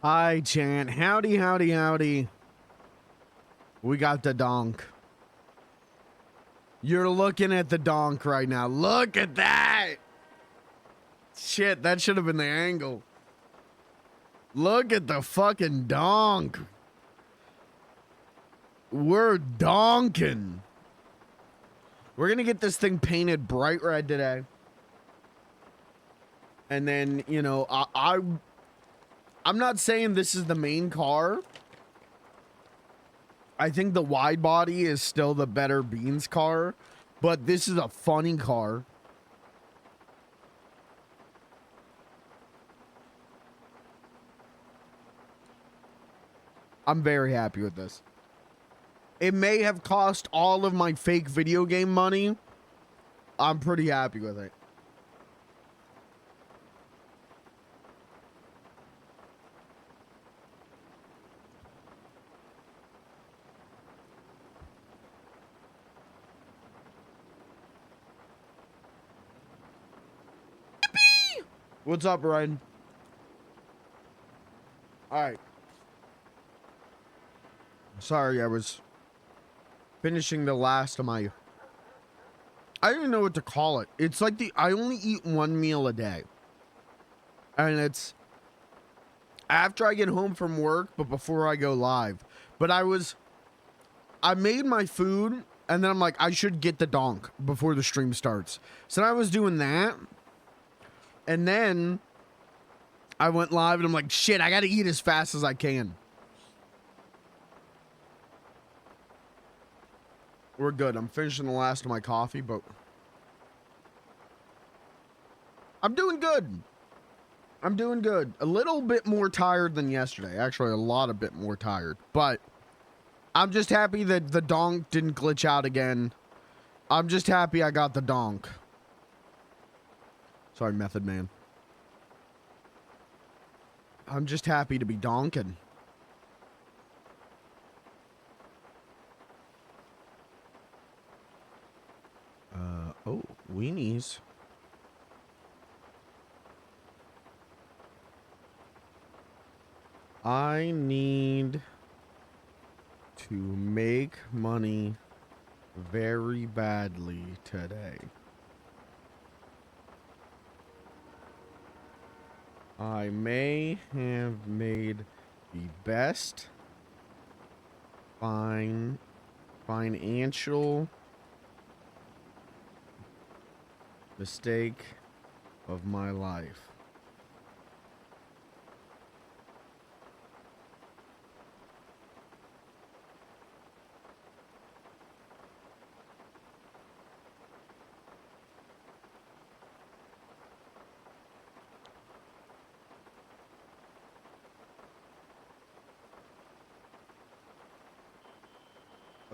Hi, Chant. Howdy, howdy, howdy. We got the donk. You're looking at the donk right now. Look at that. Shit, that should have been the angle. Look at the fucking donk. We're donking. We're gonna get this thing painted bright red today. And then, you know, I'm not saying this is the main car. I think the wide body is still the better Beans car, but this is a funny car. I'm very happy with this. It may have cost all of my fake video game money. I'm pretty happy with it. What's up, Ryan? All right. Sorry, I was finishing the last of my... I don't even know what to call it. It's like I only eat one meal a day. And it's after I get home from work, but before I go live. But I made my food, and then I'm like, I should get the donk before the stream starts. So I was doing that. And then I went live and I'm like, shit, I got to eat as fast as I can. We're good. I'm finishing the last of my coffee, but I'm doing good. I'm doing good. A little bit more tired than yesterday. Actually, a lot of bit more tired. But I'm just happy that the donk didn't glitch out again. I'm just happy I got the donk. Sorry, Method Man. I'm just happy to be donking. Oh, weenies. I need to make money very badly today. I may have made the best financial mistake of my life.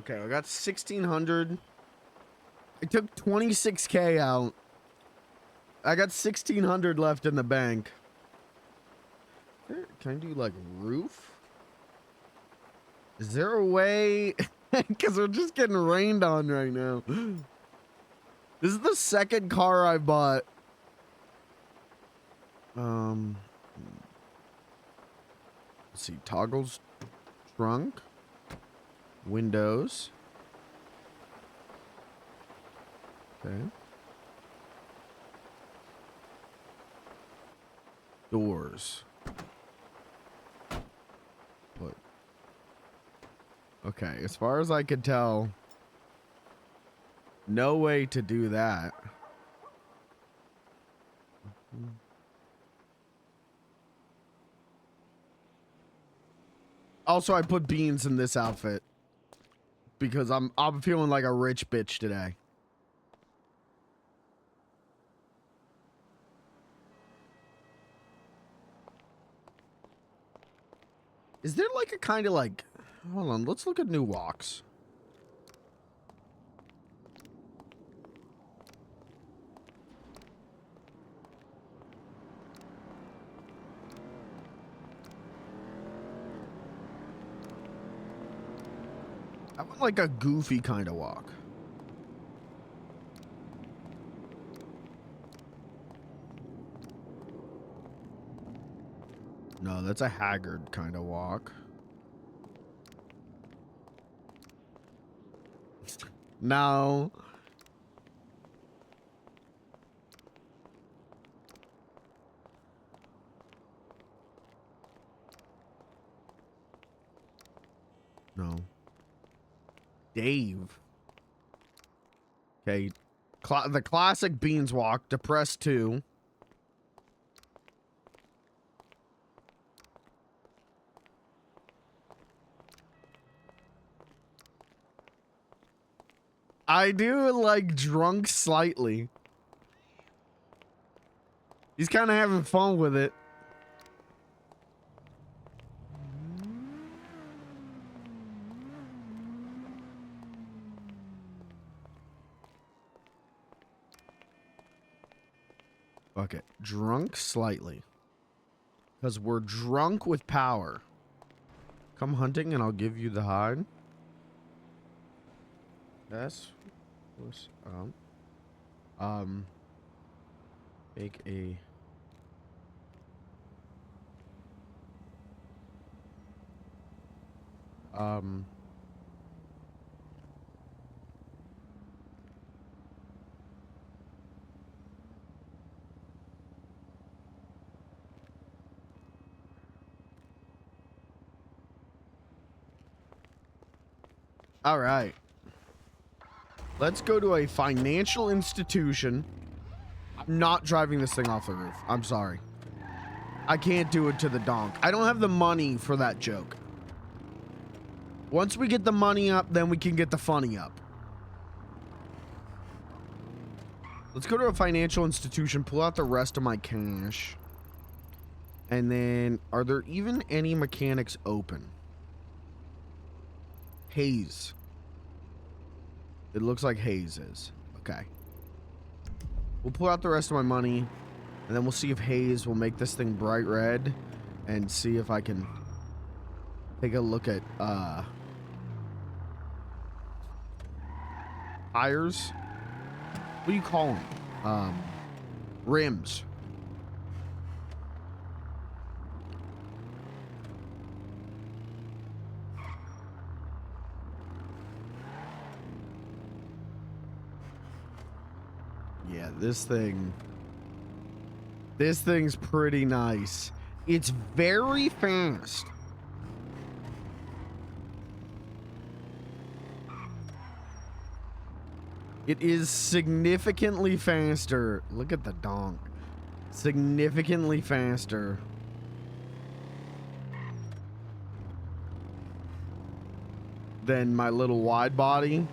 Okay, I got 1,600. I took 26K out. I got 1,600 left in the bank. Can I do like roof? Is there a way? Because we're just getting rained on right now. This is the second car I bought. Let's see, toggles, trunk, windows. Okay. Doors. What? Okay, as far as I could tell, no way to do that. Also, I put beans in this outfit because I'm feeling like a rich bitch today. Is there like a kind of like, hold on, let's look at new walks. I want like a goofy kind of walk. No, that's a haggard kind of walk. No. No. Dave. Okay. The classic Beans walk. Depressed 2. I do like drunk slightly. He's kind of having fun with it. Okay, drunk slightly. Because we're drunk with power. Come hunting and I'll give you the hide. That's what's make a all right. Let's go to a financial institution. I'm not driving this thing off the roof. I'm sorry. I can't do it to the donk. I don't have the money for that joke. Once we get the money up, then we can get the funny up. Let's go to a financial institution, pull out the rest of my cash. And then, are there even any mechanics open? Hayes. It looks like Hayes is. Okay. We'll pull out the rest of my money, and then we'll see if Hayes will make this thing bright red, and see if I can take a look at tires. What do you call them? Rims. Yeah, this thing's pretty nice. It's very fast. It is significantly faster. Look at the donk. Significantly faster than my little wide body.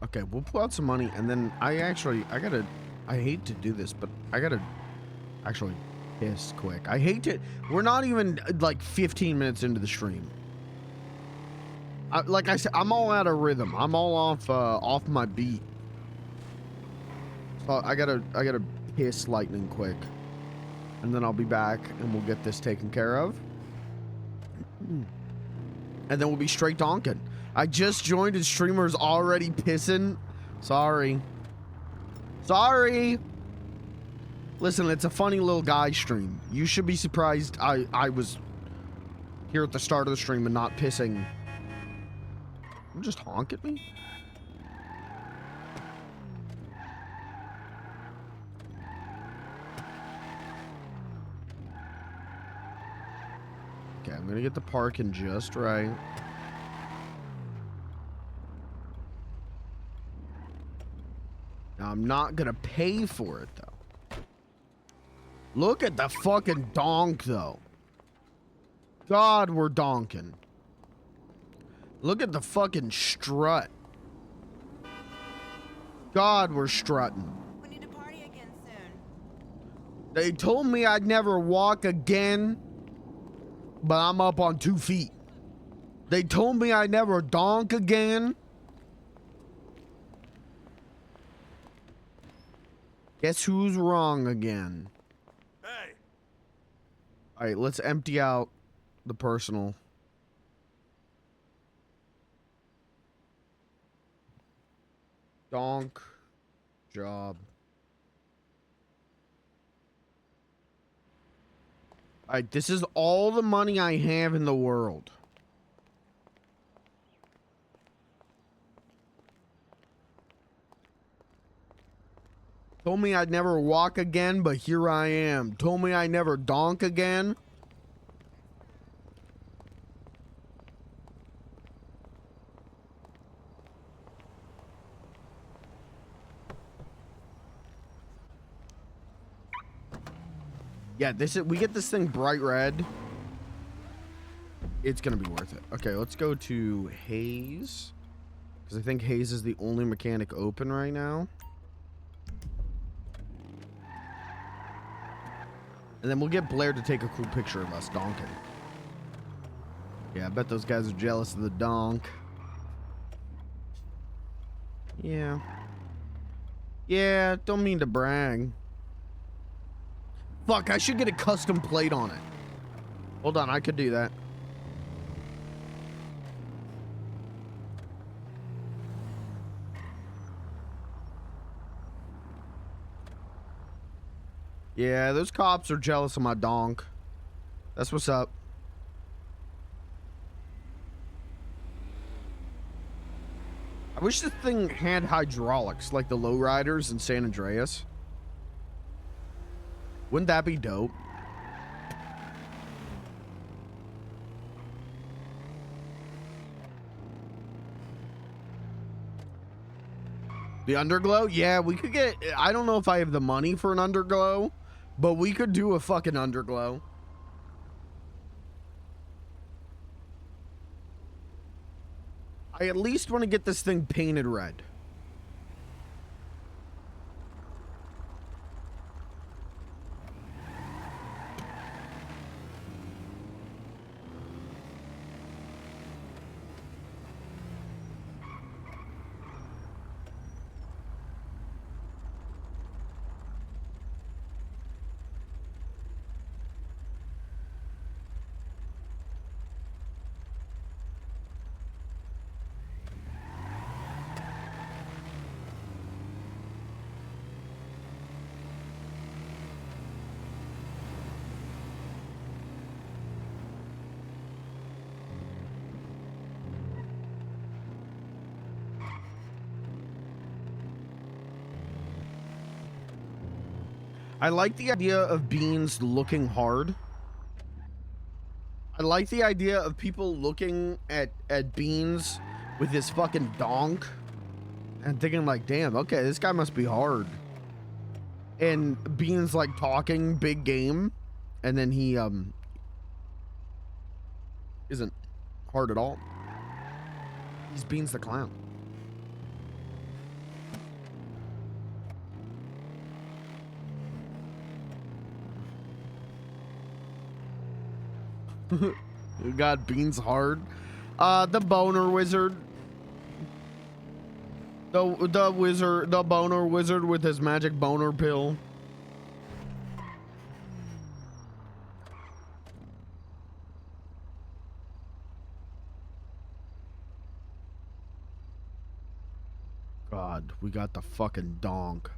Okay, we'll pull out some money, and then I hate to do this, but I gotta actually piss quick. I hate to, we're not even like 15 minutes into the stream. Like I said, I'm all out of rhythm. I'm all off my beat. So I gotta piss lightning quick, and then I'll be back and we'll get this taken care of. And then we'll be straight donking. I just joined and streamer's already pissing. Sorry. Sorry. Listen, it's a funny little guy stream. You should be surprised I was here at the start of the stream and not pissing. You just honk at me? Okay, I'm gonna get the parking just right. Now, I'm not gonna pay for it, though. Look at the fucking donk, though. God, we're donking. Look at the fucking strut. God, we're strutting. We need to party again soon. They told me I'd never walk again, but I'm up on 2 feet. They told me I'd never donk again. Guess who's wrong again? Hey. All right, let's empty out the personal. Donk job. Alright, this is all the money I have in the world. Told me I'd never walk again, but here I am. Told me I'd never donk again. Yeah, we get this thing bright red. It's gonna be worth it. Okay, let's go to Hayes. Because I think Hayes is the only mechanic open right now. And then we'll get Blair to take a cool picture of us donking. Yeah, I bet those guys are jealous of the donk. Yeah. Yeah, don't mean to brag. Fuck, I should get a custom plate on it. Hold on, I could do that. Yeah, those cops are jealous of my donk. That's what's up. I wish this thing had hydraulics like the lowriders in San Andreas. Wouldn't that be dope? The underglow? Yeah, we could get... I don't know if I have the money for an underglow, but we could do a fucking underglow. I at least want to get this thing painted red. I like the idea of Beans looking hard. I like the idea of people looking at Beans with his fucking donk and thinking like, damn, okay, this guy must be hard. And Beans like talking big game, and then he isn't hard at all. He's Beans the clown. We got Beans hard. The boner wizard. The boner wizard with his magic boner pill. God, we got the fucking donk.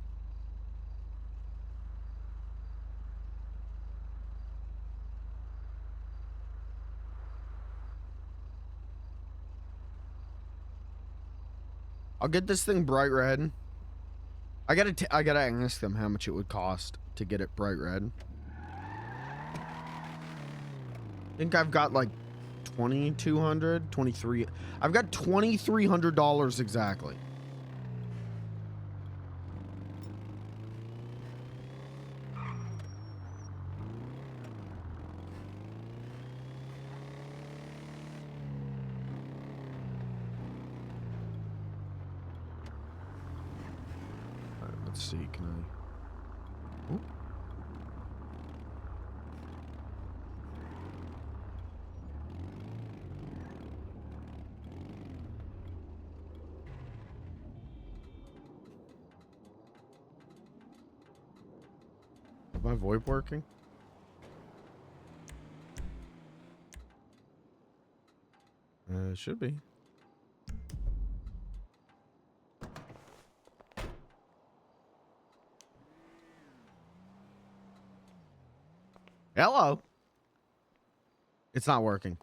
I'll get this thing bright red. I gotta ask them how much it would cost to get it bright red. I think I've got like 2,200, 23. I've got $2,300 exactly. Let's see, can I... Ooh. Is my VoIP working? It should be. Hello. It's not working.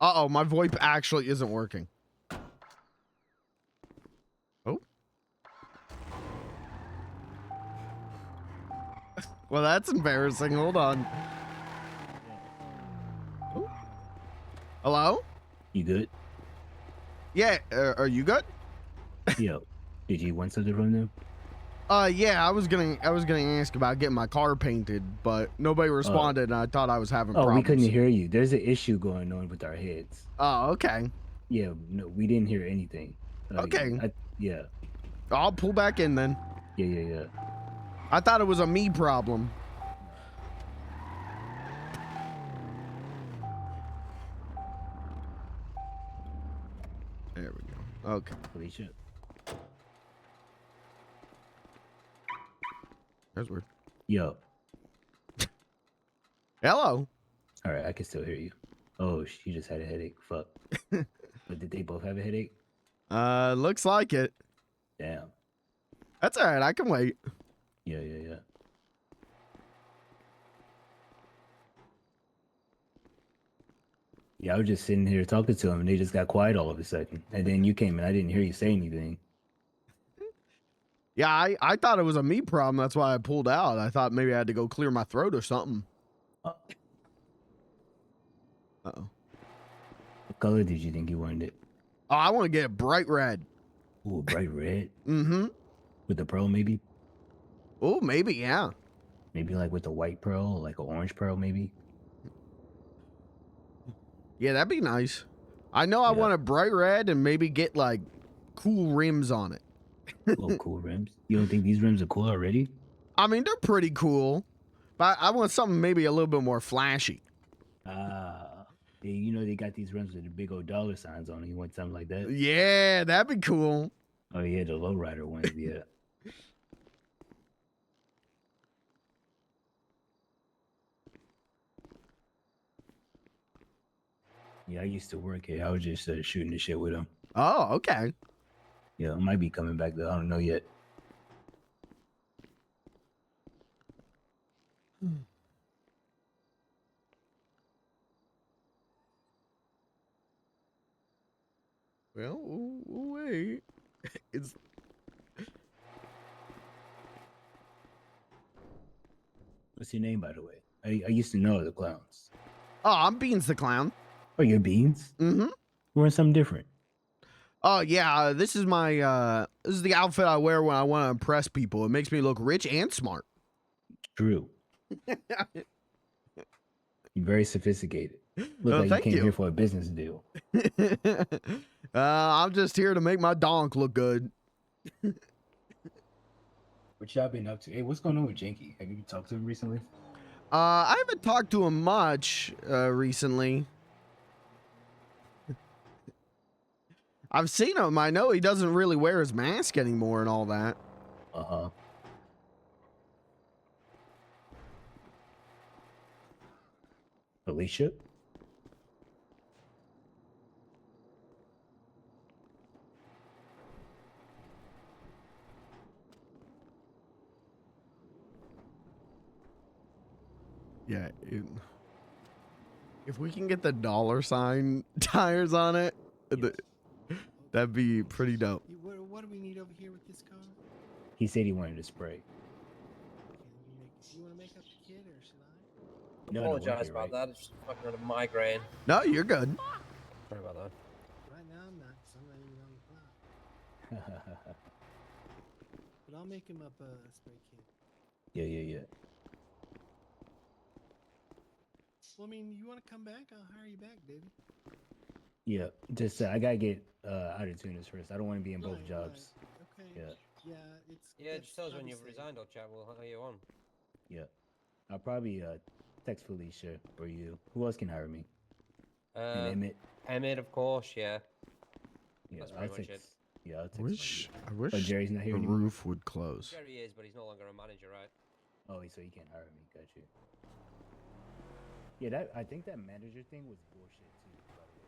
Uh-oh, my VoIP actually isn't working. Oh. Well, that's embarrassing. Hold on. Oh. Hello? You good? Yeah, are you good? Yo, did you want something from them? Yeah, I was gonna ask about getting my car painted, but nobody responded, and I thought I was having Oh, problems. we couldn't hear you. There's an issue going on with our heads. Oh, okay. Yeah, no, we didn't hear anything. Okay. Yeah. I'll pull back in then. Yeah. I thought it was a me problem. There we go. Okay. Felicia. That's weird. Yo. Hello. All right, I can still hear you. Oh, she just had a headache. Fuck. But did they both have a headache? Looks like it. Damn. That's all right. I can wait. Yeah. Yeah, I was just sitting here talking to them, and they just got quiet all of a sudden. And then you came, and I didn't hear you say anything. Yeah, I thought it was a me problem. That's why I pulled out. I thought maybe I had to go clear my throat or something. Uh-oh. What color did you think you wanted it? Oh, I want to get it bright red. Ooh, bright red? Mm-hmm. With the pearl, maybe? Oh, maybe, yeah. Maybe like with the white pearl, like an orange pearl, maybe? Yeah, that'd be nice. I know I want it bright red and maybe get like cool rims on it. Oh, cool rims. You don't think these rims are cool already? I mean, they're pretty cool, but I want something maybe a little bit more flashy. You know they got these rims with the big old dollar signs on it. You want something like that? Yeah, that'd be cool. Oh yeah, the lowrider ones, yeah. Yeah, I used to work here. I was just shooting the shit with them. Oh, okay. Yeah, I might be coming back though. I don't know yet. Well, wait. It's What's your name, by the way? I used to know the clowns. Oh, I'm Beans the Clown. Oh, you're Beans? Mm-hmm. We're in something different. Oh yeah, this is my this is the outfit I wear when I want to impress people. It makes me look rich and smart. True. You're very sophisticated. Look like you Thank came you. here for a business deal. I'm just here to make my donk look good. What y'all been up to? Hey, what's going on with Janky? Have you talked to him recently? I haven't talked to him much recently. I've seen him. I know he doesn't really wear his mask anymore and all that. Uh-huh. Alicia? Yeah. If we can get the $sign tires on it, that'd be pretty dope. What do we need over here with this car? He said he wanted to spray. You want to make up the kid or should I? No, Apologize about that. It's just fucking on a migraine. No, you're good. Sorry about that. Right now I'm not, 'cause I'm not even on the clock. But I'll make him up a spray kit. Yeah. Well, I mean, you want to come back? I'll hire you back, David. Yeah, just I gotta get out of tuners first. I don't want to be in both Right, jobs. right. Okay. Yeah. Yeah, just tell us when you've obviously- resigned, I'll chat. We'll hire you on. Yeah. I'll probably text Felicia or you. Who else can hire me? And Emmett. Emmett, of course, yeah. Yeah, That's I'll pretty much text. it. Yeah, I'll text. I wish But Jerry's not here the anymore. roof would close. Jerry is, but he's no longer a manager, right? Oh, so he can't hire me. Got you. Yeah, I think that manager thing was bullshit too. By the way.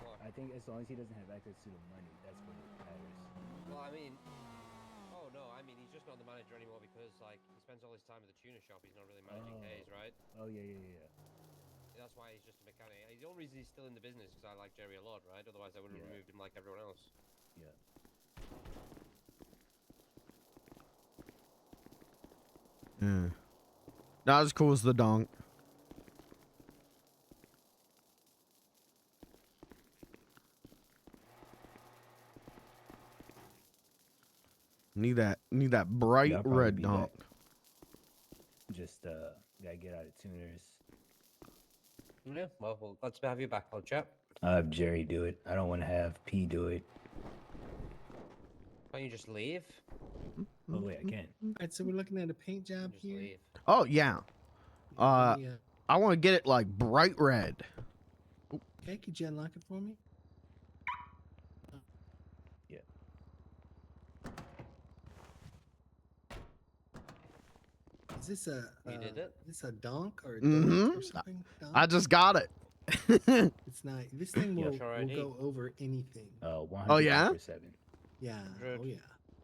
What? I think as long as he doesn't have access to the money, that's what matters. Well, I mean... Oh, no, I mean, he's just not the manager anymore because like he spends all his time at the tuner shop. He's not really managing K's, right? Oh yeah. That's why he's just a mechanic. The only reason he's still in the business because I like Jerry a lot, right? Otherwise, I would have removed him like everyone else. Yeah. Not as cool as the Donk. Need that bright Yeah, I'll probably red be Donk. back. Just gotta get out of tuners. Yeah, well, glad to have you back, old chap. I'll have Jerry do it. I don't want to have P do it. Can't you just leave? Oh wait, I can. All right, so we're looking at a paint job Just here. leave. Oh yeah. Let me, I want to get it like bright red. okay, could you unlock it for me? Yeah. Is this a You did it? Is this a donk or a Mhm. donk or something? I Donk? just got it. It's not. This thing Yeah, will, sure, will ID. go over anything. 100 Oh, yeah? for 7. Yeah. Good. Oh yeah.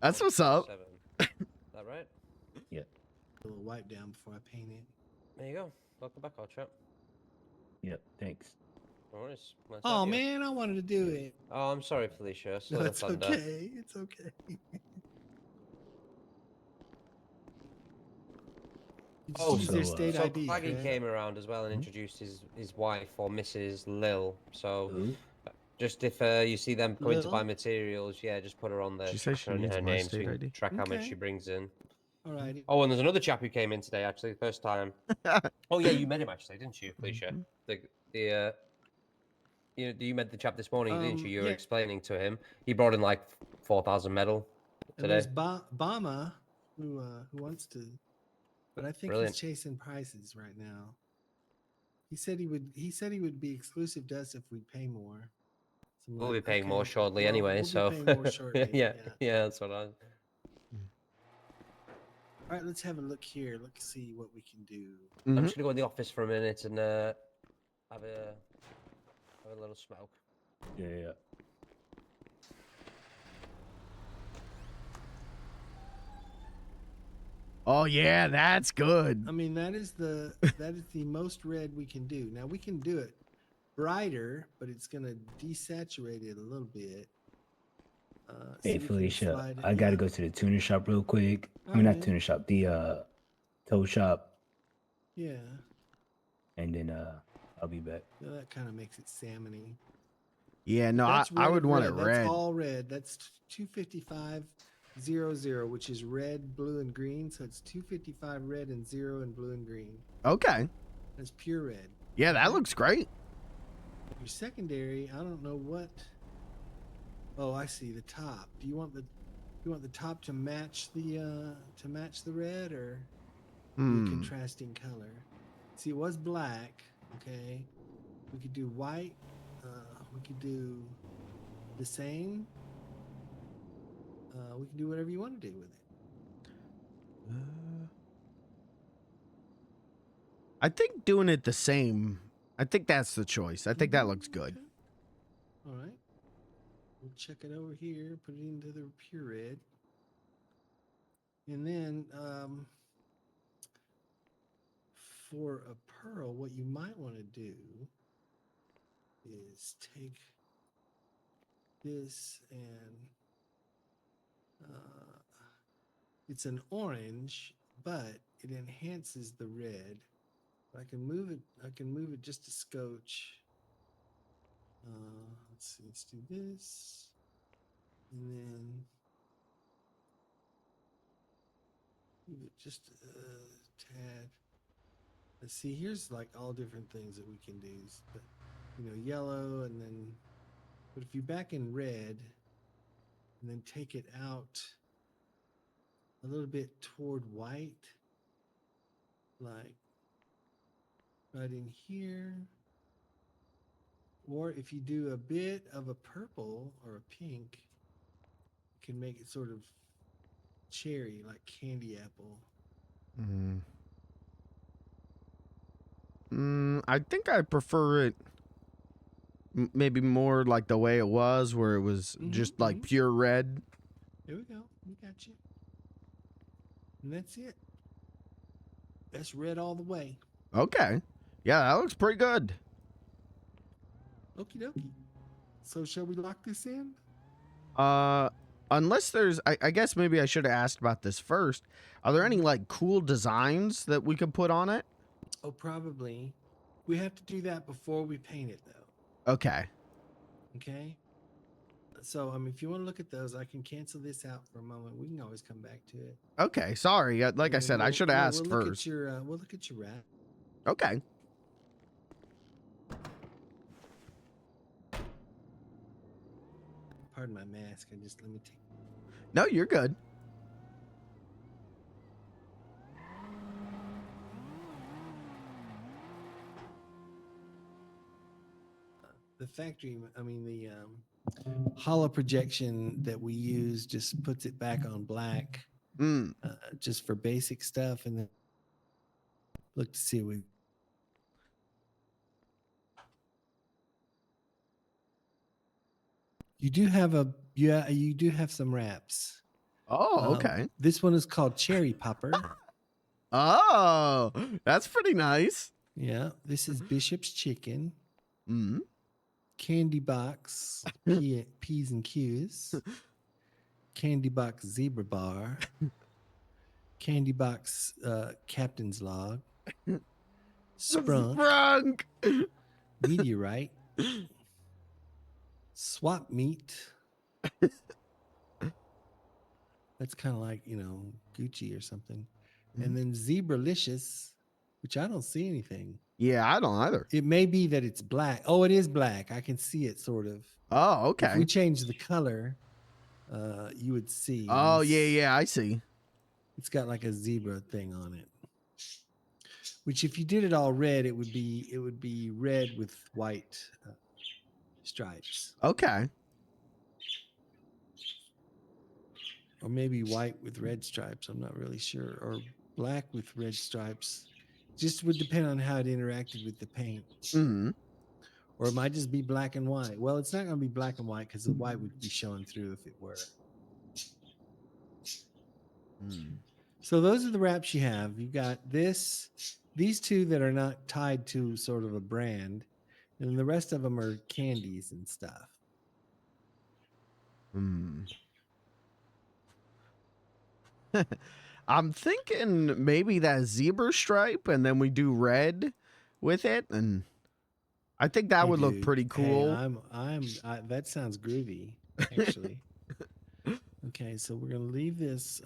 That's what's up. 7. Is that right? A little wipe down before I paint it. There you go. Welcome back, old chap. Yep. Thanks. No worries. Nice to Oh have you. man, I wanted to do it. Oh, I'm sorry, Felicia. Still No, the it's thunder. okay. It's okay. You just Oh, use their so, state So ID. Claggy right? came around as well and introduced his wife or Mrs. Lil. So Who? just if you see them coming to buy Lil? materials, yeah, just put her on there. She says she her, needs her my name so state we can ID. track how much Okay. she brings in. Alrighty. Oh, and there's another chap who came in today, actually, the first time. Oh, yeah, you met him, actually, didn't you, Felicia? You met the chap this morning, didn't you? You were Yeah. explaining to him. He brought in like 4,000 metal And today. there's Bama who wants to, but I think Brilliant. he's chasing prices right now. He said he would. He said he would be exclusive to us if we pay more. So I'm We'll be like, paying more okay, shortly well, anyway, we'll so be paying more shortly. yeah, that's what I. All right, let's have a look here. Let's see what we can do. I'm Mhm. just gonna go in the office for a minute and have a little smoke. Yeah. Oh yeah, that's good. I mean, that is the most red we can do. Now we can do it brighter, but it's gonna desaturate it a little bit. Hey see if we can Felicia, slide it- I gotta yeah. go to the tuner shop real quick. I mean, Alright. not tuner shop, the tow shop, Yeah, and then I'll be back. yeah, that kind of makes it salmony. Yeah, no, That's I would red, want it red. red. That's all red. That's 255.00, which is red, blue, and green. So it's 255 red and 0 and blue and green. Okay. That's pure red. Yeah, that Okay. looks great. Your secondary, I don't know what. Oh, I see the top. Do you want the top to match the red or be a Hmm. contrasting color? See, it was black. Okay, we could do white. We could do the same. We can do whatever you want to do with it. I think doing it the same. I think that's the choice. I think that looks good. Okay. All right. We'll check it over here. Put it into the pure red. And then for a pearl, what you might want to do is take this and it's an orange, but it enhances the red. I can move it. I can move it just a scotch. Let's see. Let's do this, and then move it just a tad. Let's see. Here's like all different things that we can do. But yellow, and then. But if you back in red, and then take it out a little bit toward white, like right in here. Or if you do a bit of a purple or a pink, you can make it sort of cherry, like candy apple. I think I prefer it maybe more like the way it was, where it was just like pure red. Here we go. We got you. And that's it. That's red all the way. Okay. Yeah, that looks pretty good. Okie dokie. So shall we lock this in? Unless there's, I guess maybe I should have asked about this first. Are there any like cool designs that we could put on it? Oh, probably. We have to do that before we paint it, though. Okay. Okay. So, if you want to look at those, I can cancel this out for a moment. We can always come back to it. Okay. Sorry. Like I And said, I should have asked we'll look first. At your, we'll look at your wrap. Okay. Pardon my mask. Let me take. No, you're good. The factory, the hollow projection that we use just puts it back on black, just for basic stuff, and then look to see what you do have you do have some wraps. Oh, okay. This one is called Cherry Popper. Oh, that's pretty nice. Yeah, this is Bishop's Chicken. Mm. Candy Box P's and Q's. Candy Box Zebra Bar. Candy Box Captain's Log. Sprunk. Meteorite. Swap Meat. That's kind of like, Gucci or something. And then Zebralicious, which I don't see anything. Yeah, I don't either. It may be that it's black. Oh, it is black. I can see it sort of. Oh, okay. If we change the color, you would see. Oh, yeah, I see. It's got like a zebra thing on it. Which, if you did it all red, it would be red with white stripes, Okay. or maybe white with red stripes. I'm not really sure, or black with red stripes. Just would depend on how it interacted with the paint. Mm-hmm. Or it might just be black and white. Well, it's not going to be black and white because the white would be showing through if it were. So those are the wraps you have. You've got these two that are not tied to sort of a brand, and then the rest of them are candies and stuff. I'm thinking maybe that zebra stripe, and then we do red with it, and I think that would look pretty cool. Hey, that sounds groovy, actually. Okay, so we're gonna leave this.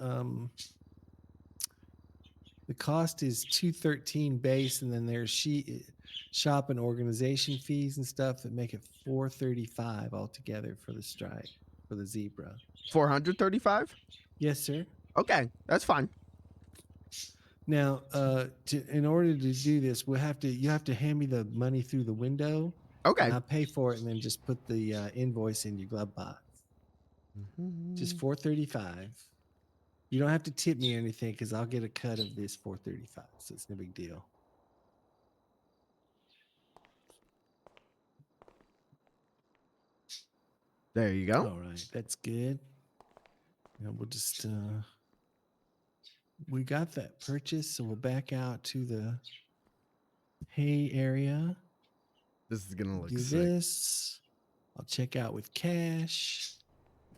The cost is $213 base, and then there's shop and organization fees and stuff that make it $435 altogether for the stripe for the zebra. 435. Yes, sir. Okay, that's fine. Now, in order to do this, you have to hand me the money through the window. Okay. And I'll pay for it, and then just put the invoice in your glove box. Just $435. You don't have to tip me or anything because I'll get a cut of this $435, so it's no big deal. There you go. All right, that's good. Now we'll just we got that purchase, so we'll back out to the hay area. This is gonna look Do sick. this. I'll check out with cash.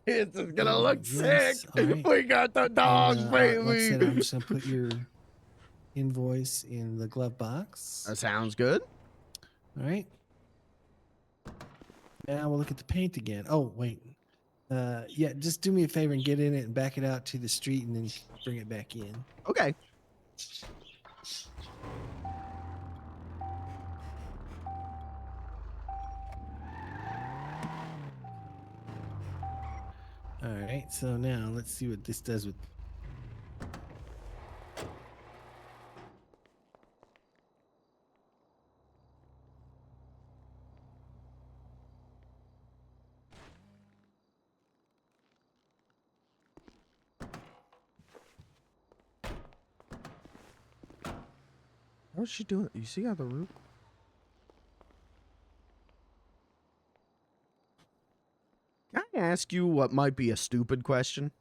This is gonna look Yes, sick. all right. We got the dog, And, baby. like I said, I'm just gonna put your invoice in the glove box. That sounds good. All right. Now we'll look at the paint again. Oh, wait. Yeah, just do me a favor and get in it and back it out to the street and then bring it back in. Okay. All right, so now let's see what this does with. What's she doing? You see how the roof? Can I ask you what might be a stupid question?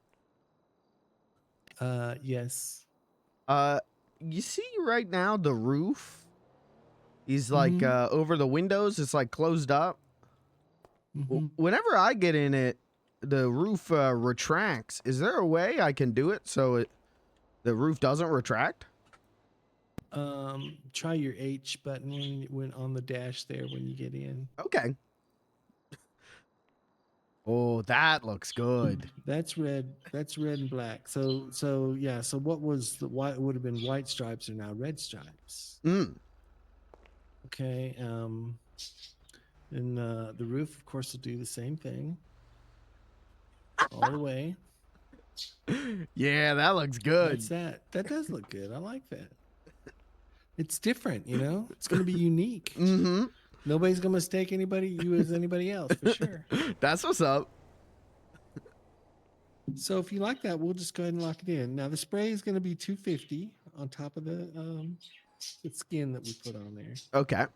Yes. You see right now the roof is like over the windows. It's like closed up. Whenever I get in it, the roof retracts. Is there a way I can do it so the roof doesn't retract? Try your H button when on the dash there when you get in. Okay. Oh, that looks good. That's red. That's red and black. So yeah. So what was the white would have been white stripes are now red stripes. Okay. And the roof, of course, will do the same thing all the way. Yeah, that looks good. What's that? That does look good. I like that. It's different, you know. It's going to be unique. Nobody's going to mistake you as anybody else for sure. That's what's up. So if you like that, we'll just go ahead and lock it in. Now the spray is going to be $250 on top of the skin that we put on there. Okay.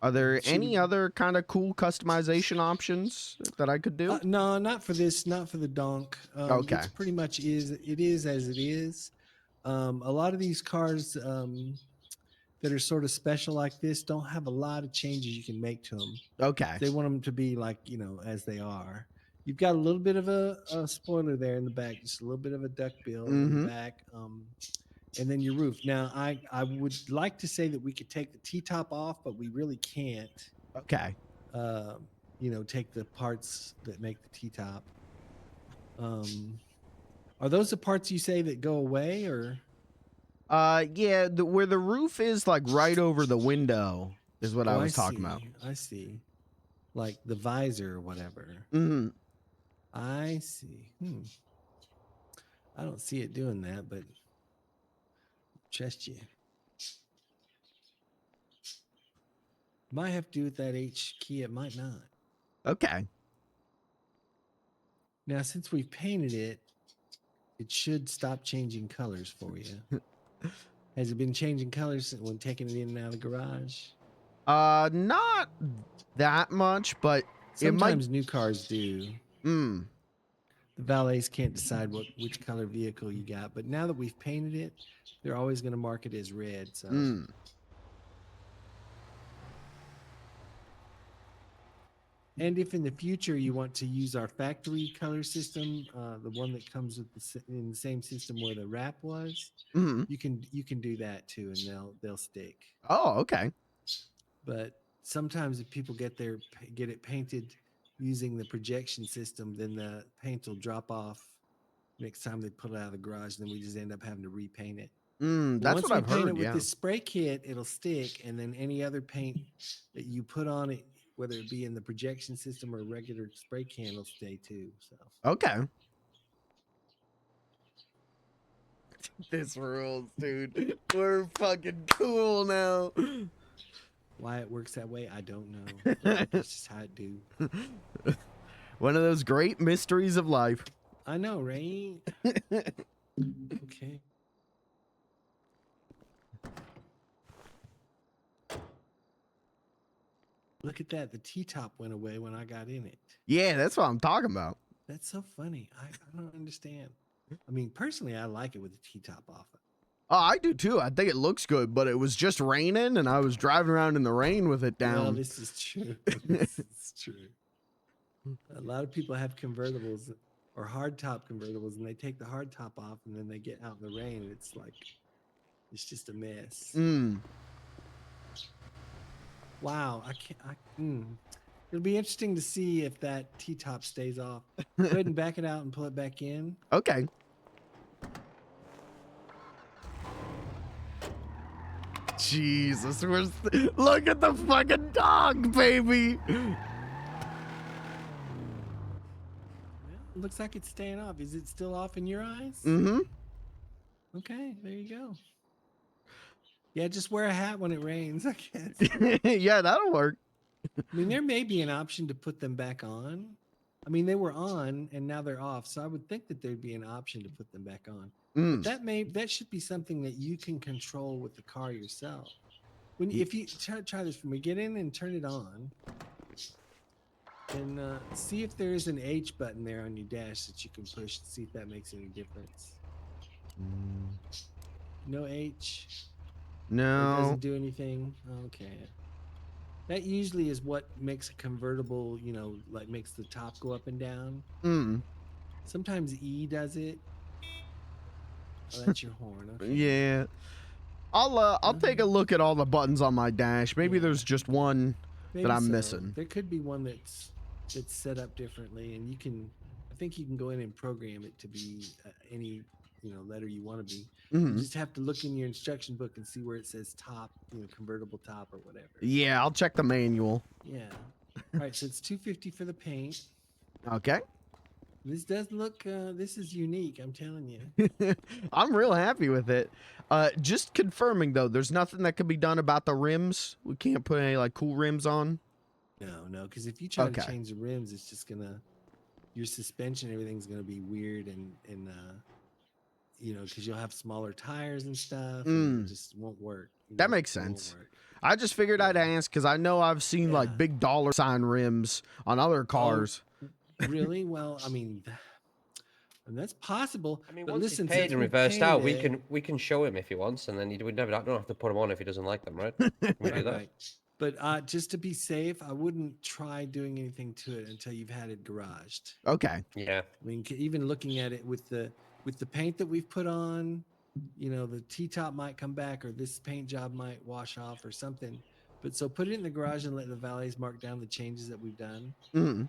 Are there any other kind of cool customization options that I could do? No, not for this. Not for the Donk. Okay. It's pretty much it is as it is. A lot of these cars that are sort of special like this don't have a lot of changes you can make to them. Okay. They want them to be like, you know, as they are. You've got a little bit of a spoiler there in the back, just a little bit of a duckbill in the back, and then your roof. Now, I would like to say that we could take the T-top off, but we really can't. Okay. You know, take the parts that make the T-top. Are those the parts you say that go away, or? Yeah, where the roof is like right over the window is what I was talking about. I see. Like the visor or whatever. I see. I don't see it doing that, but trust you. Might have to do with that H key. It might not. Okay. Now, since we've painted it, it should stop changing colors for you. Has it been changing colors when taking it in and out of the garage? Not that much, but sometimes new cars do. The valets can't decide which color vehicle you got, but now that we've painted it, they're always going to mark it as red. So. And if in the future you want to use our factory color system, the one that comes with in the same system where the wrap was, you can do that too, and they'll stick. Oh, okay. But sometimes if people get it painted using the projection system, then the paint will drop off next time they pull it out of the garage, and then we just end up having to repaint it. That's what I've heard. Once we paint it with this spray kit, it'll stick, and then any other paint that you put on it, whether it be in the projection system or a regular spray can, will stay too. So okay. This rules, dude. We're fucking cool now. Why it works that way, I don't know. That's just how it do. One of those great mysteries of life. I know, right? Okay. Look at that. The T-top went away when I got in it. Yeah, that's what I'm talking about. That's so funny. I don't understand. I mean, personally, I like it with the T-top off. Oh, I do too. I think it looks good, but it was just raining, and I was driving around in the rain with it down. Well, this is true. This is true. A lot of people have convertibles or hardtop convertibles, and they take the hardtop off, and then they get out in the rain, and it's like, it's just a mess. Wow, It'll be interesting to see if that T-top stays off. Go ahead and back it out and pull it back in. Okay. Jesus, look at the fucking dog, baby. Well, looks like it's staying off. Is it still off in your eyes? Okay, there you go. Yeah, just wear a hat when it rains, I guess. Yeah, that'll work. I mean, there may be an option to put them back on. I mean, they were on and now they're off, so I would think that there'd be an option to put them back on. But that should be something that you can control with the car yourself. If you try this for me, get in and turn it on, and see if there is an H button there on your dash that you can push to see if that makes any difference. No H. It No. doesn't do anything. Okay. That usually is what makes a convertible, you know, like makes the top go up and down. Mm. Sometimes E does it. Oh, that's your horn. Okay. Yeah. I'll take a look at all the buttons on my dash. Maybe Yeah. there's just one Maybe that I'm so. missing. There could be one that's set up differently, and you can. I think you can go in and program it to be any letter you want to be. You Mhm. just have to look in your instruction book and see where it says top, convertible top or whatever. Yeah, I'll check the manual. Yeah. All right, so it's $250 for the paint. Okay. This does look. This is unique. I'm telling you. I'm real happy with it. Just confirming though, there's nothing that can be done about the rims. We can't put any like cool rims on. No, because if you try to Okay. change the rims, it's just gonna your suspension, everything's gonna be weird and because you'll have smaller tires and stuff, and it just won't work. That makes It won't sense. work. I just figured I'd ask because I know I've seen Yeah. like big dollar sign rims on other cars. Really? Well, I mean, and that's possible. I mean, but once listen, it's paid since and we reversed paid out, it- we can show him if he wants, and then he would never don't have to put them on if he doesn't like them, right? Can we do that? Right. But just to be safe, I wouldn't try doing anything to it until you've had it garaged. Okay. Yeah. I mean, even looking at it with the paint that we've put on, the T-top might come back, or this paint job might wash off, or something. But so put it in the garage and let the valets mark down the changes that we've done, Mm.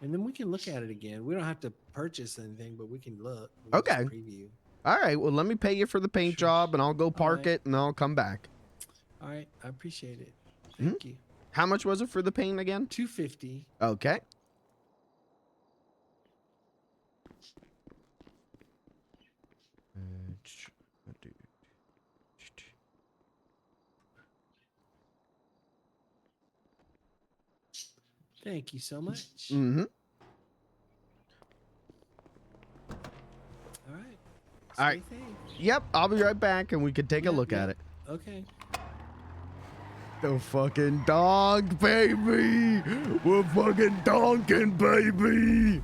and then we can look at it again. We don't have to purchase anything, but we can look. We can Okay. just preview. All right. Well, let me pay you for the paint Sure. job, and I'll go park right. it, and I'll come back. All right, I appreciate it. Thank you. How much was it for the paint again? $250. Okay. Thank you so much. Mm-hmm. All right. All right. Stay safe. Yep. I'll be right back, and we can take a look at it. Okay. The fucking Donk, baby! We're fucking donking, baby!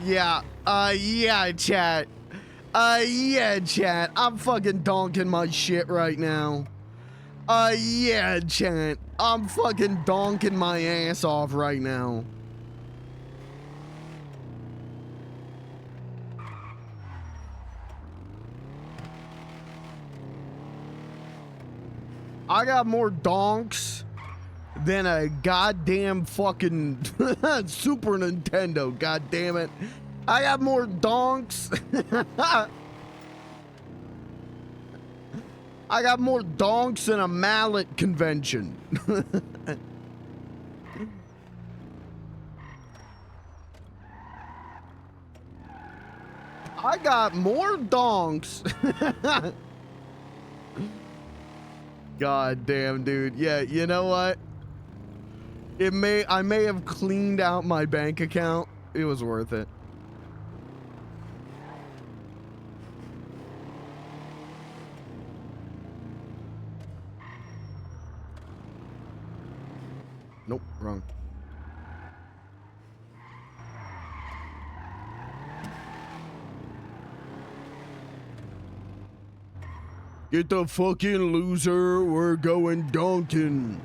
Yeah, chat. Yeah, chat. I'm fucking donking my shit right now. Yeah, chat. I'm fucking donking my ass off right now. I got more donks than a goddamn fucking Super Nintendo. God damn it. I got more donks. I got more donks than a mallet convention. I got more donks. God damn, dude. Yeah, you know what? I may have cleaned out my bank account. It was worth it. Nope, wrong. Get the fucking loser. We're going donking.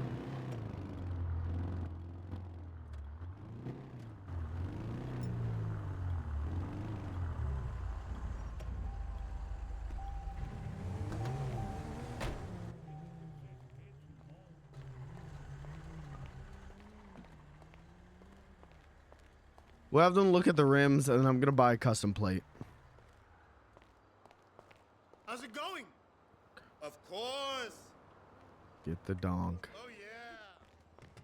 We'll have them look at the rims, and I'm gonna buy a custom plate. How's it going? Of course. Get the donk. Oh yeah.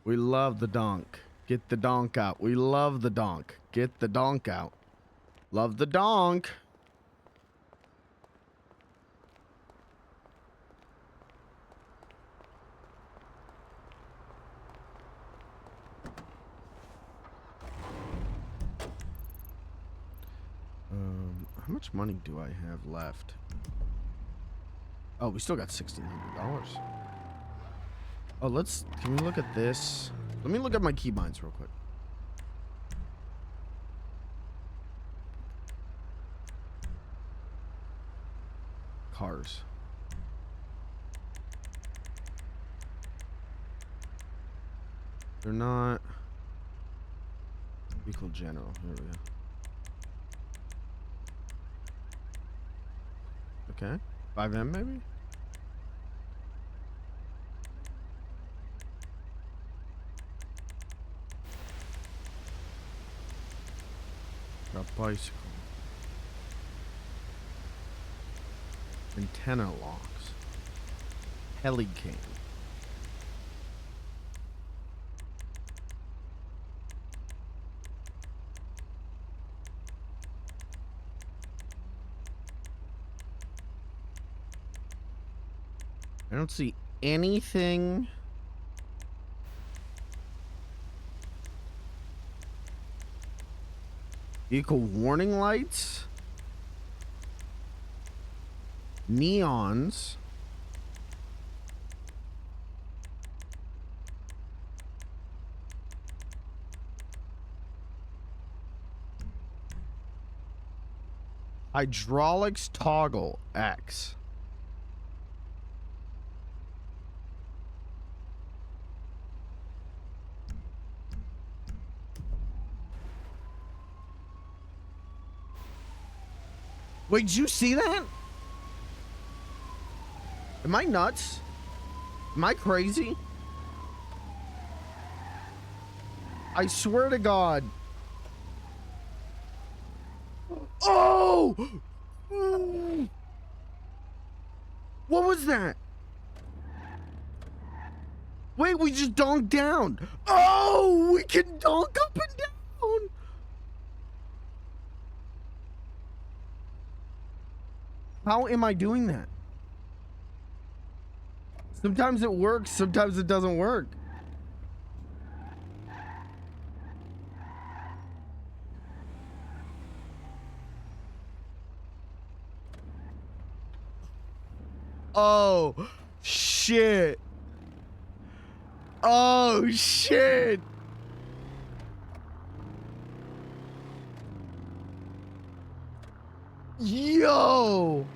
We love the donk. Get the donk out. We love the donk. Get the donk out. Love the donk. How much money do I have left? Oh, we still got $1,600. Oh, can we look at this? Let me look at my keybinds real quick. Cars. They're not. Vehicle general. Here we go. Okay. 5M maybe? Got bicycle. Antenna locks. Helicane. I don't see anything. Vehicle warning lights. Neons. Hydraulics toggle X. Wait, did you see that? Am I nuts? Am I crazy? I swear to God. Oh! What was that? Wait, we just donked down. Oh, we can donk up and down. How am I doing that? Sometimes it works, sometimes it doesn't work. Oh, shit. Oh, shit. Yo.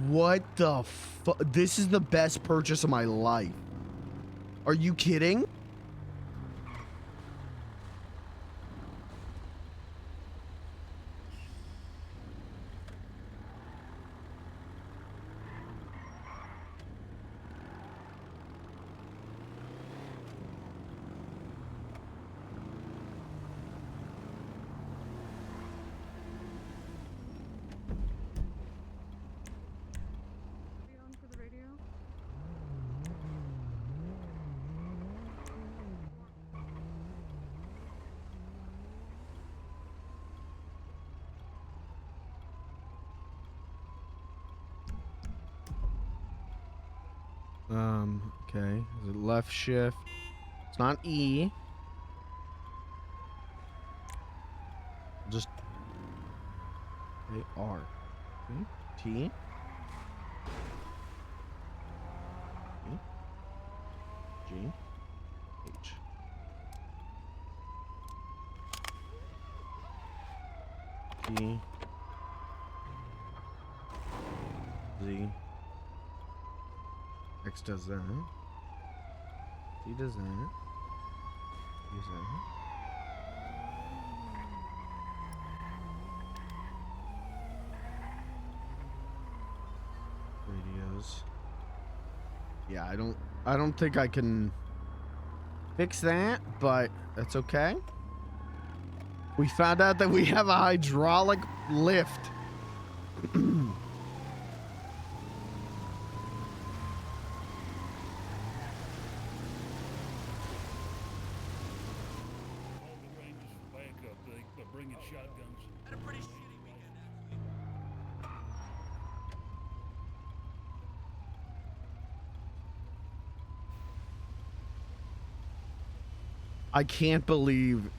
What the fuck? This is the best purchase of my life. Are you kidding? Okay. Is it left shift? It's not E. Just R. Okay. T. E. G. H. T. Z. X does that. T does that. Use that. Radios. Yeah, I don't think I can fix that, but that's okay. We found out that we have a hydraulic lift. I can't believe.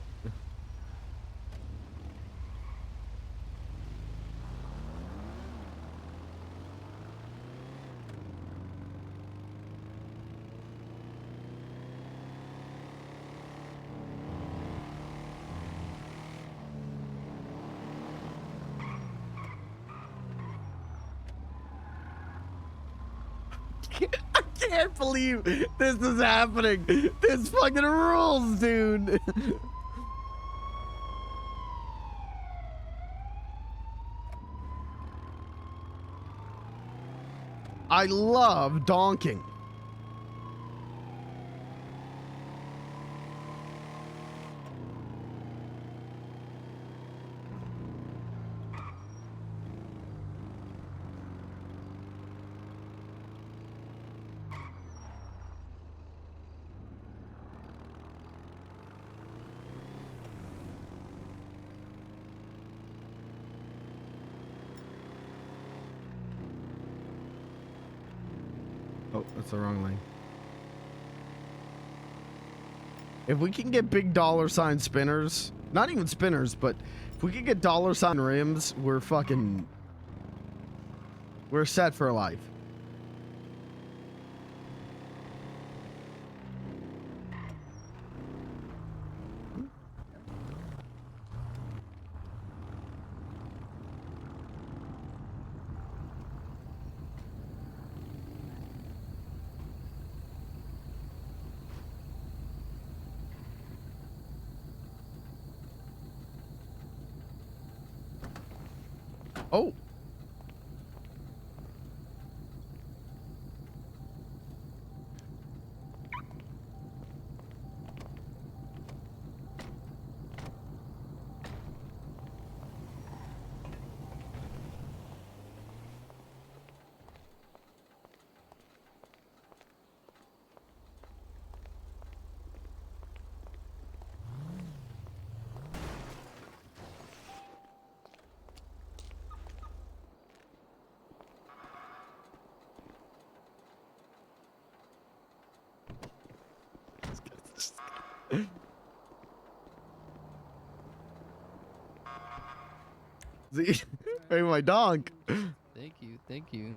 can't believe this is happening. This fucking rules, dude. I love donking. Oh, that's the wrong lane. If we can get big dollar sign spinners, not even spinners, but if we can get dollar sign rims, we're set for life. Oh. See, hey, my dog. Thank you, thank you.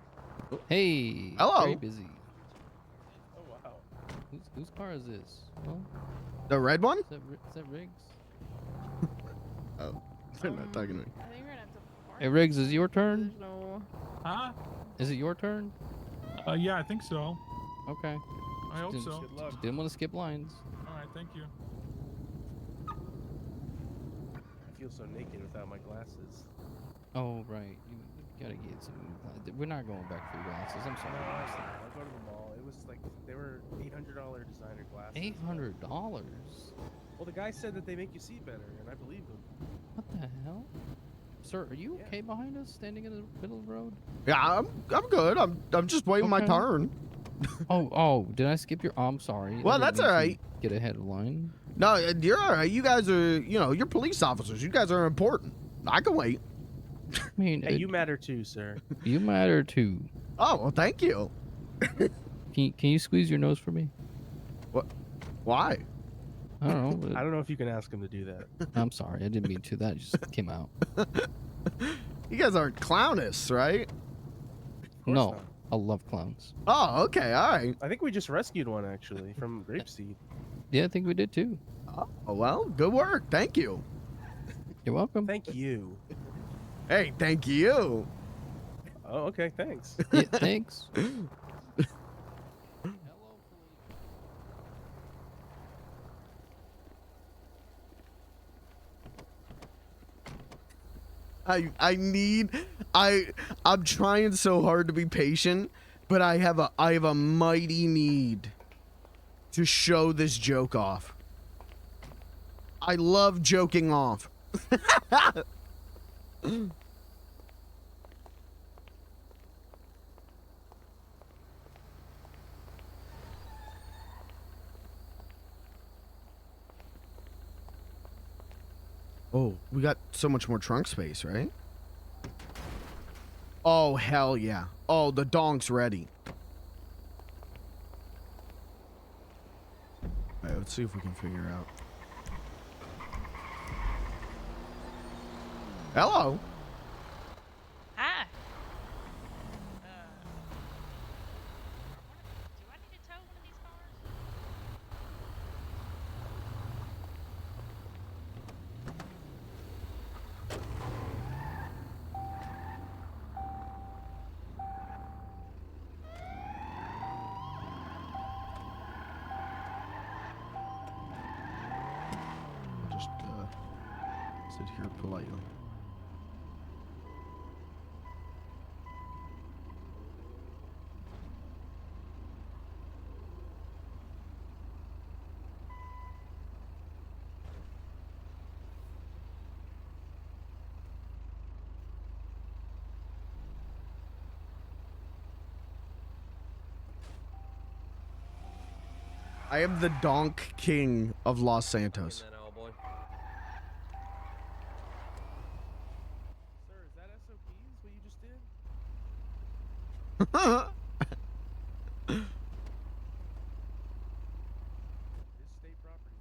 Hey, Hello. very busy. Oh wow. Whose car is this? Oh, The red one? is that Riggs? Oh, they're not talking to me. I think we're gonna have to park. Hey Riggs, is it your turn? There's no. Huh? Is it your turn? Yeah, I think so. Okay. I hope Just- so. just didn't want to skip lines. All right, thank you. I feel so naked without my glasses. Oh right, you gotta get some. We're not going back for your glasses. I'm No, sorry. I'll go to the mall. It was like they were $800 designer glasses. $800. Well, the guy said that they make you see better, and I believed him. What the hell? Sir, are you okay behind us, standing in the middle of the road? Yeah, I'm good. I'm just waiting my Okay. turn. Oh, did I skip your? Oh, I'm sorry. I Well, didn't that's mean to alright. Get ahead of line. No, you're all right. You guys are, you're police officers. You guys are important. I can wait. I mean, Hey, you matter too, sir. you matter too. Oh, well, thank you. Can you squeeze your nose for me? What? Why? I don't know. I don't know if you can ask him to do that. I'm sorry. I didn't mean to. That just came out. You guys aren't clownists, right? No, not. I love clowns. Oh, okay. All right. I think we just rescued one actually from Grapeseed. Yeah, I think we did too. Oh, well, good work. Thank you. You're welcome. Thank you. Hey, thank you. Oh, okay, thanks. Yeah, thanks. I'm trying so hard to be patient, but I have a mighty need to show this joke off. I love joking off. Oh, we got so much more trunk space, right? Oh, hell yeah. Oh, the donk's ready. All right, let's see if we can figure out. Hello. Hi. Do I need to tow one of these cars? Sit here politely. I am the Donk King of Los Santos. Then, old boy. Sir, is that SOPs? What you just did? It's state property.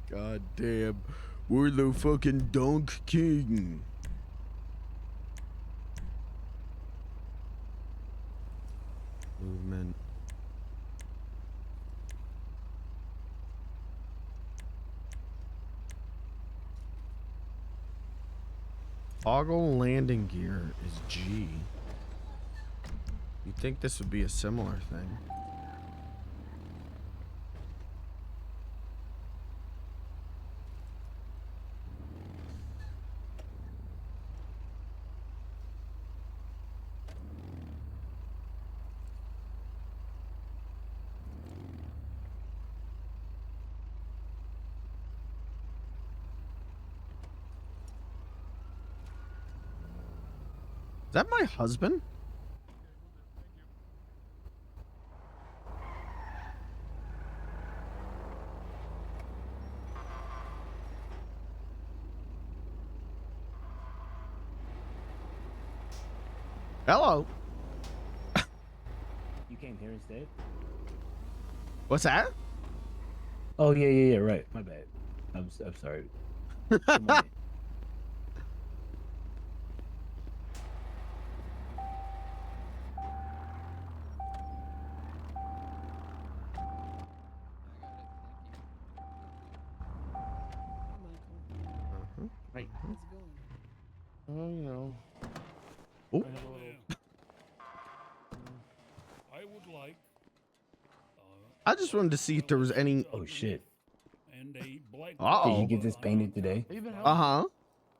God damn. We're the fucking Donk King. Movement. Toggle landing gear is G. You'd think this would be a similar thing. Is that my husband? Hello. You came here instead? What's that? Oh yeah, right. My bad. I'm sorry. Good morning. Right. How's it going? Oh, you know. Oh. I would like. I just wanted to see if there was any. Oh shit. And a black. Uh-oh. Did you get this painted today? Have you been Uh huh.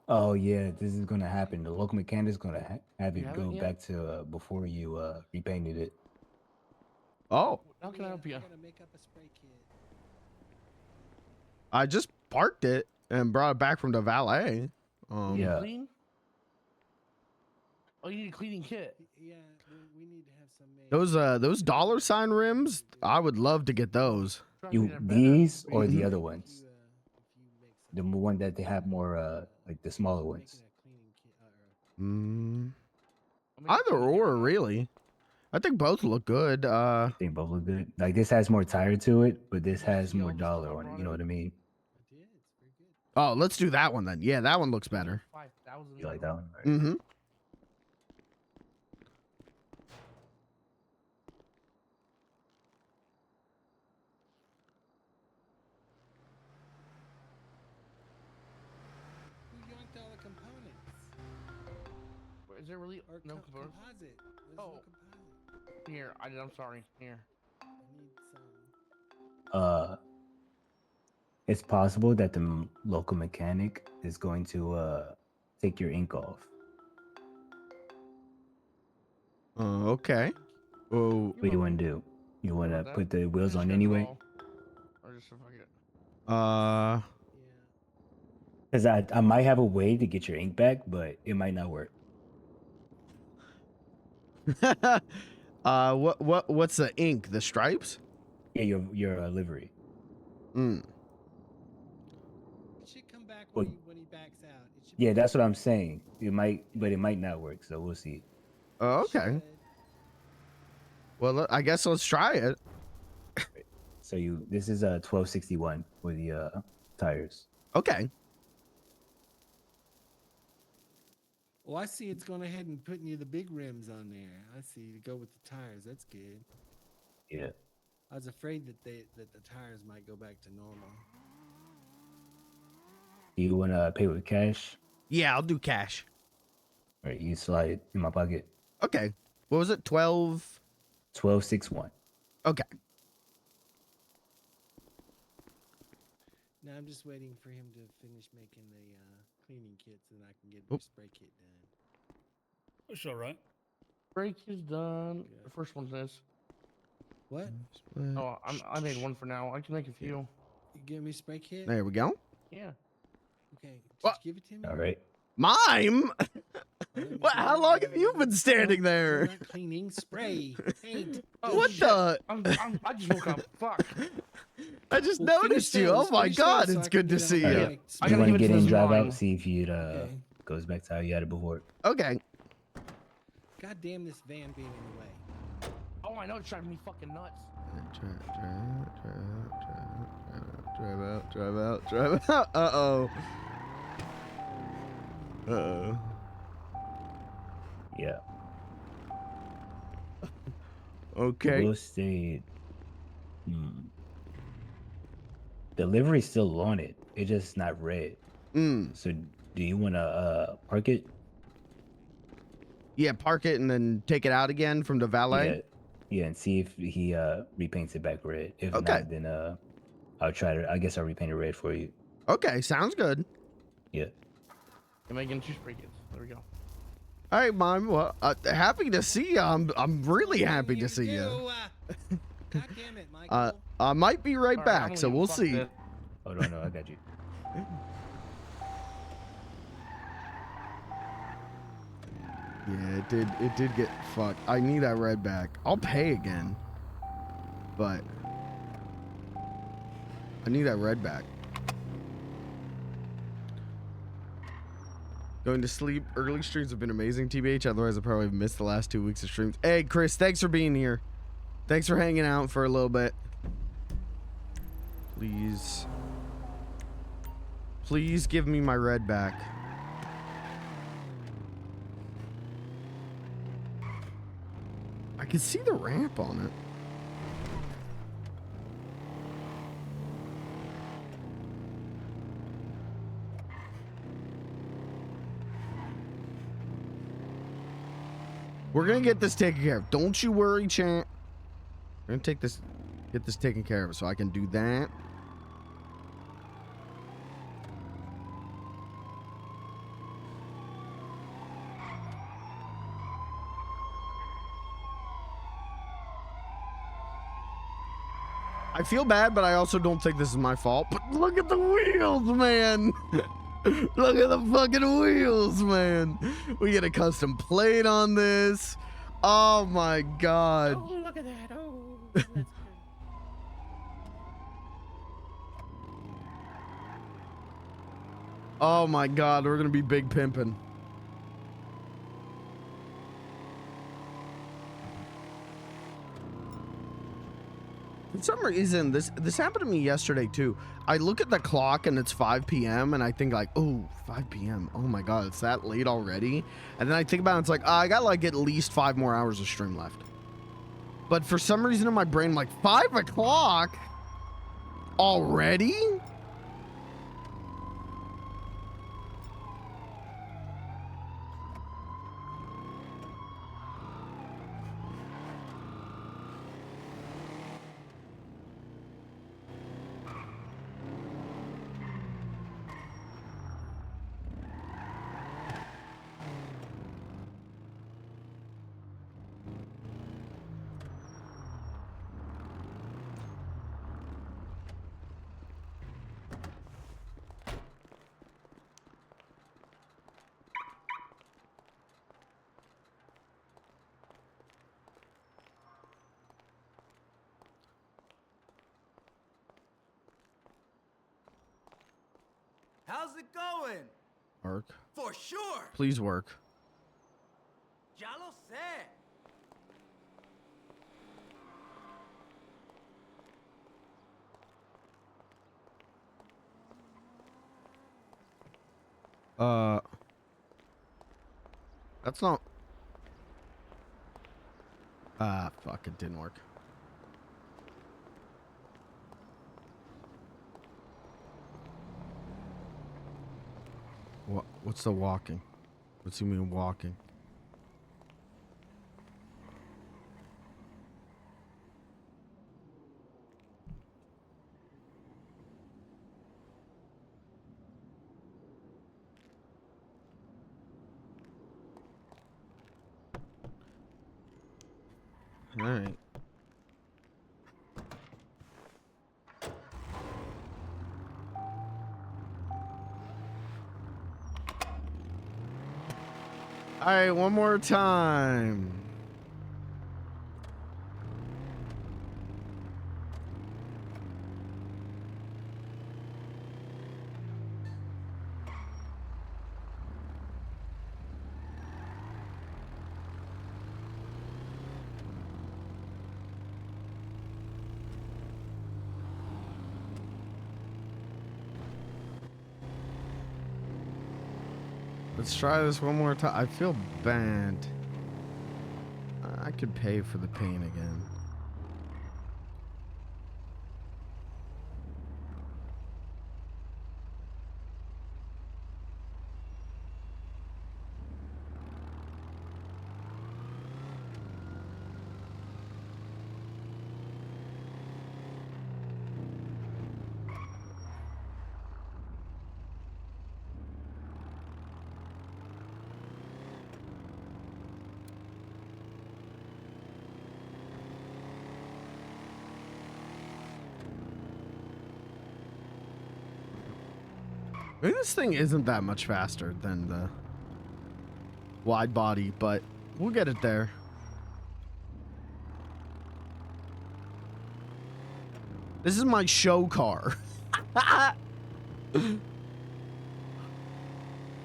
Oh yeah, this is gonna happen. The local mechanic is gonna have You it haven't go yet? back to before you repainted it. Oh, How can I help you? I gotta make up a spray kit. I just parked it and brought it back from the valet. Yeah. Clean? Oh, you need a cleaning kit. Yeah, we need to have some made. Those dollar sign rims, I would love to get those. Trying to You get it better. these or the Mhm. other ones? The one that they have more like the smaller ones. Mm, I'll make a either cleaning kit or, right now. really. I think both look good. I think both look good. Like this has more tire to it, but this Yeah, has see all more the stuff dollar I on it. brought You know in? what I mean? I did. It's very good. Oh, let's do that one then. Yeah, that one looks better. 5,000. You like that one? Right. Mm-hmm. Who yanked all the components? Is there really Or no components? composite. There's Oh. no composite. Here, I'm sorry. Here. I need some. It's possible that the local mechanic is going to take your ink off. Okay. Oh, What do you want to do? You want to about that? put the wheels Just on got anyway? call. Or just fuck it. Yeah. Because I might have a way to get your ink back, but it might not work. what's the ink? The stripes? Yeah, your livery. Mm. It should come back Well, when he backs out. It should Yeah, be that's what I'm saying. It might, but it might not work. So we'll see. Oh, okay. should. Well, I guess let's try it. So this is a 1261 for the tires. Okay. Oh, I see. It's going ahead and putting you the big rims on there. I see. To go with the tires. That's good. Yeah. I was afraid that the tires might go back to normal. Do you want to pay with cash? Yeah, I'll do cash. Or you slide it in my pocket? Okay. What was it? 12. 1261. Okay. Now I'm just waiting for him to finish making the cleaning kits, and I can get Oop. the spray kit done. It's all right. Break is done. Good. The first one's this. What? Oh, I made one for now. I can make a few. You give me spray kit? There we go. Yeah. Okay. Just What? give it to me. All right. Mime? Let me What? get How it, long get have it, you get been it. standing No, there? not cleaning. Spray. Paint. Oh, What shit. the? I just woke up. Fuck. I just Well, noticed finish you. Oh those, my finish God, those so it's I can good to get see out All you. right. my I You gotta want to give it get to in, this drive mine. out, see if it Okay. goes back to how you had it before. Okay. God damn this van being in the way. Oh, I know it's driving me fucking nuts. Drive out. Uh-oh. Uh-oh. Yeah. Okay. We'll say. The livery's still on it. It's just not red. So do you want to park it? Yeah, park it and then take it out again from the valet. Yeah, and see if he repaints it back red. If Okay. not, then I'll try to. I guess I'll repaint it red for you. Okay, sounds good. Yeah. I'm making 2 spray kits. There we go. All right, Mom. Well, happy to see you. I'm really happy to see you. God damn it, Michael. I might be right Sorry, back, I'm so leaving. we'll Fuck see. this. Oh no, I got you. Yeah, it did get fucked. I need that red back. I'll pay again, but I need that red back. Going to sleep. Early streams have been amazing, TBH. Otherwise, I probably have missed the last 2 weeks of streams. Hey, Chris, thanks for being here. Thanks for hanging out for a little bit. Please give me my red back. I can see the ramp on it. We're gonna get this taken care of. Don't you worry, champ. We're gonna get this taken care of so I can do that. I feel bad, but I also don't think this is my fault. But look at the wheels, man. Look at the fucking wheels, man. We get a custom plate on this. Oh my God. Oh, look at that. Oh, that's good. Oh my God, we're gonna be big pimping. For some reason, this happened to me yesterday too. I look at the clock and it's 5 p.m. and I think like, oh, 5 p.m. Oh my God, it's that late already. And then I think about it, it's like, I got like at least 5 more hours of stream left. But for some reason in my brain, I'm like 5 o'clock already? How's it going? Work. For sure. Please work. Ya lo sé. That's not. Ah, fuck, it didn't work. What's the walking? What's he mean walking? All right. All right, one more time. Let's try this one more time. I feel bad. I could pay for the pain again. I mean, this thing isn't that much faster than the wide body, but we'll get it there. This is my show car.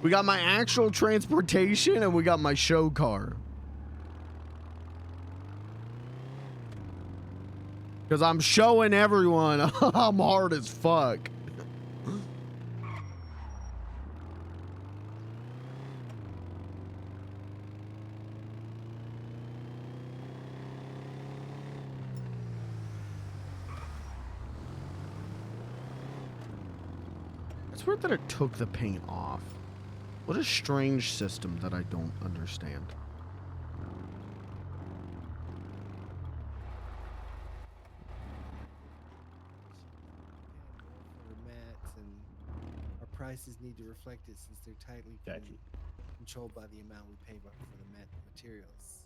We got my actual transportation and we got my show car. Because I'm showing everyone I'm hard as fuck. It's weird that it took the paint off. What a strange system that I don't understand. Mats and our prices need to reflect it since they're tightly controlled by the amount we pay for the mat materials.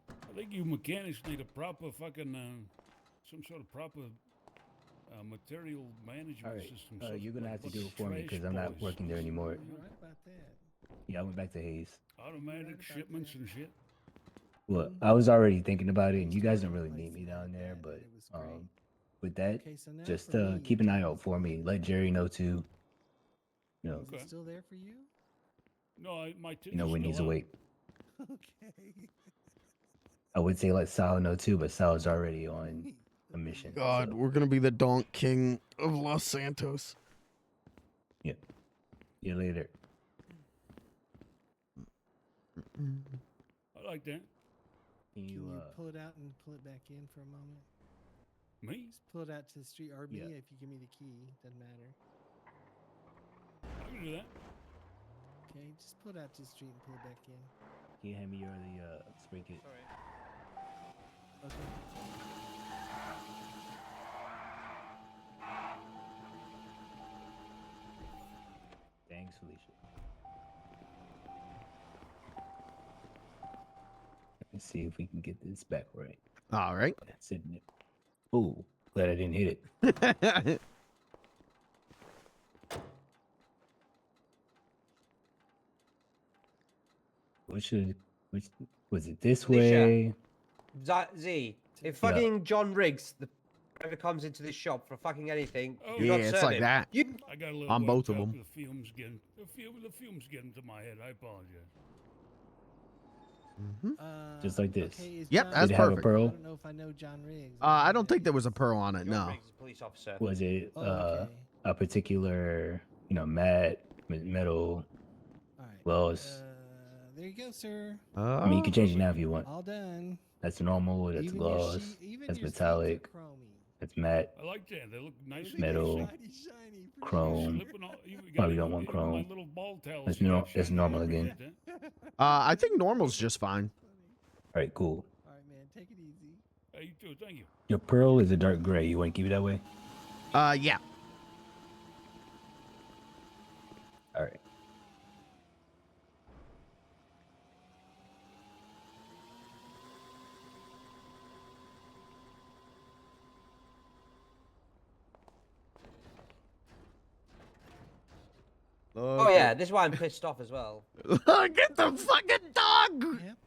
I think you mechanics need a proper fucking some sort of proper material management system. You're gonna have to do it for me because I'm not working there anymore. You're right about that. Yeah, I went back to Hayes. Automatic shipments and shit. Well, I was already thinking about it, and you guys don't really need me down there, but with that, just keep an eye out for me. Let Jerry know too. You know, Is it still there for you? No, you know when he's awake. Okay. I would say let Sal know too, but Sal's already on a mission. God, so. we're gonna be the Donk King of Los Santos. Yep. See you later. I like that. Can you pull it out and pull it back in for a moment? Me? Just pull it out to the street, or me Yeah. if you give me the key. Doesn't matter. I can do that. Okay, just pull it out to the street and pull it back in. Can you hand me the spray kit? Okay. Thanks, Felicia. Let's see if we can get this back right. All right. That's it. Ooh, glad I didn't hit it. Which was it this way? Z, if fucking John Riggs, the ever comes into this shop for fucking anything, Oh, do yeah, not it's serve like him. that. I got a little On both worked of up. them. The fumes getting to my head. I apologize. Just like this. Okay, is Yep, John that's Did it have a perfect. pearl? I don't know if I know John Riggs. I don't think there was a pearl on it. John No. Riggs is a police officer. Was it Oh, okay. a particular, matte, metal, All right. gloss? There you go, sir. I mean, you can change it now if you want. All done. That's normal. That's Even gloss. even That's your seats are metallic. chromy. That's matte. I like that. They look nice. and Metal, shiny. chrome. You got Probably even- don't want even chrome. my little ball tails That's you got that's shiny. normal I again. appreciate that. I think normal's just fine. All right, cool. All right, man. Take it easy. Hey, you too. Thank you. Your pearl is a dark gray. You want to keep it that way? Yeah. All right. Oh yeah, this is why I'm pissed off as well. Get the fucking dog! Yep.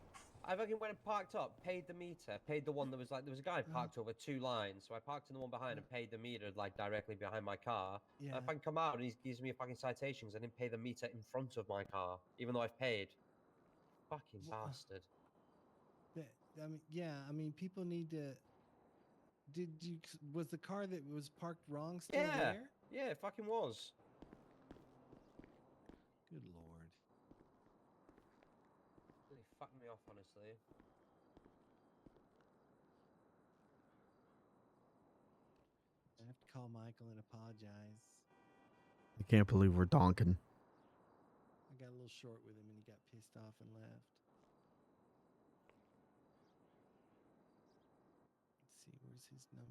I fucking went and parked up, paid the meter, paid the one that was like, there was a guy parked over 2 lines, so I parked in the one behind and paid the meter like directly behind my car. Yeah. And I fucking come out and he gives me a fucking citation because I didn't pay the meter in front of my car, even though I've paid. Fucking bastard. I mean, yeah. I mean, people need to. Was the car that was parked wrong still Yeah, there? yeah, it fucking was. Good lord. Really fucked me off, honestly. I have to call Michael and apologize. I can't believe we're donking. I got a little short with him and he got pissed off and left. Let's see, where's his number?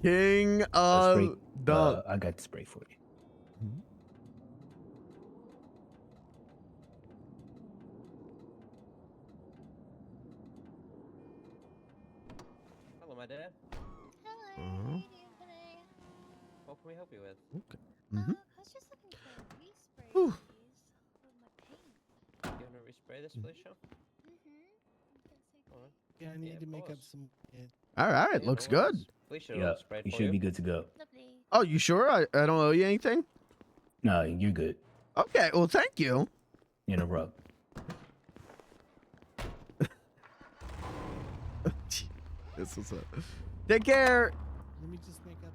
King Spray, of Donk. I got the spray for you. Hello, my dear. Hello, how are you doing today? What can we help you with? Okay. I was just looking for a respray, Whew. please, with my paint. You want to respray this, Felicia? Alright. Yeah, I need Yeah, to of make up course. some. All right, Yeah, looks no good. worries. Felicia, Yeah, will spray it you for should be good to go. Lovely. Oh, you sure? I don't owe you anything? No, you're good. Okay, well, thank you. You're in a rub. This is Take care. Let me just make up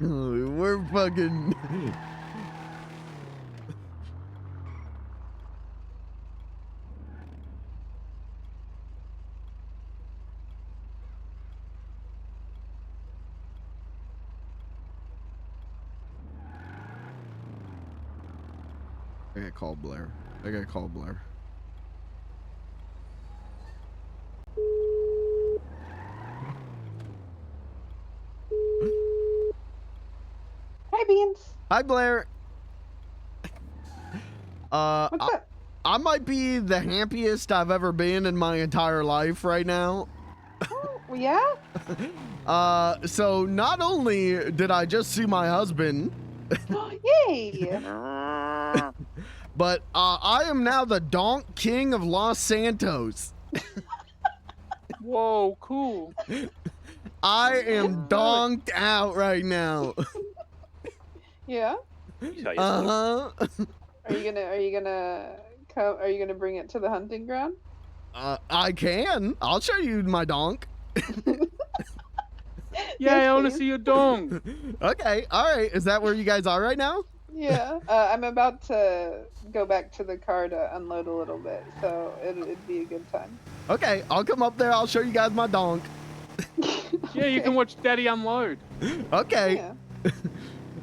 a couple. We're fucking. I gotta call Blair. I gotta call Blair. Hi, Beans. Hi, Blair. What's up? I might be the happiest I've ever been in my entire life right now. Oh, yeah? So not only did I just see my husband, Yay! but I am now the Donk King of Los Santos. Whoa, cool. I am donked out right now. Yeah? Uh-huh. Are you gonna bring it to the hunting ground? I can. I'll show you my donk. Yeah, I want to see your donk. Okay, all right. Is that where you guys are right now? Yeah. I'm about to go back to the car to unload a little bit, so it'd be a good time. Okay, I'll come up there. I'll show you guys my donk. Yeah, you can watch Daddy unload. Okay. Yeah.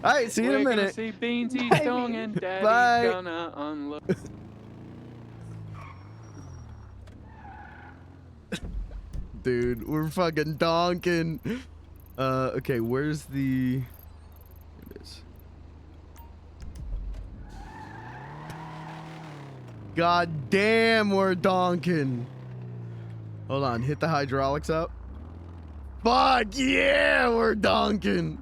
All right, see you in a We're gonna minute. see Beansy's Bye, dong Beans. and Daddy's Bye. gonna unload. Dude, we're fucking donking. Okay, where's the... Here it is. God damn, we're donking. Hold on, hit the hydraulics up. Fuck yeah, we're donking.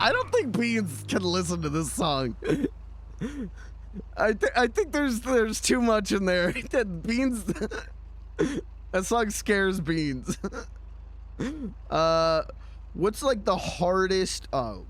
I don't think Beans can listen to this song. I think there's too much in there. That Beans. That song scares Beans. What's like the hardest? Oh.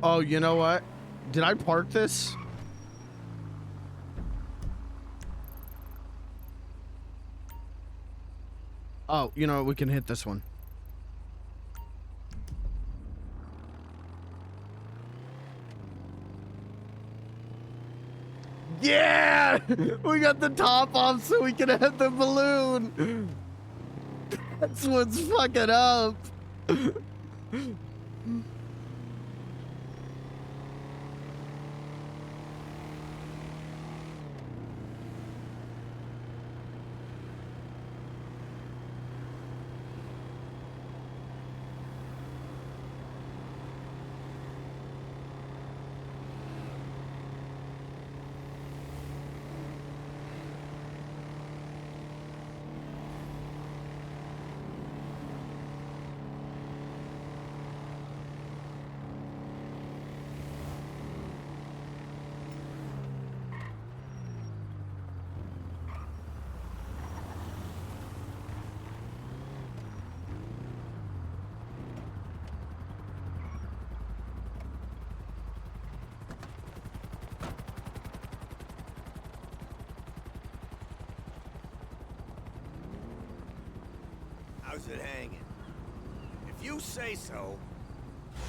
Oh, you know what? Did I park this? Oh, you know what? We can hit this one. Yeah! We got the top off so we can have the balloon. That's what's fucking up. How's it hanging? If you say so,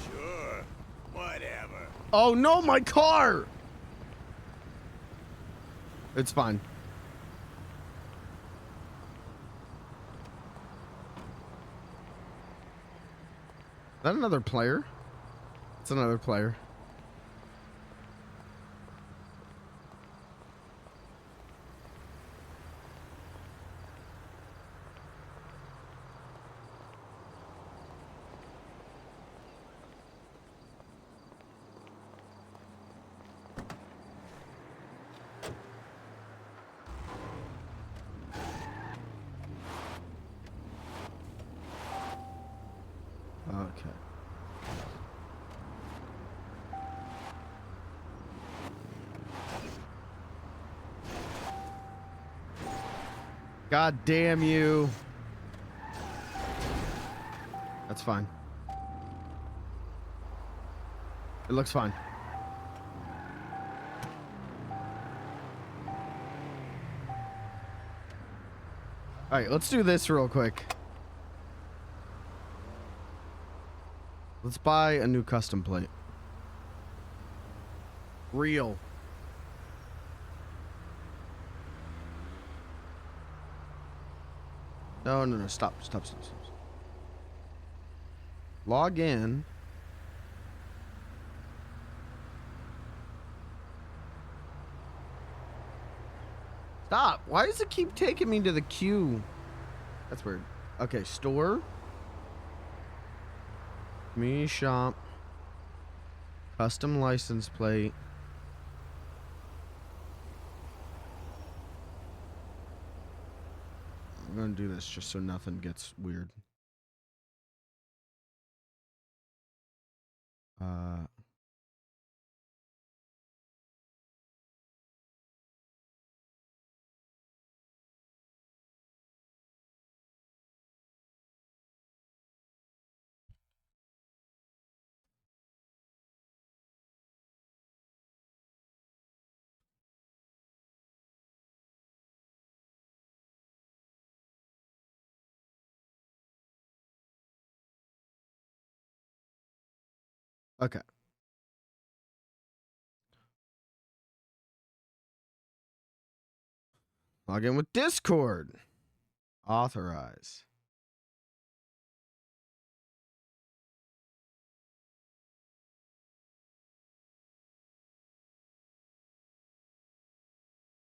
sure, whatever. Oh no, my car! It's fine. Is that another player? It's another player. Okay. God damn you. That's fine. It looks fine. All right, let's do this real quick. Let's buy a new custom plate. Real. No, stop. Log in. Stop. Why does it keep taking me to the queue? That's weird. Okay, store. Me shop. Custom license plate. I'm gonna do this just so nothing gets weird. Okay. Log in with Discord. Authorize.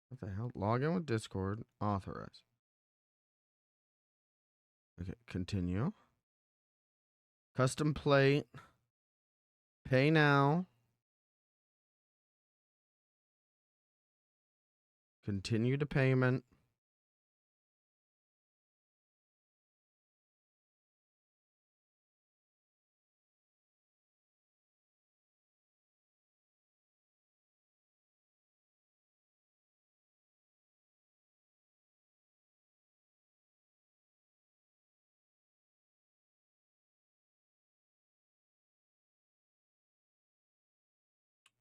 What the hell? Log in with Discord. Authorize. Okay, continue. Custom plate. Pay now. Continue to payment.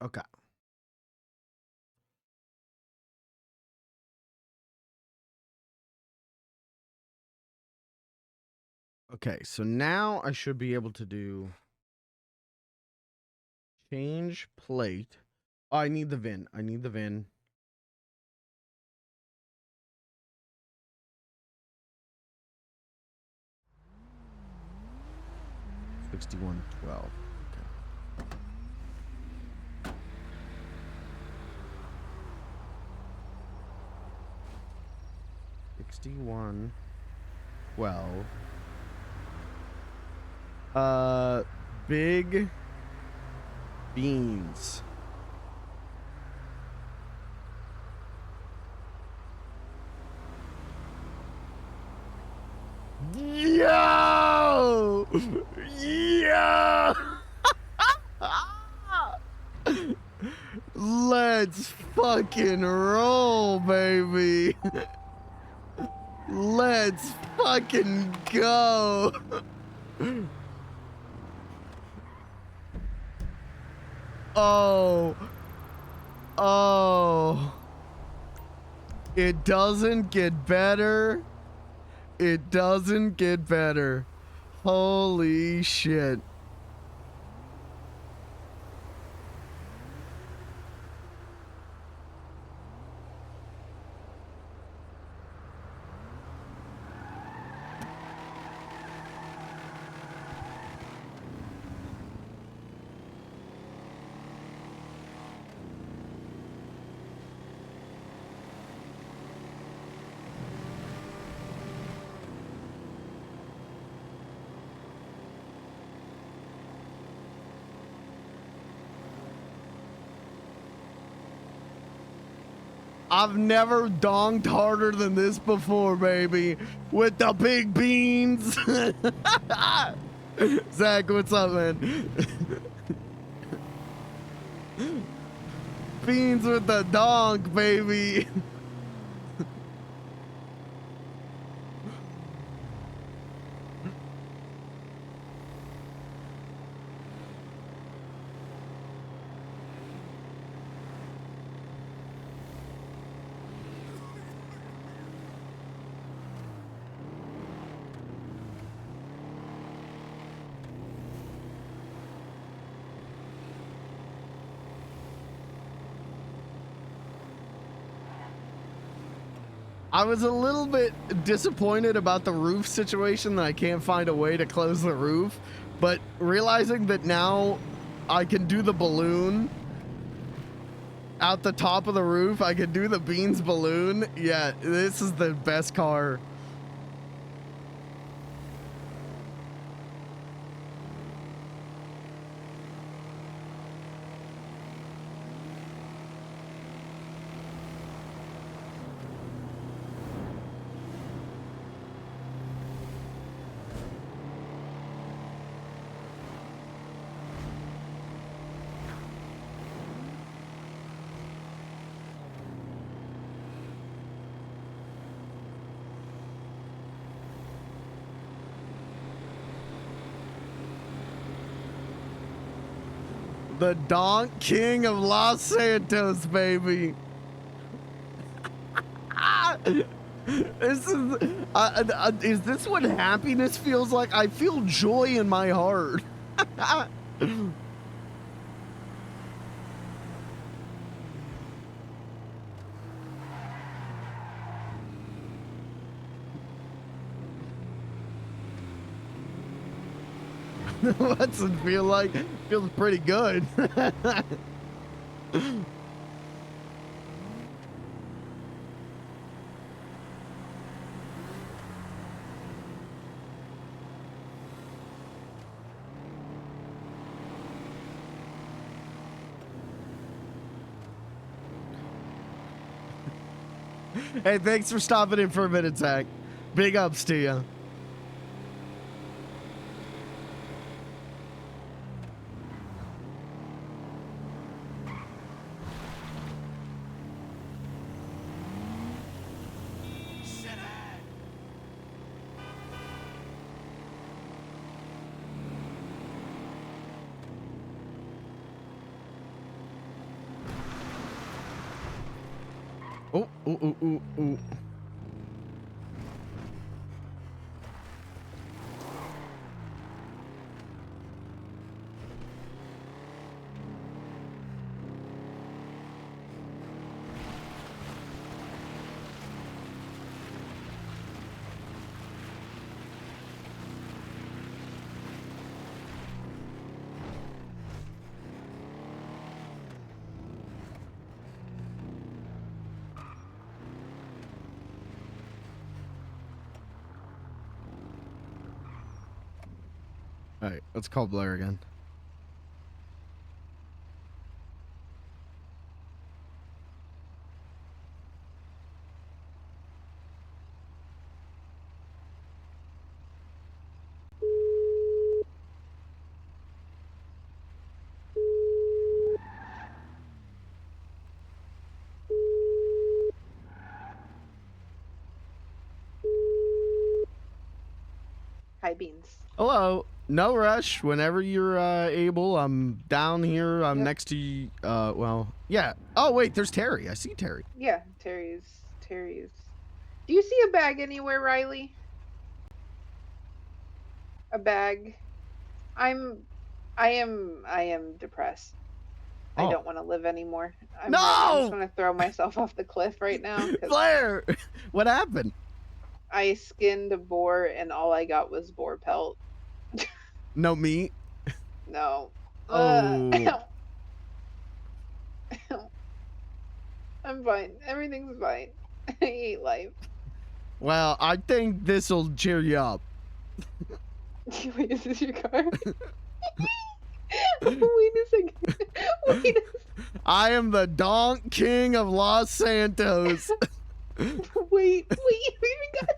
Okay. Okay, so now I should be able to do change plate. Oh, I need the VIN. I need the VIN. $61.12. Okay. $61.12. Big beans. Yo! Yo! Let's fucking roll, baby. Let's fucking go. Oh. Oh. It doesn't get better. It doesn't get better. Holy shit. I've never donked harder than this before, baby. With the big beans. Zach, what's up, man? Beans with the donk, baby. I was a little bit disappointed about the roof situation, that I can't find a way to close the roof, but realizing that now I can do the balloon out the top of the roof, I can do the beans balloon. Yeah, this is the best car. The Donk King of Los Santos, baby. This is this what happiness feels like? I feel joy in my heart. What's it feel like? Feels pretty good. Hey, thanks for stopping in for a minute, Zach. Big ups to you. Oh, ooh, ooh, ooh, ooh. All right, let's call Blair again. Hi, Beans. Hello. No rush. Whenever you're able, I'm down here. I'm Yep. next to you. Well, yeah. Oh, wait, there's Terry. I see Terry. Yeah, Terry's. Do you see a bag anywhere, Riley? A bag. I am depressed. I Oh. don't want to live anymore. I just No! want to throw myself off the cliff right now. 'Cause Blair, what happened? I skinned a boar and all I got was boar pelt. No meat? No. Oh. I'm fine. Everything's fine. I hate life. Well, I think this'll cheer you up. Wait, is this your car? Wait a second. Wait a I am the Donk King of Los Santos. wait, we got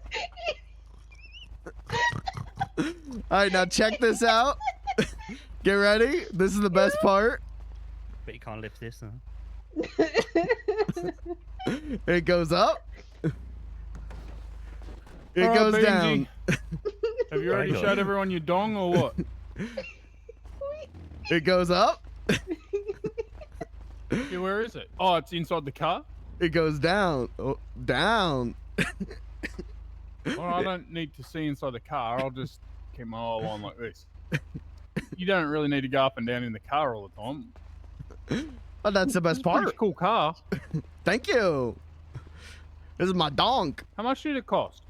All right, now check this out. Get ready. This is the best part. But you can't lift this, huh? It goes up. It All right, goes Benji. down. Have you already showed everyone your dong or what? It goes up. Yeah, where is it? Oh, it's inside the car? It goes down. Oh, down. Well, I don't need to see inside the car. I'll just keep my eye on like this. You don't really need to go up and down in the car all the time. Oh, that's the best part. Pretty cool car. Thank you. This is my donk. How much did it cost?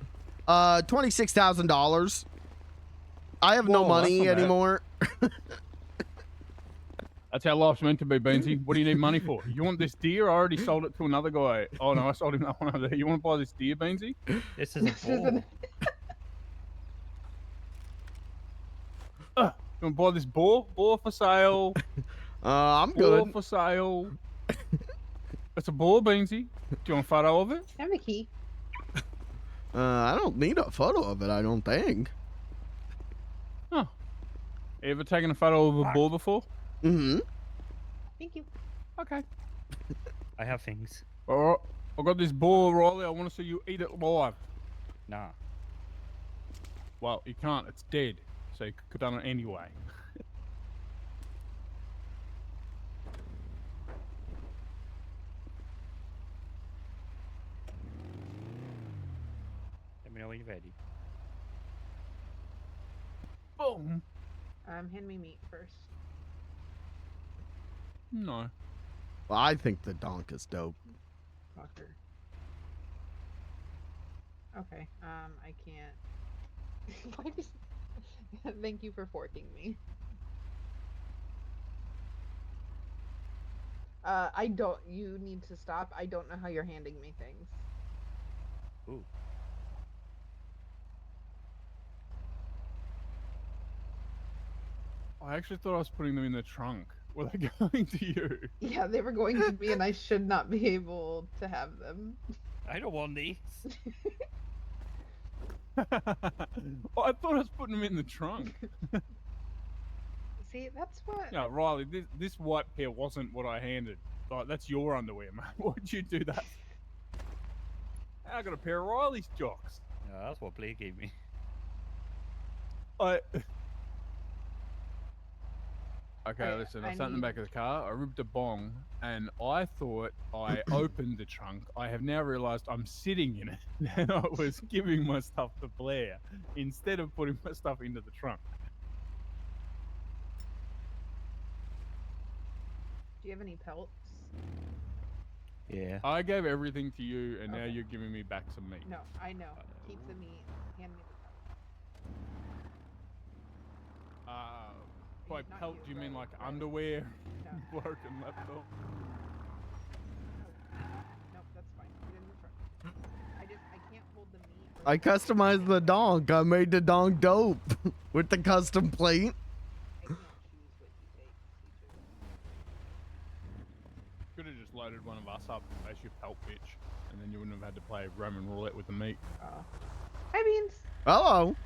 $26,000. I have no Whoa, that's money not bad. anymore. That's how life's meant to be, Beansy. What do you need money for? You want this deer? I already sold it to another guy. Oh no, I sold him that one over there. You want to buy this deer, Beansy? This is a ball. You want to buy this boar? Boar for sale. I'm Boar good. for sale. It's a boar, Beansy. Do you want a photo of it? I have a key. I don't need a photo of it, I don't think. Huh. Ever taken a photo of a boar before? Mm-hmm. Thank you. Okay. I have things. Alright. I got this boar, Riley. I want to see you eat it live. Nah. Well, you can't. It's dead. So you could have done it anyway. Let me know when you're ready. Boom. Hand me meat first. No. Well, I think the donk is dope. Fucker. Okay. I can't. Why does Thank you for forking me. I don't. You need to stop. I don't know how you're handing me things. Ooh. I actually thought I was putting them in the trunk. Were they going to you? Yeah, they were going to me, and I should not be able to have them. I don't want these. Oh, I thought I was putting them in the trunk. See, that's what. No, Riley, this white pair wasn't what I handed. Like, that's your underwear, mate. Why'd you do that? I got a pair of Riley's jocks. No, that's what Blake gave me. Okay, listen, I sat in the back of the car, I ripped a bong, and I thought I opened the trunk. I have now realised I'm sitting in it, and I was giving my stuff to Blair instead of putting my stuff into the trunk. Do you have any pelts? Yeah. I gave everything to you, and now Okay. you're giving me back some meat. No, I know. Keep the meat. Hand me the pelts. By Not pelt, you, do you mean Riley. like Riley. underwear, No. broken laptop? Nope, that's fine. Get in the truck. I can't hold the meat. Or I customized the donk. I made the donk dope with the custom plate. I can't choose what he takes. He chooses. Could have just loaded one of us up as your pelt bitch, and then you wouldn't have had to play Roman roulette with the meat. Hi, Beans. Hello.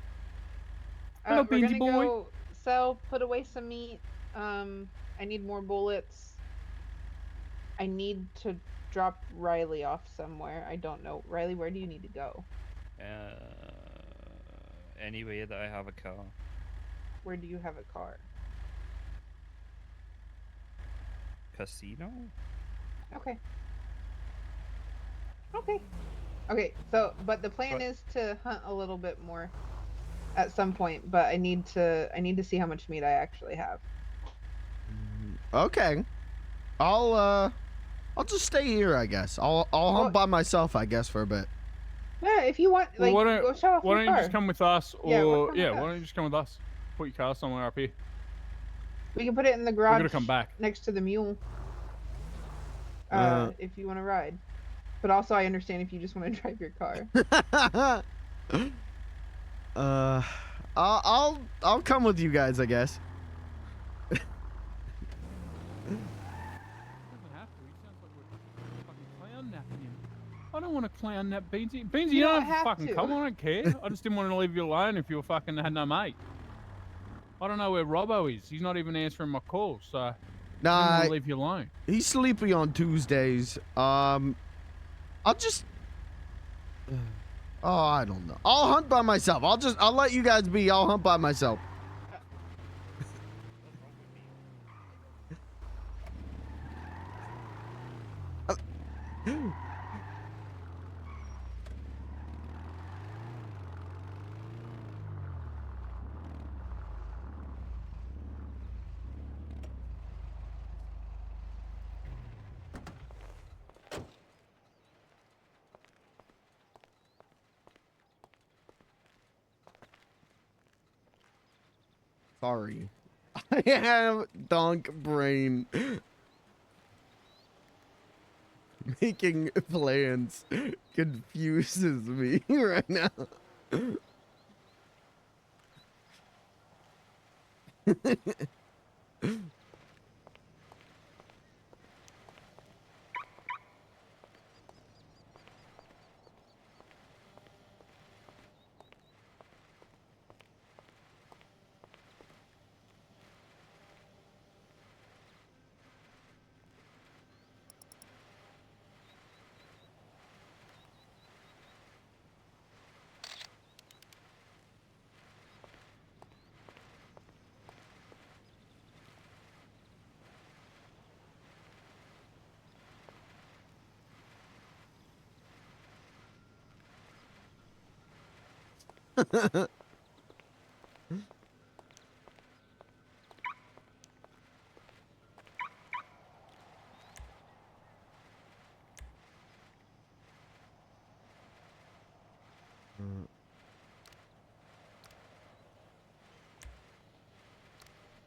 Hello, we're Beansy gonna boy. go sell, put away some meat. I need more bullets. I need to drop Riley off somewhere. I don't know. Riley, where do you need to go? Anyway that I have a car. Where do you have a car? Casino? Okay. Okay, so, but the plan But- is to hunt a little bit more at some point, but I need to see how much meat I actually have. Okay. I'll just stay here, I guess. I'll hunt by myself, I guess, for a bit. Yeah, if you want, like, Well, go show off why your don't you car. just come with us, Yeah, or come yeah, with why us. don't you just come with us? Put your car somewhere up here. We can put it in the We're garage gonna come back. next to the mule. Uh. If you want to ride. But also, I understand if you just want to drive your car. I'll come with you guys, I guess. I don't want to clown nap Beansy. Beansy, you don't have to fucking come. I don't care. I just didn't want to leave you alone if you fucking had no mate. I don't know where Robbo is. He's not even answering my calls, so I didn't Nah, want to leave you alone. he's sleepy on Tuesdays. I'll just. Oh, I don't know. I'll hunt by myself. I'll let you guys be. I'll hunt by myself. Sorry. I have donk brain. Making plans confuses me right now.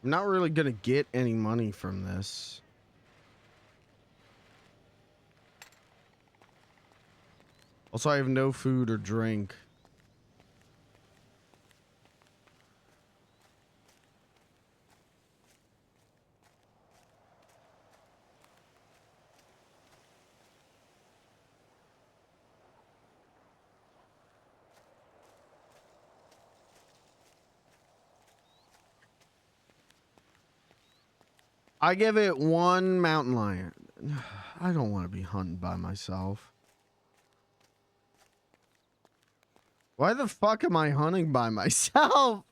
I'm not really gonna get any money from this. Also, I have no food or drink. I give it 1 mountain lion. I don't want to be hunting by myself. Why the fuck am I hunting by myself?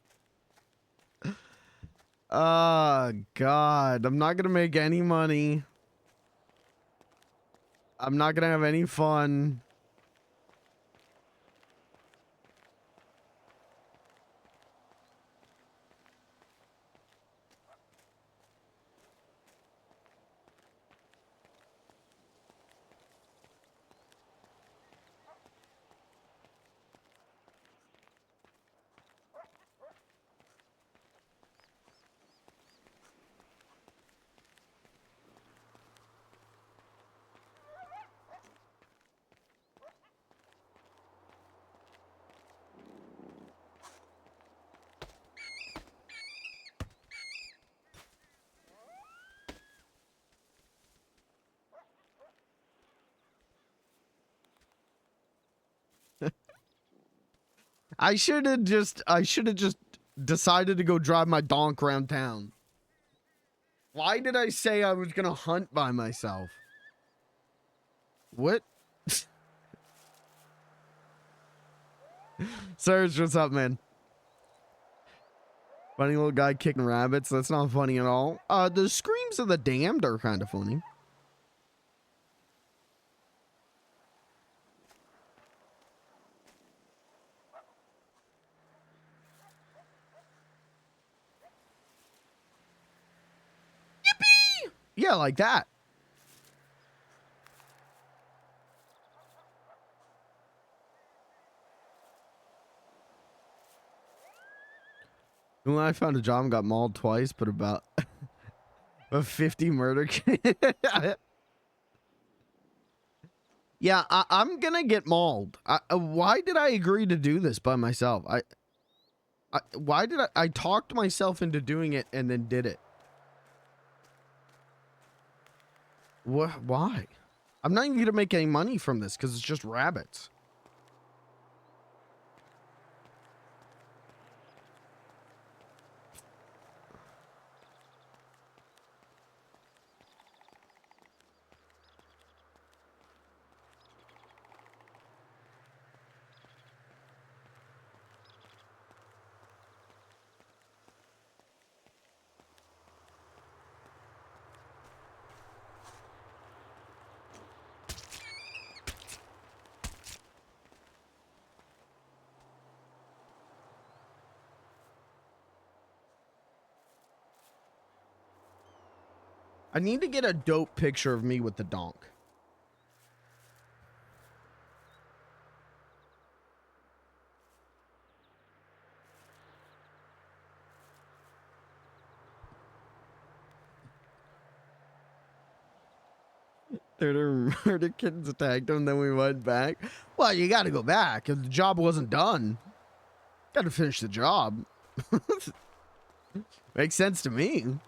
God. I'm not going to make any money. I'm not going to have any fun. I should have just decided to go drive my donk around town. Why did I say I was gonna hunt by myself? What? Serge, what's up, man? Funny little guy kicking rabbits. That's not funny at all. The screams of the damned are kind of funny. Yippee! Yeah, like that. When I found a job and got mauled twice, but about a 50 murder case. Yeah, I'm gonna get mauled. Why did I agree to do this by myself? Why did I talked myself into doing it and then did it? Why? I'm not even gonna make any money from this because it's just rabbits. I need to get a dope picture of me with the donk. The murder kittens attacked him, then we went back. Well, you got to go back because the job wasn't done. Got to finish the job. Makes sense to me.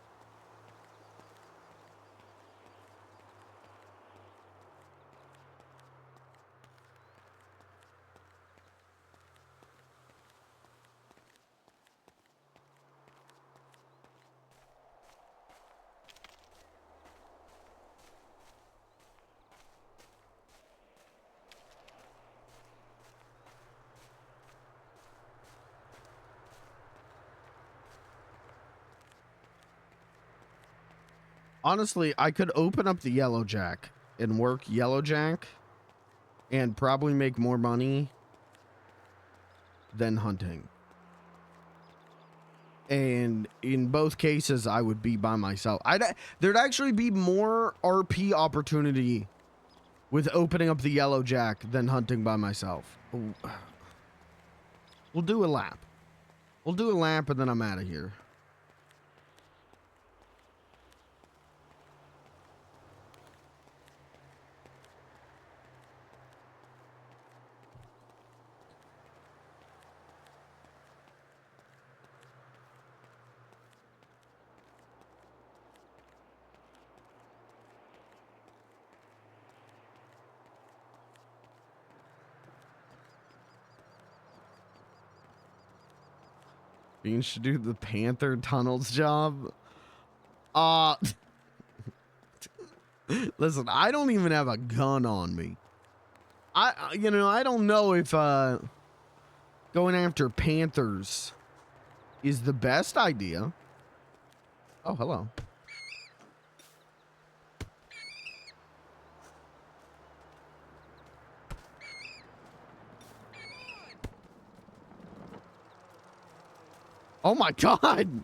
Honestly, I could open up the Yellow Jack and work Yellow Jack and probably make more money than hunting. And in both cases, I would be by myself. There'd actually be more RP opportunity with opening up the Yellow Jack than hunting by myself. We'll do a lap. We'll do a lap and then I'm out of here. Bean should do the Panther tunnels job. Listen, I don't even have a gun on me. I don't know if going after Panthers is the best idea. Oh, hello. Oh my God.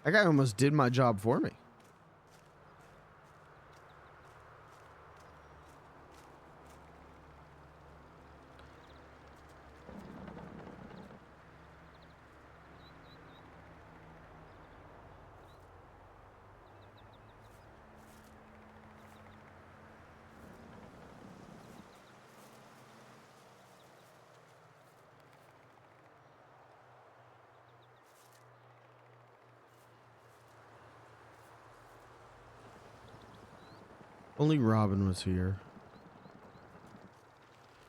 That guy almost did my job for me. Only Robin was here.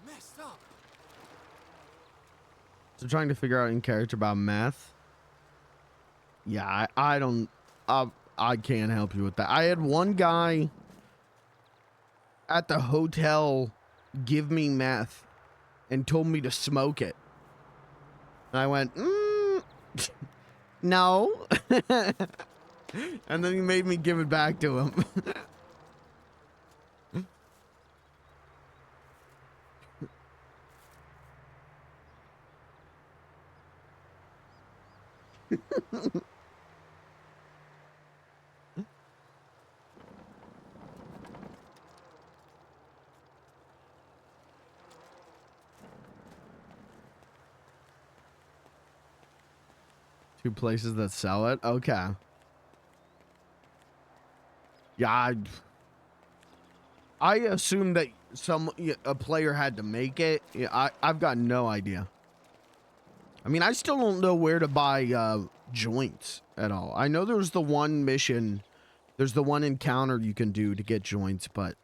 Messed up. So trying to figure out in character about meth. Yeah, I don't. I can't help you with that. I had one guy at the hotel give me meth and told me to smoke it. And I went, no. And then he made me give it back to him. Two places that sell it? Okay. Yeah, I assumed that a player had to make it. Yeah, I've got no idea. I mean, I still don't know where to buy joints at all. I know there's the one mission, there's the one encounter you can do to get joints, but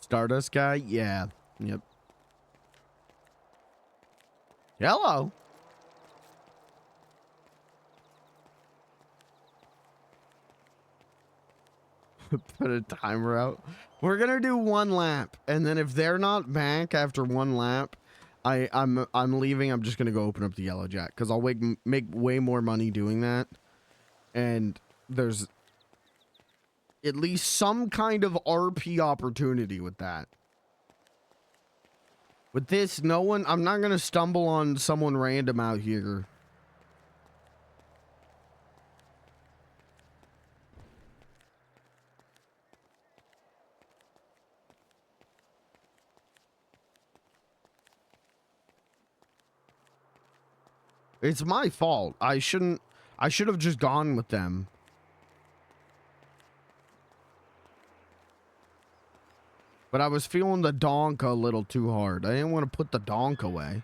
Stardust guy? Yeah. Yep. Hello. Put a timer out. We're gonna do one lap, and then if they're not back after one lap, I'm leaving. I'm just gonna go open up the Yellow Jack because I'll make way more money doing that, and there's at least some kind of RP opportunity with that. With this, no one, I'm not gonna stumble on someone random out here. It's my fault. I should have just gone with them. But I was feeling the donk a little too hard. I didn't want to put the donk away.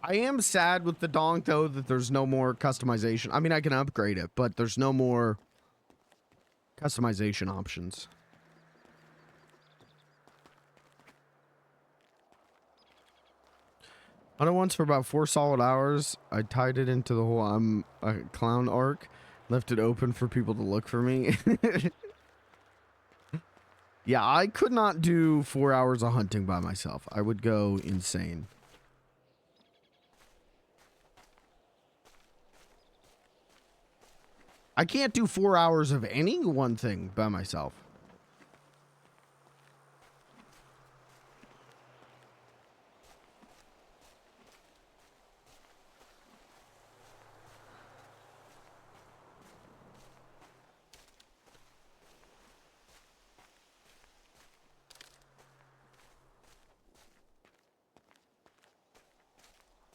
I am sad with the donk, though, that there's no more customization. I mean, I can upgrade it, but there's no more customization options. On it once for about 4 solid hours. I tied it into the whole I'm a clown arc. Left it open for people to look for me. Yeah, I could not do 4 hours of hunting by myself. I would go insane. I can't do 4 hours of any one thing by myself.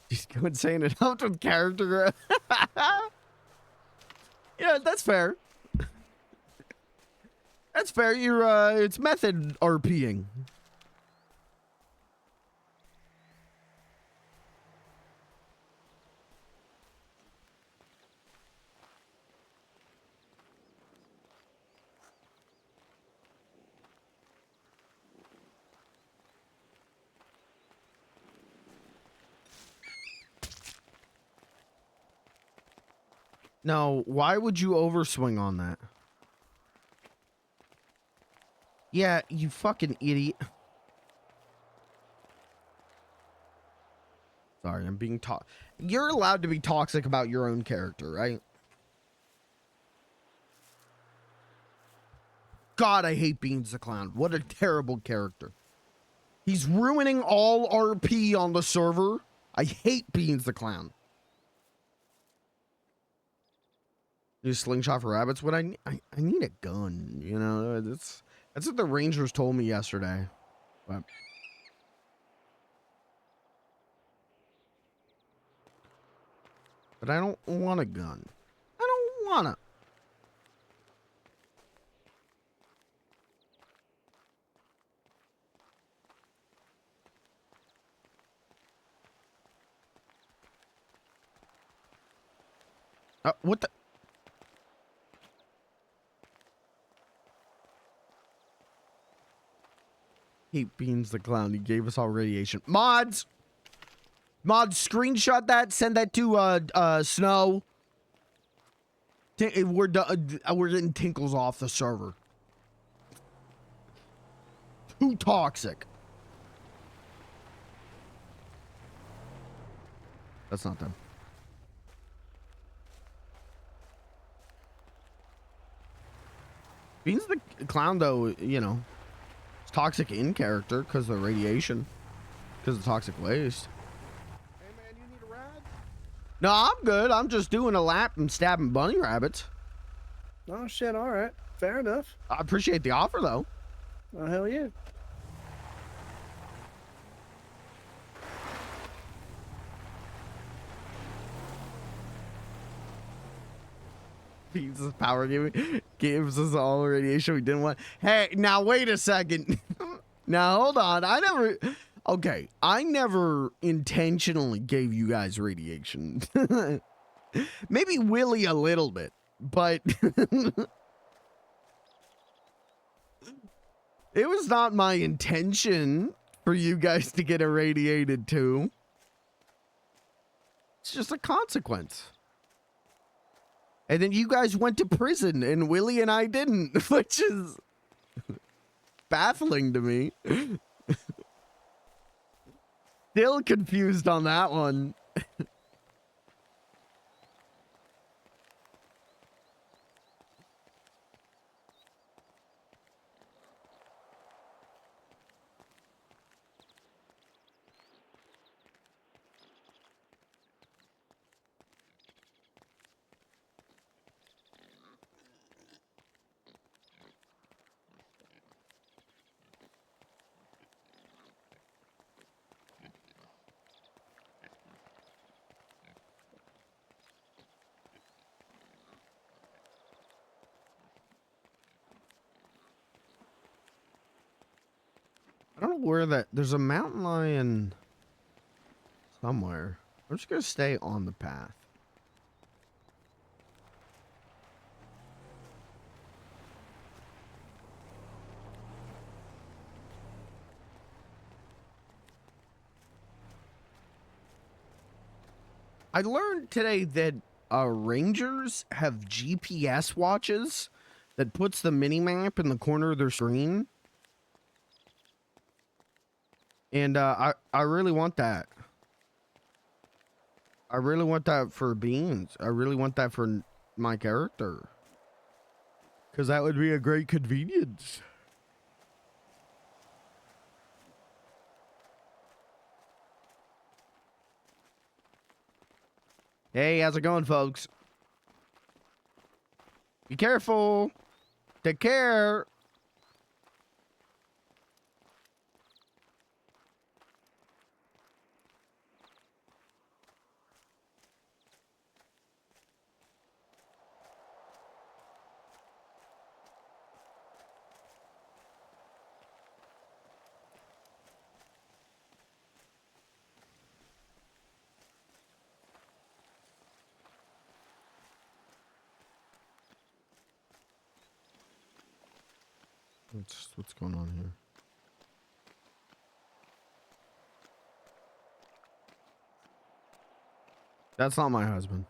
He's going saying it helped with character growth. Yeah, that's fair. That's fair. You're it's method RPing. No, why would you overswing on that? Yeah, you fucking idiot. Sorry, I'm being You're allowed to be toxic about your own character, right? God, I hate Beans the Clown. What a terrible character. He's ruining all RP on the server. I hate Beans the Clown. You slingshot for rabbits? What I need a gun, you know? That's what the Rangers told me yesterday. But I don't want a gun. I don't wanna. What the? Hate Beans the Clown. He gave us all radiation. Mods, screenshot that. Send that to Snow. We're getting Tinkles off the server. Too toxic. That's not them. Beans the Clown, though, you know, it's toxic in character because of the radiation, because of toxic waste. Hey man, you need a ride? No, I'm good. I'm just doing a lap and stabbing bunny rabbits. Oh shit, all right. Fair enough. I appreciate the offer, though. Oh, hell yeah. Jesus power gives us all the radiation we didn't want. Hey, now wait a second. Now hold on. I never intentionally gave you guys radiation. Maybe Willie a little bit, but it was not my intention for you guys to get irradiated too. It's just a consequence. And then you guys went to prison and Willie and I didn't, which is baffling to me. Still confused on that one. I don't know where there's a mountain lion somewhere. I'm just gonna stay on the path. I learned today that rangers have GPS watches that puts the mini-map in the corner of their screen. And I really want that. I really want that for Beans. I really want that for my character. Because that would be a great convenience. Hey, how's it going, folks? Be careful. Take care. What's going on here? That's not my husband.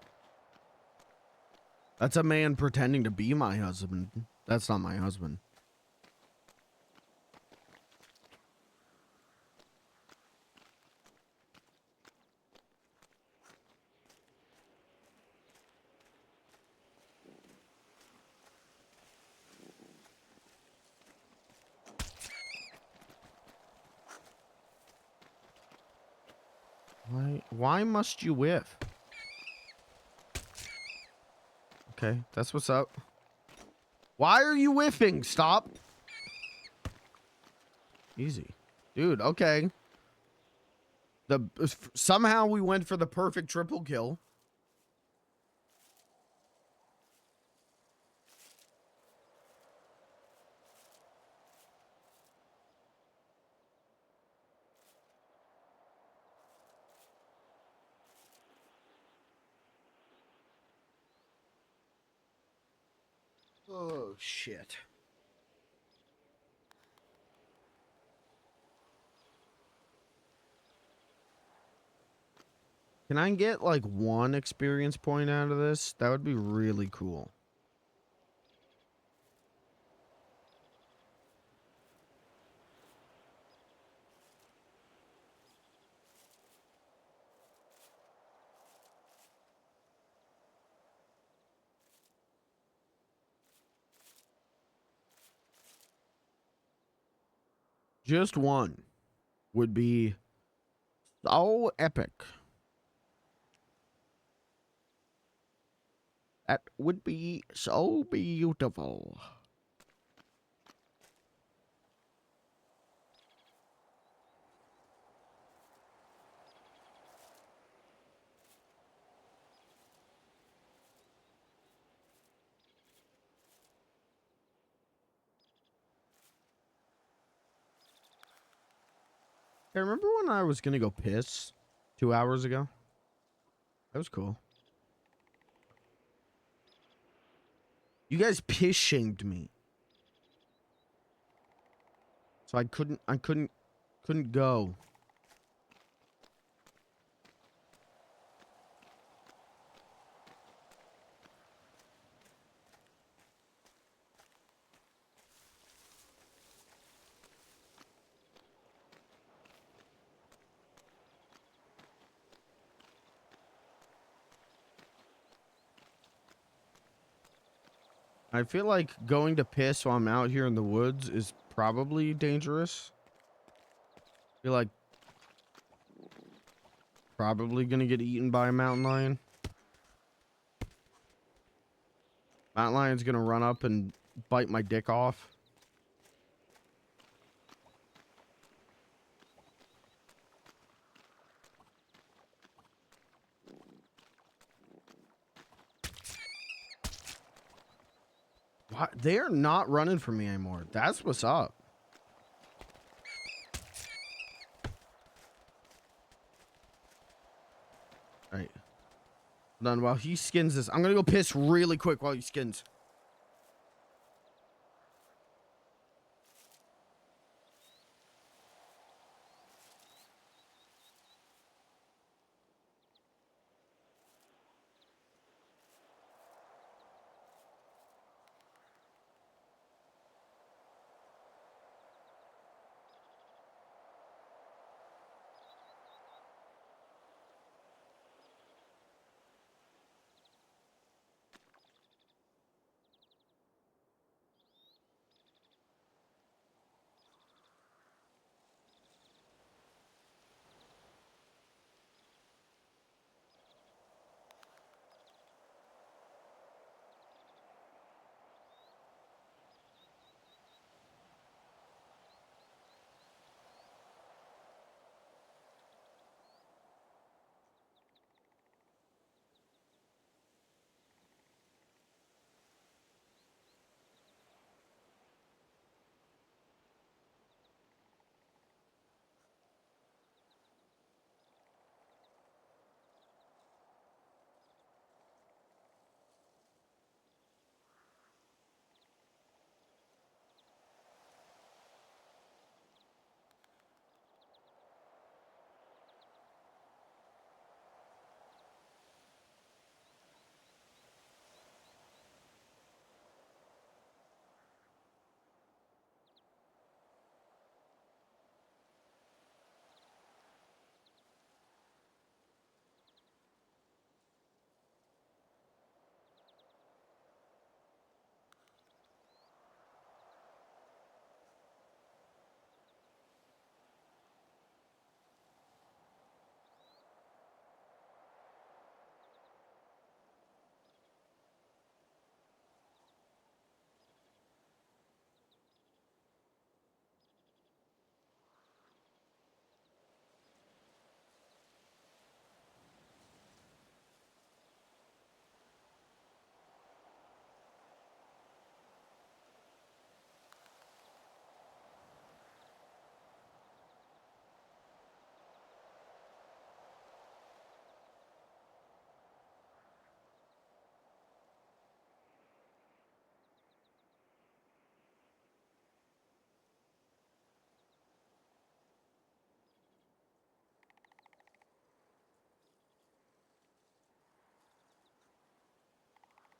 That's a man pretending to be my husband. That's not my husband. Why must you whiff? Okay, that's what's up. Why are you whiffing? Stop. Easy. Dude, okay. Somehow we went for the perfect triple kill. Oh, shit. Can I get like 1 experience point out of this? That would be really cool. Just 1 would be so epic. That would be so beautiful. Hey, remember when I was gonna go piss 2 hours ago? That was cool. You guys piss shamed me. So I couldn't go. I feel like going to piss while I'm out here in the woods is probably dangerous. I feel like probably gonna get eaten by a mountain lion. Mountain lion's gonna run up and bite my dick off. What? They're not running from me anymore. That's what's up. All right. Hold on while he skins this. I'm gonna go piss really quick while he skins.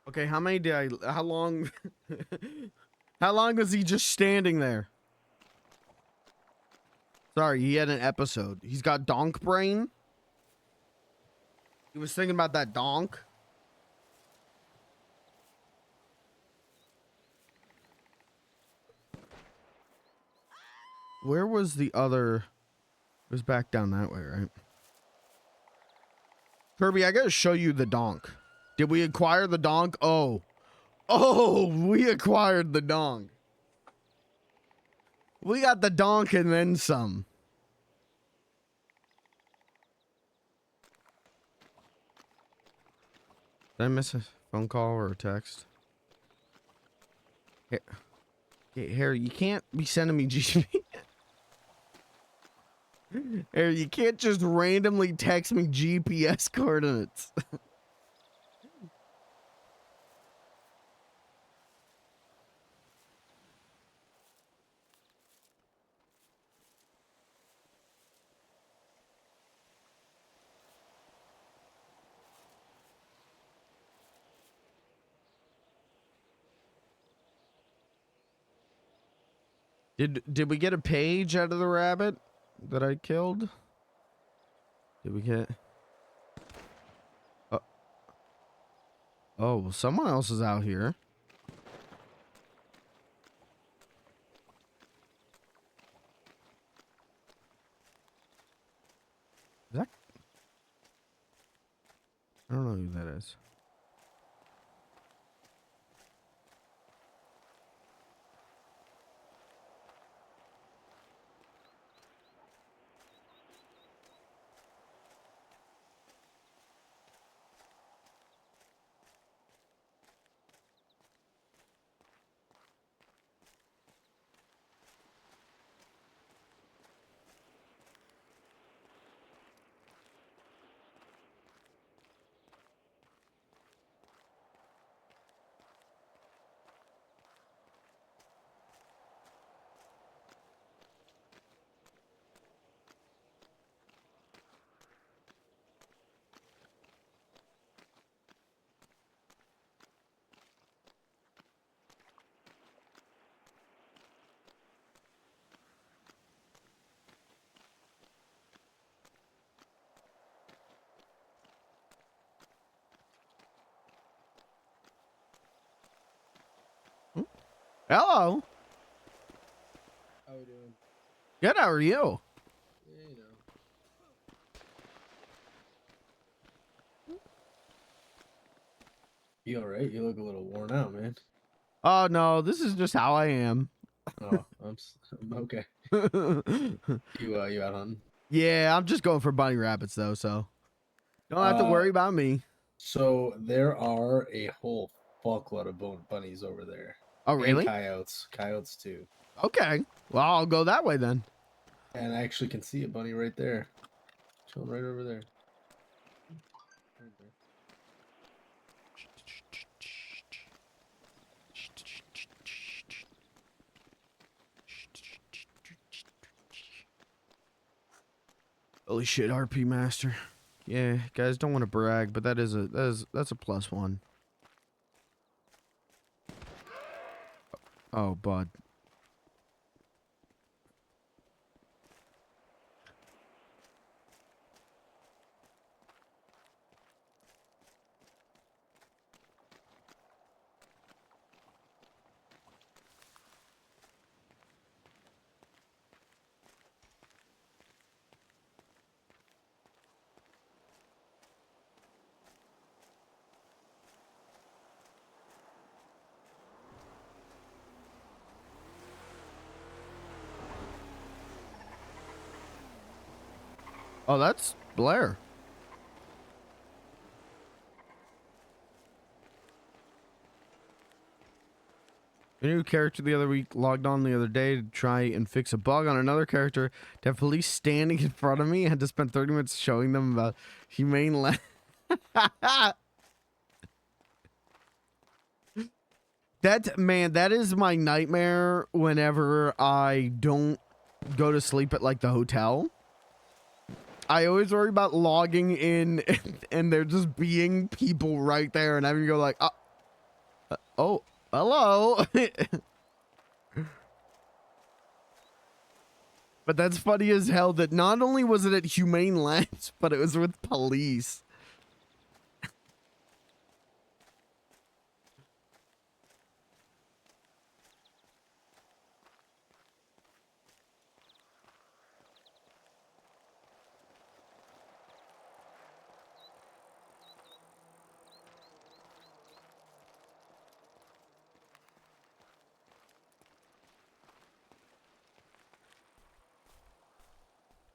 Okay, how many did I... How long... how long was he just standing there? Sorry, he had an episode. He's got donk brain. He was thinking about that donk. Where was the other... It was back down that way, right? Kirby, I gotta show you the donk. Did we acquire the donk? Oh. Oh, we acquired the donk. We got the donk and then some. Did I miss a phone call or a text? Here, Harry, you can't be sending me GP. Harry, you can't just randomly text me GPS coordinates. Did we get a page out of the rabbit that I killed? Did we get... Oh, well, someone else is out here. Is that... I don't know who that is. Hello. How we doing? Good, how are you? Yeah, you know. You alright? You look a little worn out, man. Oh, no, this is just how I am. Oh, I'm okay. You out hunting? Yeah, I'm just going for bunny rabbits, though, so don't have to worry about me. So there are a whole fuckload of bunnies over there. Oh, really? And coyotes too. Okay, well, I'll go that way then. And I actually can see a bunny right there, chilling right over there. Right there. Holy shit, RP master. Yeah, guys, don't want to brag, but that's a +1. Oh, bud. Oh, that's Blair. A new character the other week logged on the other day to try and fix a bug on another character. To have police standing in front of me, I had to spend 30 minutes showing them about humane that is my nightmare whenever I don't go to sleep at like the hotel. I always worry about logging in and there just being people right there and having to go like, Oh, hello. But that's funny as hell that not only was it at Humane Labs, but it was with police.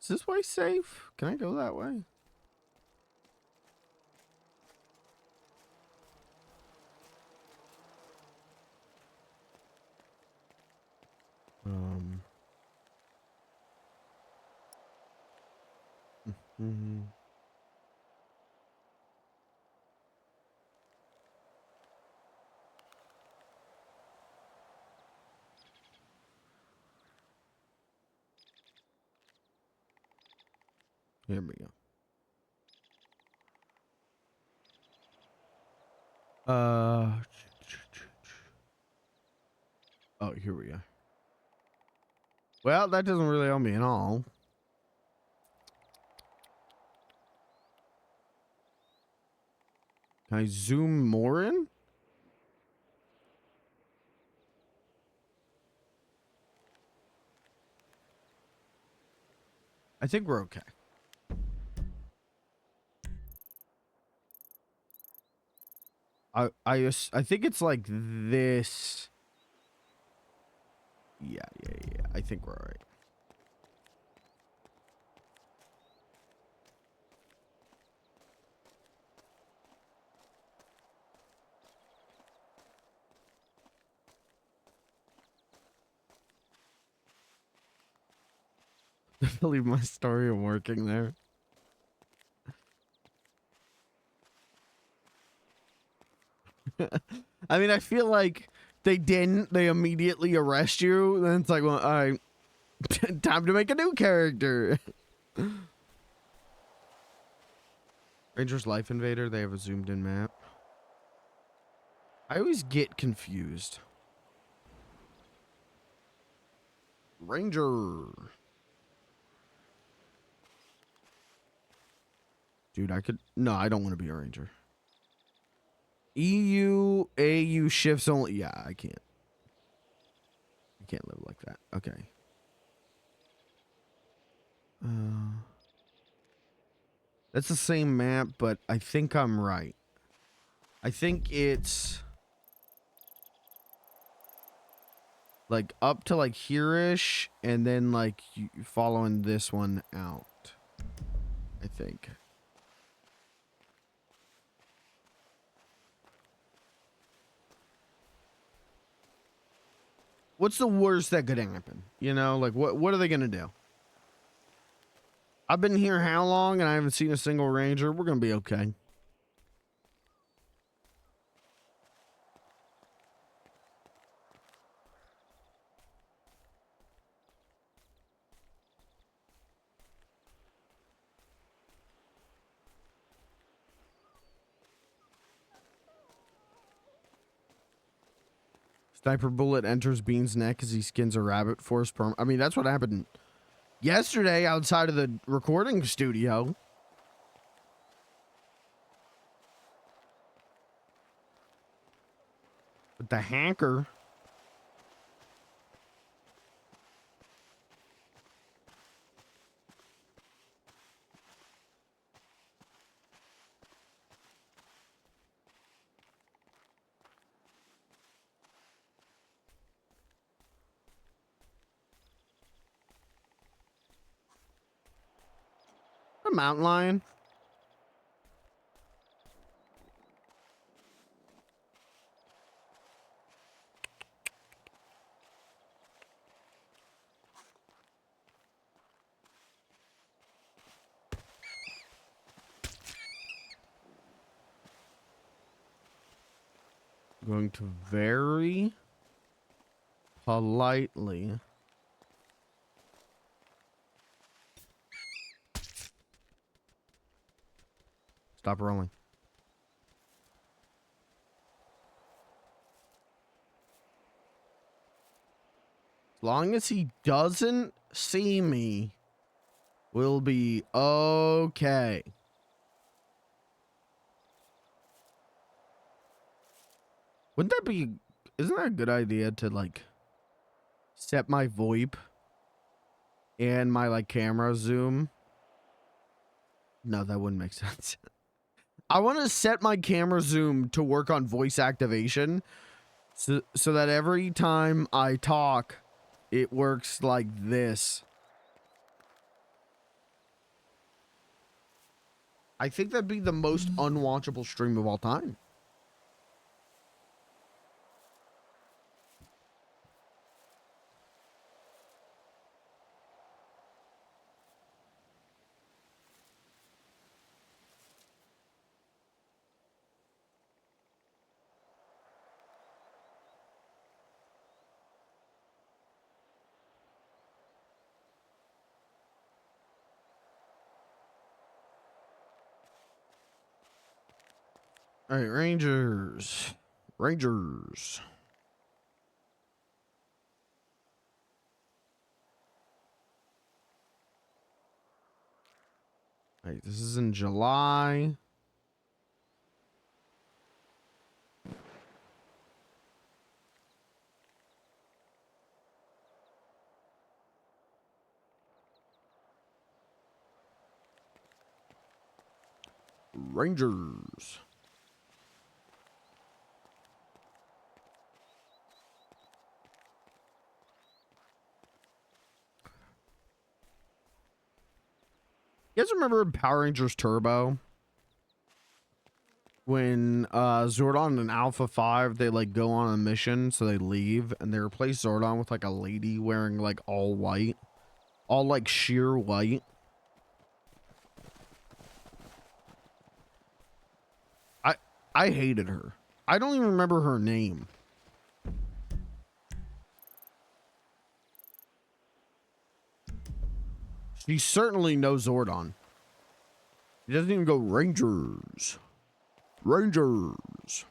Is this way safe? Can I go that way? Mhm. Here we go. Oh, here we go. Well, that doesn't really help me at all. Can I zoom more in? I think we're okay. I think it's like this. Yeah. I think we're all right. I believe my story of working there. I mean, I feel like they didn't. They immediately arrest you. Then it's like, well, all right, time to make a new character. Ranger's Life Invader. They have a zoomed in map. I always get confused. Ranger. Dude, I could... No, I don't want to be a ranger. EU, AU shifts only... Yeah, I can't. I can't live like that. Okay. That's the same map, but I think I'm right. I think it's... like up to like here-ish, and then like you following this one out. I think. What's the worst that could happen? You know, like what are they gonna do? I've been here how long and I haven't seen a single ranger. We're gonna be okay. Sniper bullet enters Bean's neck as he skins a rabbit. Force perm. I mean, that's what happened yesterday outside of the recording studio. With the hacker. A mountain lion. Going to very politely stop rolling. long as he doesn't see me, we'll be okay. Wouldn't that be, isn't that a good idea to like set my VoIP and my like camera zoom? No, that wouldn't make sense. I want to set my camera zoom to work on voice activation so that every time I talk, it works like this. I think that'd be the most unwatchable stream of all time. All right, Rangers. Rangers. All right, this is in July. Rangers. You guys remember Power Rangers Turbo? When Zordon and Alpha 5, they like go on a mission, so they leave, and they replace Zordon with like a lady wearing like all white. All like sheer white. I hated her. I don't even remember her name. She certainly knows Zordon. He doesn't even go Rangers. Rangers.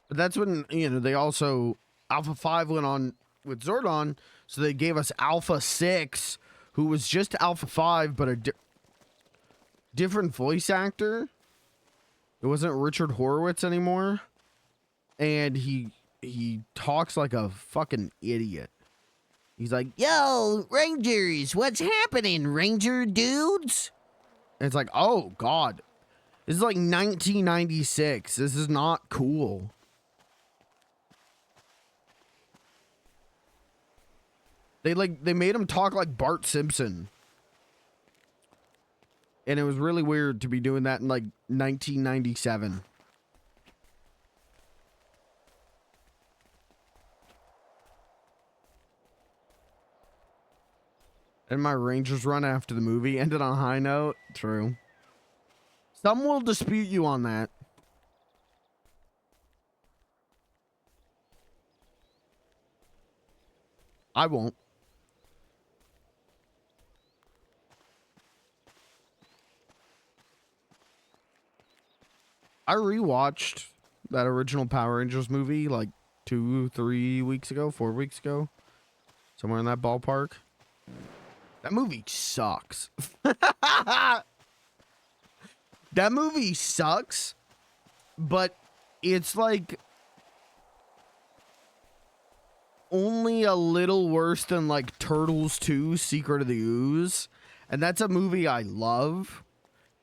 But that's when, you know, they also, Alpha 5 went on with Zordon, so they gave us Alpha 6, who was just Alpha 5, but a different voice actor. It wasn't Richard Horowitz anymore. And he talks like a fucking idiot. He's like, "Yo, Rangers, what's happening, Ranger dudes?" And it's like, oh, God. This is like 1996. This is not cool. They made him talk like Bart Simpson. And it was really weird to be doing that in like 1997. And my Rangers run after the movie ended on a high note. True. Some will dispute you on that. I won't. I rewatched that original Power Rangers movie like 4 weeks ago. Somewhere in that ballpark. That movie sucks. That movie sucks, but it's like only a little worse than like Turtles 2 Secret of the Ooze. And that's a movie I love.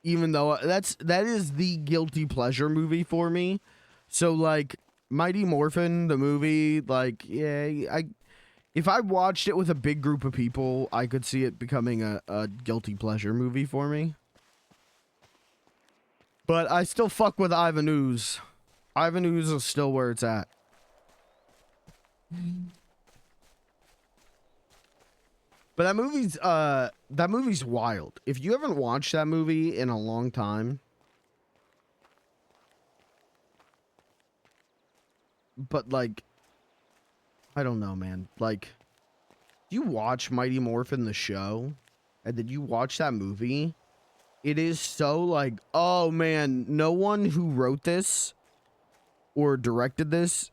Even though that is the guilty pleasure movie for me. So like Mighty Morphin, the movie, like, yeah, if I watched it with a big group of people, I could see it becoming a guilty pleasure movie for me. But I still fuck with Ivan Ooze. Ivan Ooze is still where it's at. But that movie's wild. If you haven't watched that movie in a long time, but like, I don't know, man. Like, you watch Mighty Morphin the show, and then you watch that movie, It is so like, oh man, no one who wrote this or directed this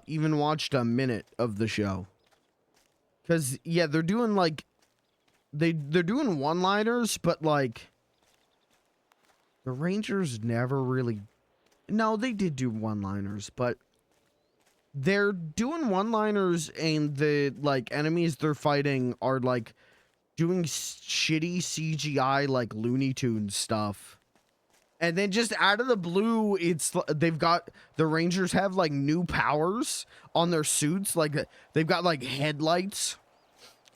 even watched a minute of the show. Cause yeah, they're doing like they're doing one-liners, but like the Rangers never really. No, they did do one-liners, but they're doing one-liners, and the like enemies they're fighting are like doing shitty CGI like Looney Tunes stuff. And then just out of the blue, it's they've got the Rangers have like new powers on their suits, like they've got like headlights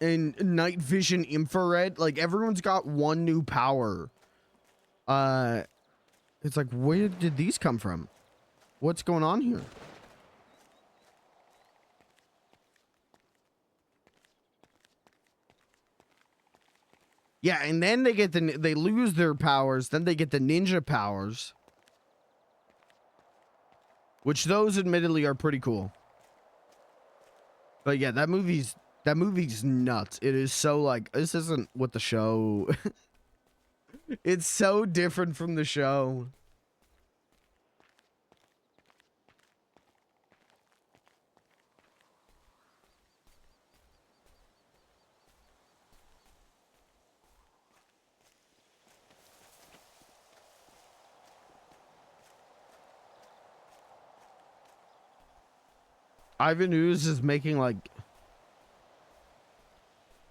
and night vision infrared. Like everyone's got one new power. It's like, where did these come from? What's going on here? Yeah, and then they get they lose their powers, then they get the ninja powers. Which those admittedly are pretty cool. But yeah, that movie's nuts. It is so like, this isn't what the show. It's so different from the show. Ivan Ooze is making like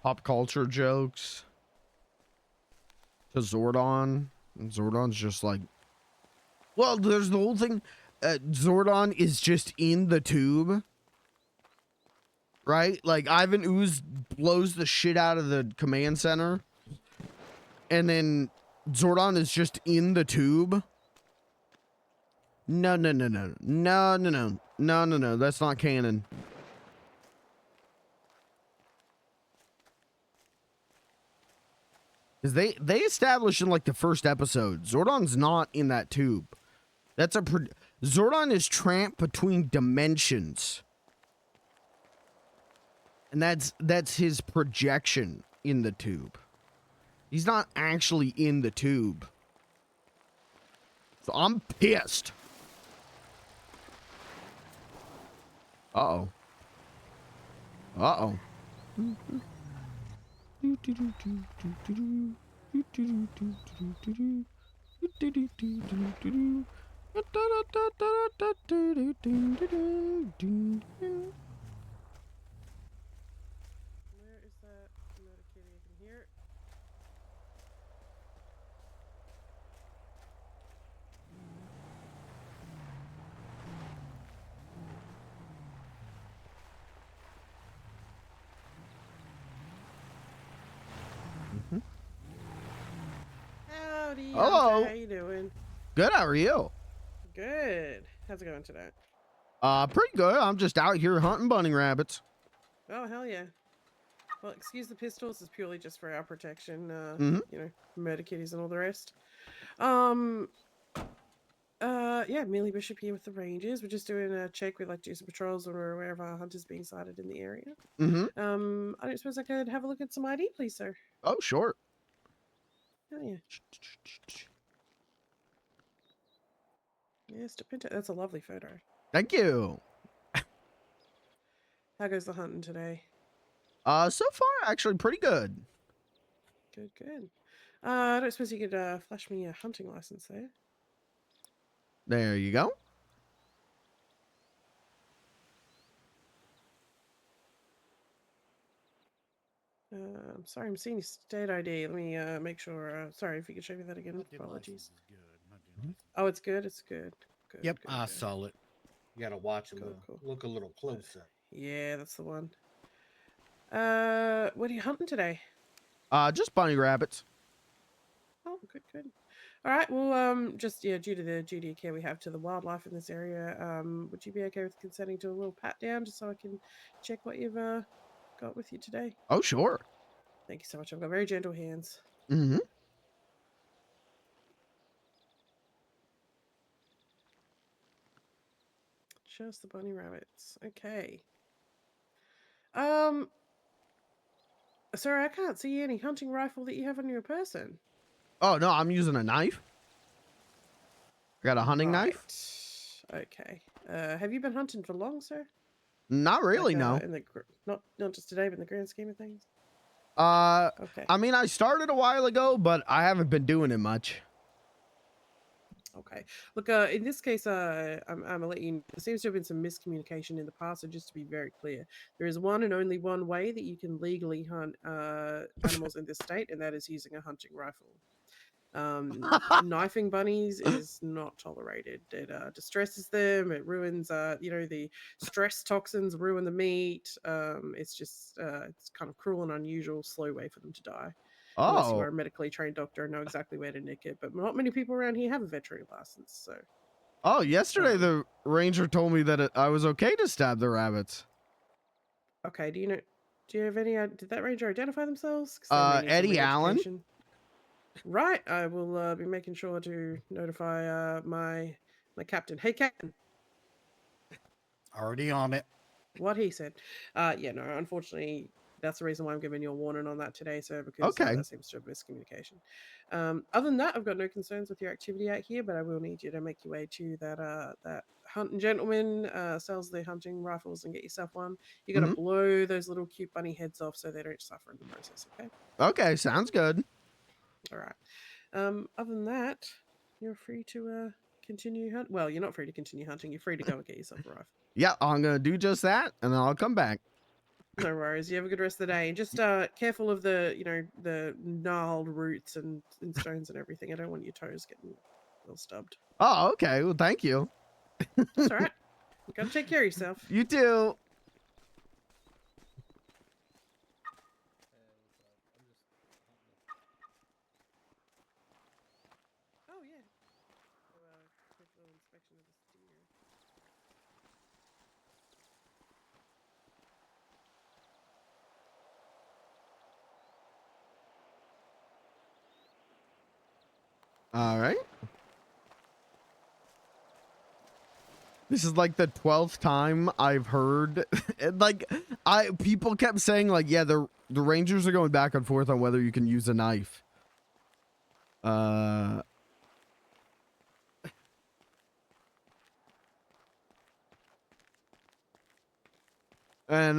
pop culture jokes to Zordon, and Zordon's just like, well, there's the whole thing. Zordon is just in the tube, right? Like Ivan Ooze blows the shit out of the command center, and then Zordon is just in the tube. No. That's not canon. Because they established in like the first episode, Zordon's not in that tube. That's Zordon is trapped between dimensions. And that's his projection in the tube. He's not actually in the tube. So I'm pissed. Uh-oh. Uh-oh. Where is that? Not a kitty I can hear. Howdy. Hello. How you doing? Good, how are you? Good. How's it going today? Pretty good. I'm just out here hunting bunny rabbits. Oh, hell yeah. Well, excuse the pistols. It's purely just for our protection. You know, murder kitties and all the rest. Yeah, Millie Bishop here with the Rangers. We're just doing a check. We'd like to do some patrols when we're aware of our hunters being sighted in the area. I don't suppose I could have a look at some ID, please, sir. Oh, sure. Oh, yeah. Yes, that's a lovely photo. Thank you. How goes the hunting today? So far, actually pretty good. Good, good. I don't suppose you could flash me a hunting license there? There you go. I'm sorry, I'm seeing your state ID. Let me make sure. Sorry, if you could show me that again. Apologies. Oh, it's good. It's good. Good. Yep, good, I good. saw it. You gotta watch Cool, him. cool. Look a little closer. Yeah, that's the one. What are you hunting today? Just bunny rabbits. Oh, good, good. All right. Well, just due to the duty of care we have to the wildlife in this area, would you be okay with consenting to a little pat down, just so I can check what you've got with you today? Oh, sure. Thank you so much. I've got very gentle hands. Just the bunny rabbits. Okay. Sir, I can't see any hunting rifle that you have on your person. Oh no, I'm using a knife. I got a hunting knife. Okay. Have you been hunting for long, sir? Not really, no. In the not just today, but in the grand scheme of things. Okay. I mean, I started a while ago, but I haven't been doing it much. Okay. Look, in this case, I'm gonna let you know, there seems to have been some miscommunication in the past, so just to be very clear, there is one and only one way that you can legally hunt animals in this state, and that is using a hunting rifle. Knifing bunnies is not tolerated. It distresses them. It ruins, the stress toxins ruin the meat. It's just, it's kind of cruel and unusual, slow way for them to die. Unless you are a medically trained doctor and know exactly where to nick it. But not many people around here have a veterinary license, so. Oh, yesterday the ranger told me that I was okay to stab the rabbits. Okay, do you have any, did that ranger identify themselves? Eddie Allen. Right, I will be making sure to notify my captain. Hey, Captain. Already on it. What he said. Yeah, no, unfortunately, that's the reason why I'm giving you a warning on that today, sir, because that seems to have miscommunication. Other than that, I've got no concerns with your activity out here, but I will need you to make your way to that hunting gentleman, sells the hunting rifles, and get yourself one. You got to blow those little cute bunny heads off so they don't suffer in the process, okay? Okay, sounds good. All right. Other than that, you're free to continue hunt. Well, you're not free to continue hunting. You're free to go and get yourself a rifle. Yeah, I'm gonna do just that, and then I'll come back. No worries. You have a good rest of the day. And just careful of the the gnarled roots and stones and everything. I don't want your toes getting a little stubbed. Oh, okay. Well, thank you. That's all right. You gotta take care of yourself. You too. Oh yeah. Quick little inspection of the steer. All right. This is like the 12th time I've heard like people kept saying like, yeah, the rangers are going back and forth on whether you can use a knife. And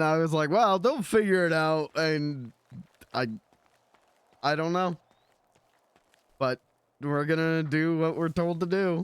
I was like, well, they'll figure it out, and I don't know. But we're gonna do what we're told to do.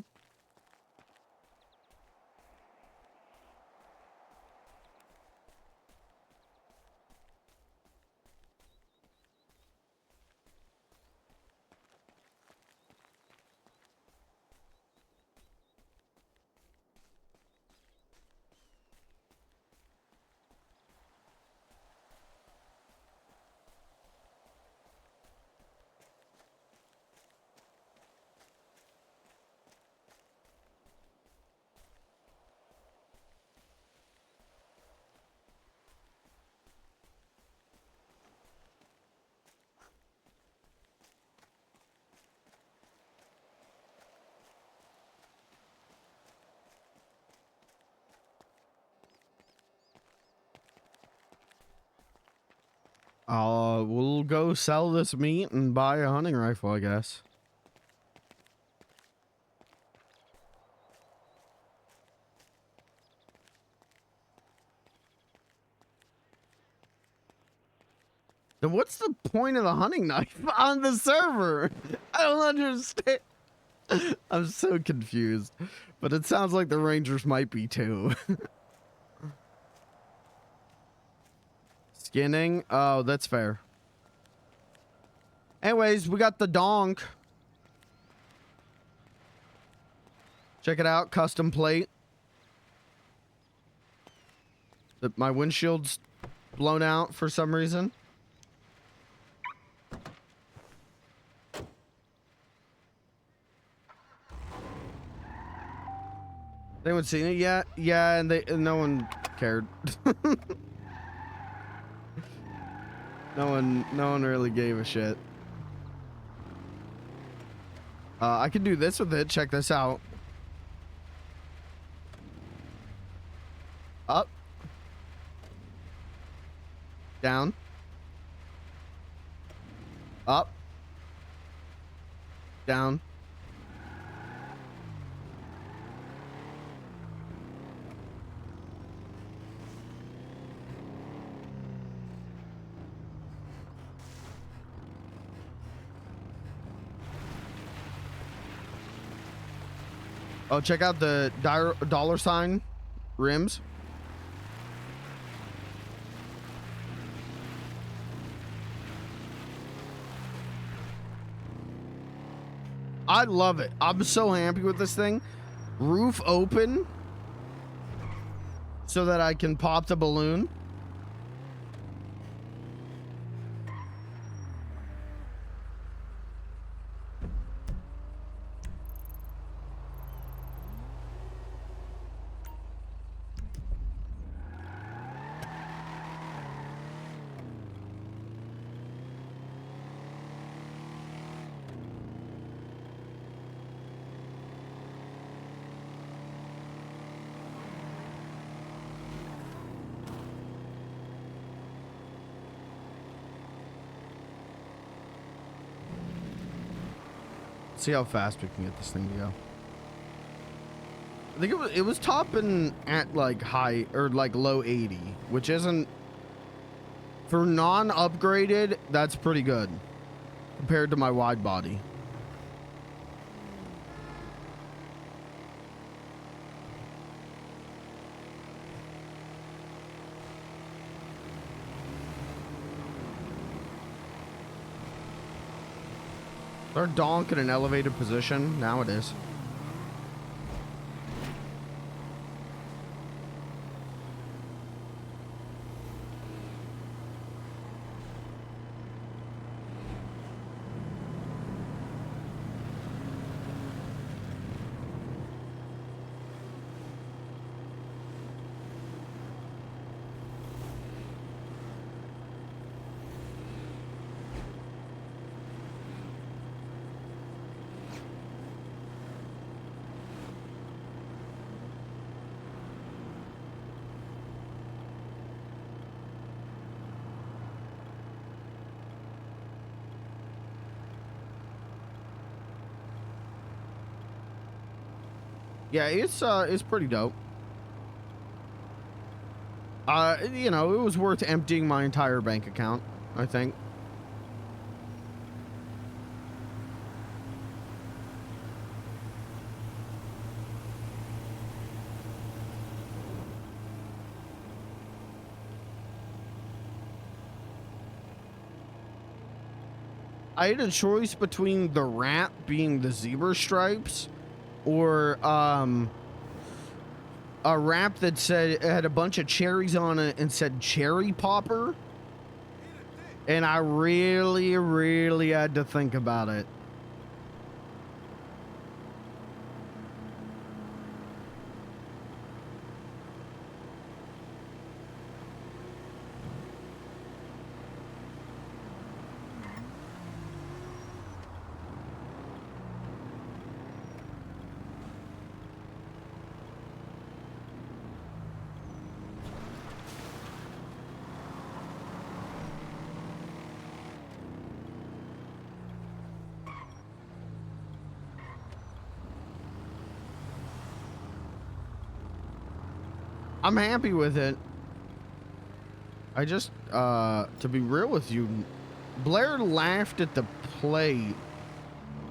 We'll go sell this meat and buy a hunting rifle, I guess. Then what's the point of the hunting knife on the server? I don't understand. I'm so confused, but it sounds like the Rangers might be too. Skinning? Oh, that's fair. Anyways, we got the Donk. Check it out, custom plate. My windshield's blown out for some reason. Anyone seen it yet? Yeah, and no one cared. No one really gave a shit. I can do this with it. Check this out. Up. Down. Up. down. Oh, check out the dollar sign rims. I love it. I'm so happy with this thing. Roof open so that I can pop the balloon. See how fast we can get this thing to go. I think it was topping at like high or like low 80, which isn't, for non-upgraded, that's pretty good compared to my wide body. Is our Donk in an elevated position? Now it is. Yeah, it's pretty dope. You know, it was worth emptying my entire bank account, I think. I had a choice between the wrap being the zebra stripes or a wrap that said it had a bunch of cherries on it and said cherry popper, and I really had to think about it. I'm happy with it. I just, to be real with you, Blair laughed at the plate,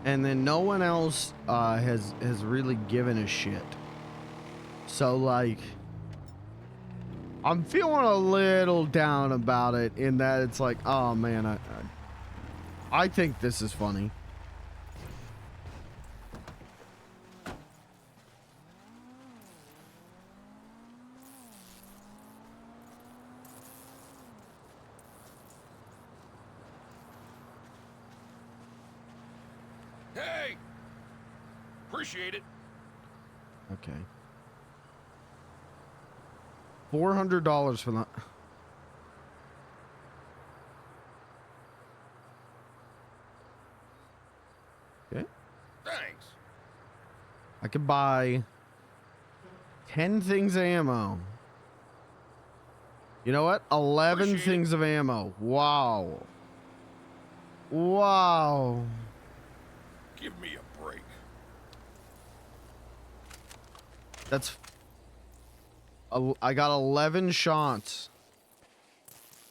and then no one else has really given a shit. So like, I'm feeling a little down about it in that it's like, oh man, I think this is funny. Hey! Appreciate it. Okay. $400 for that. Okay. Thanks. I could buy 10 things of ammo. You know what? 11 things of ammo. Wow. Wow. Give me a break. That's... I got 11 shots.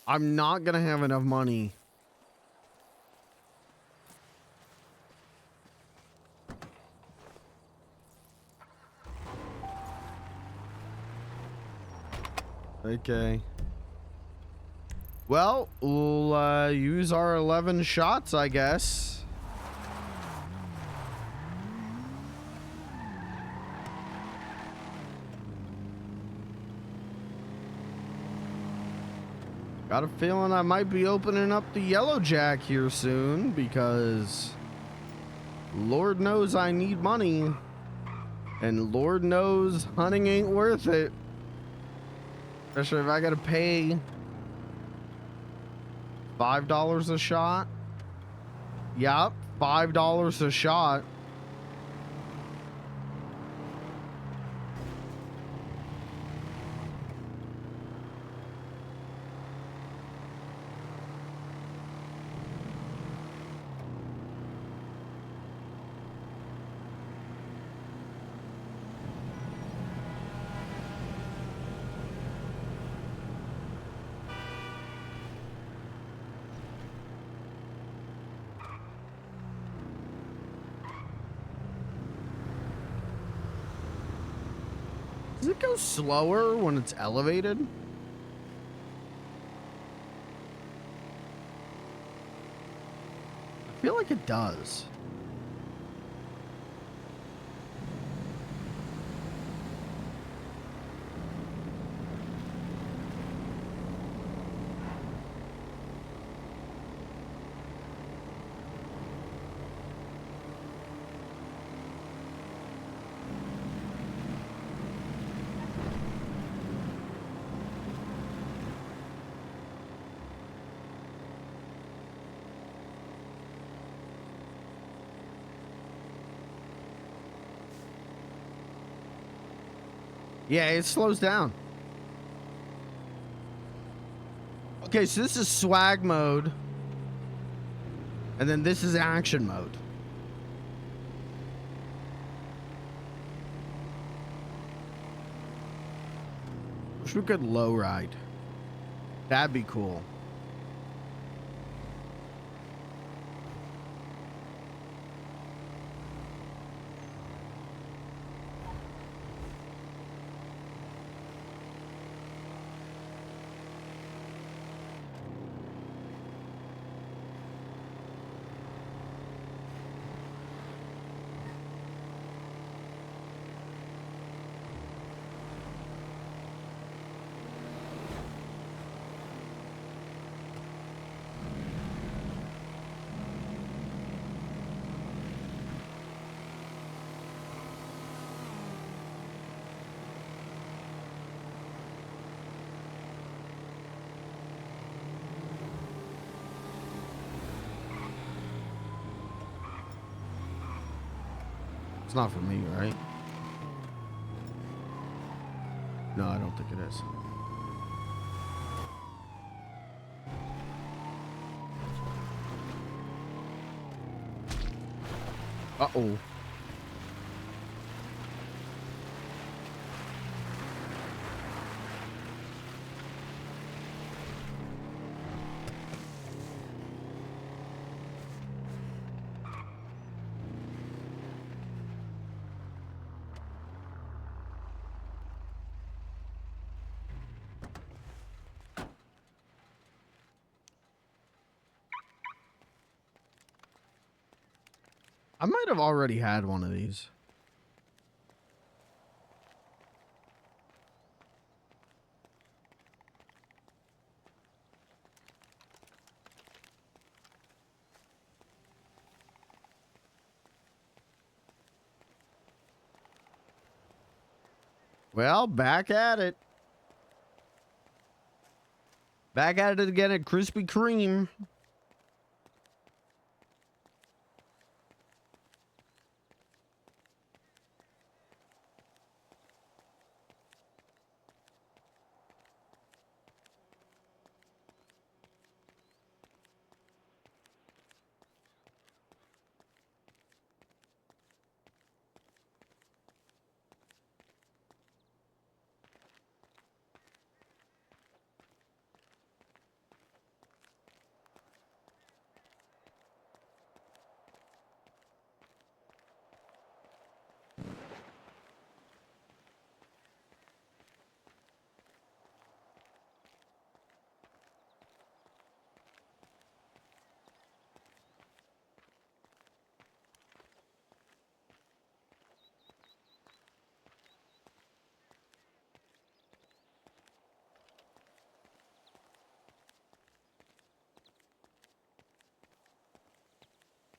I'm not gonna have enough money. Okay. Well, we'll use our 11 shots, I guess. Got a feeling I might be opening up the Yellow Jack here soon because Lord knows I need money and Lord knows hunting ain't worth it. Especially if I gotta pay $5 a shot. Yup, $5 a shot. Does it go slower when it's elevated? I feel like it does. Yeah, it slows down. Okay, so this is swag mode. And then this is action mode. Wish we could low ride. That'd be cool. It's not for me, right? No, I don't think it is. Uh-oh. I might have already had one of these. Well, back at it. Back at it again at Krispy Kreme.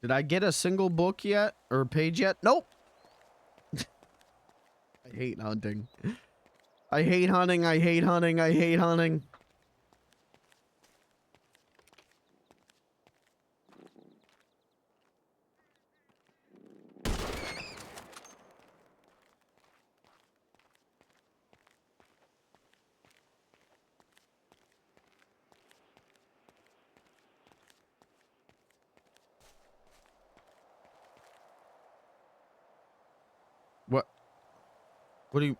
Did I get a single book yet or page yet? Nope. I hate hunting. I hate hunting. I hate hunting. I hate hunting. What? What do you...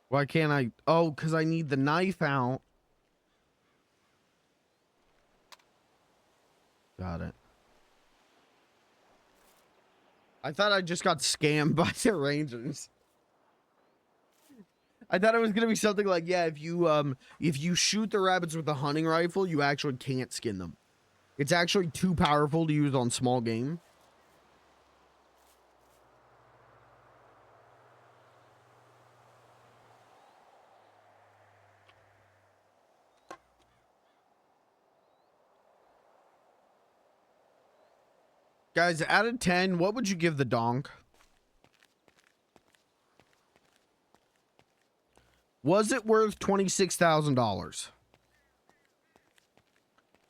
Why can't I... Oh, because I need the knife out. Got it. I thought I just got scammed by the Rangers. I thought it was gonna be something like, yeah, if you shoot the rabbits with a hunting rifle, you actually can't skin them. It's actually too powerful to use on small game. Guys, out of 10, what would you give the donk? Was it worth $26,000?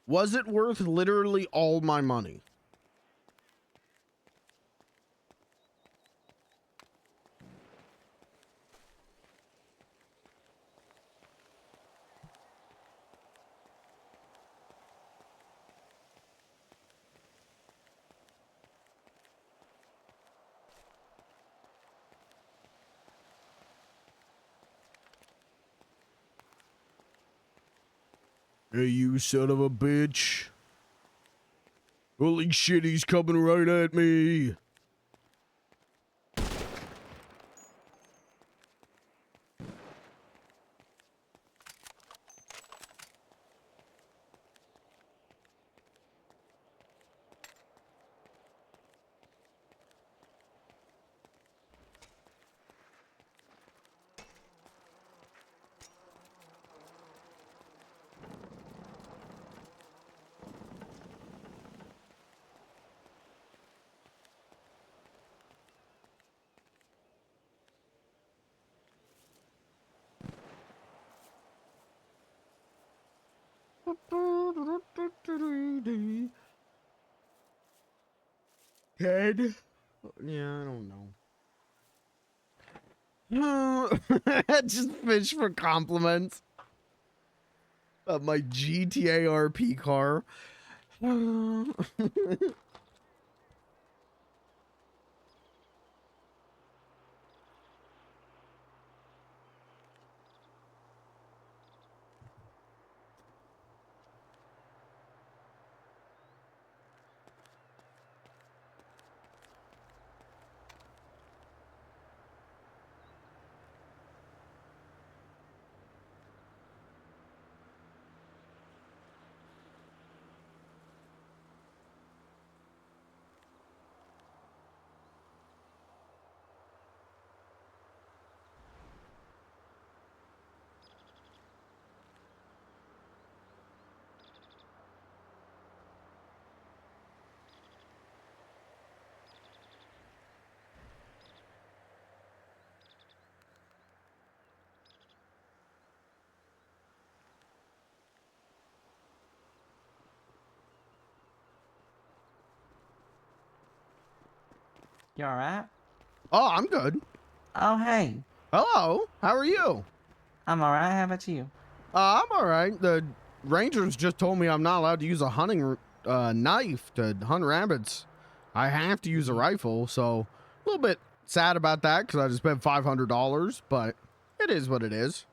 Was it worth literally all my money? Hey, you son of a bitch. Holy shit, he's coming right at me. Ted? Yeah, I don't know. Just fish for compliments of my GTA RP car. You alright? Oh, I'm good. Oh, hey. Hello. How are you? I'm alright. How about you? I'm alright. The Rangers just told me I'm not allowed to use a hunting knife to hunt rabbits. I have to use a rifle, so a little bit sad about that because I just spent $500, but it is what it is.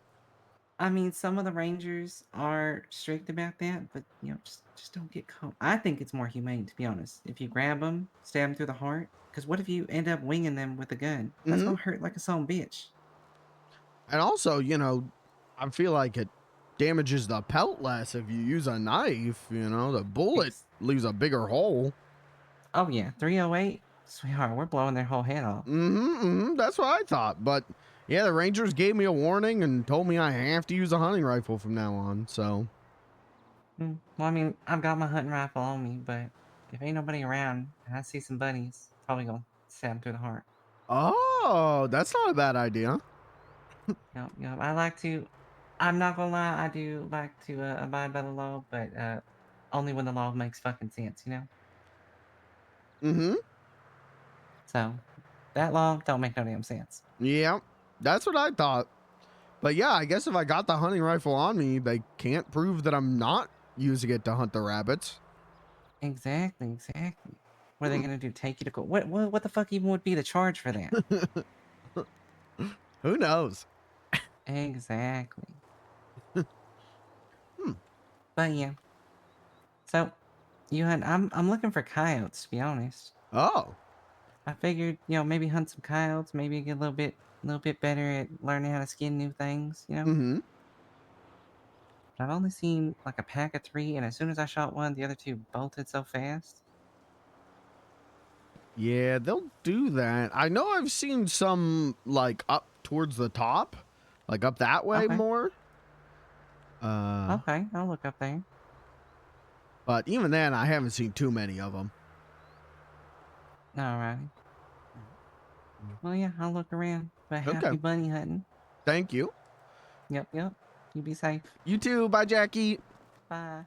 I mean, some of the rangers are strict about that, but you know, just don't get caught. I think it's more humane, to be honest. If you grab them, stab them through the heart, because what if you end up winging them with a gun? That's gonna hurt like a son of a bitch. And also, you know, I feel like it damages the pelt less if you use a knife. You know, the bullet leaves a bigger hole. Oh yeah, 308, sweetheart, we're blowing their whole head off. That's what I thought, but. Yeah, the Rangers gave me a warning and told me I have to use a hunting rifle from now on, so. Well, I mean, I've got my hunting rifle on me, but if ain't nobody around and I see some bunnies, probably gonna stab 'em through the heart. Oh, that's not a bad idea. Yep. I like to. I'm not gonna lie. I do like to abide by the law, but only when the law makes fucking sense, you know. Mm-hmm. So that law don't make no damn sense. Yeah, that's what I thought. But yeah, I guess if I got the hunting rifle on me, they can't prove that I'm not using it to hunt the rabbits. Exactly. What are they gonna do? Take you to court? What the fuck even would be the charge for that? Who knows? Exactly. But yeah. So I'm looking for coyotes, to be honest. Oh. I figured, maybe hunt some coyotes, maybe get a little bit better at learning how to skin new things, Mm-hmm. But I've only seen like a pack of 3, and as soon as I shot one, the other 2 bolted so fast. Yeah, they'll do that. I know I've seen some like up towards the top, like up that way Okay. more. Okay, I'll look up there. But even then, I haven't seen too many of them. Alrighty. Well, yeah, I'll look around. But Okay. happy bunny hunting. Thank you. Yep. You be safe. You too. Bye, Jackie. Bye.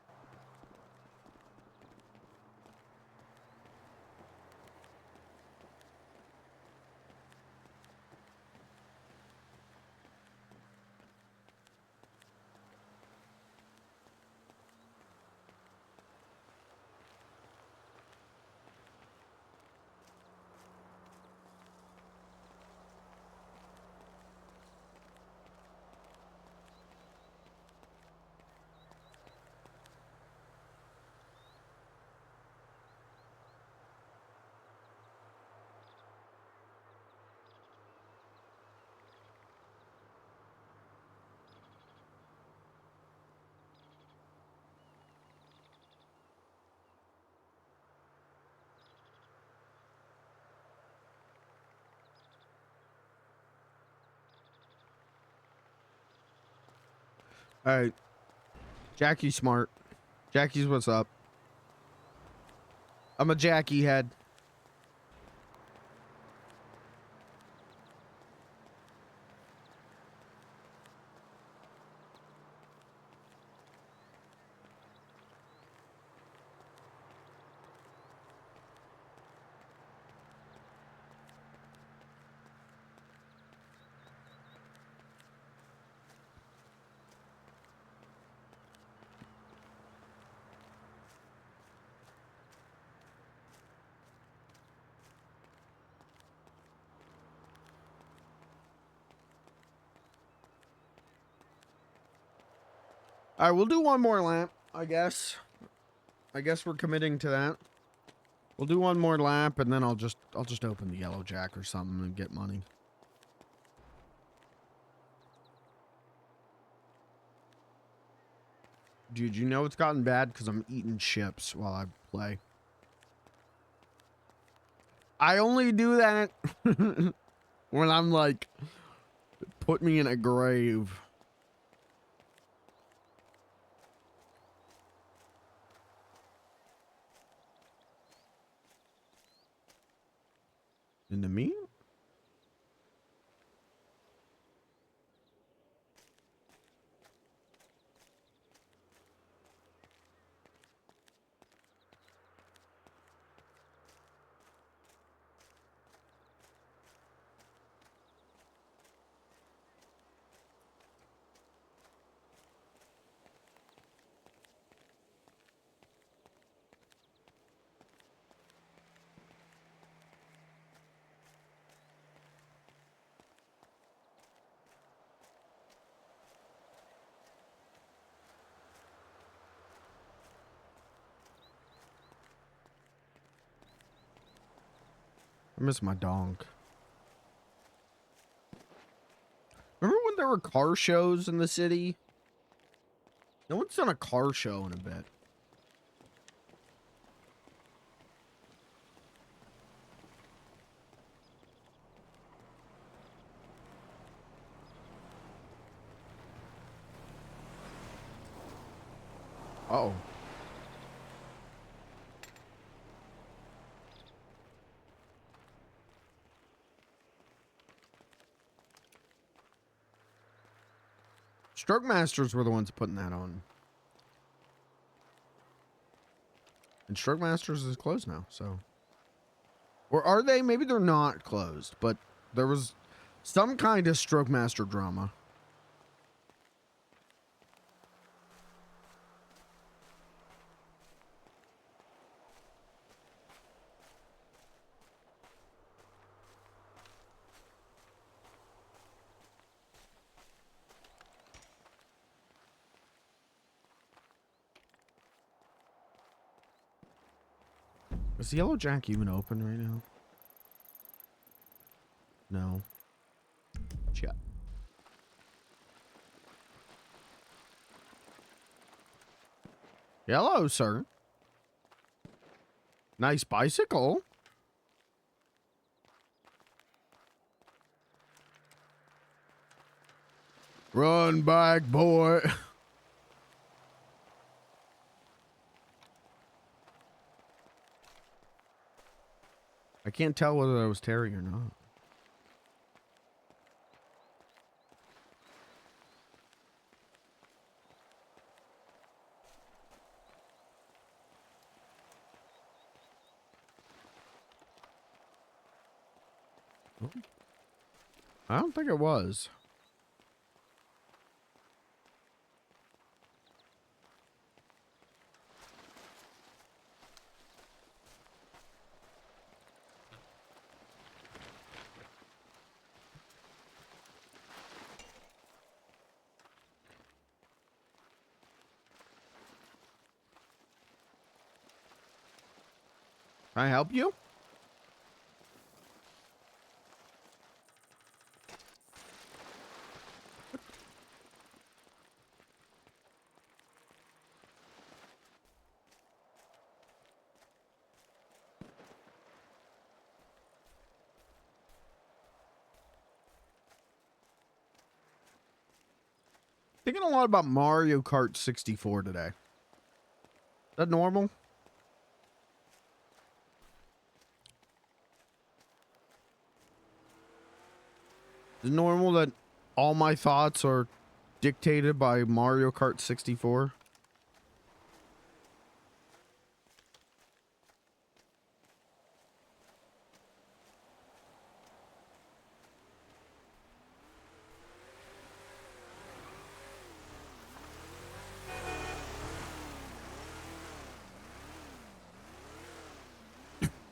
All right. Jackie's smart. Jackie's what's up. I'm a Jackie head. All right, we'll do one more lap, I guess. I guess we're committing to that. We'll do one more lap, and then I'll just open the yellow jack or something and get money. Dude, you know it's gotten bad because I'm eating chips while I play. I only do that when I'm like, put me in a grave. Into me? I miss my donk. Remember when there were car shows in the city? No one's done a car show in a bit. Uh-oh. Stroke Masters were the ones putting that on. And Stroke Masters is closed now, so. Or are they? Maybe they're not closed, but there was some kind of Stroke Master drama. Is the Yellow Jack even open right now? No. Shit. Hello, sir. Nice bicycle. Run back, boy. I can't tell whether that was Terry or not. I don't think it was. Can I help you? Thinking a lot about Mario Kart 64 today. Is that normal? Is it normal that all my thoughts are dictated by Mario Kart 64?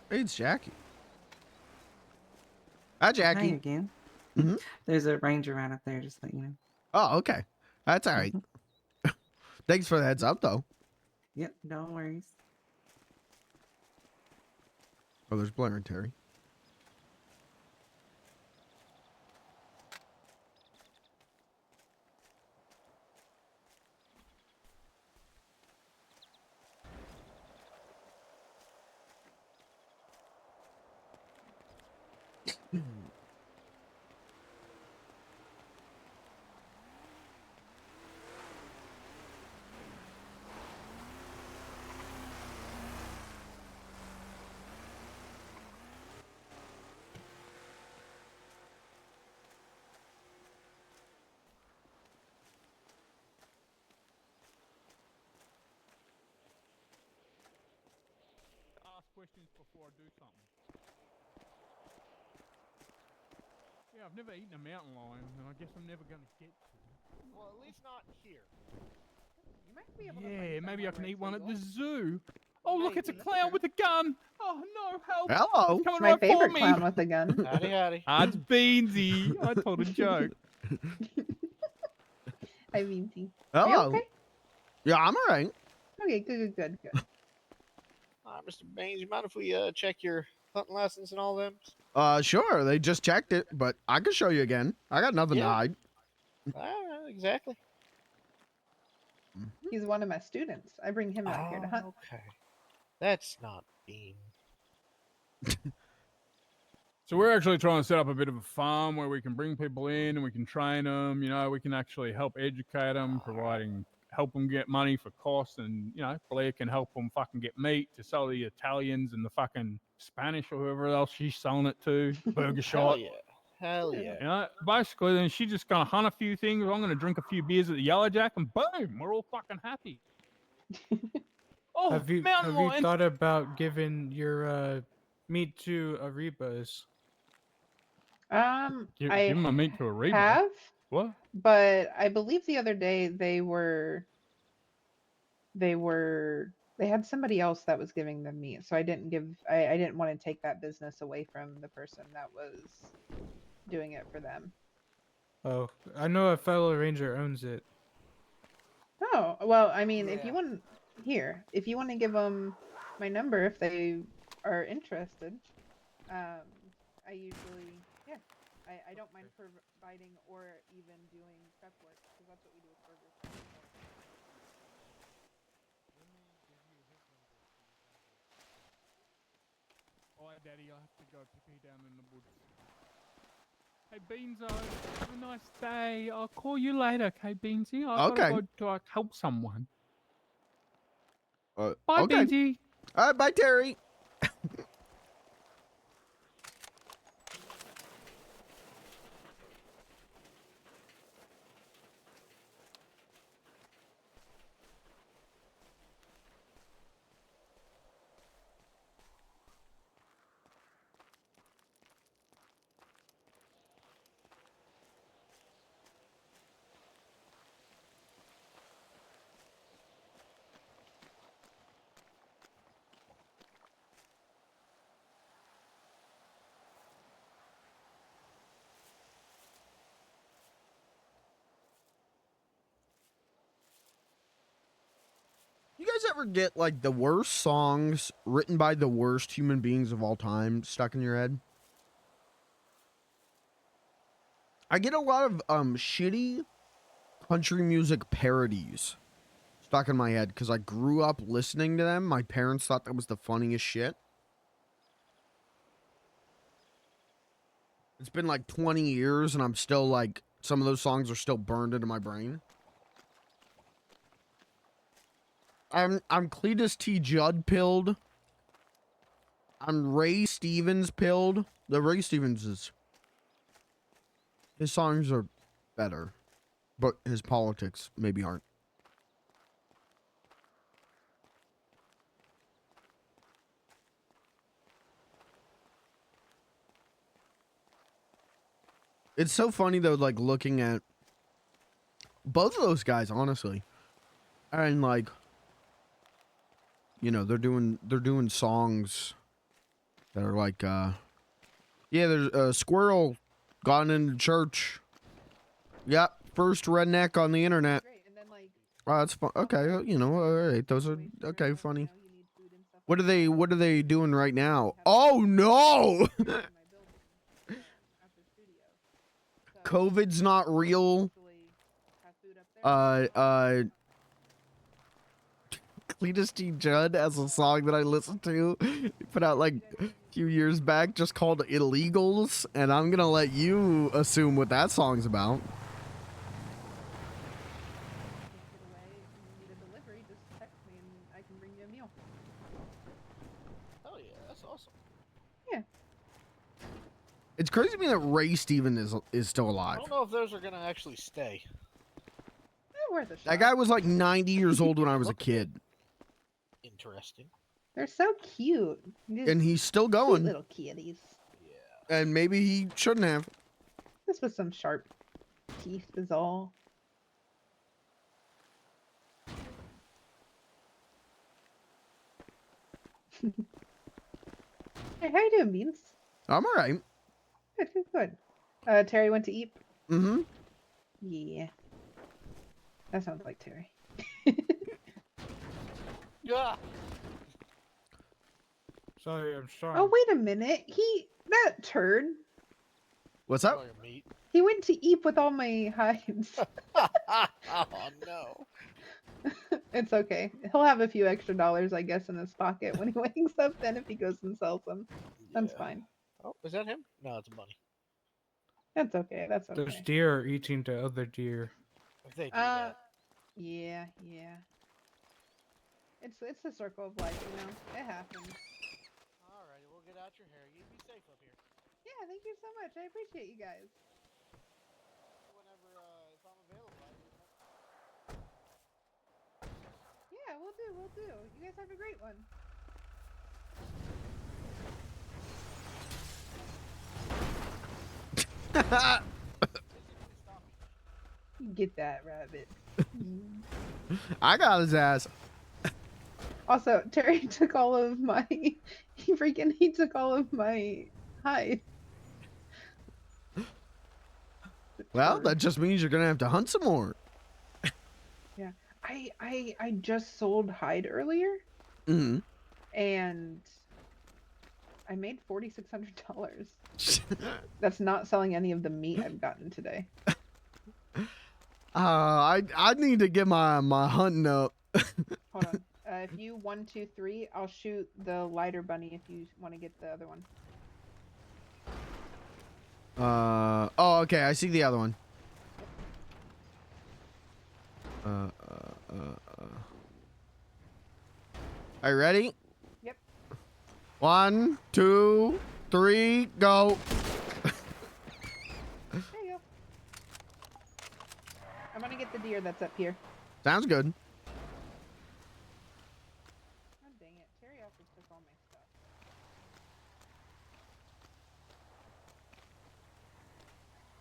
Hey, it's Jackie. Hi, Jackie. Hi again. Mm-hmm. There's a ranger right up there, just let you know. Oh, okay. That's all right. Thanks for the heads up, though. Yep, no worries. Oh, there's Blair and Terry. Ask questions before I do something. Yeah, I've never eaten a mountain lion, and I guess I'm never going to get to. Well, at least not here. You might be able to Yeah, find maybe I can somewhere eat one at where the it's zoo. Oh, look, it's a Maybe. clown with a gun. Oh, no, help. Hello. It's coming My right for favorite me. clown with a gun. Howdy, howdy. That's Beansy. I told a joke. Hi, Beansy. Hello. Are you okay? Yeah, I'm all right. Okay, good. Mr. Baines, you mind if we check your hunting license and all them? Sure. They just checked it, but I can show you again. I got nothing to hide. Exactly. He's one of my students. I bring him out here to hunt. Okay. That's not Bean. So we're actually trying to set up a bit of a farm where we can bring people in and we can train them. You know, we can actually help educate them, help them get money for costs, and you know, Blair can help them fucking get meat to sell the Italians and the fucking Spanish or whoever else she's selling it to. Burger shot. Hell yeah. You know, basically, then she just gonna hunt a few things. I'm gonna drink a few beers at the Yellow Jack, and boom, we're all fucking happy. Oh, have you mountain lion! thought about giving your meat to Arebas? Give I my meat to a Reba. have, What? but I believe the other day they had somebody else that was giving them meat, so I didn't want to take that business away from the person that was doing it for them. Oh, I know a fellow ranger owns it. Oh, well, I mean, if you want to give them my number if they are interested, I usually, I don't mind providing or even doing prep work because that's what we do with burgers. Alright, Daddy, I have to go pee down in the woods. Hey, Beanzo, have a nice day. I'll call you later, okay, Beansy? I Okay. gotta go to help someone. Bye, Okay. Beansy. All right, bye, Terry. You guys ever get like the worst songs written by the worst human beings of all time stuck in your head? I get a lot of shitty country music parodies stuck in my head because I grew up listening to them. My parents thought that was the funniest shit. It's been like 20 years and I'm still like, some of those songs are still burned into my brain. I'm Cletus T. Judd pilled. I'm Ray Stevens pilled. The Ray Stevens is... His songs are better. But his politics maybe aren't. It's so funny though, like looking at both of those guys, honestly. And like... You know, they're doing songs that are like, yeah, there's a squirrel gone into church. Yep, first redneck on the internet. Oh, that's fun. Okay, you know, all right, those are okay, funny. What are they doing right now? Oh no! COVID's not real. Cletus T. Judd has a song that I listened to. He put out like a few years back just called Illegals, and I'm gonna let you assume what that song's about. Hell yeah, that's awesome. Yeah. It's crazy to me that Ray Stevens is still I alive. don't know if those are gonna actually stay. They're worth a shot. That guy was like 90 years old when I was a kid. Interesting. They're so cute. And he's still Cute going. little kitties. And maybe he shouldn't have. This was some sharp teeth is all. Hey, how you doing, Beans? I'm all right. Good, good, good. Terry went to eat? Mm-hmm. Yeah. That sounds like Terry. Yeah. Sorry, I'm sorry. Oh, wait a minute. That turd. What's up? He went to eat with all my hides. Oh no. It's okay. He'll have a few extra dollars, I guess, in his pocket when he wakes up then if he goes and sells them. That's fine. Oh, is that him? No, it's a bunny. That's okay. That's okay. Those deer are eating the other deer. If they do that. Yeah. It's the circle of life, you know. It happens. Alrighty, we'll get out your hair. You be safe up here. Yeah, thank you so much. I appreciate you guys. Whenever if I'm available, Yeah, we'll do. We'll do. You guys have a great one. Get that, rabbit. I got his ass. Also, Terry took all of my. He took all of my hide. Well, that just means you're gonna have to hunt some more. Yeah, I just sold hide earlier, Mm-hmm. and I made $4,600. That's not selling any of the meat I've gotten today. I need to get my hunting up. Hold on. If you 1, 2, 3, I'll shoot the lighter bunny if you want to get the other one. Oh, okay. I see the other one. Are you ready? Yep. 1, 2, 3, go. There you go. I'm gonna get the deer that's up here. Sounds good. Oh, dang it. Terry also took all my stuff.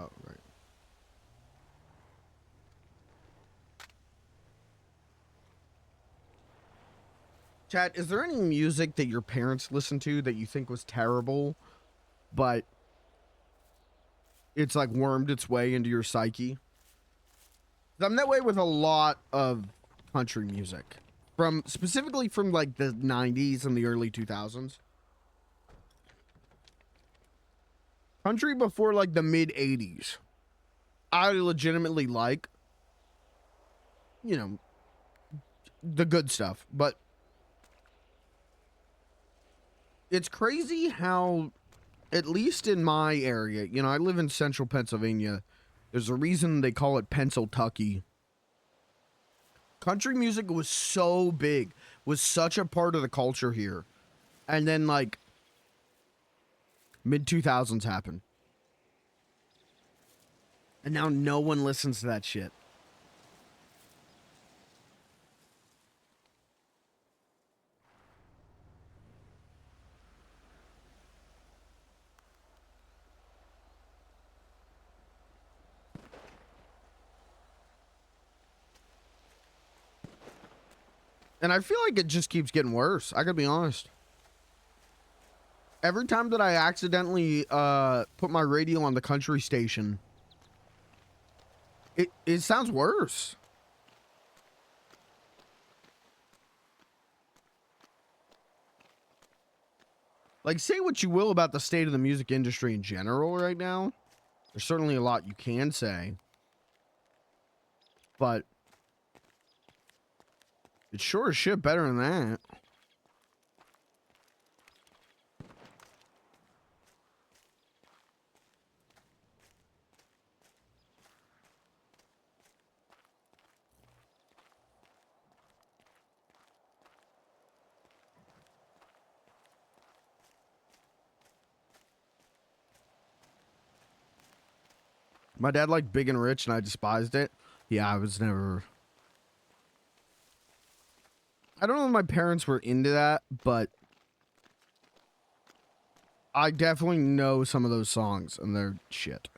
Oh, right. Chat, is there any music that your parents listened to that you think was terrible, but it's like wormed its way into your psyche? I'm that way with a lot of country music, specifically from like the 90s and the early 2000s. Country before like the mid 80s, I legitimately like, you know, the good stuff, but it's crazy how, at least in my area, you know, I live in central Pennsylvania. There's a reason they call it Pennsyltucky. Country music was so big, was such a part of the culture here. And then like mid 2000s happened. And now no one listens to that shit. And I feel like it just keeps getting worse. I gotta be honest. Every time that I accidentally put my radio on the country station, it sounds worse. Like, say what you will about the state of the music industry in general right now. There's certainly a lot you can say. But it's sure as shit better than that. My dad liked Big and Rich and I despised it. Yeah, I was never... I don't know if my parents were into that, but I definitely know some of those songs and they're shit.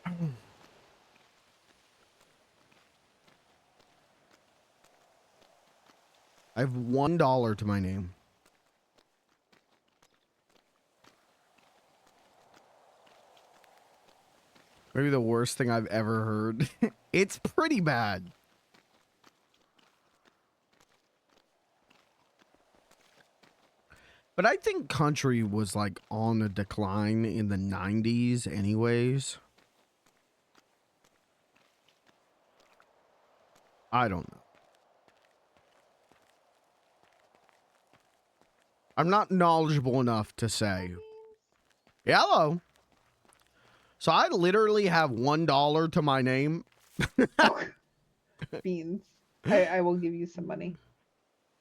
I have $1 to my name. Maybe the worst thing I've ever heard. It's pretty bad. But I think country was like on a decline in the 90s anyways. I don't know. I'm not knowledgeable enough to say. Yeah, hello. So I literally have $1 to my name. Beans. I will give you some money.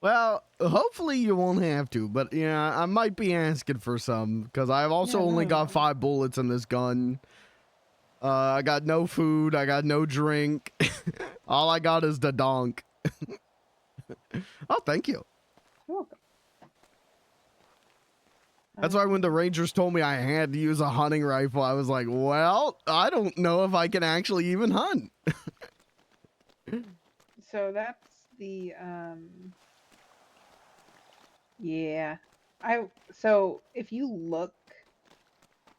Well, hopefully you won't have to, but yeah, I might be asking for some because I've also Yeah, only no. got 5 bullets in this gun. I got no food. I got no drink. All I got is the donk. Oh, thank you. You're welcome. That's why when the Rangers told me I had to use a hunting rifle, I was like, well, I don't know if I can actually even hunt. So that's the yeah. So if you look,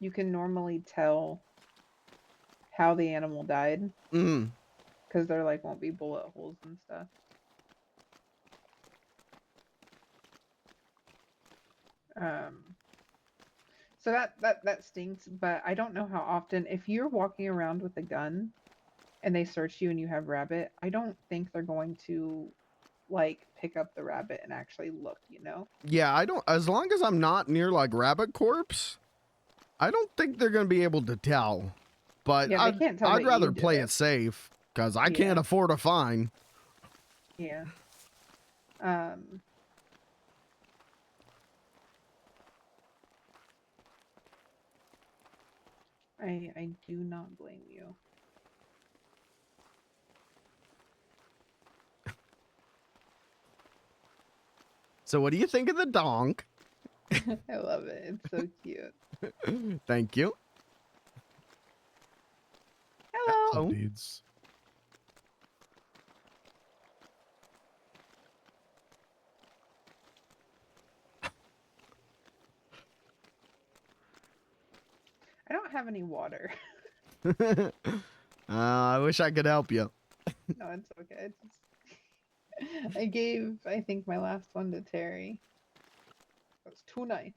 you can normally tell how the animal died. Mm. Because there like won't be bullet holes and stuff. So that stinks, but I don't know how often. If you're walking around with a gun and they search you and you have rabbit, I don't think they're going to like pick up the rabbit and actually look, you know? Yeah, I don't, as long as I'm not near like rabbit corpse, I don't think they're going to be able to tell. But Yeah, they can't tell I'd that you rather did play it. it safe because I Yeah. can't afford a fine. Yeah. I do not blame you. So what do you think of the donk? I love it. It's so cute. Thank you. Hello. Dudes. I don't have any water. I wish I could help you. No, it's okay. It's just... I gave, I think, my last one to Terry. It was too nice.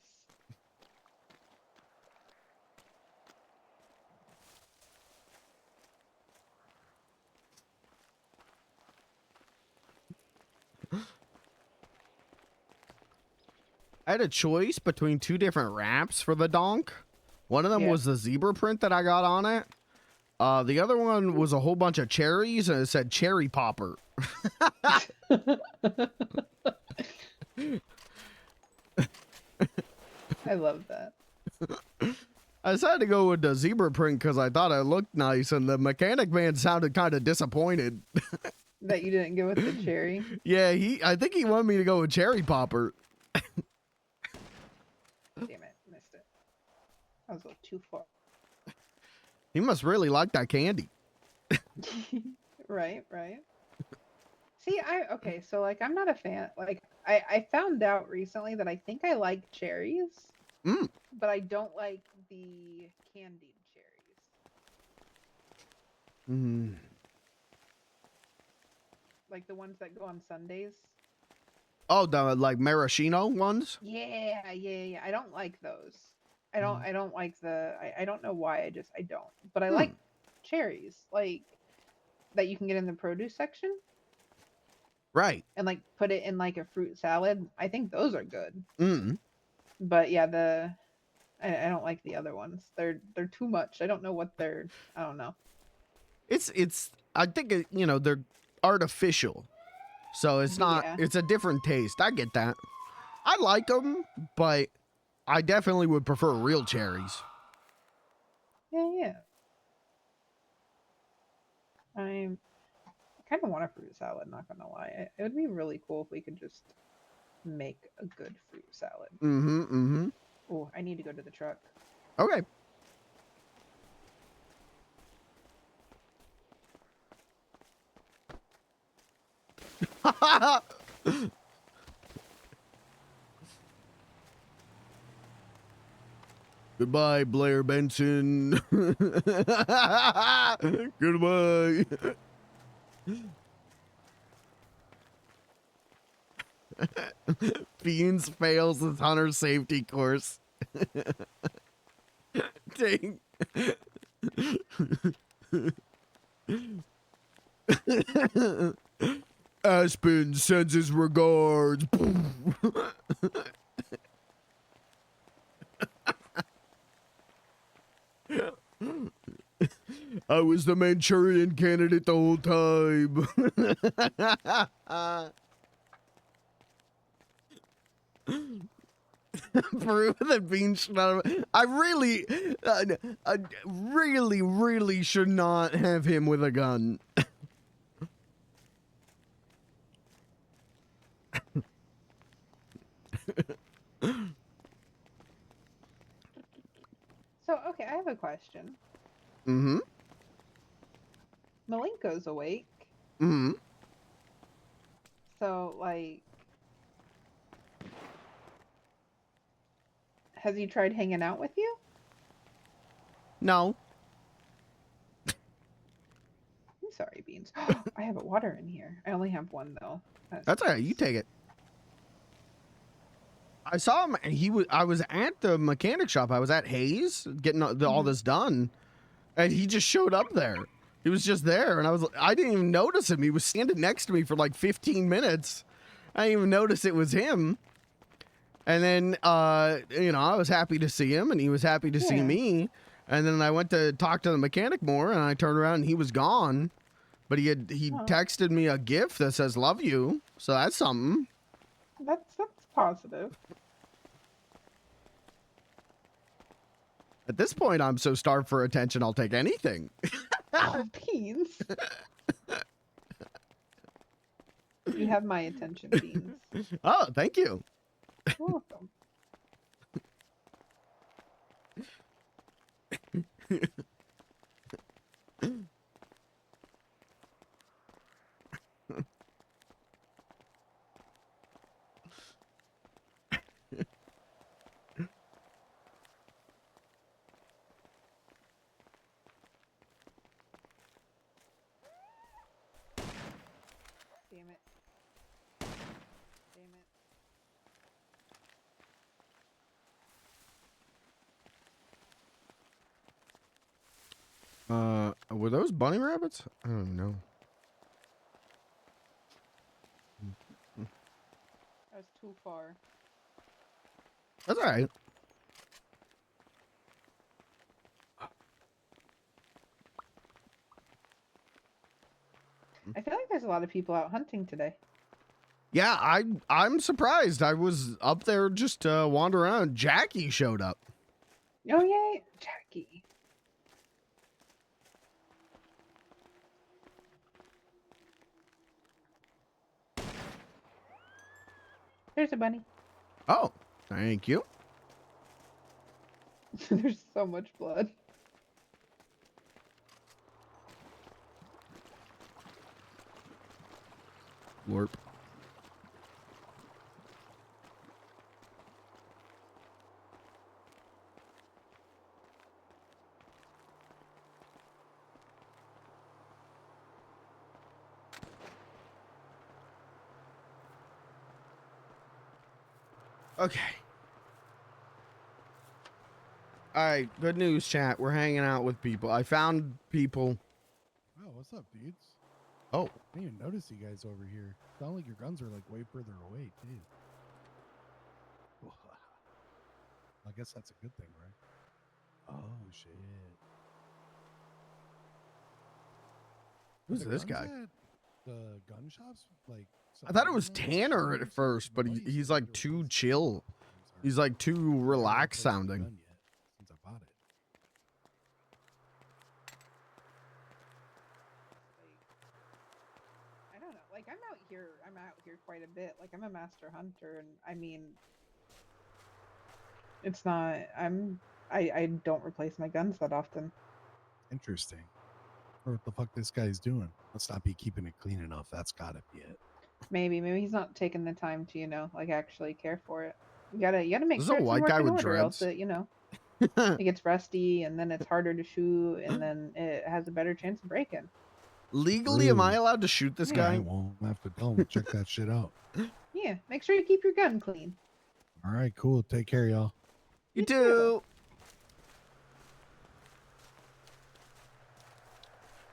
I had a choice between 2 different wraps for the donk. One of them Yeah. was the zebra print that I got on it. The other one was a whole bunch of cherries and it said cherry popper. I love that. I decided to go with the zebra print because I thought it looked nice, and the mechanic man sounded kind of disappointed. That you didn't go with the cherry. Yeah, I think he wanted me to go with cherry popper. Damn it, missed it. I was a little too far. He must really like that candy. Right. See, okay, so like I'm not a fan. Like I found out recently that I think I like cherries, but I don't like the candied cherries. Mm. Like the ones that go on Sundays. Oh, the like maraschino ones? Yeah. I don't like those. I don't like the I don't know why, I don't. But I like cherries, like that you can get in the produce section. Right. And like put it in like a fruit salad. I think those are good. Mm. But yeah, I don't like the other ones. They're too much. I don't know what they're. I don't know. It's I think they're artificial, so it's not. Yeah. It's a different taste. I get that. I like them, but I definitely would prefer real cherries. Yeah. I kind of want a fruit salad. Not gonna lie, it would be really cool if we could just make a good fruit salad. Oh, I need to go to the truck. Okay. Goodbye, Blair Benson. Goodbye. Beans fails his hunter safety course. Dang. Aspen sends his regards. I was the Manchurian candidate the whole time. Peru that bean shot. I really, really should not have him with a gun. So, okay, I have a question. Mm-hmm. Malenko's awake. Mm-hmm. So, like, has he tried hanging out with you? No. I'm sorry, Beans. I have a water in here. I only have one, though. That's all right. You take it. I saw him. I was at the mechanic shop. I was at Hayes getting all this done, and he just showed up there. He was just there, and I didn't even notice him. He was standing next to me for like 15 minutes. I didn't even notice it was him. And then, you know, I was happy to see him, and he was happy to see me. And then I went to talk to the mechanic more, and I turned around, and he was gone. But he texted me a GIF that says "love you," so that's something. That's positive. At this point, I'm so starved for attention, I'll take anything. Oh, Beans. You have my attention, Beans. Oh, thank you. You're welcome. Damn it. Damn it. Were those bunny rabbits? I don't know. That was too far. That's all right. I feel like there's a lot of people out hunting today. Yeah, I'm surprised. I was up there just wander around. Jackie showed up. Oh, yay, Jackie. There's a bunny. Oh, thank you. There's so much blood. Lorp. Okay. All right, good news, chat. We're hanging out with people. I found people. Oh, what's up, dudes? Oh. I didn't even notice you guys over here. Sound like your guns are like way further away, too. I guess that's a good thing, right? Oh, shit. Who's The this guns guy? at the gun shops, like. I thought it was Tanner at first, but he's like too chill. He's like too relaxed sounding. Since I bought it. I don't know. Like, I'm out here quite a bit. Like, I'm a master hunter, and I mean, it's not. I don't replace my guns that often. Interesting. Or what the fuck this guy's doing? Let's not be keeping it clean enough. That's gotta be it. Maybe he's not taking the time to, you know, like actually care for it. You gotta make This is sure a it's white in guy working with order, else dreads. it, you know, it gets rusty, and then it's harder to shoot, and then it has a better chance of breaking. Legally, am I allowed to shoot this Yeah, I guy? won't have to tell him to check that shit out. Yeah, make sure you keep your gun clean. All right, cool. Take care, y'all. You too.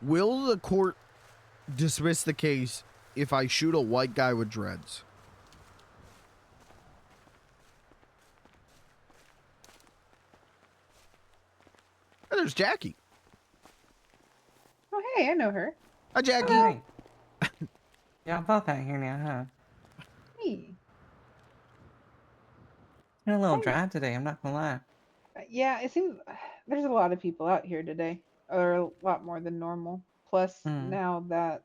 Will the court dismiss the case if I shoot a white guy with dreads? Oh, there's Jackie. Oh, hey, I know her. Hi, Jackie. Hey. Y'all both out here now, huh? Me. Been a little dry today. I'm not gonna lie. Yeah, it seems there's a lot of people out here today, or a lot more than normal. Plus, now that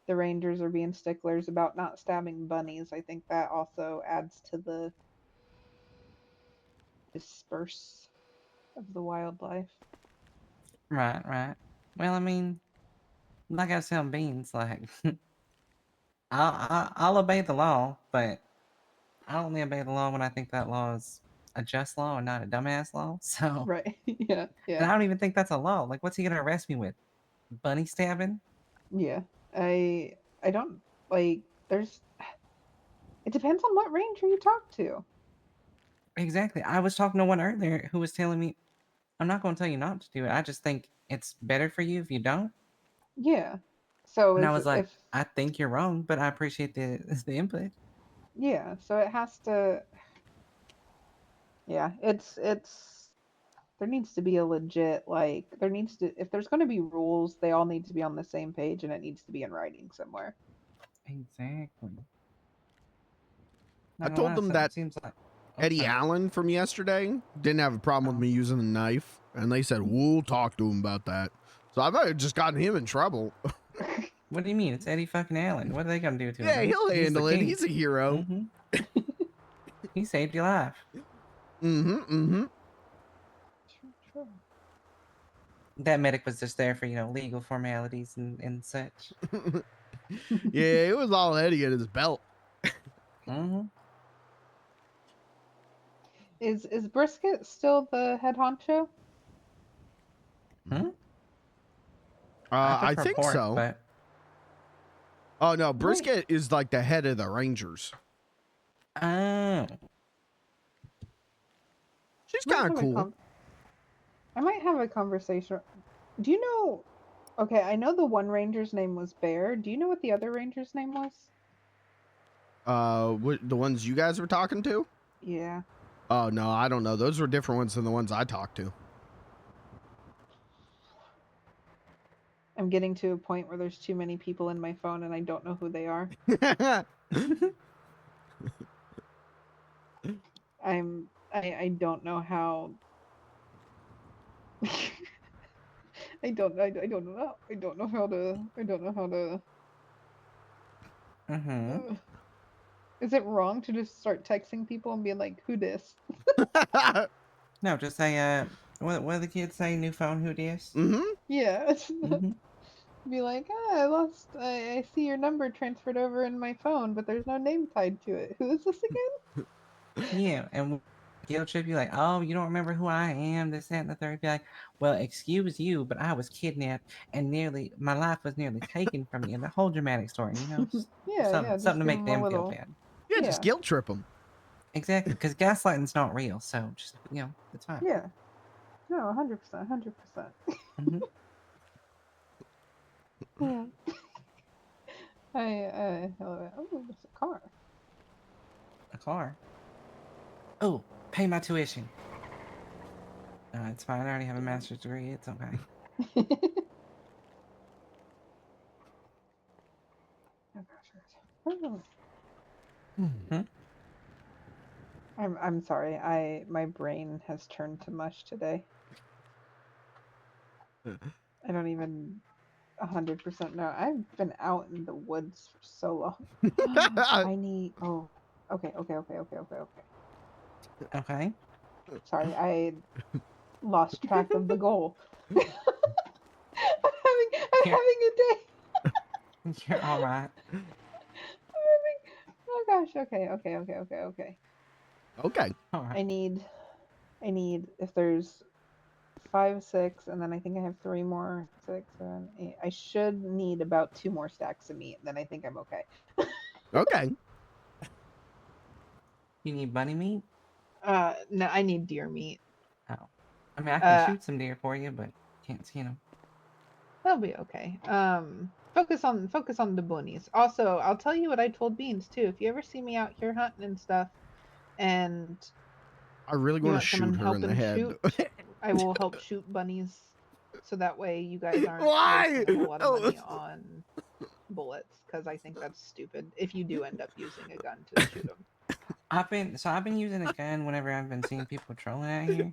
the Rangers are being sticklers about not stabbing bunnies, I think that also adds to the disperse of the wildlife. Right, right. Well, I mean, like I was telling Beans, like, I'll obey the law, but I only obey the law when I think that law is a just law and not a dumbass law. So, Right. Yeah. and I don't even think that's a law. Like, what's he gonna arrest me with? Bunny stabbing? Yeah. I don't like. There's. It depends on what ranger you talk to. Exactly. I was talking to one earlier who was telling me, I'm not going to tell you not to do it. I just think it's better for you if you don't. Yeah. So And I is was like, if I think you're wrong, but I appreciate the the input. yeah. So it has to. Yeah. It's there needs to be a legit like there needs to if there's going to be rules, they all need to be on the same page and it needs to be in writing somewhere. Exactly. I Not gonna told lie, them so that it seems like Eddie Allen from yesterday didn't have a problem with me using the knife, and they said we'll talk to him about that. So I might have just gotten him in trouble. What do you mean? It's Eddie fucking Allen. What are they gonna do to him? Yeah, he'll He's the handle it. king. He's a hero. He saved your life. True. That medic was just there for, legal formalities and such. Yeah, it was all Eddie at his belt. Is Brisket still the head honcho? I prefer think pork, so. but Oh no, Brisket is like the head of the Rangers. Oh. She's kind of cool. I might have a conversation. Do you know? Okay, I know the one ranger's name was Bear. Do you know what the other ranger's name was? The ones you guys were talking to? Yeah. Oh no, I don't know. Those were different ones than the ones I talked to. I'm getting to a point where there's too many people in my phone and I don't know who they are. I don't know how. I don't know how to. Is it wrong to just start texting people and being like, "Who dis?" No, just say, what do the kids say? New phone, who dis? Yeah. Be like, I see your number transferred over in my phone, but there's no name tied to it. Who is this again? Yeah, and guilt trip you like, oh, you don't remember who I am, this, that, and the third. Be like, well, excuse you, but I was kidnapped and my life was nearly taken from me, and the whole dramatic story, Yeah, something to just give make them them a feel little. bad. Yeah, just guilt trip them. Exactly, because gaslighting's not real, so just it's fine. Yeah. No, 100%, 100%. Yeah. Oh, it's a car. A car. Oh, pay my tuition. It's fine. I already have a master's degree. It's okay. I'm sorry. My brain has turned to mush today. I don't even 100% know. I've been out in the woods for so long. I need. Oh, okay. Okay. Sorry, I lost track of the goal. I'm having a day. You're all right. Oh gosh. Okay. Okay. All right. I need if there's 5, 6, and then I think I have 3 more. 6, 7, 8. I should need about 2 more stacks of meat, and then I think I'm okay. Okay. You need bunny meat? No, I need deer meat. Oh. I mean, I can shoot some deer for you, but can't see them. They'll be okay. Focus on the bunnies. Also, I'll tell you what I told Beans too. If you ever see me out here hunting and stuff, and I really want to shoot her in the head. I will help shoot bunnies, so that way you guys aren't Why? wasting a whole lot of money on bullets. Because I think that's stupid. If you do end up using a gun to shoot them. I've been using a gun whenever I've been seeing people trolling out here.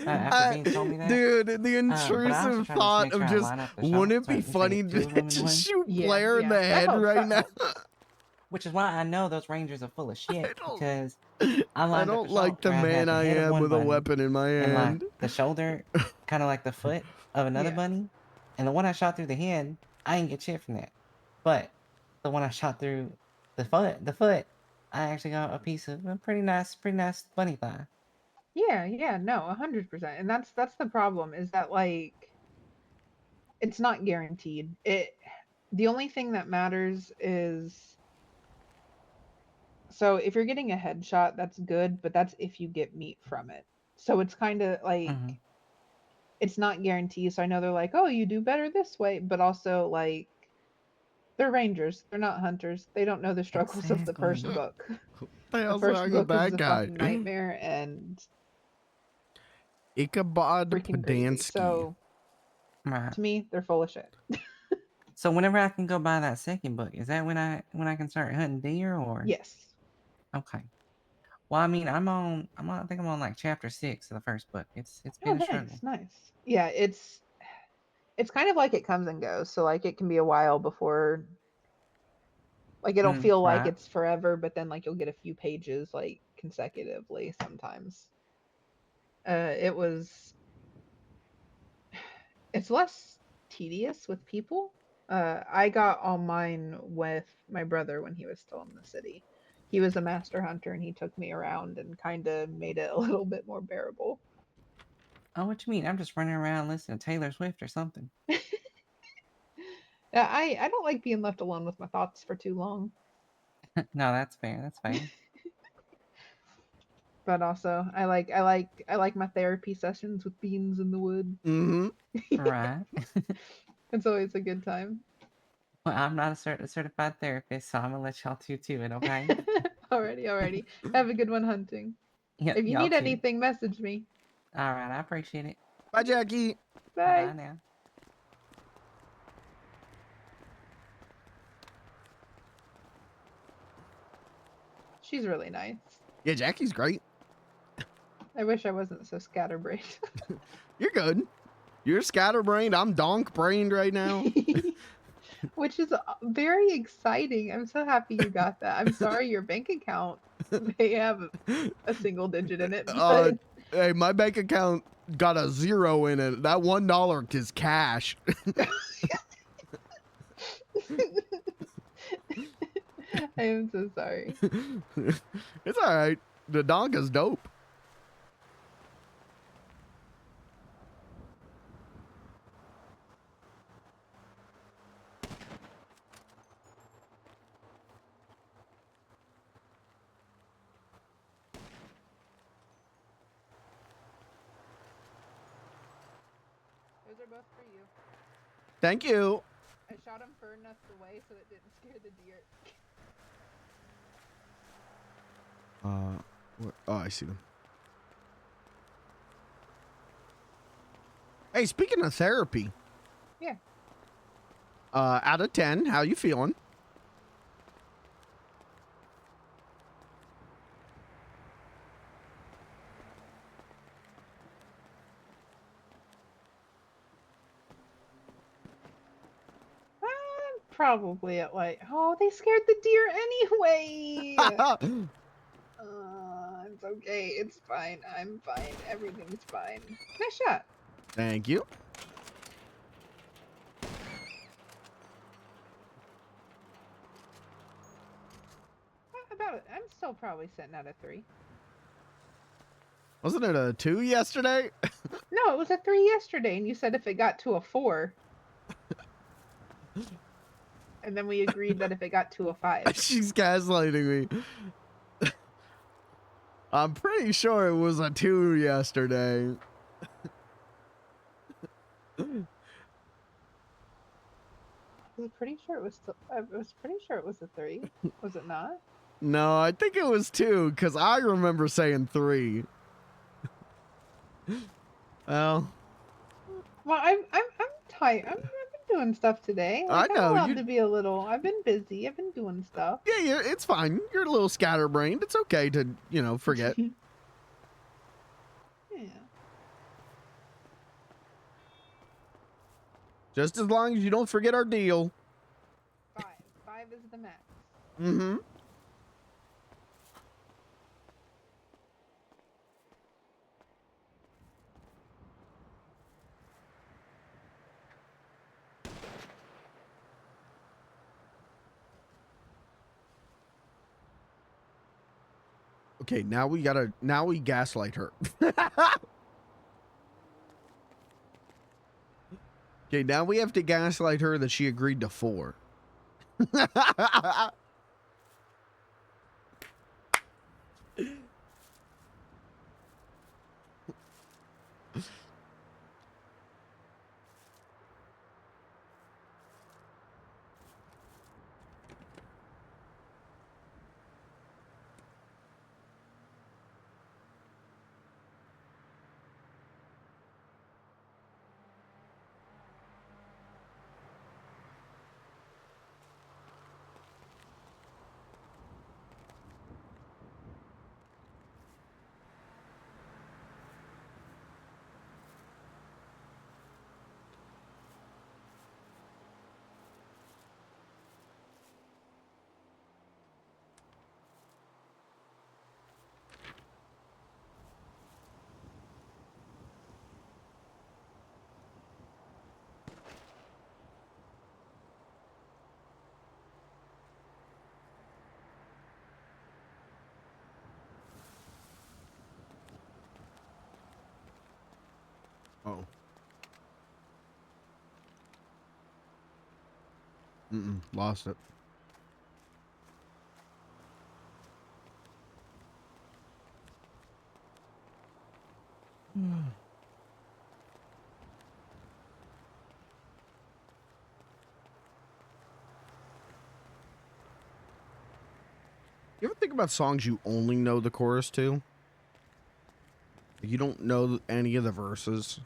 After being told me that, Dude, the but I also intrusive try to thought make of sure I just, line up the wouldn't shot it so be it looks like funny it's two of them in to one. shoot Yeah, Blair in yeah. the That head helps. right That now? helps. Which is why I know those rangers are full of shit because I I lined up don't a like shot the where I had man the I head of am one with a bunny weapon in my and like hand. the shoulder, kind of like the foot of another Yeah. bunny, and the one I shot through the head, I didn't get shit from that. But the one I shot through the foot, I actually got a piece of a pretty nice bunny thigh. Yeah, yeah, no, 100%. And that's the problem is that like it's not guaranteed. The only thing that matters is so if you're getting a headshot, that's good, but that's if you get meat from it. So it's kind of like Mhm. it's not guaranteed. So I know they're like, "Oh, you do better this way," but also like they're rangers. They're not hunters. They don't know the struggles of the first Exactly. book. The The hell's first wrong with book is that a guy? fucking nightmare and Ichabod freaking crazy. Padansky. So Right. to me, they're full of shit. So whenever I can go buy that second book, is that when I can start hunting deer or? Yes. Okay. Well, I mean, I think I'm on like chapter 6 of the first book. It's Oh, been a struggle. nice. Yeah, it's kind of like it comes and goes. So like it can be a while before like it'll feel like Right. it's forever, but then like you'll get a few pages like consecutively sometimes. It's less tedious with people. I got all mine with my brother when he was still in the city. He was a master hunter and he took me around and kind of made it a little bit more bearable. Oh, what you mean? I'm just running around listening to Taylor Swift or something. Yeah, I don't like being left alone with my thoughts for too long. No, that's fair. That's fair. But also, I like my therapy sessions with beans in the wood. Mm-hmm. Right. It's always a good time. Well, I'm not a certified therapist, so I'm gonna let y'all to it, okay? Alrighty. Have a good one hunting. Yeah, If you y'all need too. anything, message me. All right, I appreciate it. Bye, Jackie. Bye. Bye now. She's really nice. Yeah, Jackie's great. I wish I wasn't so scatterbrained. You're good. You're scatterbrained. I'm donk brained right now. Which is very exciting. I'm so happy you got that. I'm sorry your bank account may have a single digit in it, but Hey, my bank account got a 0 in it. That $1 is cash. I am so sorry. It's all right. The donk is dope. Those are both for you. Thank you. I shot them far enough away so it didn't scare the deer. Oh, I see them. Hey, speaking of therapy. Yeah. Out of 10, how you feeling? Probably at like, oh, they scared the deer anyway. It's okay. It's fine. I'm fine. Everything's fine. Nice shot. Thank you. About it. I'm still probably sitting at a 3. Wasn't it a 2 yesterday? No, it was a 3 yesterday, and you said if it got to a 4. And then we agreed that if it got to a 5. She's gaslighting me. I'm pretty sure it was a 2 yesterday. I was pretty sure it was. I was pretty sure it was a 3. Was it not? No, I think it was 2 because I remember saying 3. Well, Well, I'm tired. I've been doing stuff today. I Like, I'm know, allowed you- to be a little. I've been busy. I've been doing stuff. Yeah, it's fine. You're a little scatterbrained. It's okay to, forget. Yeah. Just as long as you don't forget our deal. 5. 5 is the max. Mm-hmm. Okay, now we gaslight her. Okay, now we have to gaslight her that she agreed to 4. Oh. Lost it. You ever think about songs you only know the chorus to? You don't know any of the verses?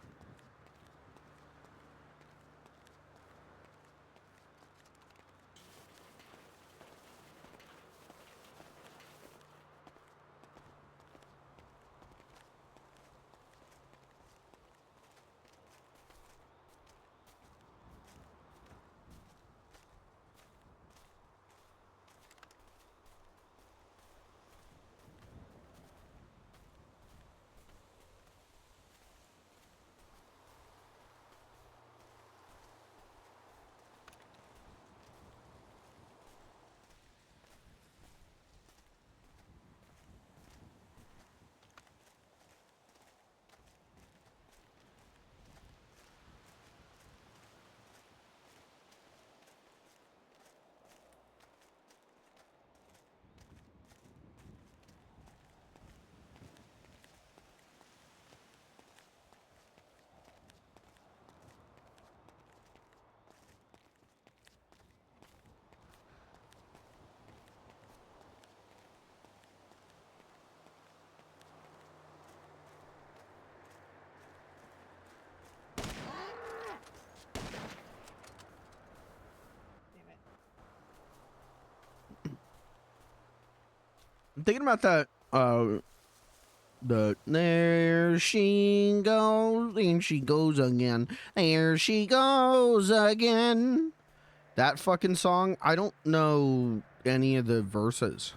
I'm thinking about that, there she goes, and she goes again. There she goes again. That fucking song, I don't know any of the verses.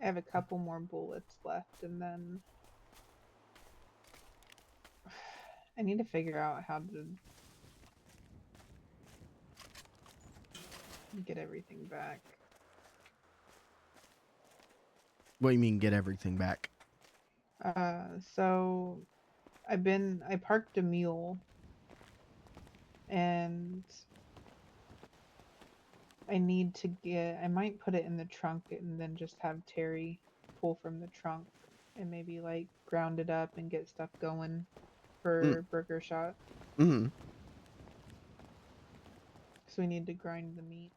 I have a couple more bullets left, and then I need to figure out how to get everything back. What do you mean, get everything back? So I parked a mule, and I might put it in the trunk and then just have Terry pull from the trunk and maybe like ground it up and get stuff going for burger shot. Mm-hmm. So we need to grind the meat.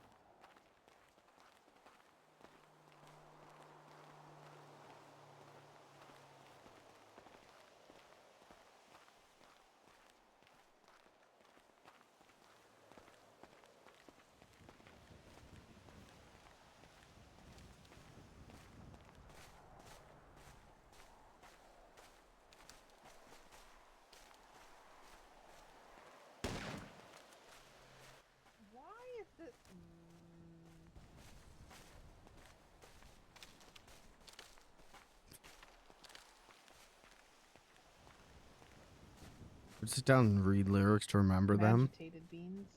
sit down and read lyrics to remember them. Agitated beans.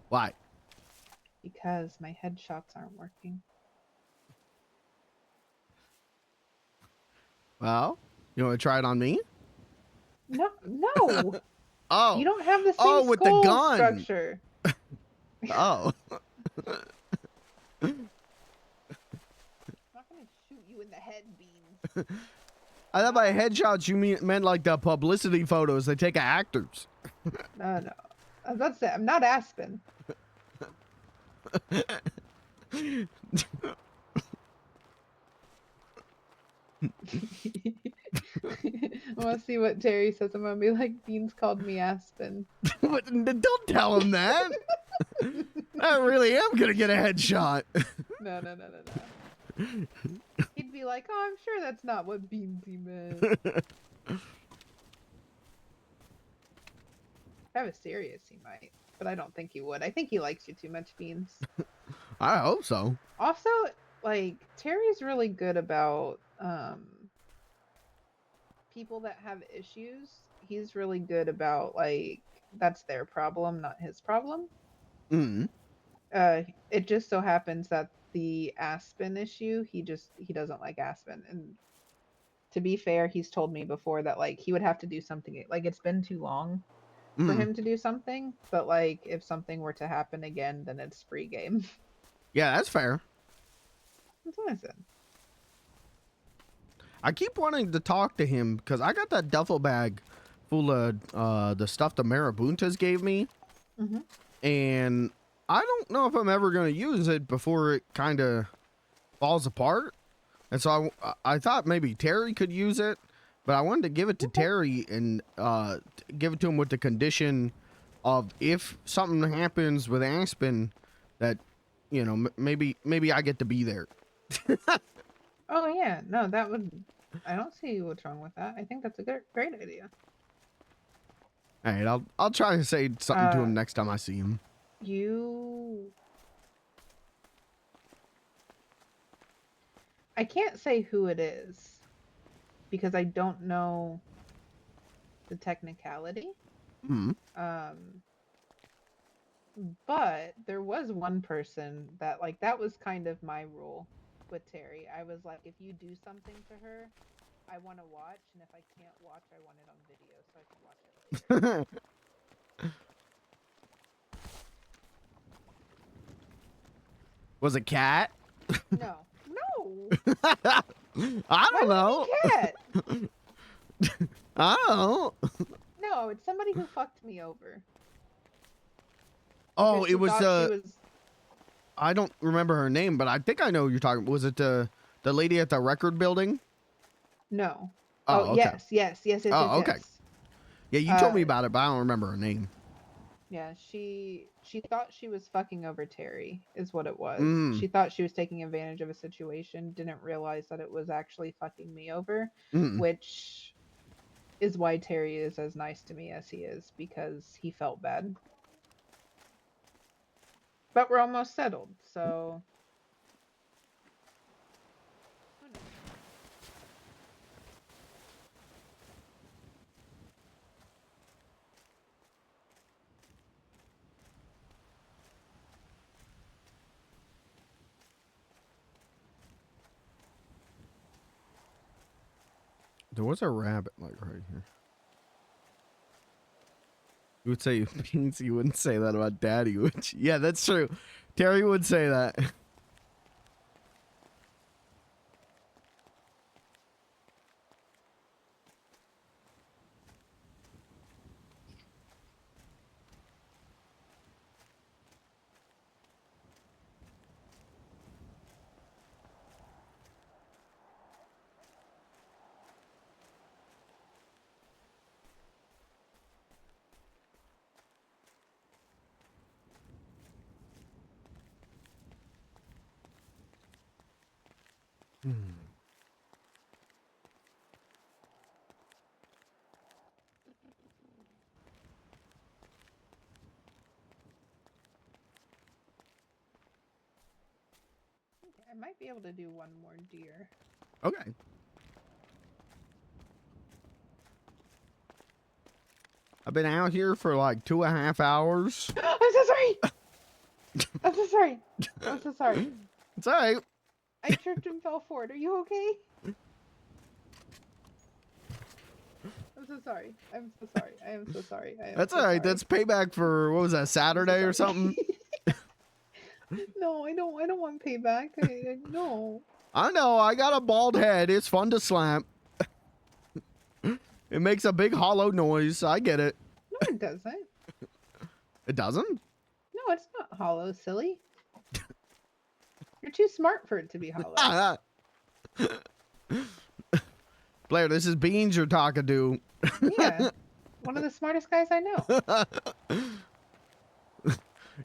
Why? Because my headshots aren't working. Well, you want to try it on me? No, no. Oh. You don't have the same Oh, with the skull gun. structure. Oh. I'm not gonna shoot you in the head, Beans. I thought by headshots you meant like the publicity photos they take of actors. No, no. I was about to say, I'm not Aspen. I want to see what Terry says. I'm gonna be like, Beans called me Aspen. Don't tell him that. I really am gonna get a headshot. No. He'd be like, oh, I'm sure that's not what Beansy meant. If I was serious, he might, but I don't think he would. I think he likes you too much, Beans. I hope so. Also, like, Terry's really good about people that have issues. He's really good about, like, that's their problem, not his problem. Mm. It just so happens that the Aspen issue, he doesn't like Aspen. And to be fair, he's told me before that, like, he would have to do something, like, it's been too long for him to do something, but, like, if something were to happen again, then it's free game. Yeah, that's fair. That's what I said. I keep wanting to talk to him because I got that duffel bag full of the stuff the Marabuntas gave me. Mm-hmm. And I don't know if I'm ever going to use it before it kind of falls apart. And so I thought maybe Terry could use it, but I wanted to give it to Terry and give it to him with the condition of if something happens with Aspen, that, you know, maybe I get to be there. Oh yeah, no, that would. I don't see what's wrong with that. I think that's a great idea. All right, I'll try to say something to him next time I see him. I can't say who it is because I don't know the technicality. Hmm. But there was one person that, like, that was kind of my rule with Terry. I was like, if you do something to her, I want to watch, and if I can't watch, I want it on video so I can watch it later. Was it Cat? No. I don't know. Cat? I don't know. No, it's somebody who fucked me over. Oh, Because it was she thought she was. I don't remember her name, but I think I know who you're talking. Was it the lady at the record building? No. Oh, okay. Yes. Oh, okay. Yes. Yeah, you told me about it, but I don't remember her name. Yeah, she thought she was fucking over Terry, is what it was. Mm. She thought she was taking advantage of a situation, didn't realize that it was actually fucking me over, which is why Terry is as nice to me as he is, because he felt bad. But we're almost settled, so... There was a rabbit like right here. You would say Beans, you wouldn't say that about Daddy, would you? Yeah, that's true. Terry would say that. I might be able to do one more deer. Okay. I've been out here for like 2.5 hours. I'm so sorry. I'm so sorry. I'm so sorry. It's all right. I tripped and fell forward. Are you okay? I'm so sorry. I'm so sorry. I am so sorry. I am That's so all right. sorry. That's payback for what was that, Saturday or something? No, I don't want payback. No. I know. I got a bald head. It's fun to slap. It makes a big hollow noise. I get it. No, it doesn't. It doesn't? No, it's not hollow, silly. You're too smart for it to be hollow. Blair, this is Beans you're talking to. Yeah. One of the smartest guys I know.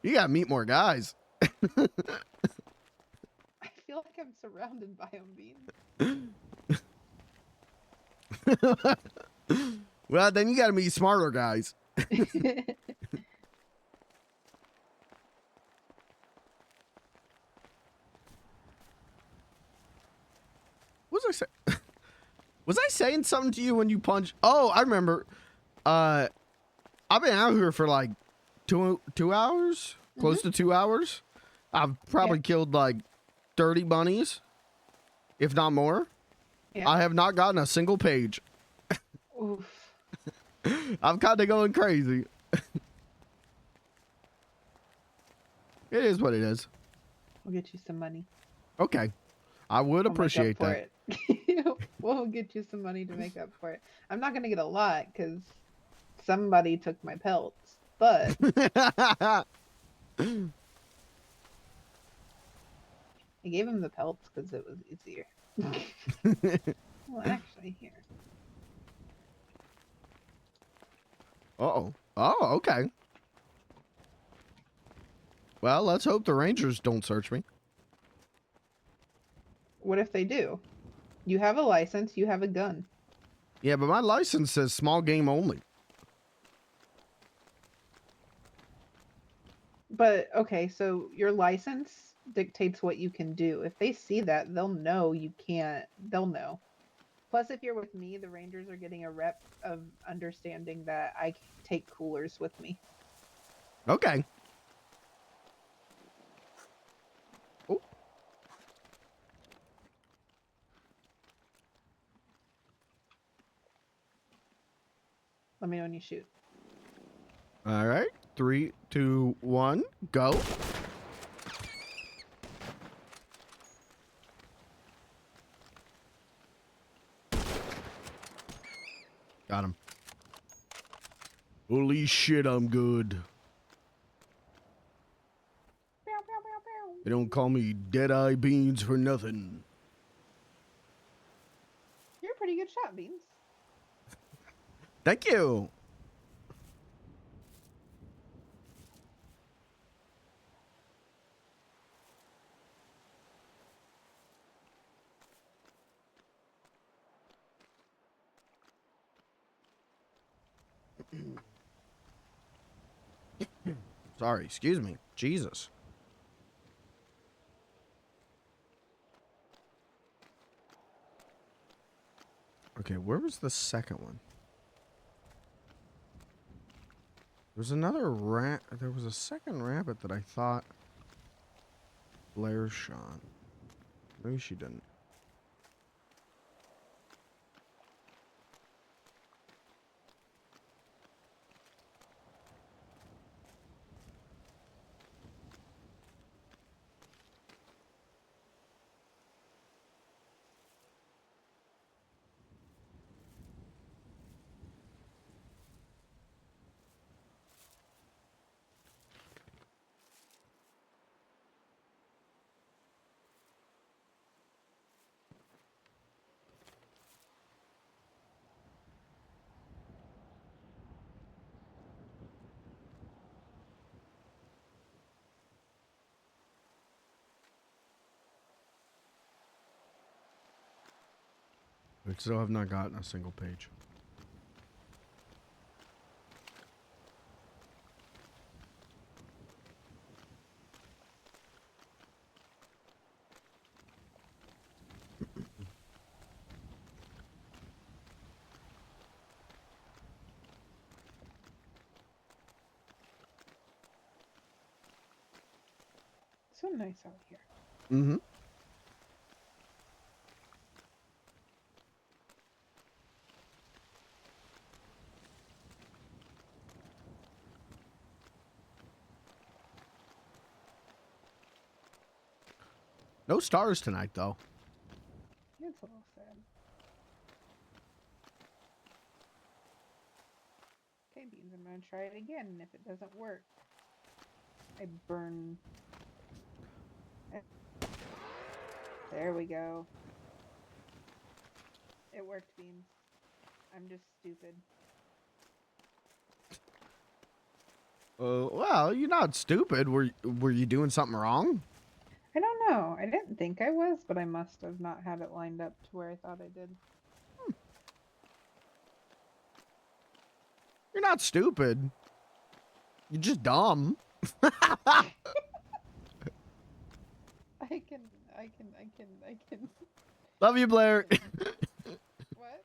You gotta meet more guys. I feel like I'm surrounded by them, Beans. Well, then you gotta meet smarter guys. What was I saying? Was I saying something to you when you punched? Oh, I remember. I've been out here for like two hours, close to 2 hours. I've probably killed like 30 bunnies, if not more. Yeah. I have not gotten a single page. Oof. I'm kind of going crazy. It is what it is. We'll get you some money. Okay. I would We'll make up appreciate for that. it. We'll get you some money to make up for it. I'm not gonna get a lot because somebody took my pelts, but I gave him the pelts because it was easier. Well, actually, here. Uh-oh. Oh, okay. Well, let's hope the Rangers don't search me. What if they do? You have a license, you have a gun. Yeah, but my license says small game only. But okay, so your license dictates what you can do. If they see that, they'll know you can't. They'll know. Plus, if you're with me, the Rangers are getting a rep of understanding that I take coolers with me. Okay. Oh. Let me know when you shoot. All right. 3, 2, 1, go. Got him. Holy shit, I'm good. They don't call me Deadeye Beans for nothing. You're a pretty good shot, Beans. Thank you. Sorry, excuse me. Jesus. Okay, where was the second one? There's another rat. There was a second rabbit that I thought Blair shot. Maybe she didn't. I still have not gotten a single page. So nice out here. Mm-hmm. No stars tonight, though. It's a little sad. Okay, Beans, I'm gonna try it again, and if it doesn't work, I burn. There we go. It worked, Beans. I'm just stupid. Well, you're not stupid. Were you doing something wrong? I don't know. I didn't think I was, but I must have not had it lined up to where I thought I did. You're not stupid. You're just dumb. I can. Love you, Blair. What?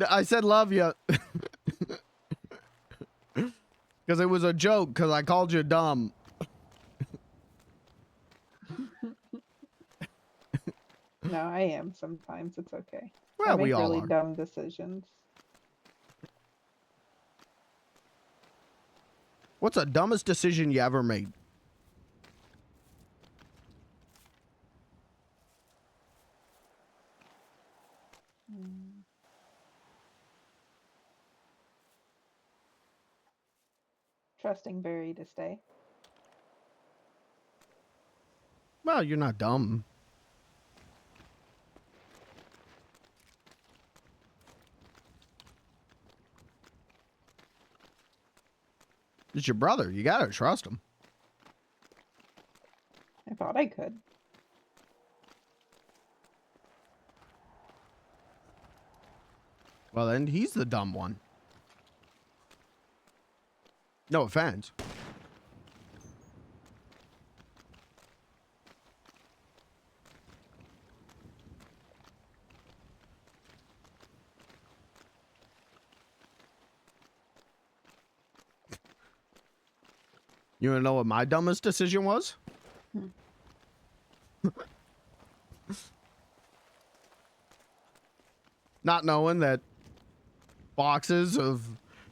I said love you. Because it was a joke, because I called you dumb. No, I am sometimes. It's okay. Well, I make we all really are. dumb decisions. What's the dumbest decision you ever made? Trusting Barry to stay. Well, you're not dumb. It's your brother. You gotta trust him. I thought I could. Well, then he's the dumb one. No offense. You wanna know what my dumbest decision was? Not knowing that boxes of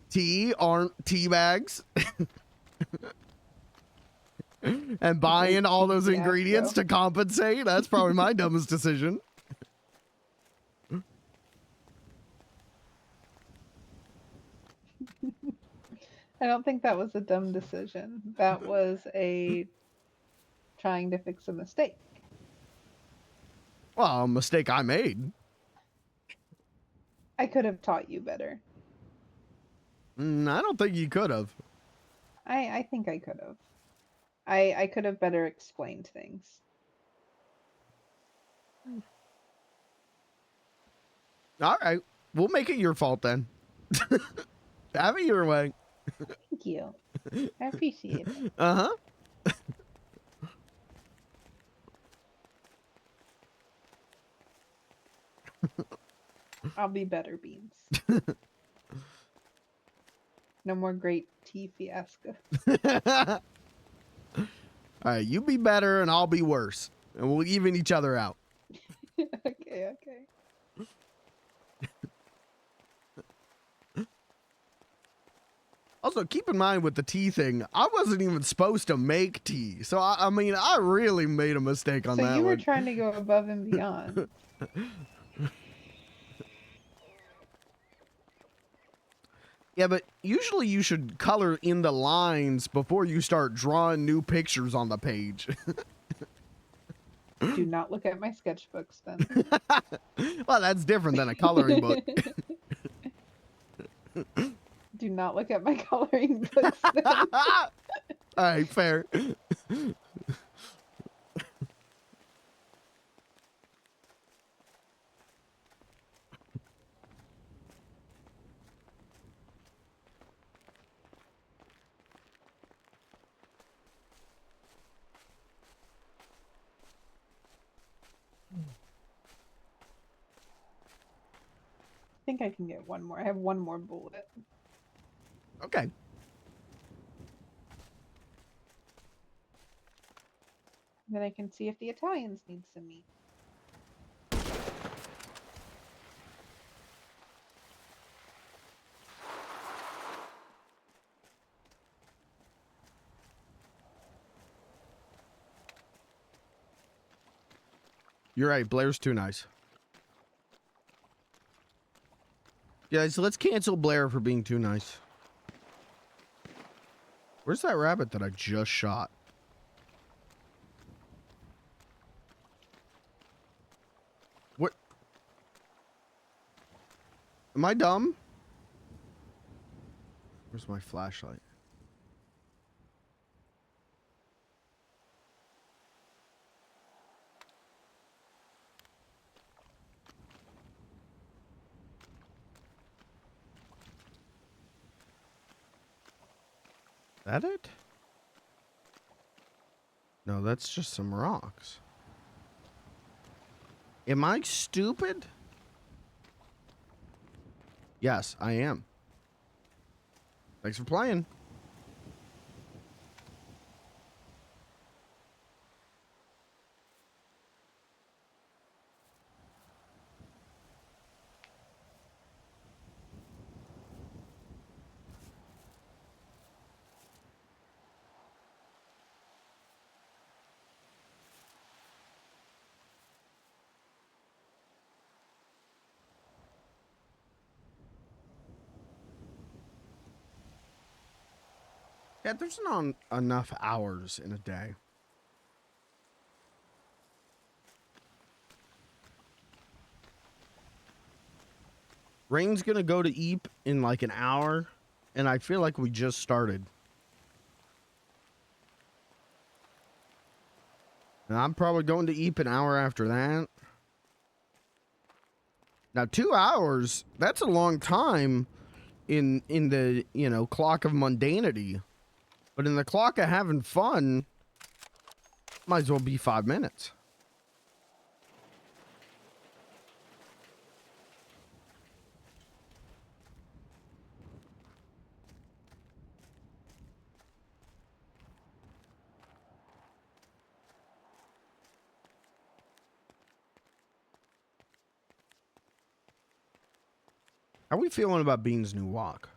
tea aren't tea bags. And buying all those ingredients to compensate. That's probably my dumbest decision. I don't think that was a dumb decision. That was a trying to fix a mistake. Well, a mistake I made. I could have taught you better. I don't think you could have. I think I could have. I could have better explained things. All right. We'll make it your fault then. Have it your way. Thank you. I appreciate it. Uh-huh. I'll be better, Beans. No more great tea fiasco. All right, you be better and I'll be worse. And we'll even each other out. Okay. Also, keep in mind with the tea thing, I wasn't even supposed to make tea. So, I mean, I really made a mistake on So that you were one. trying to go above and beyond. Yeah, but usually you should color in the lines before you start drawing new pictures on the page. Do not look at my sketchbooks then. Well, that's different than a coloring book. Do not look at my coloring books then. All right, fair. I think I can get one more. I have one more bullet. Okay. then I can see if the Italians need some meat. You're right. Blair's too nice. Guys, let's cancel Blair for being too nice. Where's that rabbit that I just shot? What? Am I dumb? Where's my flashlight? That it? No, that's just some rocks. Am I stupid? Yes, I am. Thanks for playing. Yeah, there's not enough hours in a day. Rain's gonna go to Eep in like an hour, and I feel like we just started. And I'm probably going to Eep an hour after that. Now, 2 hours, that's a long time in the, you know, clock of mundanity. But in the clock of having fun, might as well be 5 minutes. How are we feeling about Bean's new walk?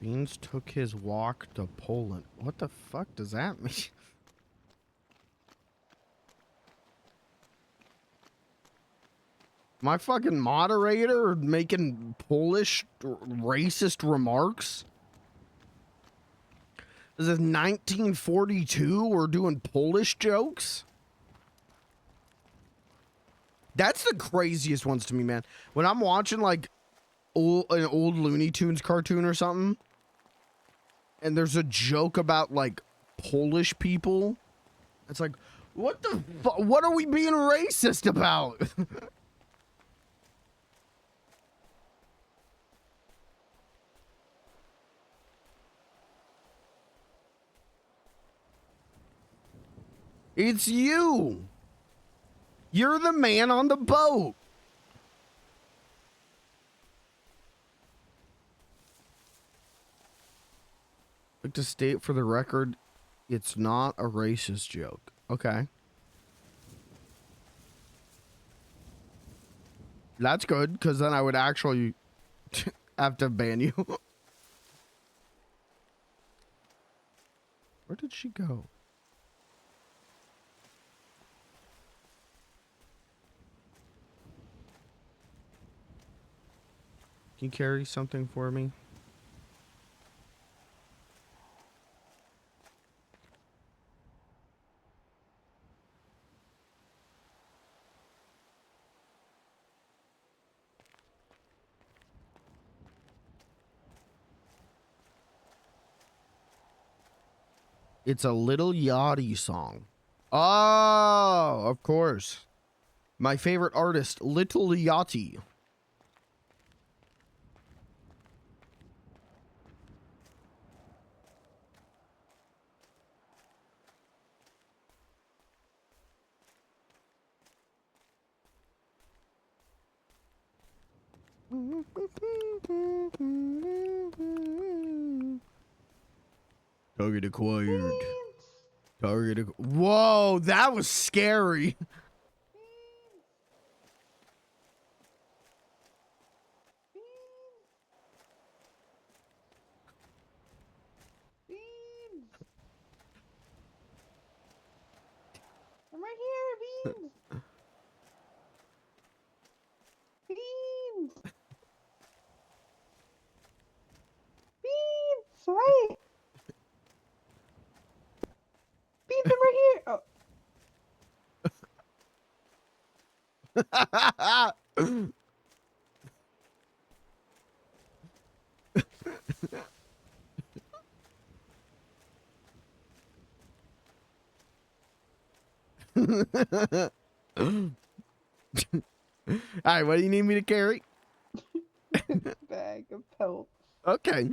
Beans took his walk to Poland. What the fuck does that mean? My fucking moderator making Polish racist remarks? This is 1942. We're doing Polish jokes? That's the craziest ones to me, man. When I'm watching like an old Looney Tunes cartoon or something, and there's a joke about like Polish people, it's like, what the fuck? What are we being racist about? It's you. You're the man on the boat. Like to state for the record, it's not a racist joke. Okay. That's good, because then I would actually have to ban you. Where did she go? Can you carry something for me? It's a Little Yachty song. Oh, of course. My favorite artist, Little Yachty. Target acquired. Target. Whoa, that was scary. I'm right here, Beans. Beans. Beans. Right. Beans, I'm right here. Oh. All right, what do you need me to carry? Bag of pelts. Okay.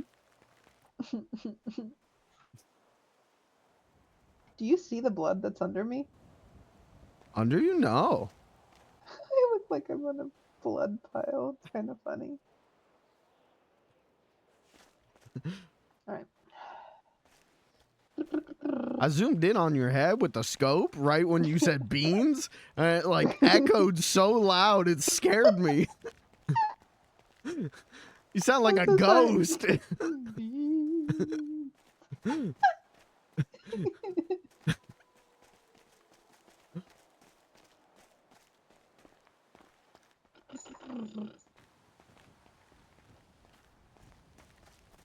Do you see the blood that's under me? Under you? No. I look like I'm on a blood pile. It's kind of funny. Alright. I zoomed in on your head with the scope right when you said beans, and it like echoed so loud it scared me. You sound like a ghost.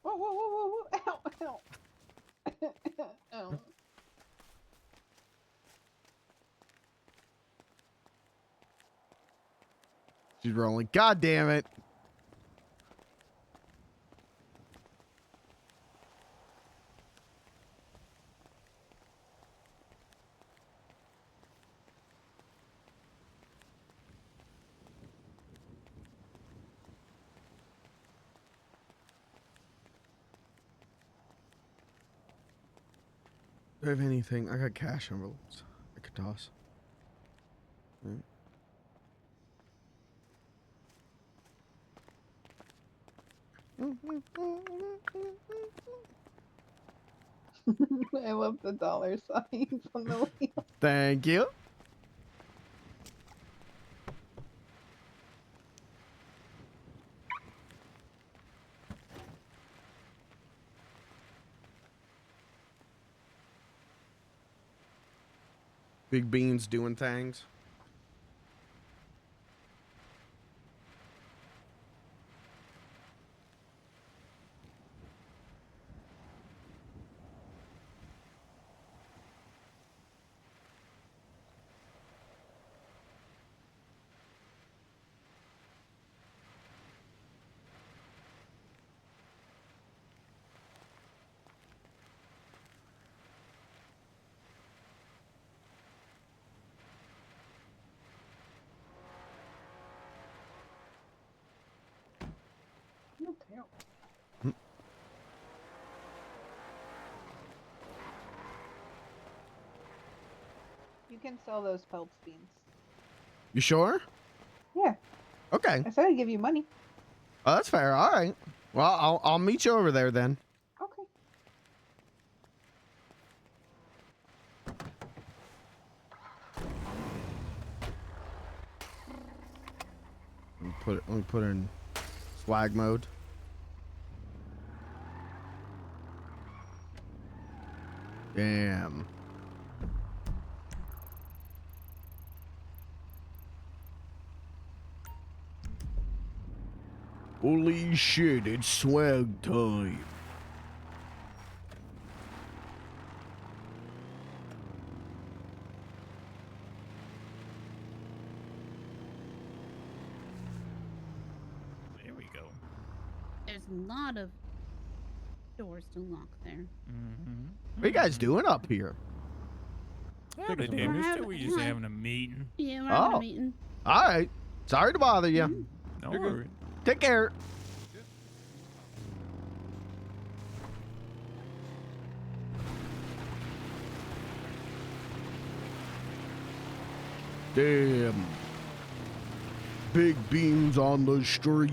Whoa, whoa, whoa, whoa, whoa. Ow, ow. Ow. She's rolling. God damn it. Do I have anything? I got cash envelopes I could toss. Right. I love the dollar signs on the wheel. Thank you. Big Beans doing things. No tail. You can sell those pelts, Beans. You sure? Yeah. Okay. I said I'd give you money. Oh, that's fair. All right. Well, I'll meet you over there then. Okay. Let me put it in swag mode. Damn. Holy shit, it's swag time. There we go. There's a lot of door's still locked there. What are you guys doing up here? Howdy, We're damn, having- we just hi. having a meeting. Yeah, we're having Oh. a meeting. All right. Sorry to bother you. No You're good. worries. Take care. Damn. Big beans on the street.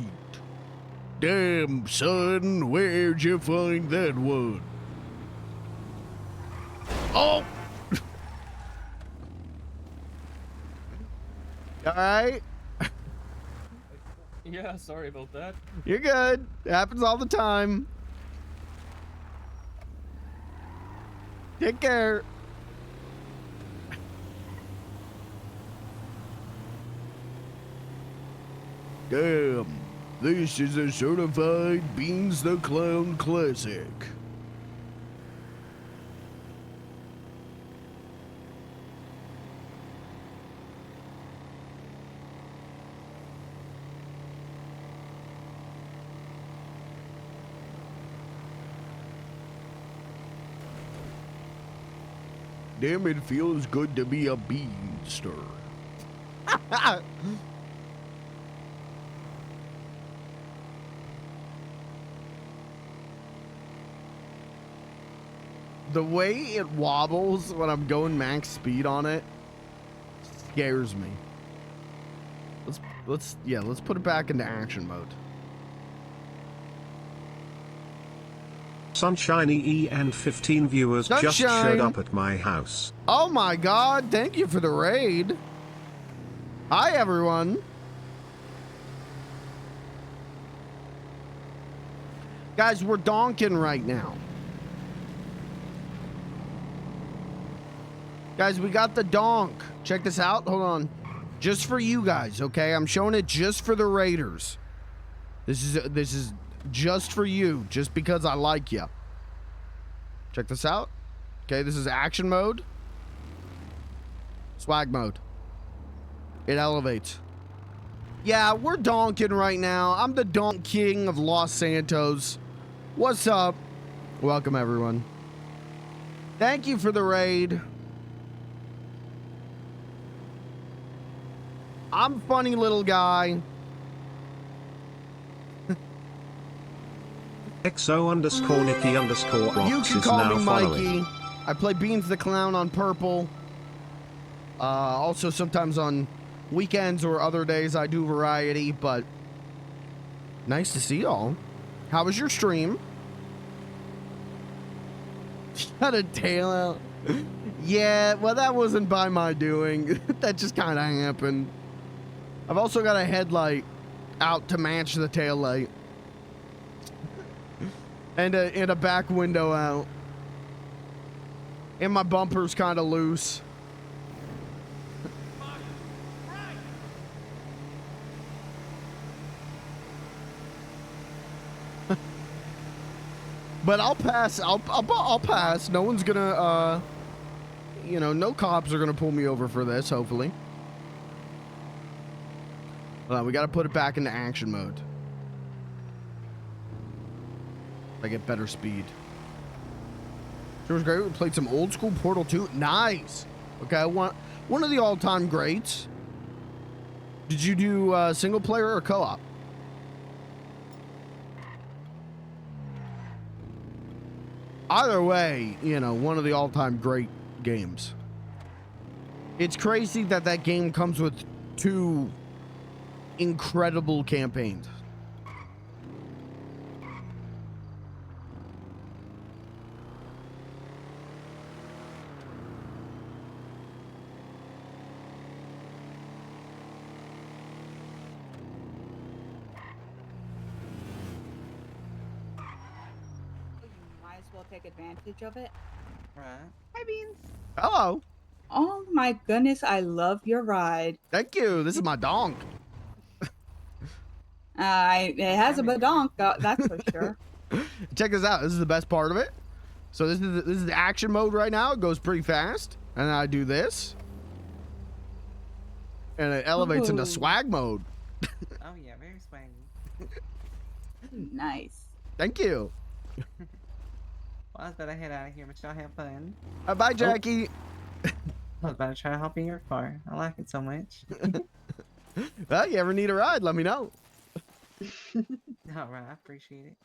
Damn, son, where'd you find that one? Oh! All right. Yeah, sorry about that. You're good. It happens all the time. Take care. Damn, this is a certified Beans the Clown classic. Damn, it feels good to be a beanster. The way it wobbles when I'm going max speed on it scares me. Let's put it back into action mode. Sunshiny E and 15 viewers just showed Sunshine. up at my house. Oh my god, thank you for the raid. Hi everyone. Guys, we're donking right now. Guys, we got the donk. Check this out. Hold on. Just for you guys, okay? I'm showing it just for the raiders. This is just for you, just because I like you. Check this out. Okay, this is action mode. Swag mode. It elevates. Yeah, we're donking right now. I'm the Donk King of Los Santos. What's up? Welcome, everyone. Thank you for the raid. I'm funny little guy. XO_Nikki_Rocks You can is call now me following. Mikey. I play Beans the Clown on Purple. Also sometimes on weekends or other days I do variety, but nice to see y'all. How was your stream? Shut a tail out. Yeah, well that wasn't by my doing. That just kind of happened. I've also got a headlight out to match the tail light. And a back window out. And my bumper's kind of loose. But I'll pass. I'll pass. No one's gonna, you know, no cops are gonna pull me over for this, hopefully. Hold on, we gotta put it back into action mode. I get better speed. It was great. We played some old school Portal 2. Nice. Okay, one of the all-time greats. Did you do single player or co-op? Either way, you know, one of the all-time great games. It's crazy that that game comes with 2 incredible campaigns. Might as well take advantage of it. Right. Hi, Beans. Hello. Oh my goodness, I love your ride. Thank you. This is my donk. It has a badonk, that's for sure. Check this out. This is the best part of it. So this is the action mode right now. It goes pretty fast, and I do this, and it elevates into Ooh. swag mode. Oh yeah, very swaggy. Nice. Thank you. Well, I was about to head out of here, but y'all have fun. Bye, Jackie. I was about to try to hop in your car. I like it so much. Well, you ever need a ride, let me know. All right, I appreciate it.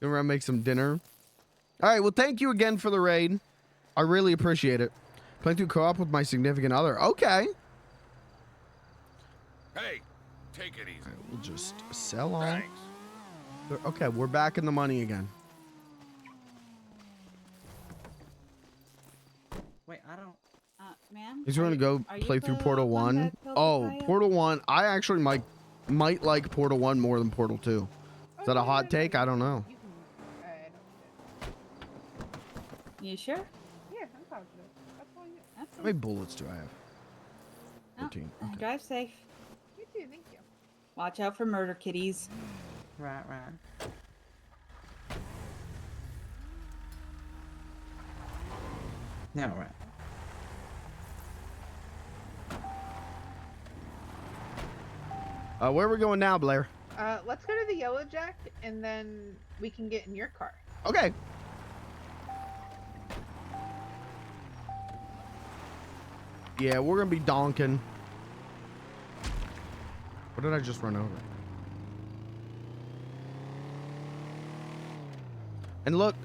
We're gonna make some dinner. All right, well, thank you again for the raid. I really appreciate it. Playing through co-op with my significant other. Okay. Hey, take it easy. We'll just sell all. Thanks. Okay, we're back in the money again. Wait, I don't. Ma'am. He's going to go are you play through the Portal one 1. that killed the Oh, guy up? Portal 1. I actually might like Portal 1 more than Portal 2. Is that a hot take? I don't know. You sure? Yeah, I'm positive. That's all you. How many bullets do I have? Oh, 13. drive safe. You too, thank you. Watch out for murder kitties. Right. Yeah, right. Where are we going now, Blair? Let's go to the Yellow Jack, and then we can get in your car. Okay. Yeah, we're gonna be donking. What did I just run over? And look,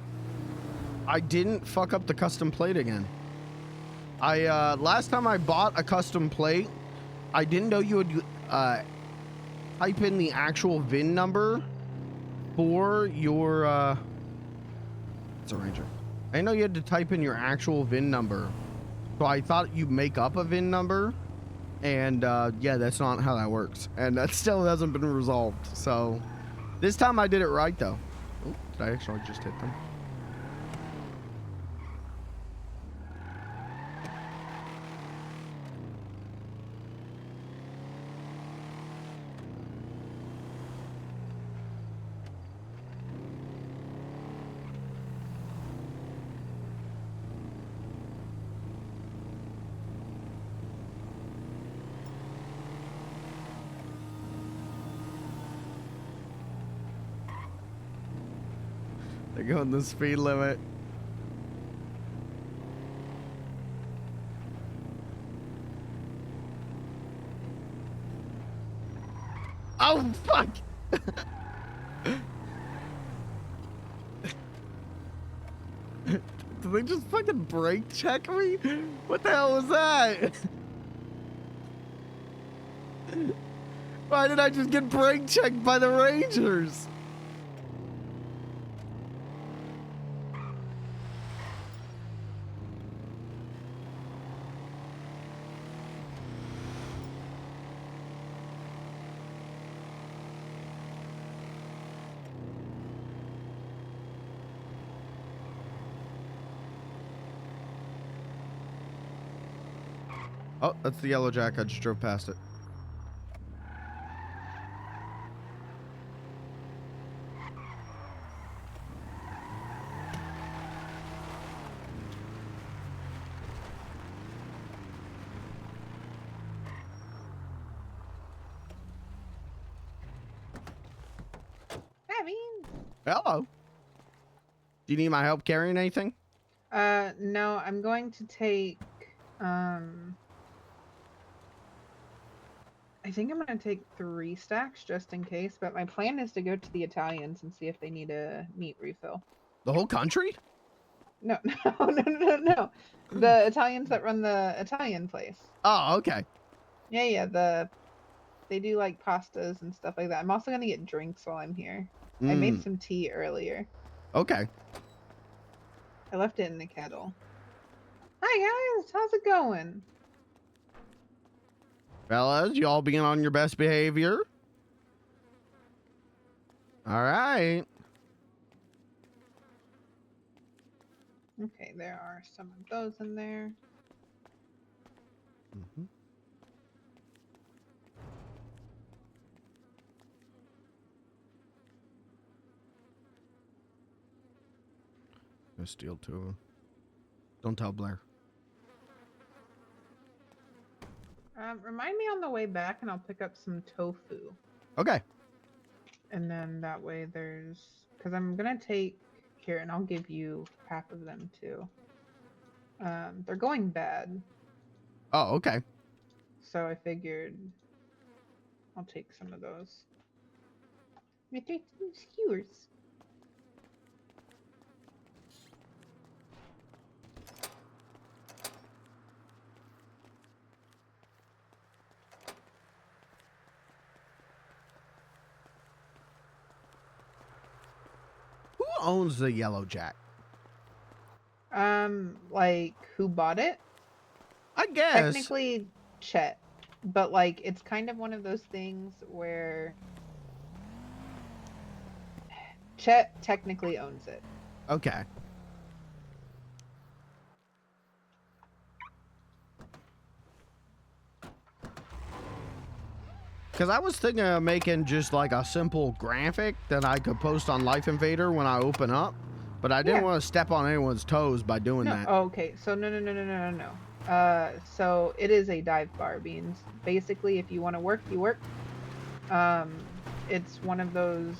I didn't fuck up the custom plate again. Last time I bought a custom plate, I didn't know you would type in the actual VIN number for your it's a Ranger. I didn't know you had to type in your actual VIN number. So I thought you make up a VIN number, and yeah, that's not how that works. And that still hasn't been resolved. So this time I did it right though. Oh, did I actually just hit them? They're going the speed limit. Oh, fuck! Did they just fucking brake check me? What the hell was that? Why did I just get brake checked by the Rangers? Oh, that's the Yellow Jack. I just drove past it. Hello. Do you need my help carrying anything? No, I'm going to take, I think I'm going to take 3 stacks just in case, but my plan is to go to the Italians and see if they need a meat refill. The whole country? No. The Italians that run the Italian place. Oh, okay. Yeah, they do like pastas and stuff like that. I'm also going to get drinks while I'm here. I made some tea earlier. Okay. I left it in the kettle. Hi guys, how's it going? Fellas, you all being on your best behavior? All right. Okay, there are some of those in there. Mm-hmm. Gonna steal 2 of them. Don't tell Blair. Remind me on the way back and I'll pick up some tofu. Okay. And then that way there's... because I'm gonna take here, and I'll give you half of them too. They're going bad, Oh, okay. so I figured I'll take some of those. I'm gonna take some skewers. Who owns the yellow jack? Like who bought it? I guess. Technically, Chet, but like it's kind of one of those things where Chet technically owns it. Okay. Because I was thinking of making just like a simple graphic that I could post on Life Invader when I open up, but I didn't want to step on anyone's toes by doing that. Okay, so no. So it is a dive bar, Beans. Basically, if you want to work, you work. It's one of those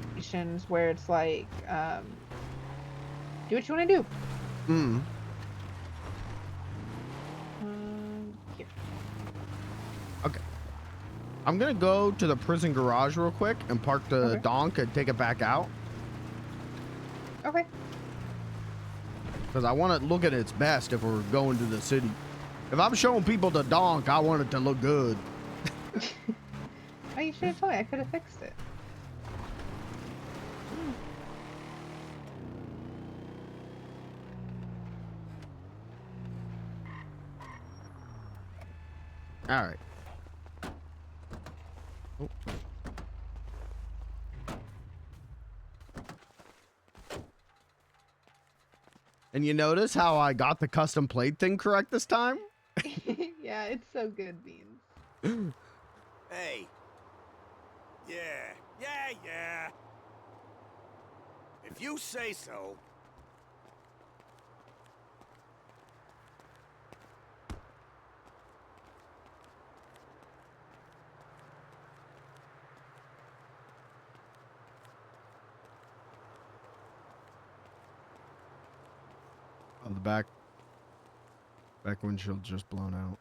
situations where it's like, do what you want to do. Here. Okay. I'm gonna go to the prison garage real quick and park the Donk and take it back out. Okay. Because I want to look at its best if we're going to the city. If I'm showing people the Donk, I want it to look good. Oh, you should have told me. I could have fixed it. All right. Oh. And you notice how I got the custom plate thing correct this time? Yeah, it's so good, Beans. Hey. Yeah. If you say so. On the back windshield just blown out.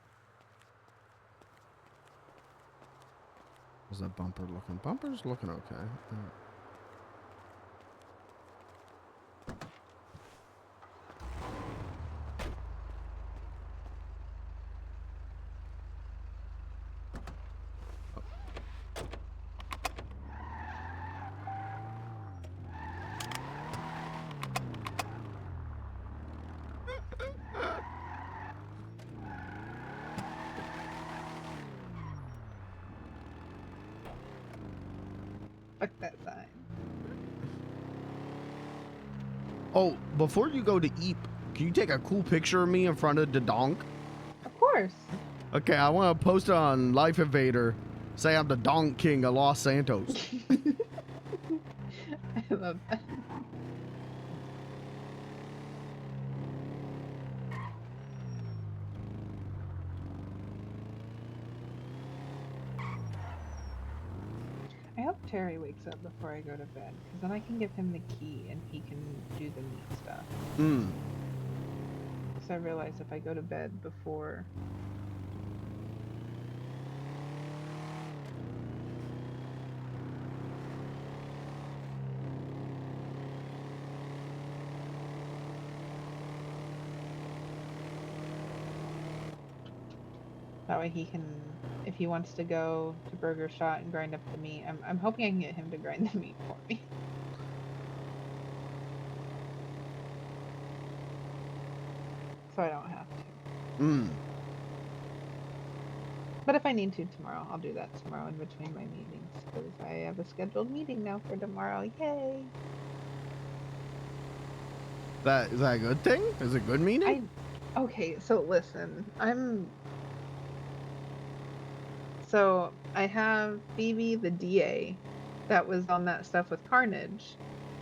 How's that bumper looking? Bumper's looking okay. Fuck that sign. Oh, before you go to eat, can you take a cool picture of me in front of the Donk? Of course. Okay, I want to post it on Life Invader. Say I'm the Donk King of Los Santos. I love that. I hope Terry wakes up before I go to bed, because then I can give him the key and he can do the meat stuff. So I realize if I go to bed before... That way he can, if he wants to go to Burger Shot and grind up the meat, I'm hoping I can get him to grind the meat for me. So I don't have to. But if I need to tomorrow, I'll do that tomorrow in between my meetings, because I have a scheduled meeting now for tomorrow. Yay! Is that a good thing? Is it a good meeting? Okay, so listen, So I have Phoebe, the DA, that was on that stuff with Carnage,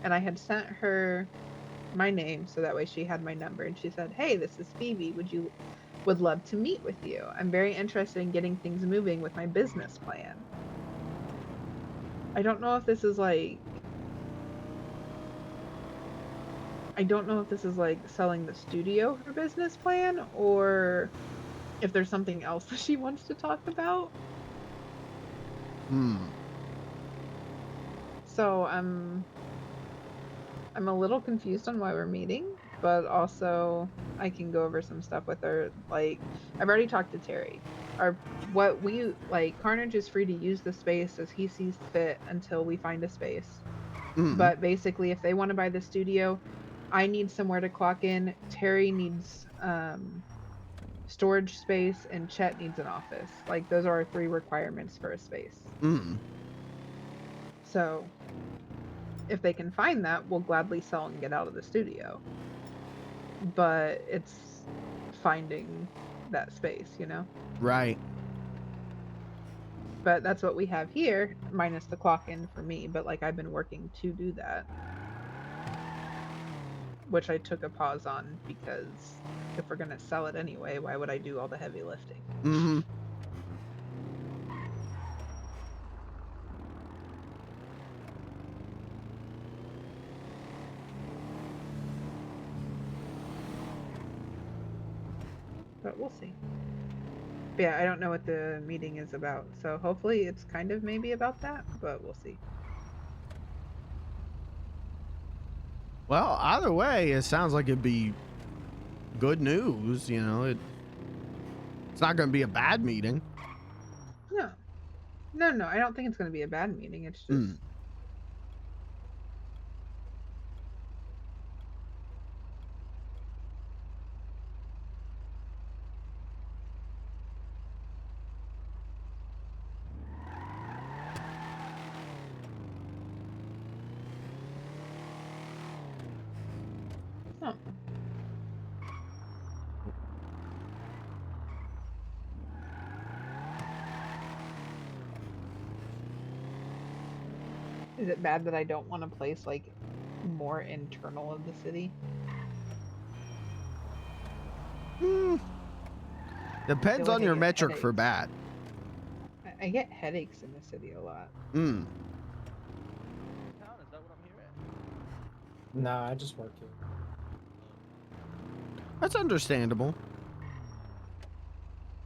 and I had sent her my name so that way she had my number, and she said, "Hey, this is Phoebe. Would love to meet with you. I'm very interested in getting things moving with my business plan." I don't know if this is like. I don't know if this is like selling the studio her business plan or if there's something else that she wants to talk about. So I'm a little confused on why we're meeting, but also I can go over some stuff with her. Like I've already talked to Terry. What we like, Carnage is free to use the space as he sees fit until we find a space. But basically, if they want to buy the studio, I need somewhere to clock in. Terry needs storage space, and Chet needs an office. Like those are our 3 requirements for a space. So if they can find that, we'll gladly sell and get out of the studio. But it's finding that space, you know? Right. But that's what we have here, minus the clock in for me. But like I've been working to do that, which I took a pause on because if we're gonna sell it anyway, why would I do all the heavy lifting? But we'll see. But yeah, I don't know what the meeting is about, so hopefully it's kind of maybe about that, but we'll see. Well, either way, it sounds like it'd be good news. You know, it's not going to be a bad meeting. No, I don't think it's going to be a bad meeting. It's just Is it bad that I don't want to place like more internal of the city? Depends on your metric for bad. I get headaches in the city a lot. Nah, I just work here. That's understandable.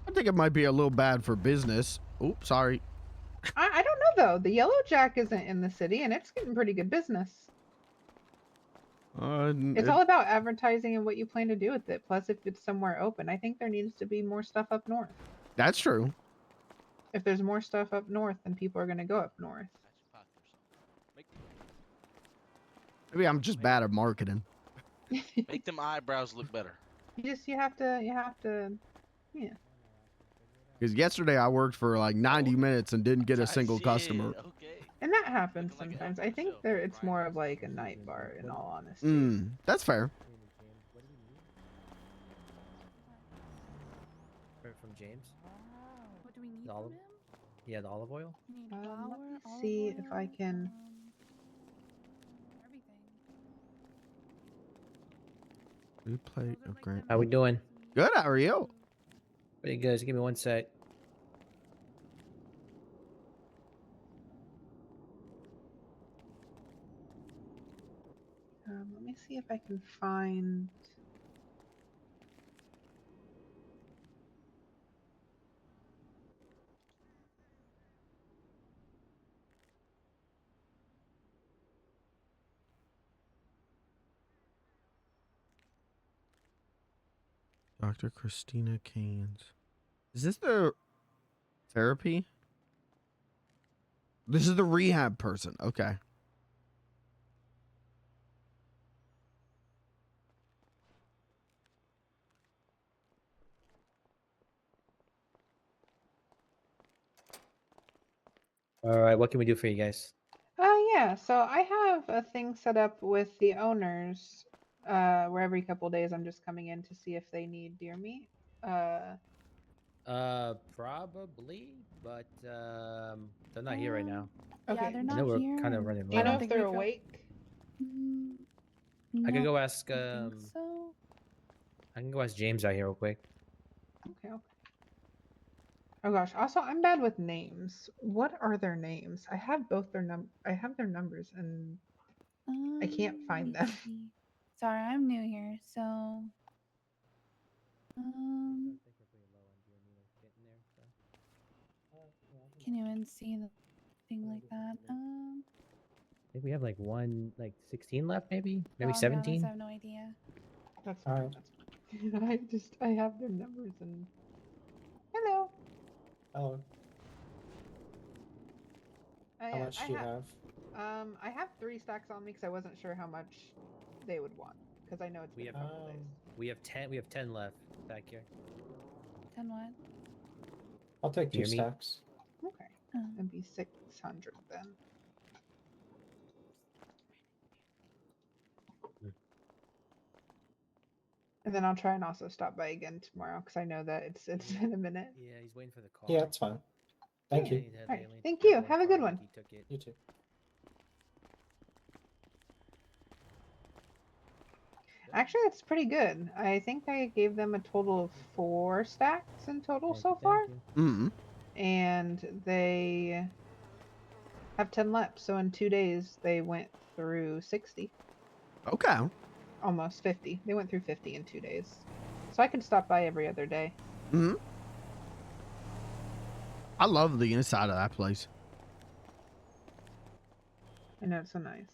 I think it might be a little bad for business. Oops, sorry. I don't know though. The Yellow Jack isn't in the city, and it's getting pretty good business. It's all about advertising and what you plan to do with it. Plus, if it's somewhere open, I think there needs to be more stuff up north. That's true. If there's more stuff up north, then people are going to go up north. Maybe I'm just bad at marketing. Make them eyebrows look better. You have to, yeah. Because yesterday I worked for like 90 minutes and didn't get a single customer. And that happens sometimes. I think it's more of like a night bar, in all honesty. That's fair. From James. What do we need The olive. Yeah, the olive oil. Let me see if I can. Replay of Grant. How we doing? Good. How are you? Pretty good. Just give me one sec. Let me see if I can find. Dr. Christina Keynes. Is this the therapy? This is the rehab person. Okay. All right. What can we do for you guys? Yeah, so I have a thing set up with the owners where every couple days I'm just coming in to see if they need deer meat. Probably, but they're not here right now. Okay. Yeah, they're I not know we're here. kind of running Do you low. know if they're awake? I could No, go ask. I think so. I can go ask James out here real quick. Okay. Oh gosh. Also, I'm bad with names. What are their names? I have both their I have their numbers and I can't find let me them. see. Sorry, I'm new here, so can't even see the thing like that. I think we have like 16 left, maybe To be honest, 17. I have no idea. That's fine. That's fine. I have their numbers and hello. Hello. How much do you have? I have 3 stacks on me because I wasn't sure how much they would want because I know it's been a couple days. We have 10. We have 10 left back here. 10 what? I'll take 2 Hear me? stacks. Okay, that'd be 600 then. And then I'll try and also stop by again tomorrow because I know that it's been a minute. Yeah, he's waiting for the call. Yeah, that's fine. Thank you. All right, thank you. Have a good one. He took it. You too. Actually, it's pretty good. I think I gave them a total of 4 stacks in total so far. Mm-hmm. And they have 10 left. So in 2 days, they went through 60. Okay. Almost 50. They went through 50 in 2 days. So I could stop by every other day. Mm-hmm. I love the inside of that place. I know, it's so nice.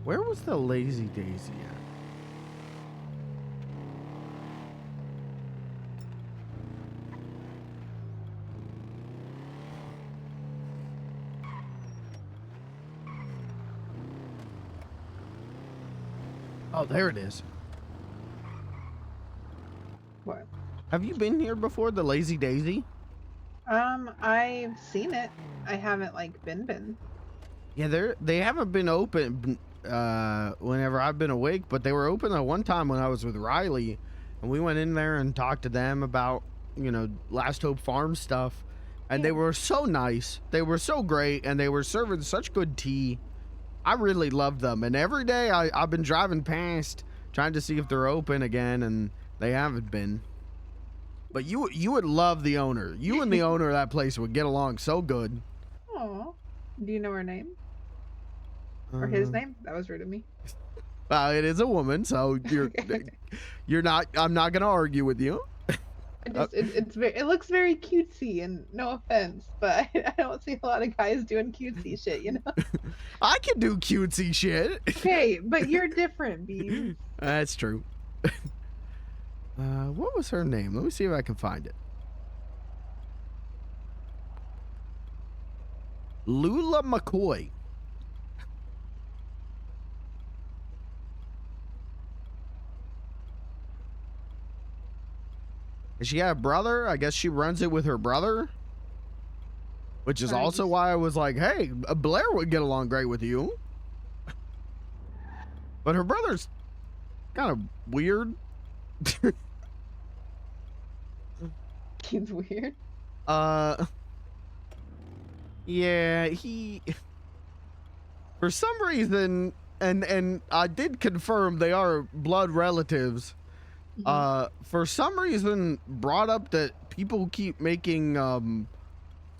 Where was the Lazy Daisy at? Oh, there it is. What? Have you been here before, the Lazy Daisy? I've seen it. I haven't been. Yeah, they haven't been open whenever I've been awake, but they were open at one time when I was with Riley, and we went in there and talked to them about, Last Hope Farm stuff, and they were so nice. They were so great, and they were serving such good tea. I really loved them, and every day I've been driving past trying to see if they're open again, and they haven't been. But you would love the owner. You and the owner of that place would get along so good. Oh, do you know her name? Or his name? That was rude of me. It is a woman, so you're not. I'm not gonna argue with you. It looks very cutesy, and no offense, but I don't see a lot of guys doing cutesy shit. I can do cutesy shit. Okay, but you're different, Beans. That's true. What was her name? Let me see if I can find it. Lula McCoy. Does she have a brother? I guess she runs it with her brother. Which is also why I was like, hey, Blair would get along great with you. But her brother's kind of weird. He's weird. Yeah, he... For some reason, and I did confirm they are blood relatives. For some reason, brought up that people keep making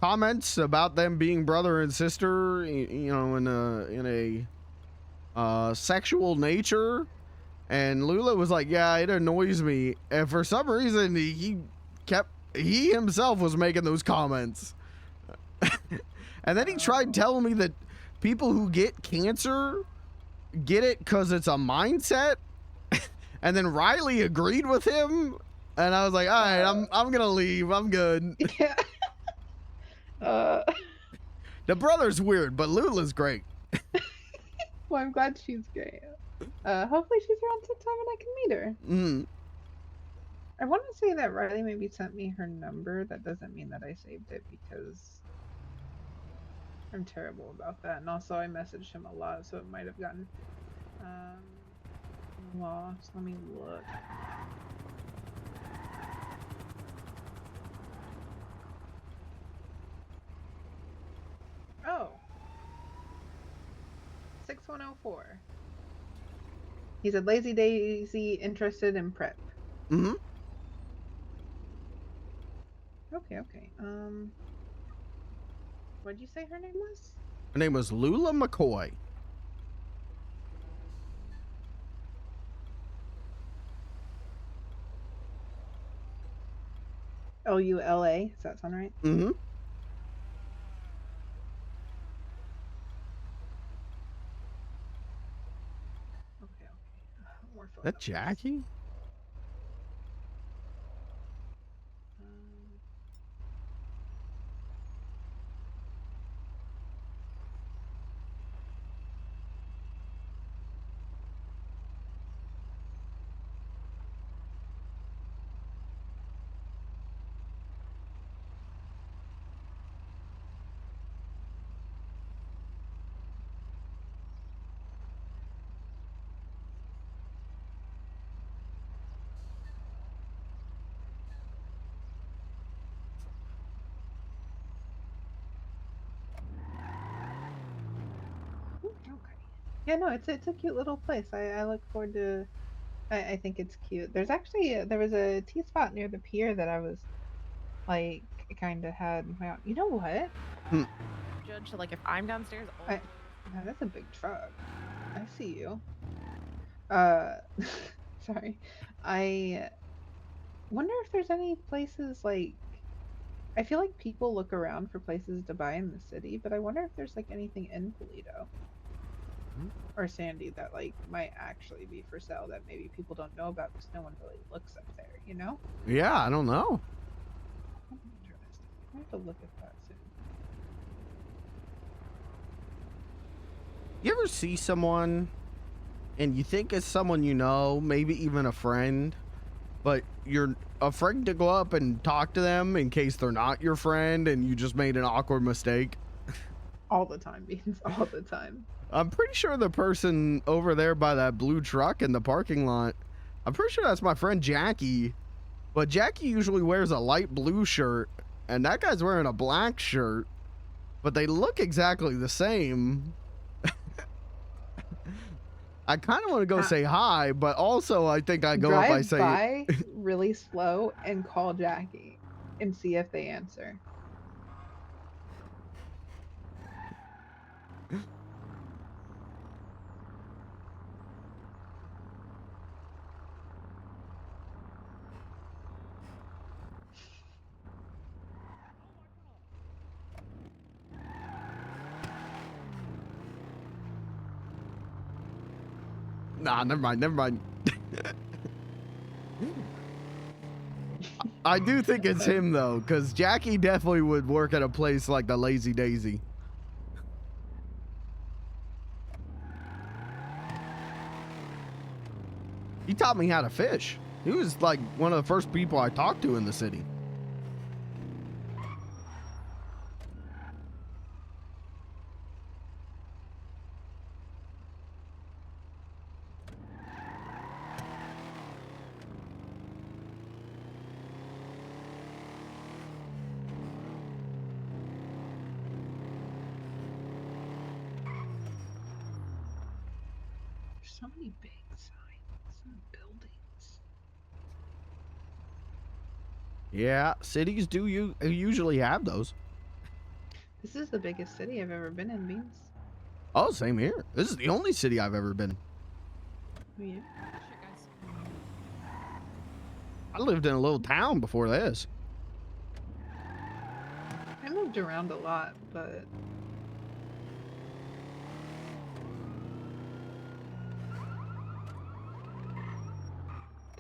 comments about them being brother and sister, in a sexual nature. And Lula was like, yeah, it annoys me. And for some reason, he himself was making those comments. And then he tried telling me that people who get cancer get it because it's a mindset. And then Riley agreed with him, and I was like, all right, I'm gonna leave. I'm good. Yeah. The brother's weird, but Lula's great. Well, I'm glad she's great. Hopefully she's around sometime and I can meet her. Mm. I want to say that Riley maybe sent me her number. That doesn't mean that I saved it because I'm terrible about that. And also I messaged him a lot, so it might have gotten lost. Let me look. Oh. 6104. He said Lazy Daisy interested in prep. Mm-hmm. Okay. What'd you say her name was? Her name was Lula McCoy. Lula. Does that sound right? Mm-hmm. Okay. More photos. That Jackie? Yeah, no, it's a cute little place. I look forward to. I think it's cute. There's actually there was a tea spot near the pier that I was like kind of had my own. You know what? Judge, like if I'm downstairs. Wow, that's a big truck. I see you. Sorry. I wonder if there's any places like. I feel like people look around for places to buy in the city, but I wonder if there's like anything in Toledo or Sandy that like might actually be for sale that maybe people don't know about because no one really looks up there, you know? Yeah, I don't know. Interesting. I have to look at that soon. You ever see someone and you think it's someone you know, maybe even a friend, but you're afraid to go up and talk to them in case they're not your friend and you just made an awkward mistake? All the time, Beans. All the time. I'm pretty sure the person over there by that blue truck in the parking lot, I'm pretty sure that's my friend Jackie. But Jackie usually wears a light blue shirt, and that guy's wearing a black shirt, but they look exactly the same. I kind of want to go say hi, but also I think I go up, I say... Drive by really slow and call Jackie and see if they answer. Nah, never mind. I do think it's him, though, because Jackie definitely would work at a place like the Lazy Daisy. He taught me how to fish. He was like one of the first people I talked to in the city. So many big signs and buildings. Yeah, cities do usually have those. This is the biggest city I've ever been in, Beans. Oh, same here. This is the only city I've ever been. Yeah. I lived in a little town before this. I moved around a lot, but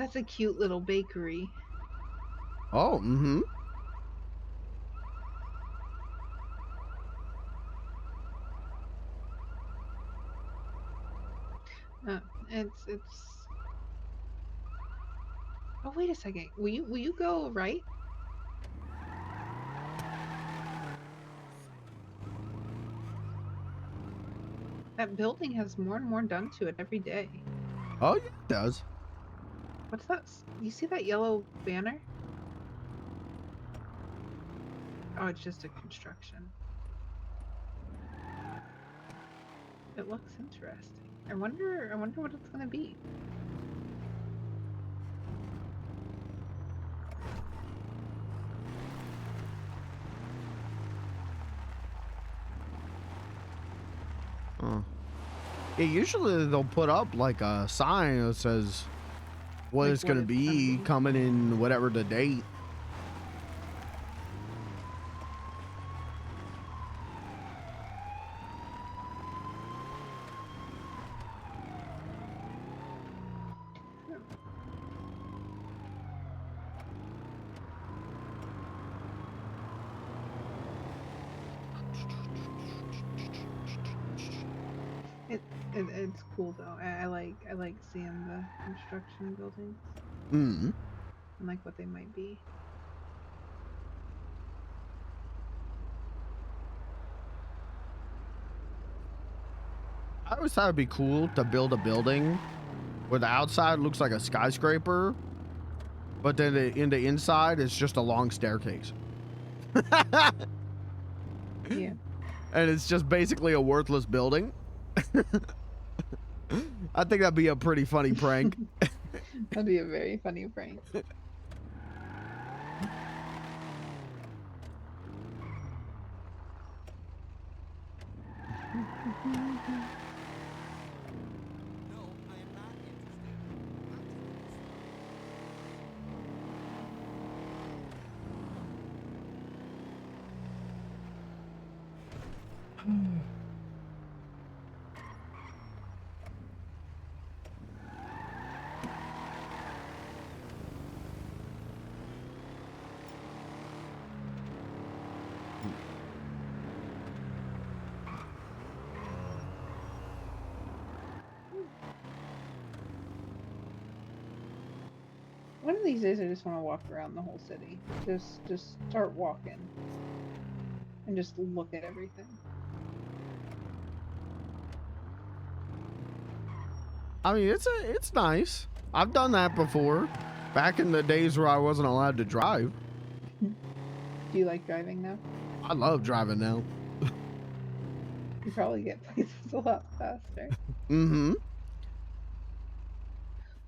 That's a cute little bakery. Oh, mm-hmm. It's. Oh, wait a second. Will you go right? That building has more and more done to it every day. Oh, yeah, it does. What's that? You see that yellow banner? Oh, it's just a construction. It looks interesting. I wonder what it's gonna be. Oh. Yeah, usually they'll put up like a sign that says what Like it's gonna what it's be coming in whatever the date. It's cool though. I like seeing the construction buildings Mm. and like what they might be. I always thought it'd be cool to build a building where the outside looks like a skyscraper, but then in the inside it's just a long staircase. Yeah. And it's just basically a worthless building. I think that'd be a pretty funny prank. That'd be a very funny prank. One of these days, I just want to walk around the whole city. Just start walking, and just look at everything. I mean, it's nice. I've done that before, back in the days where I wasn't allowed to drive. Do you like driving now? I love driving now. You probably get places a lot faster. Mm-hmm.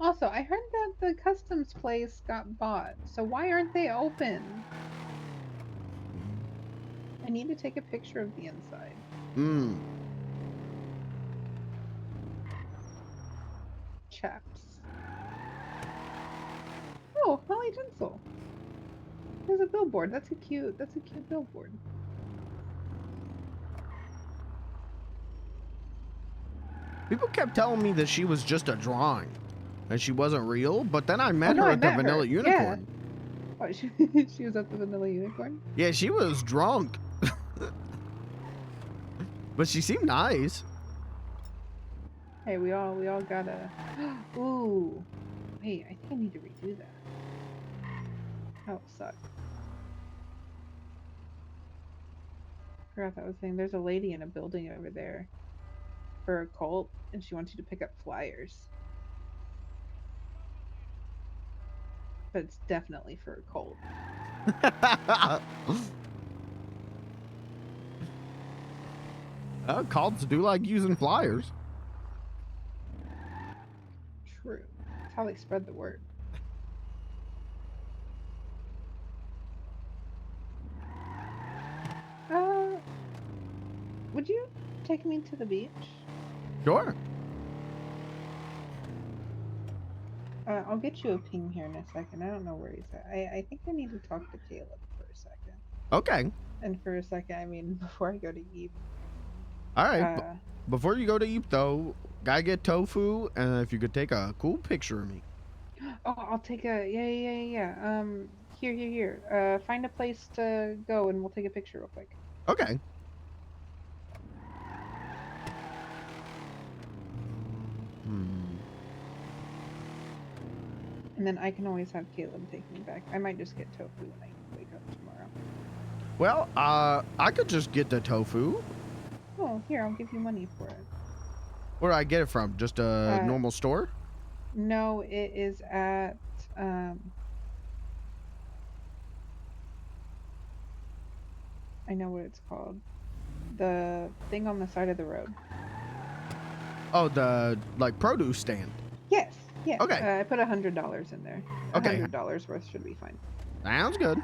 Also, I heard that the customs place got bought, so why aren't they open? I need to take a picture of the inside. Mm. Chaps. Oh, Holly Tinsel. There's a billboard. That's a cute billboard. People kept telling me that she was just a drawing and she wasn't real, but then I met her at the Vanilla Unicorn. Yeah. Oh, she was at the Vanilla Unicorn? Yeah, she was drunk. But she seemed nice. Hey, we all gotta. Ooh. Wait, I think I need to redo that. That will suck. Forgot that was saying there's a lady in a building over there for a cult, and she wants you to pick up flyers. But it's definitely for a cult. Cults do like using flyers. True. That's how they spread the word. Would you take me to the beach? Sure. I'll get you a ping here in a second. I don't know where he's at. I think I need to talk to Caleb for a second. Okay. And for a second, I mean, before I go to eat. All right. Before you go to eat, though, gotta get tofu, and if you could take a cool picture of me. Oh, I'll take a yeah. Here. Find a place to go, and we'll take a picture real quick. Okay. And then I can always have Caleb take me back. I might just get tofu when I wake up tomorrow. Well, I could just get the tofu. Oh, here, I'll give you money for it. Where do I get it from? Just a normal store? No, it is at I know what it's called. The thing on the side of the road. Oh, the like produce stand. Yes. Yeah. Okay. I put $100 in there. Okay. $100 worth should be fine. Sounds good.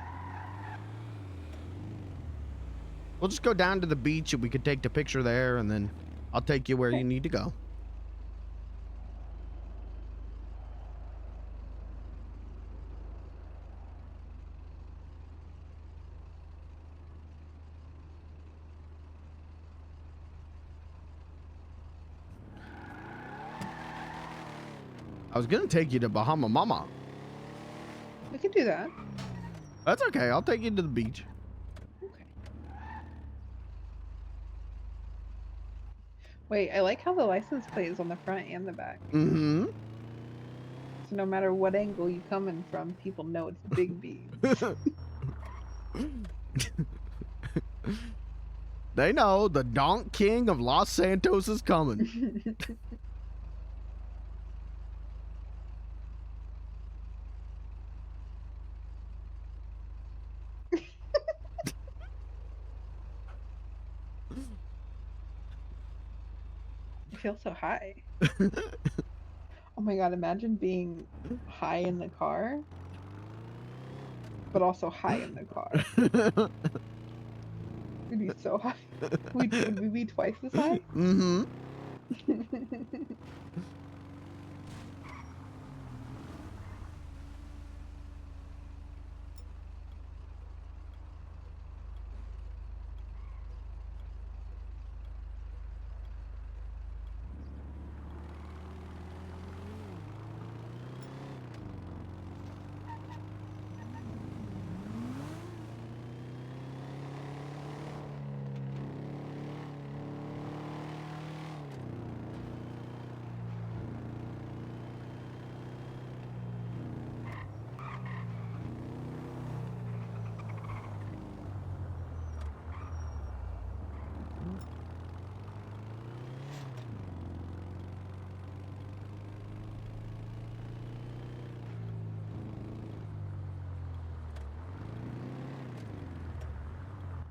We'll just go down to the beach and we could take the picture there, and then I'll take you where you need to go. I was gonna take you to Bahama Mama. We could do that. That's okay. I'll take you to the beach. Wait, I like how the license plate is on the front and the back. Mm-hmm. So no matter what angle you coming from, people know it's Big B. They know the Donk King of Los Santos is coming. I feel so high. Oh my god, imagine being high in the car, but also high in the car. We'd be so high. Would we be twice as high? Mm-hmm.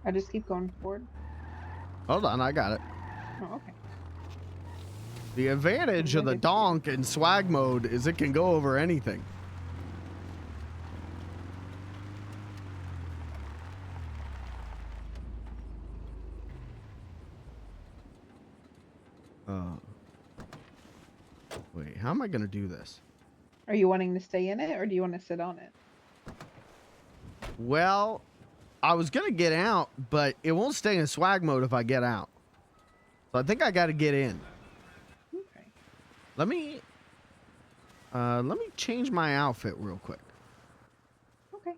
I just keep going forward. Hold on, I got it. Oh, okay. The advantage of the Donk in swag mode is it can go over anything. Wait, how am I gonna do this? Are you wanting to stay in it, or do you want to sit on it? Well, I was gonna get out, but it won't stay in swag mode if I get out. So I think I gotta get in. Okay. Let me change my outfit real quick. Okay.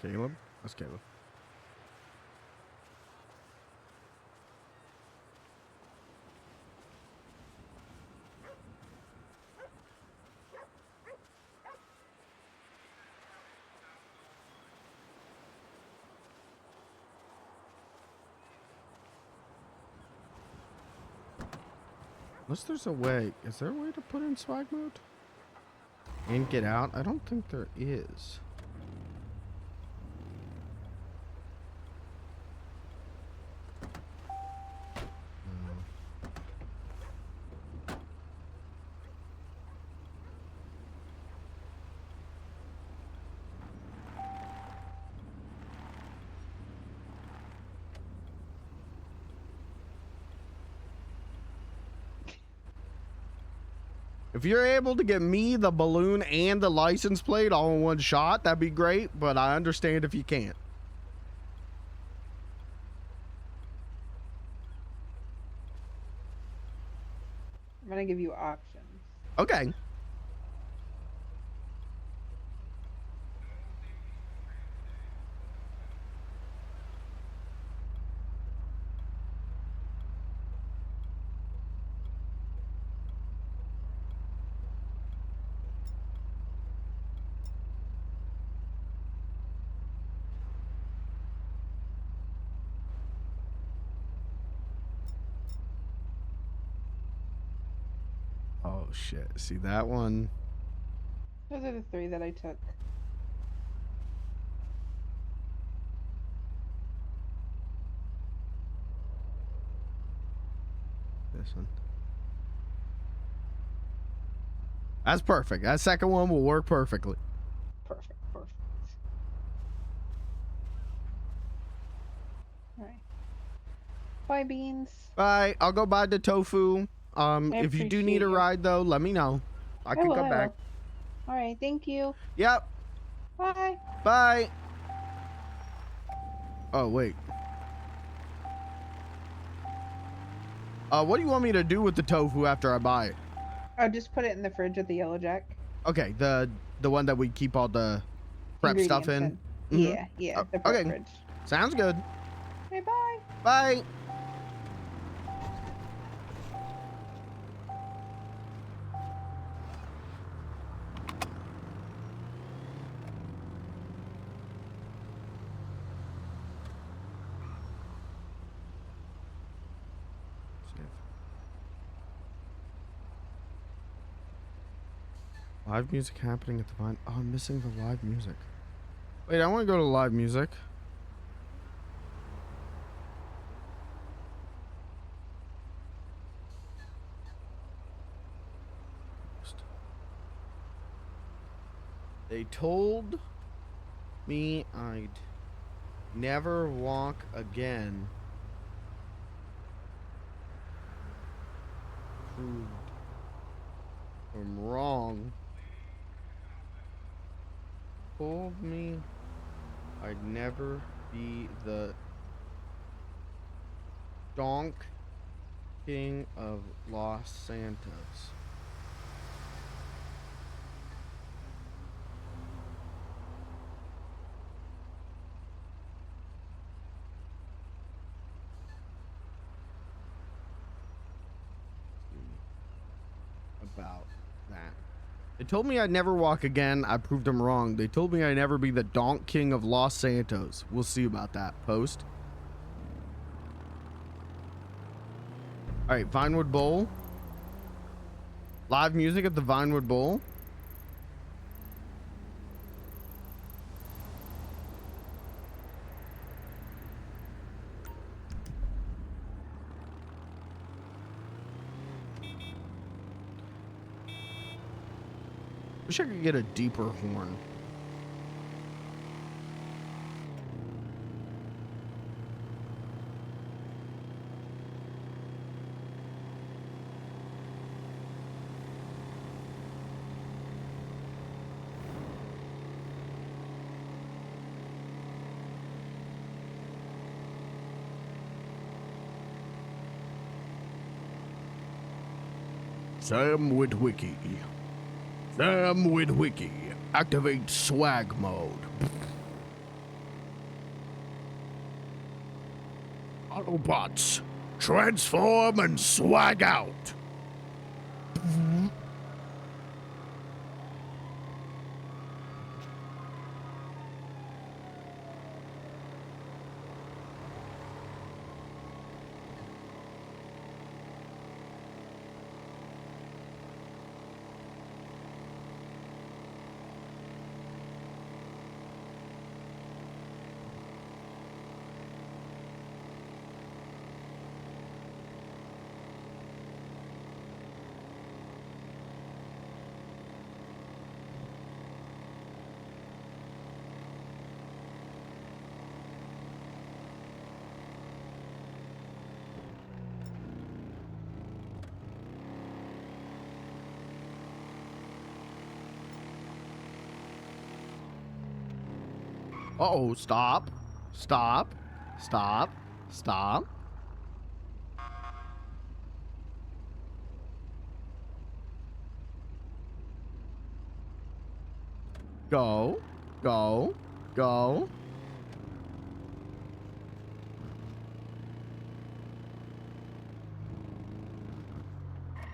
Caleb? That's Caleb. Unless there's a way. Is there a way to put in swag mode? And get out? I don't think there is. If you're able to get me, the balloon, and the license plate all in one shot, that'd be great, but I understand if you can't. I'm gonna give you options. Okay. Oh, shit. See that one? Those are the 3 that I took. This one. That's perfect. That second one will work perfectly. Perfect. Alright. Bye, Beans. Bye. I'll go buy the tofu. I If you do need appreciate a you. ride, though, let me know. I can come back. Alright, thank you. Yep. Bye. Bye. Oh, wait. What do you want me to do with the tofu after I buy it? I'll just put it in the fridge with the yellow jack. Okay, the one that we keep all the prep stuff in. Ingredients Mhm. Yeah, the prep Okay. fridge. Sounds good. Okay, bye. Bye. Live music happening at the Vine. Oh, I'm missing the live music. Wait, I want to go to live music. They told me I'd never walk again. Proved I'm wrong. Told me I'd never be the Donk King of Los Santos. About that. They told me I'd never walk again. I proved them wrong. They told me I'd never be the Donk King of Los Santos. We'll see about that. Post. All right, Vinewood Bowl. Live music at the Vinewood Bowl. Wish I could get a deeper horn. Sam Witwicky. Sam Witwicky. Activate swag mode. Autobots, transform and swag out. Uh-oh, stop. Stop. Stop. Stop. Go. Go. Go.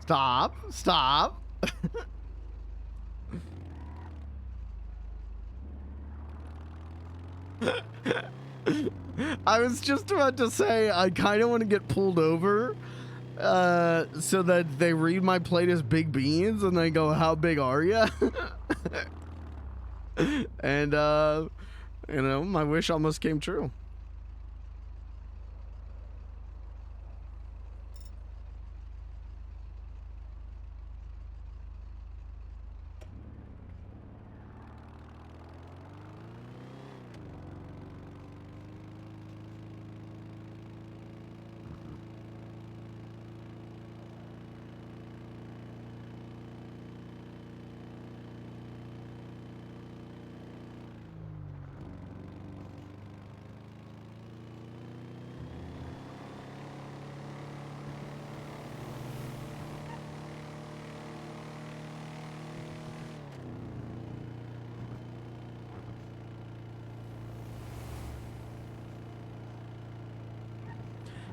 Stop. Stop. I was just about to say I kind of want to get pulled over so that they read my plate as big beans and they go, how big are you? And you know, my wish almost came true.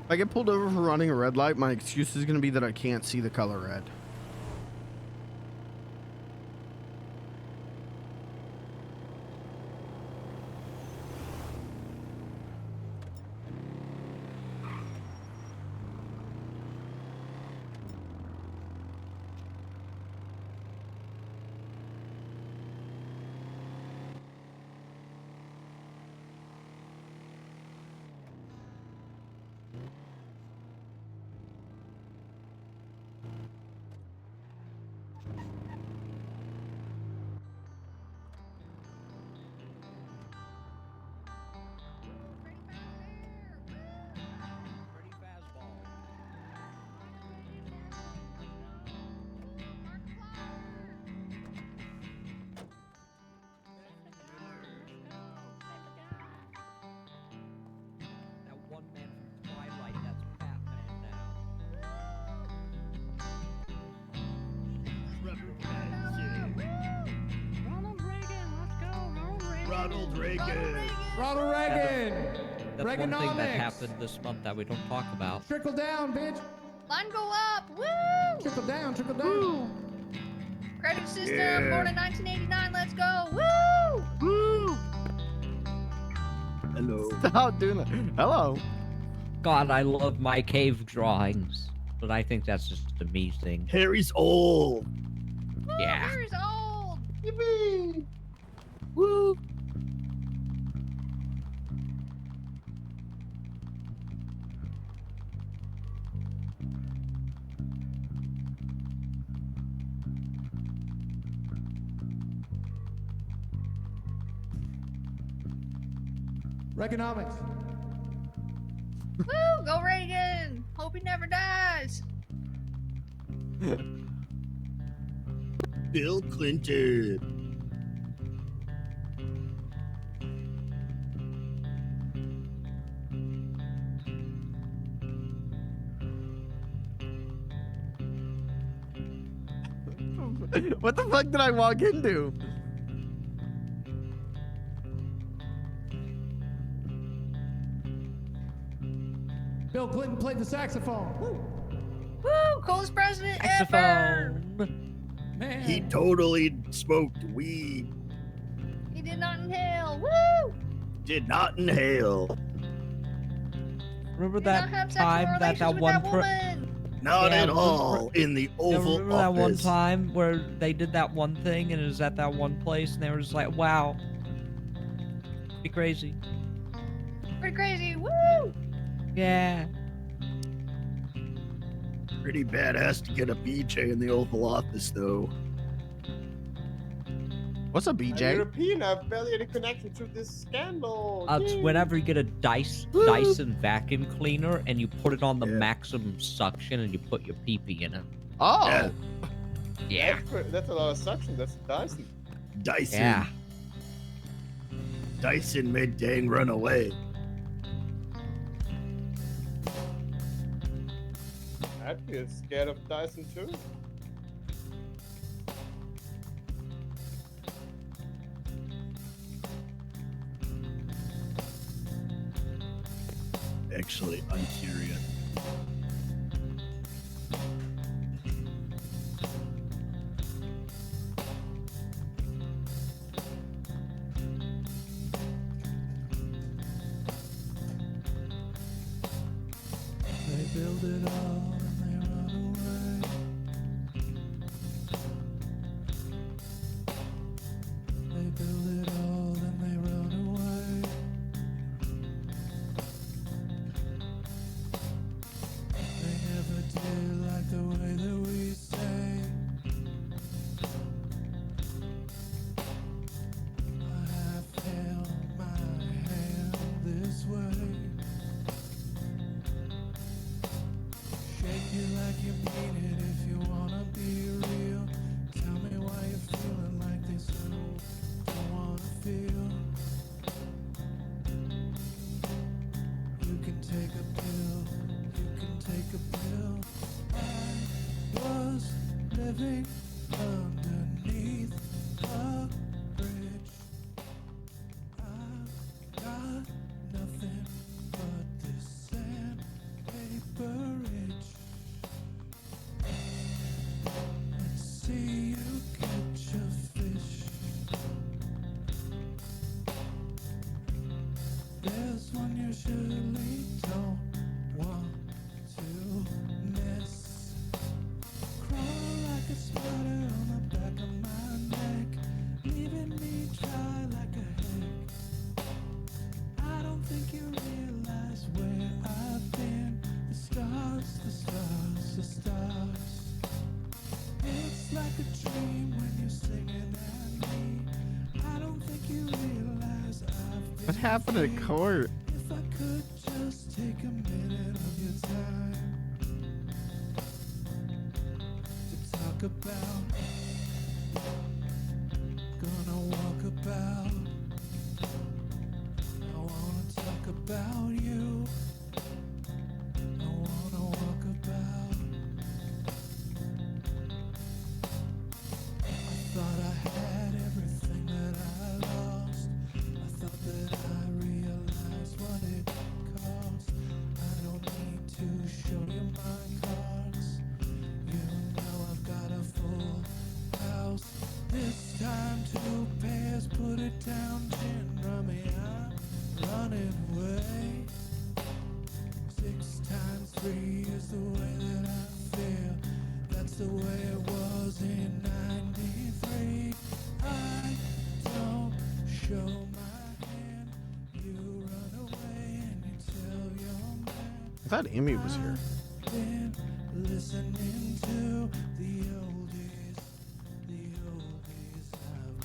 If I get pulled over for running a red light, my excuse is going to be that I can't see the color red. Ronald Reagan. Ronald Reagan. That's one thing that Reaganomics. happened this month that we don't talk about. Trickle down, bitch. Line go up. Woo! Trickle down, trickle down. Credit system, Yeah. born in 1989. Let's go. Woo! Woo! Hello. Stop doing that. Hello. God, I love my cave drawings, but I think that's just a me thing. Harry's old. Yeah. Harry's old. Yippee. Woo. Reaganomics. Woo! Go Reagan. Hope he never dies. Bill Clinton. What the fuck did I walk into? Bill Clinton played the saxophone. Woo. Woo! Coolest president ever. Man. He totally smoked weed. He did not inhale. Woo! Did not inhale. Remember Did not that have sexual time that relations with one that woman. Not Yeah, at remember- all in the Oval remember that one Office. time where they did that one thing and it was at that one place and they were just like, wow. Be crazy. Pretty crazy. Woo! Yeah. Pretty badass to get a BJ in the Oval Office, though. What's a I'm BJ? European. I have barely any connection to this scandal. It's Yay. whenever you get a Dyson vacuum cleaner and you put it on the maximum suction and you put your pee-pee in it. Oh. Yeah. That's a lot of suction. That's Dyson. Dyson. Yeah. Dyson made Dang run away. I'd feel scared of Dyson too. Actually, I'm curious. They build it all and they run away. They build it all and they run away. They never did like the way that we say. I have held my hand this way. Shake it like you mean it if you wanna be real. Tell me why you're feeling like this. I don't wanna feel. You can take a pill. You can take a pill. I was living underneath a bridge. I've got nothing but this sandpaper itch. Let's see you catch a fish. There's one you surely don't want to miss. Crawl like a spider on the back of my neck, leaving me dry like a heck. I don't think you realize where I've been. The stars, the stars, the stars. It's like a dream when you're singing at me. I don't think you realize I've been What happened to free. court? If I could just take a minute of your time to talk about, gonna walk about. I wanna talk about you. I wanna walk about. I thought I had everything that I lost. I thought that I realized what it cost. I don't need to show you my cards. You know I've got a full house. This time 2 pairs, put it down, gin rummy. I'm running away. 6 times 3 is the way that I feel. That's the way it was in '93. I don't show my hand. You run away and you tell your man. I thought Amy was here. Been listening to the oldies, the oldies. I've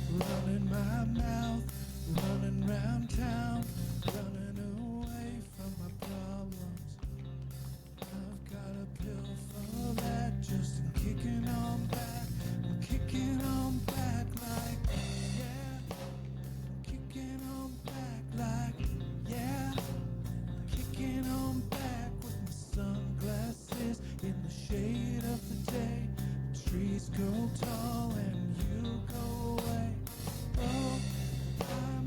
been running my mouth, running round town, running away from my problems. I've got a pill for that, just I'm kicking on back. I'm kicking on back like, yeah. I'm kicking on back like, yeah. Kicking on back with my sunglasses in the shade of the day. Trees go tall and you go away. Oh, I'm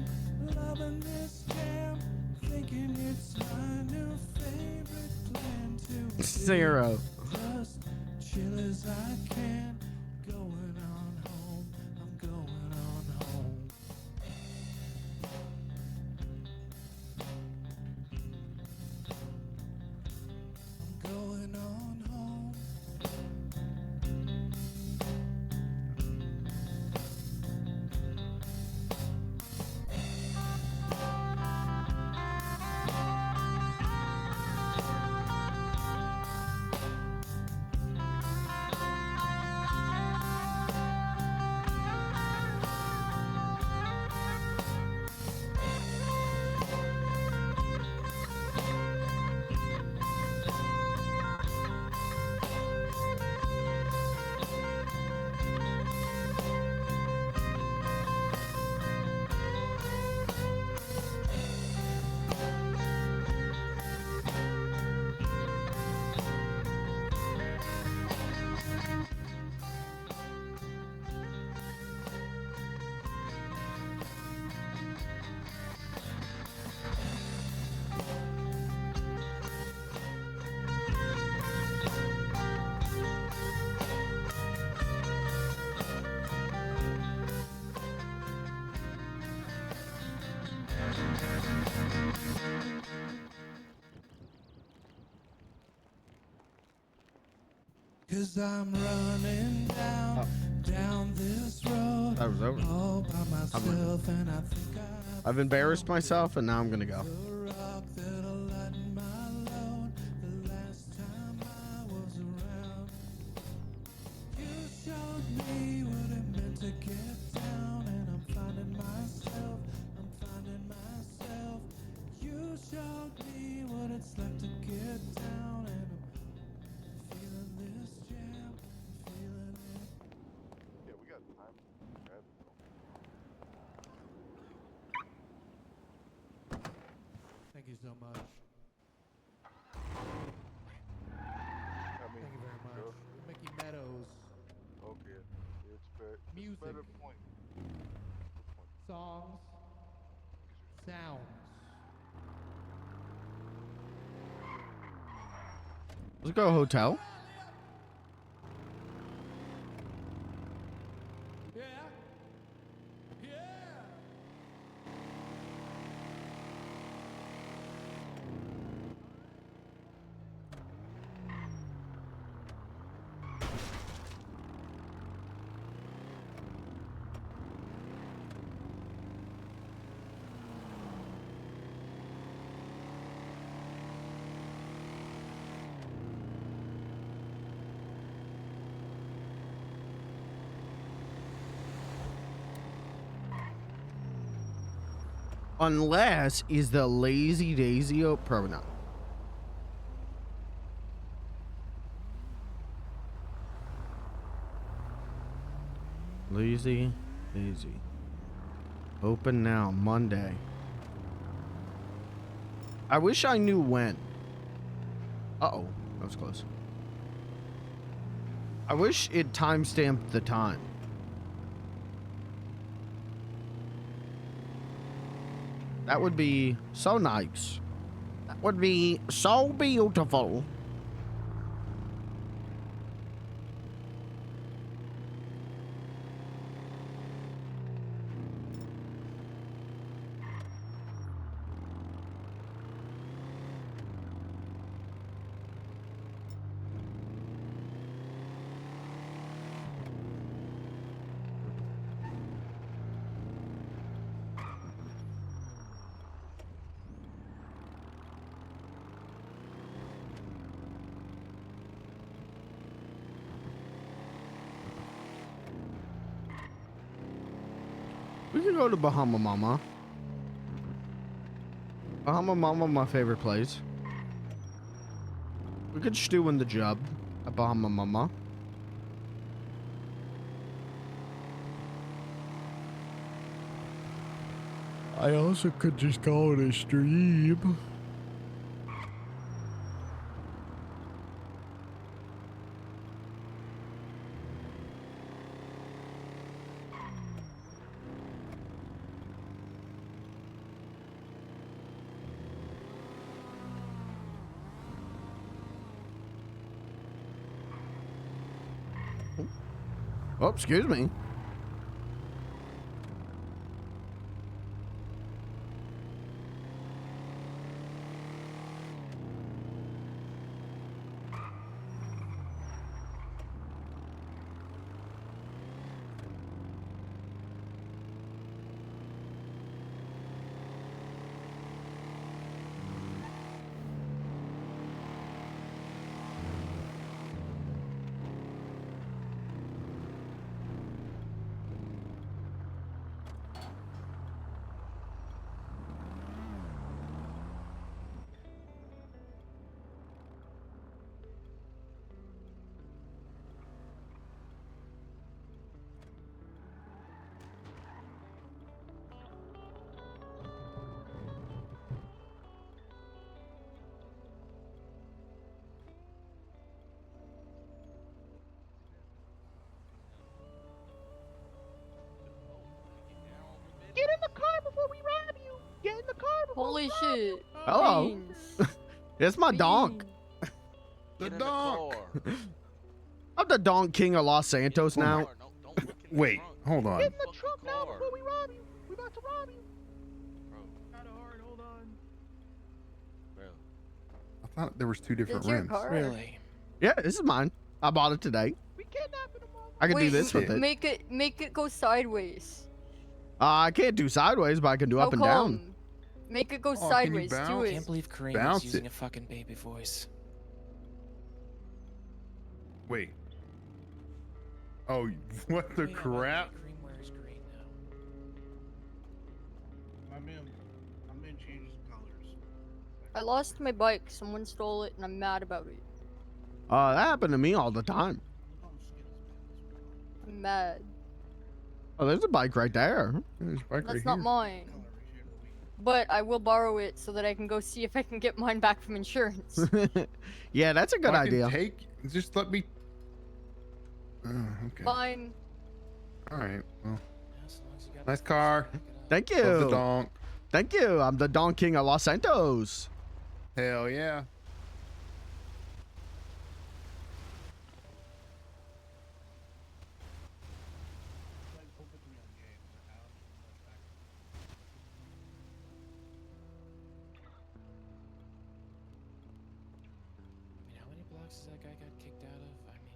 loving this jam, thinking it's my new favorite plan to do. Zero. Just chill as I can. Going on home. I'm going on home. I'm going on home. 'Cause I'm running down this road That was over. all by I'm myself, and I think I've embarrassed myself, and now I'm gonna go. the rock that'll lighten my load. The last time I was around, you showed me what it meant to get down, and I'm finding myself. You showed me what it's like to get down, and I'm feeling this jam, feeling it. Yeah, we got time. Grab it, though. Thank you so much. Thank you very much. Mickey Meadows. Okay, it's fair. Music. Better point. Songs. Sounds. Let's go hotel. Yeah. Yeah. Unless is the Lazy Daisy probably not. Lazy Daisy. Open now, Monday. I wish I knew when. Uh-oh, that was close. I wish it timestamped the time. That would be so nice. That would be so beautiful. We can go to Bahama Mama. Bahama Mama, my favorite place. We could stew in the jub at Bahama Mama. I also could just call it a stream. Oh, excuse me. Get in the car before we rob you! Get in the car before Holy shit. Hello. Beans. It's my donk. The donk. I'm the Donk King of Los Santos now. Wait, hold on. Get in the truck now before we rob you! We about to rob you! Kinda hard, hold on. I thought there was two different It's your rims. car. Really? Yeah, this is mine. I bought it today. We kidnapping them all. I can do Wait, this with it. Make it go sideways. I can't do sideways, but I can do How up and down. come? Make it go Oh, can you sideways. Do bounce? it. Can't believe Kareem Bounce is using it. a fucking baby voice. Wait. Oh, what the crap? Kareem wears green now. I'm in changes colors. I lost my bike. Someone stole it, and I'm mad about it. That happened to me all the time. I'm mad. Oh, there's a bike right there. There's a bike That's right not here. mine. But I will borrow it so that I can go see if I can get mine back from insurance. Yeah, that's a good I can idea. Just let me. Okay. Fine. All right. Well. Nice car. Thank Love the you. donk. Thank you. I'm the Donk King of Los Santos. Hell yeah. I mean, how many blocks has that guy got kicked out of? I mean,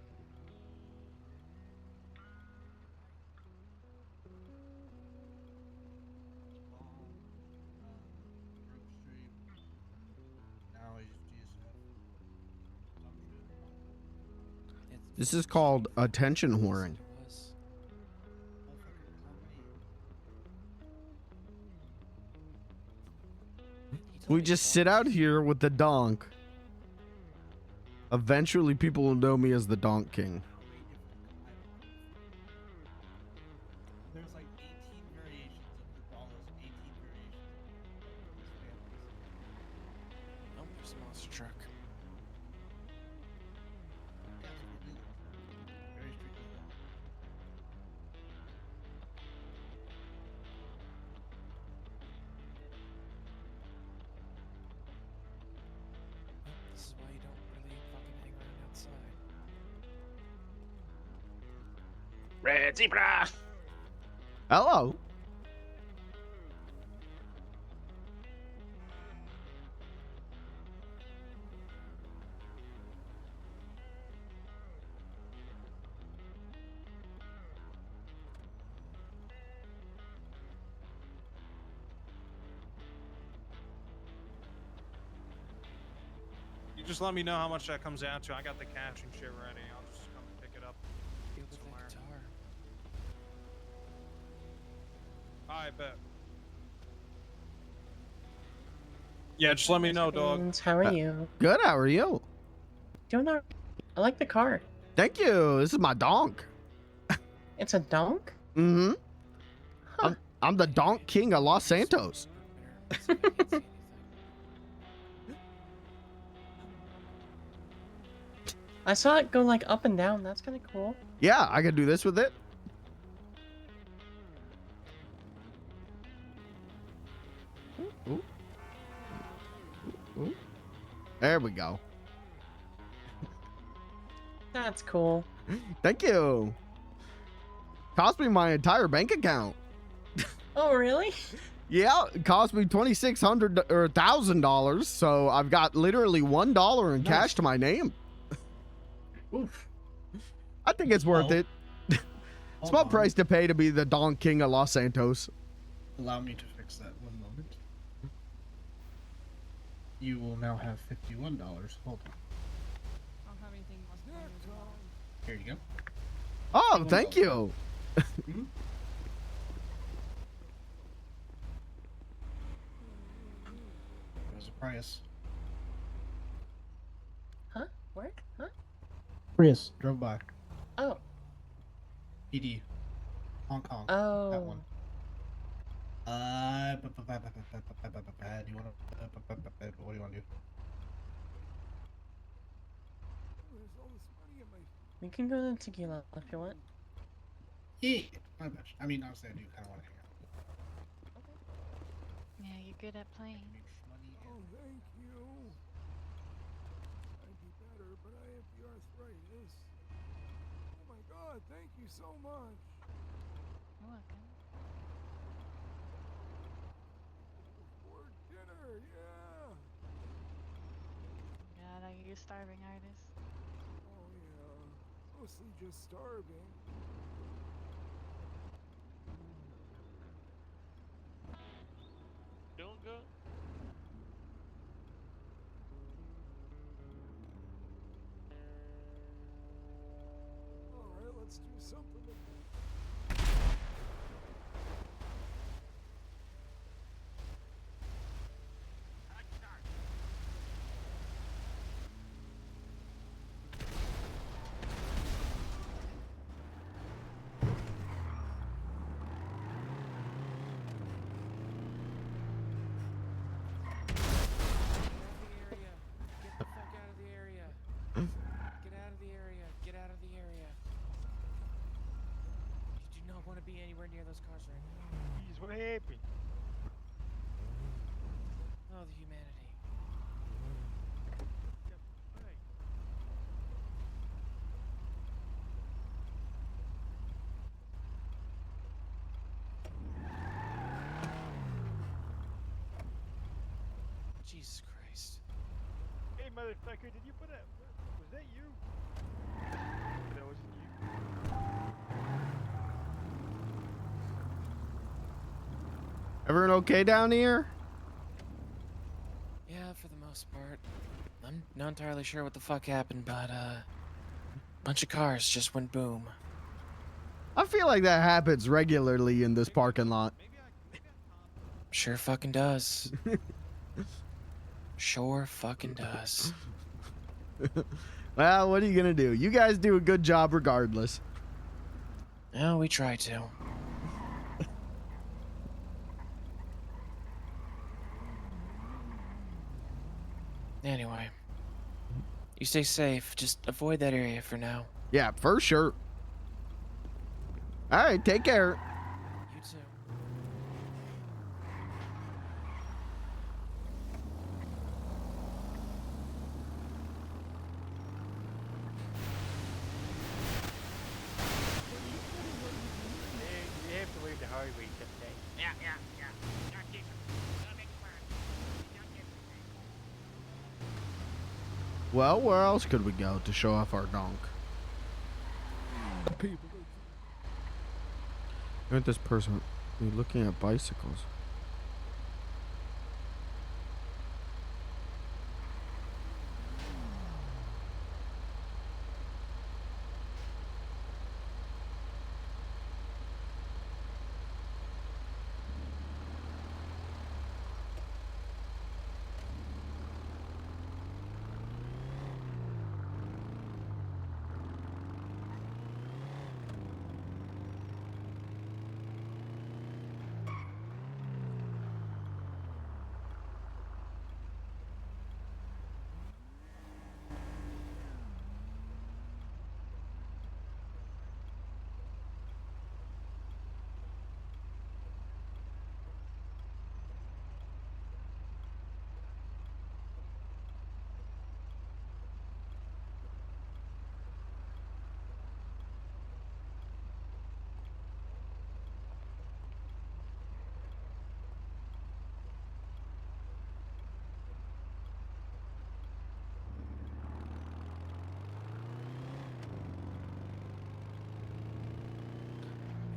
Now he's GSF. This is called attention whoring. We just sit out here with the donk. Eventually, people will know me as the Donk King. There's like 18 variations of the almost 18 variations. oh, there's a monster truck. Very strictly. This is why you don't really fucking hang around outside. Red zebra. Hello. You just let me know how much that comes out to. I got the cash and shit ready. I'll just come and pick it up Feel with that somewhere. guitar. I bet. Yeah, just let me know, dog. How are you? Good. How are you? Doing all right. I like the car. Thank you. This is my donk. It's a donk? Mm-hmm. I'm the Donk King of Los Santos. I saw it go like up and down. That's kind of cool. Yeah, I can do this with it. Ooh. Ooh. There we go. That's cool. Thank you. Cost me my entire bank account. Oh, really? Yeah, it cost me $2,600 or $1,000. So I've got literally $1 in cash to my name. Oof. I think it's worth it. Small on. price to pay to be the Donk King of Los Santos. Allow me to fix that one moment. You will now have $51. Hold on. Here you go. Oh, thank you. There's a Prius. Huh? Where? Huh? Prius drove by. Oh. PD. Hong Kong. Oh. That one. Do you want to? What do you want to do? We can go to tequila if you want. Yeah. I bet you. I mean, honestly, I do kind of want to hang out. Yeah, you're good at playing. Oh, thank you. I'd be better, but I have the arthritis. Oh my god, thank you so much. You're welcome. For dinner, yeah. God, you're a starving artist. Oh yeah. mostly just starving. Don't go. Alright, let's do something. Get out of the area. You do not want to be anywhere near those cars right now. Jeez, what happened? Oh, the humanity. Jesus Christ. Hey, motherfucker, did you put that? Was that you? That wasn't you. Everyone okay down here? Yeah, for the most part. I'm not entirely sure what the fuck happened, but bunch of cars just went boom. I feel like that happens regularly in this parking lot. Sure fucking does. Sure fucking does. Well, what are you gonna do? You guys do a good job regardless. Yeah, we try to. Anyway, you stay safe. Just avoid that area for now. Yeah, for sure. All right, take care. You too. You have to leave the highway someday. Yeah. Not this one. Don't make it work. Don't get it. Well, where else could we go to show off our donk? People. Look at this person. You're looking at bicycles.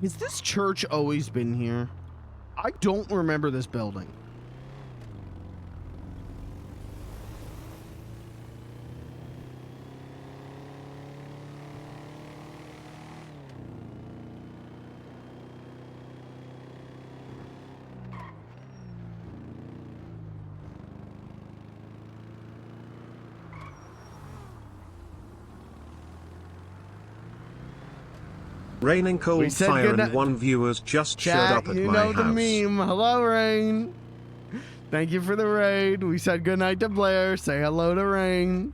Has this church always been here? I don't remember this building. Raining cold We said fire good and ni- one viewers just showed Chat, up at you my know house. the meme. Hello, Rain. Thank you for the raid. We said goodnight to Blair. Say hello to Rain.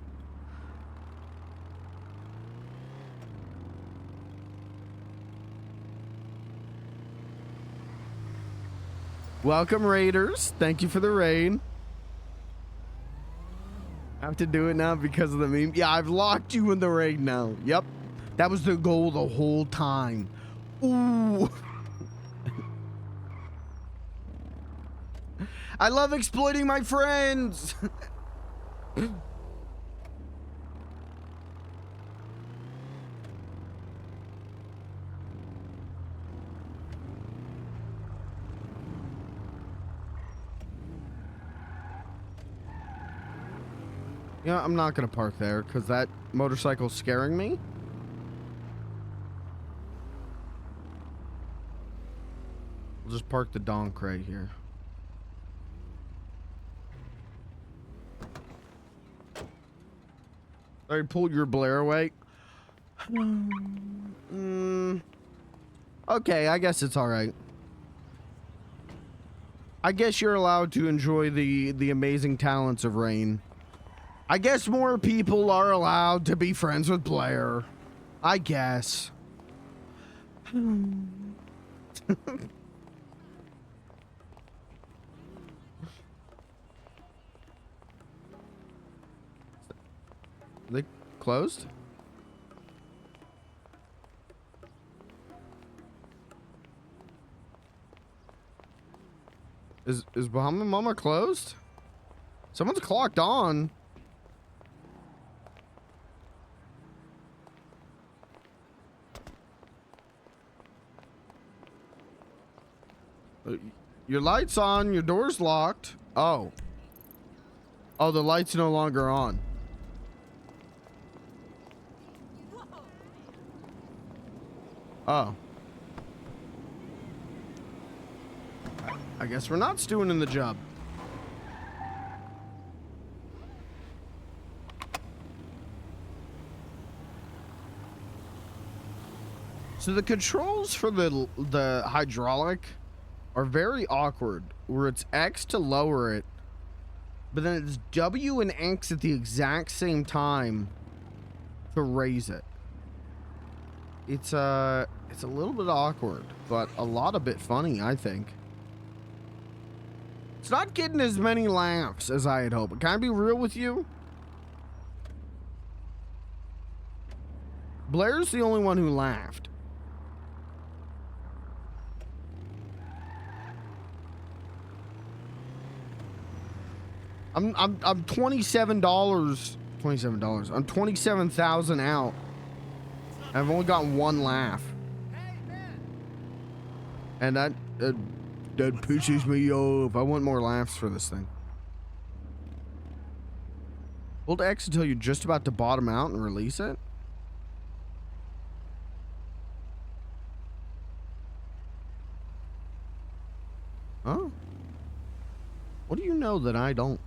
Welcome, Raiders. Thank you for the raid. I have to do it now because of the meme. Yeah, I've locked you in the raid now. Yep. That was the goal the whole time. Ooh. I love exploiting my friends. Yeah, I'm not gonna park there because that motorcycle's scaring me. We'll just park the Donk right here. Sorry, pulled your Blair away. Okay, I guess it's all right. I guess you're allowed to enjoy the amazing talents of Rain. I guess more people are allowed to be friends with Blair. I guess. They closed? Is Bahama Mama closed? Someone's clocked on. Your light's on, your door's locked. Oh. Oh, the light's no longer on. Oh. I guess we're not stewing in the job. So the controls for the hydraulic are very awkward, where it's X to lower it, but then it's W and X at the exact same time to raise it. It's a little bit awkward, but a lot of bit funny, I think. It's not getting as many laughs as I had hoped. Can I be real with you? Blair's the only one who laughed. I'm $27. $27. I'm 27,000 out. I've only gotten one laugh. And that pisses me off. I want more laughs for this thing. Hold X until you're just about to bottom out and release it. Oh. What do you know that I don't?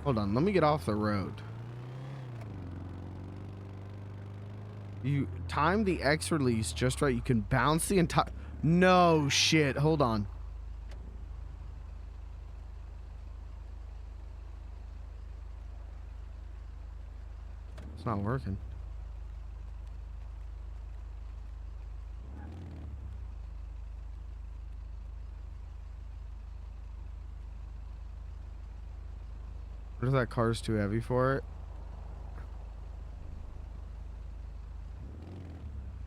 Hold on, let me get off the road. You time the X release just right. You can bounce the entire... No shit, hold on. It's not working. What if that car's too heavy for it?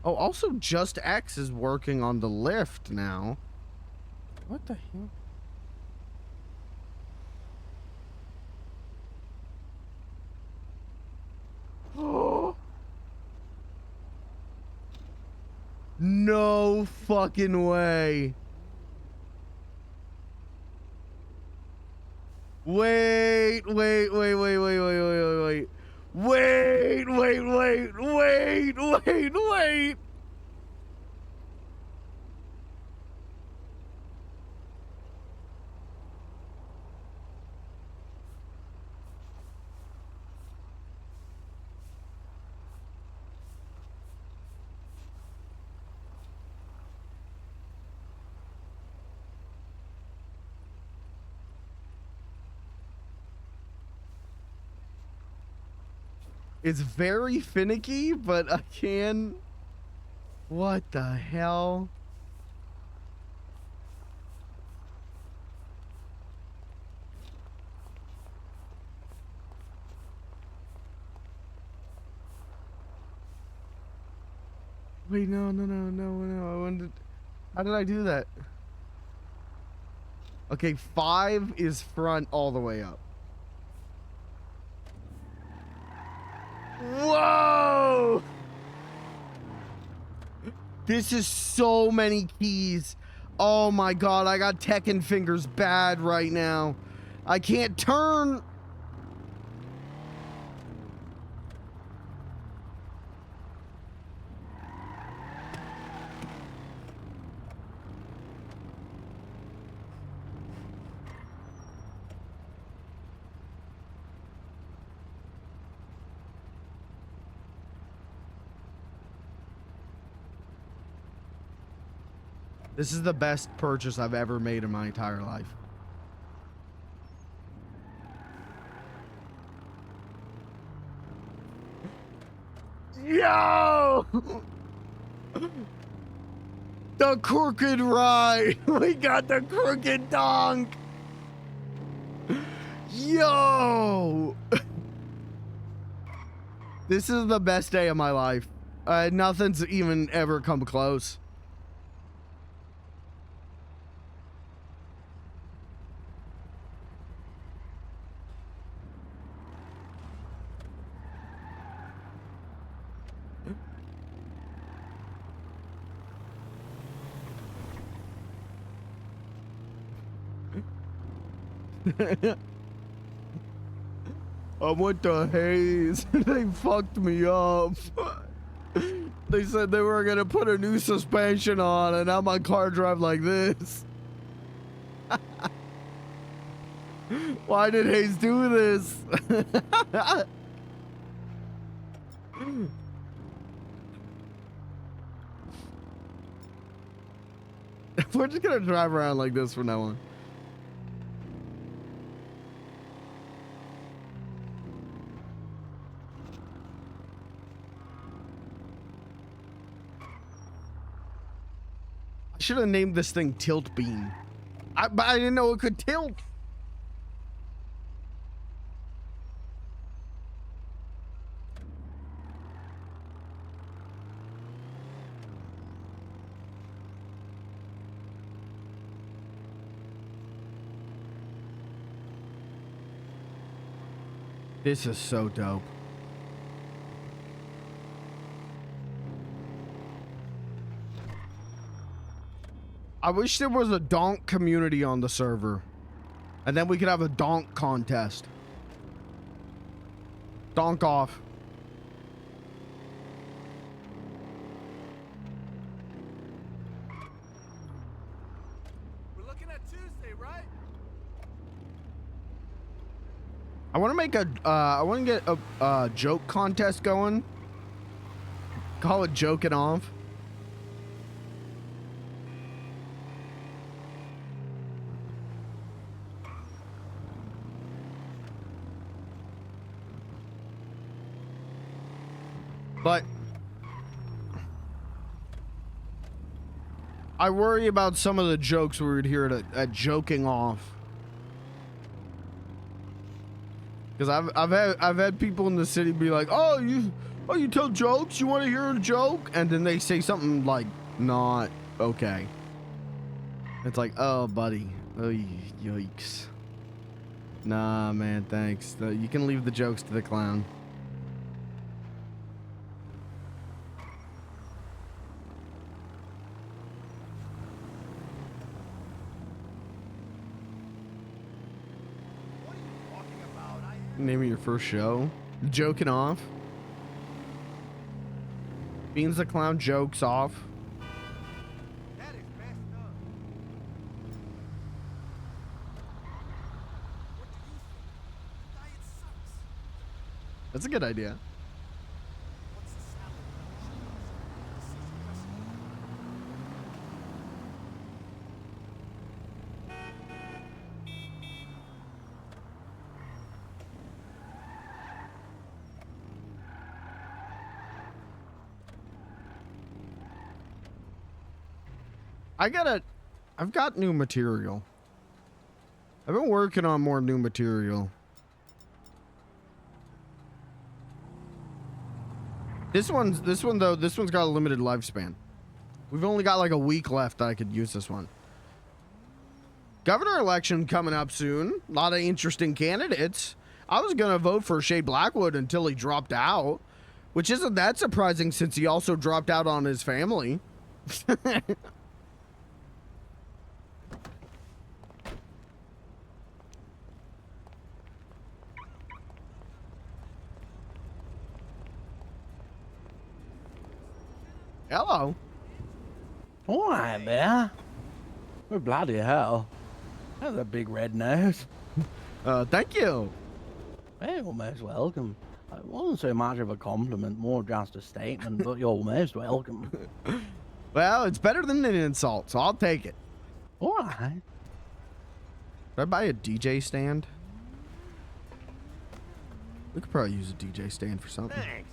Oh, also Just X is working on the lift now. What the hell? Oh. No fucking way. Wait. It's very finicky, but I can... What the hell? Wait, no. I wanted... How did I do that? Okay, 5 is front all the way up. Whoa! This is so many keys. Oh my god, I got Tekken fingers bad right now. I can't turn. This is the best purchase I've ever made in my entire life. Yo! The crooked ride. We got the crooked donk. Yo! This is the best day of my life. Nothing's even ever come close. I went to Hayes. They fucked me up. They said they were gonna put a new suspension on, and now my car drive like this. Why did Hayes do this? We're just gonna drive around like this from now on. I should have named this thing Tilt Beam. But I didn't know it could tilt. This is so dope. I wish there was a Donk community on the server. And then we could have a Donk contest. Donk off. We're looking at Tuesday, right? I want to make a, I want to get a joke contest going. Call it Joking Off. But I worry about some of the jokes we would hear at Joking Off. Because I've had people in the city be like, oh you tell jokes? You want to hear a joke? And then they say something like not okay. It's like, oh buddy, oh yikes. Nah man, thanks. You can leave the jokes to the clown. Name of your first show? Joking Off? Beans the Clown jokes off. That is messed up. What do you think? The diet sucks. That's a good idea. What's the salad? The season dressing. I've got new material. I've been working on more new material. This one though, this one's got a limited lifespan. We've only got like a week left that I could use this one. Governor election coming up soon. A lot of interesting candidates. I was gonna vote for Shea Blackwood until he dropped out. Which isn't that surprising since he also dropped out on his family. Hello. All right, there. Oh, bloody hell. That's a big red nose. Thank you. Hey, you're most welcome. It wasn't so much of a compliment, more just a statement, but you're most welcome. Well, it's better than an insult, so I'll take it. All right. Did I buy a DJ stand? We could probably use a DJ stand for something. Thanks.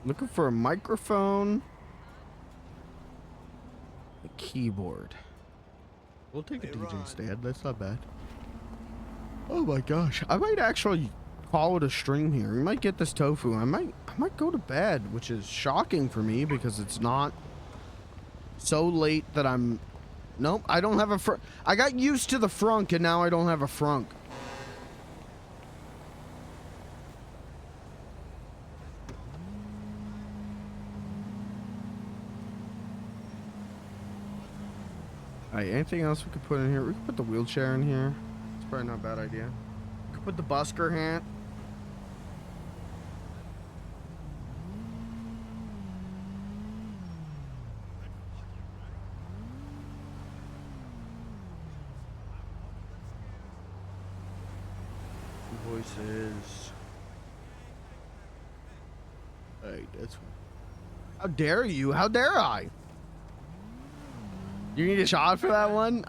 Looking for a microphone. A keyboard. We'll take a DJ stand. That's not bad. Oh my gosh. I might actually call it a stream here. We might get this tofu. I might go to bed, which is shocking for me because it's not so late that I'm... Nope, I don't have a frunk. I got used to the frunk and now I don't have a frunk. Alright, anything else we could put in here? We could put the wheelchair in here. It's probably not a bad idea. We could put the busker hat. Voices. Hey, that's... How dare you? How dare I? You need a shot for that one?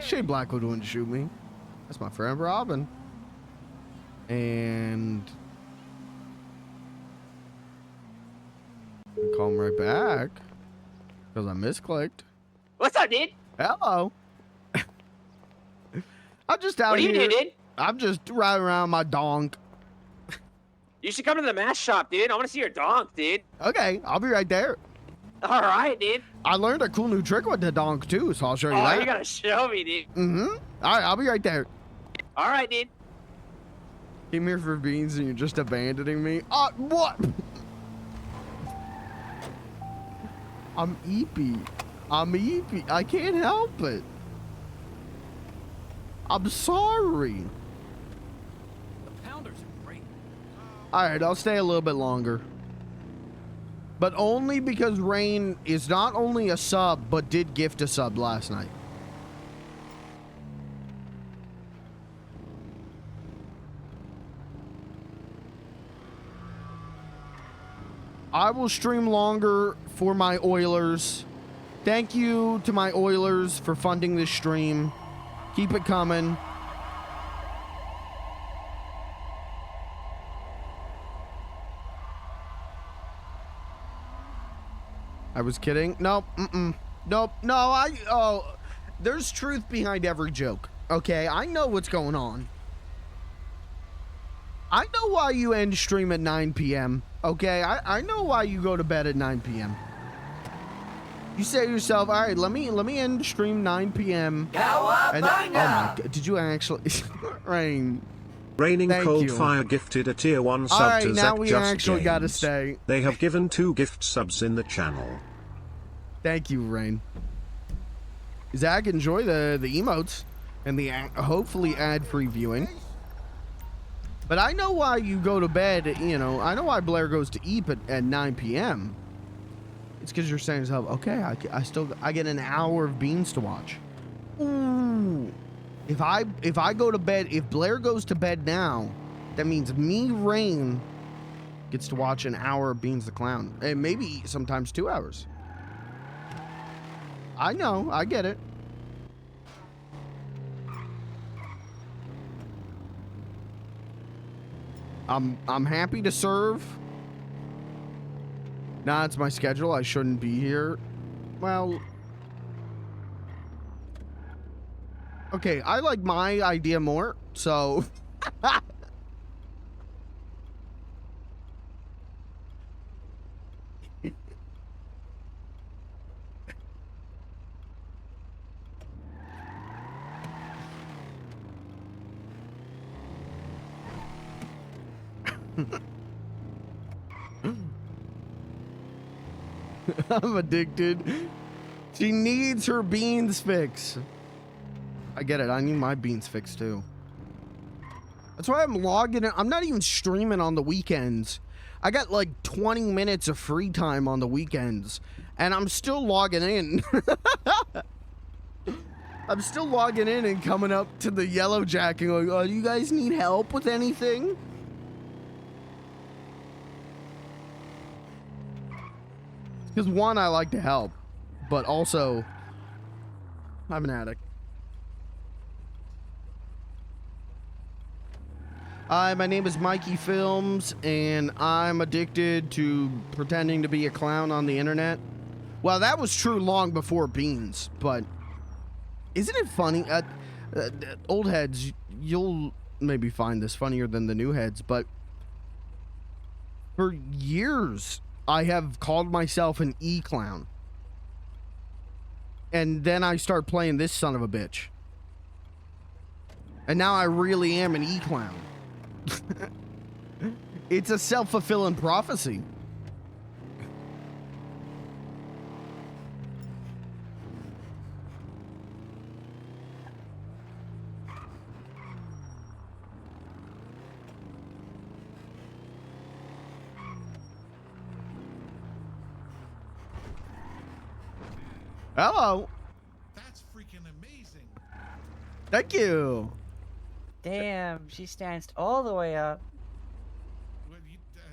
Shane Blackwood wouldn't shoot me. That's my friend Robin. And... I'll call him right back. Because I misclicked. What's up, dude? Hello. I'm just out What are here. you doing, dude? I'm just riding around my donk. You should come to the mask shop, dude. I want to see your donk, dude. Okay, I'll be right there. All right, dude. I learned a cool new trick with the donk too, so I'll show you Oh, that. you gotta show me, dude. Mm-hmm. All right, I'll be right there. All right, dude. Came here for beans and you're just abandoning me. What? I'm eepy. I'm eepy. I can't help it. I'm sorry. The pounders are great. All right, I'll stay a little bit longer. But only because Rain is not only a sub, but did gift a sub last night. I will stream longer for my Oilers. Thank you to my Oilers for funding this stream. Keep it coming. I was kidding. Nope. Nope. No, there's truth behind every joke. Okay, I know what's going on. I know why you end stream at 9 p.m. Okay, I know why you go to bed at 9 p.m. You say to yourself, all right, let me end stream 9 p.m. And, oh my God, did you actually? Rain. Raining Thank Cold you. Fire gifted a tier 1 sub Alright, to now Zach we Just actually gotta Games. stay. They have given 2 gift subs in the channel. Thank you, Rain. Zach, enjoy the emotes and the hopefully ad-free viewing. But I know why you go to bed, you know, I know why Blair goes to eat at 9 p.m. It's because you're saying to yourself, okay, I get an hour of beans to watch. Ooh. If I go to bed, if Blair goes to bed now, that means me, Rain, gets to watch an hour of Beans the Clown. And maybe sometimes 2 hours. I know, I get it. I'm happy to serve. Nah, it's my schedule. I shouldn't be here. Well, okay, I like my idea more, so I'm addicted. She needs her beans fix. I get it. I need my beans fixed too. That's why I'm logging in. I'm not even streaming on the weekends. I got like 20 minutes of free time on the weekends, and I'm still logging in. I'm still logging in and coming up to the yellow jack and going, oh, do you guys need help with anything? Because one, I like to help, but also, I'm an addict. Hi, my name is Mikey Films, and I'm addicted to pretending to be a clown on the internet. Well, that was true long before Beans, but isn't it funny? Old heads, you'll maybe find this funnier than the new heads, but for years, I have called myself an e-clown. And then I start playing this son of a bitch. And now I really am an e-clown. It's a self-fulfilling prophecy. Hello. That's freaking amazing. Thank you. Damn, she stanced all the way up. Well,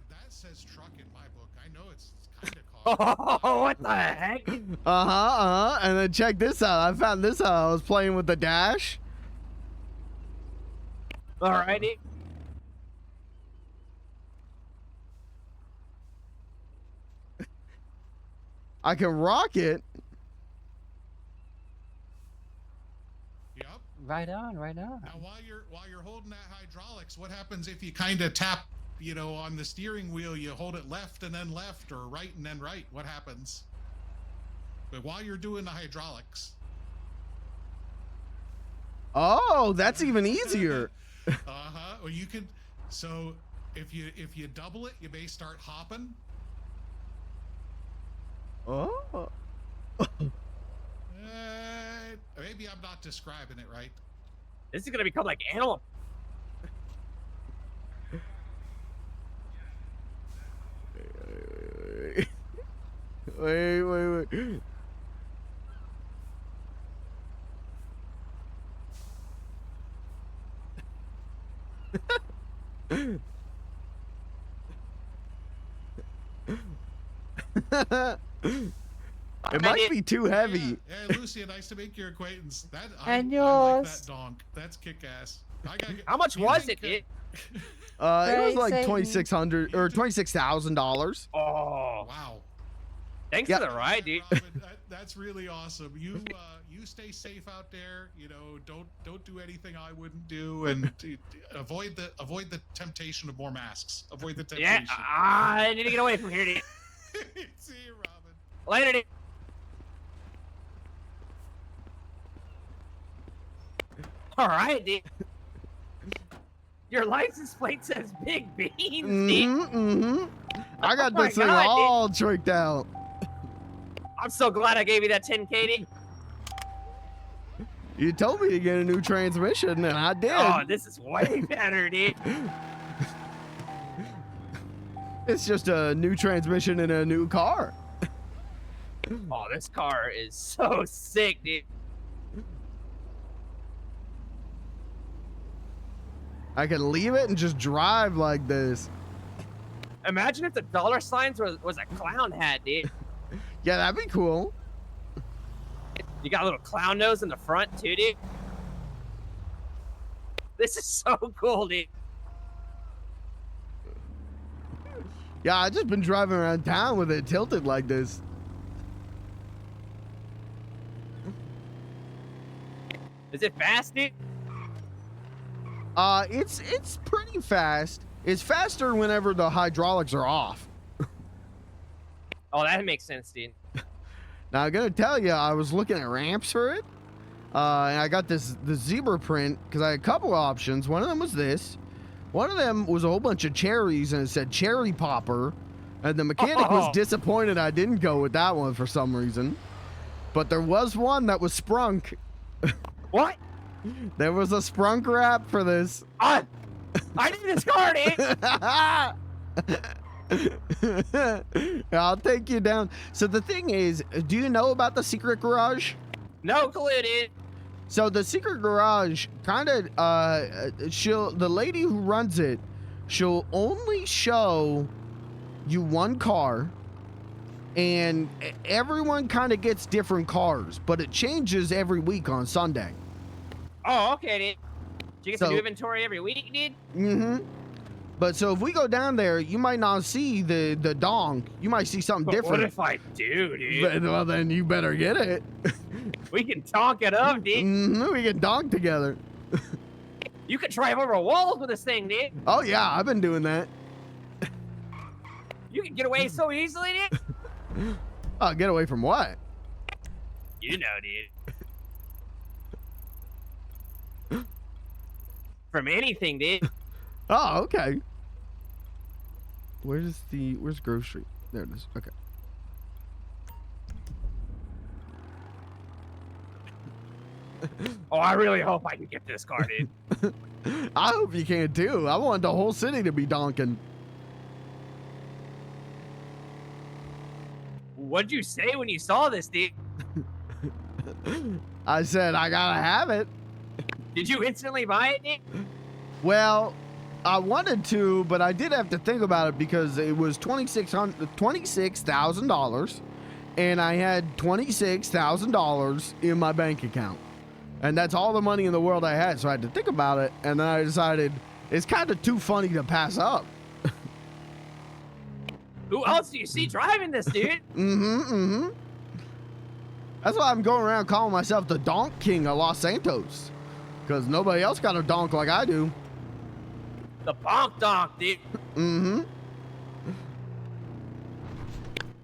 that says truck in my book. I know it's kind of car. Oh, what the heck? And then check this out. I found this out. I was playing with the dash. Alrighty. I can rock it. Yep. Right on, right on. Now, while you're holding that hydraulics, what happens if you kind of tap, you know, on the steering wheel? You hold it left and then left, or right and then right. What happens? But while you're doing the hydraulics. Oh, that's even easier. Well, you can. So if you double it, you may start hopping. Oh. Maybe I'm not describing it right. This is gonna become like Animal. Wait. It might be too heavy. Yeah, Lucia, nice to make your acquaintance. I And like yours. that donk. That's kick-ass. How much was it? It was like $2,600 or $26,000. Oh wow! Thanks Yeah. for the ride, dude. Robin, that's really awesome. You stay safe out there. You know, don't do anything I wouldn't do, and avoid the temptation of more masks. Avoid the temptation. Yeah, I need to get away from here, dude. See you, Robin. Later, dude. All right, dude. Your license plate says Big Beans, dude. I got Oh my this thing God, dude. all tricked out. I'm so glad I gave you that 10K, dude. You told me to get a new transmission, and I did. Oh, this is way better, dude. It's just a new transmission in a new car. Oh, this car is so sick, dude. I can leave it and just drive like this. Imagine if the dollar signs was a clown hat, dude. Yeah, that'd be cool. You got a little clown nose in the front, too, dude. This is so cool, dude. Yeah, I just been driving around town with it tilted like this. Is it fast, dude? It's pretty fast. It's faster whenever the hydraulics are off. Oh, that makes sense, dude. Now, I'm gonna tell you, I was looking at ramps for it, and I got the zebra print because I had a couple options. One of them was this. One of them was a whole bunch of cherries and it said cherry popper. And the mechanic was disappointed I didn't go with that one for some reason. But there was one that was sprunk. What? There was a sprunk wrap for this. I need this car, dude. I'll take you down. So the thing is, do you know about the secret garage? No clue, dude. So the secret garage kind of, the lady who runs it, she'll only show you one car, and everyone kind of gets different cars, but it changes every week on Sunday. Oh, okay, dude. Do you get So- some new inventory every week, dude? Mm-hmm. But so if we go down there, you might not see the Donk. You might see something But different. what if I do, dude? Well, then you better get it. We can donk it up, dude. We can donk together. You can drive over walls with this thing, dude. Oh yeah, I've been doing that. You can get away so easily, dude. Oh, get away from what? You know, dude. From anything, dude. Oh, okay. Where's Grove Street? There it is. Okay. Oh, I really hope I can get this car, dude. I hope you can too. I want the whole city to be donking. What'd you say when you saw this, dude? I said I gotta have it. Did you instantly buy it, dude? Well, I wanted to, but I did have to think about it because it was $26,000, and I had $26,000 in my bank account, and that's all the money in the world I had. So I had to think about it, and then I decided it's kind of too funny to pass up. Who else do you see driving this, dude? That's why I'm going around calling myself the Donk King of Los Santos, because nobody else got a donk like I do. The donk, dude.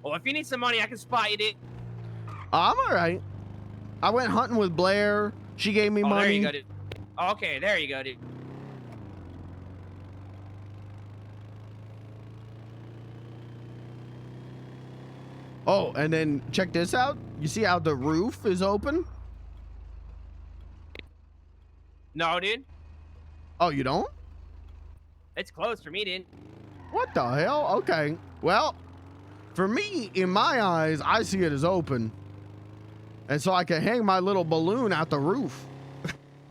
Well, if you need some money, I can spot you, dude. I'm all right. I went hunting with Blair. She gave me money. There you go, dude. Okay, there you go, dude. Oh, and then check this out. You see how the roof is open? No, dude. Oh, you don't? It's closed for me, dude. What the hell? Okay. Well, for me, in my eyes, I see it as open. And so I can hang my little balloon out the roof.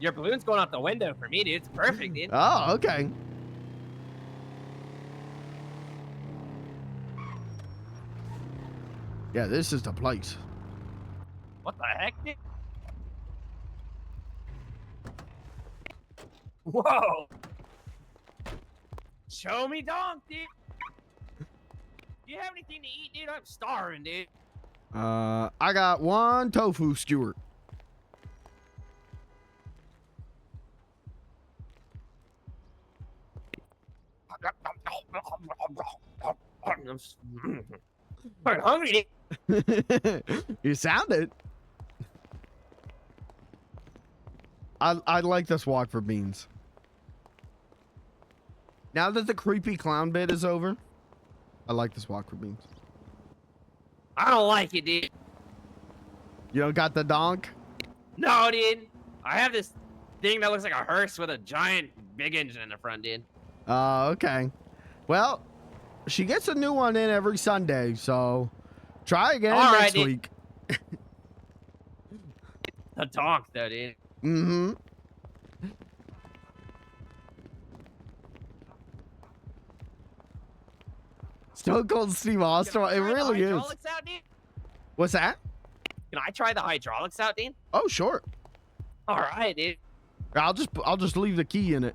Your balloon's going out the window for me, dude. It's perfect, dude. Oh, okay. Yeah, this is the place. What the heck, dude? Whoa! Show me donk, dude. Do you have anything to eat, dude? I'm starving, dude. I got one tofu skewer. I'm hungry, dude. You sounded. I like this walk for beans. Now that the creepy clown bit is over, I like this walk for beans. I don't like it, dude. You don't got the donk? No, dude. I have this thing that looks like a hearse with a giant big engine in the front, dude. Okay. Well, she gets a new one in every Sunday, so try again All right, next dude. week. The donk, though, dude. Stone Cold Steve Austin. It really is. Hydraulics out, dude? What's that? Can I try the hydraulics out, dude? Oh, sure. All right, dude. I'll just leave the key in it.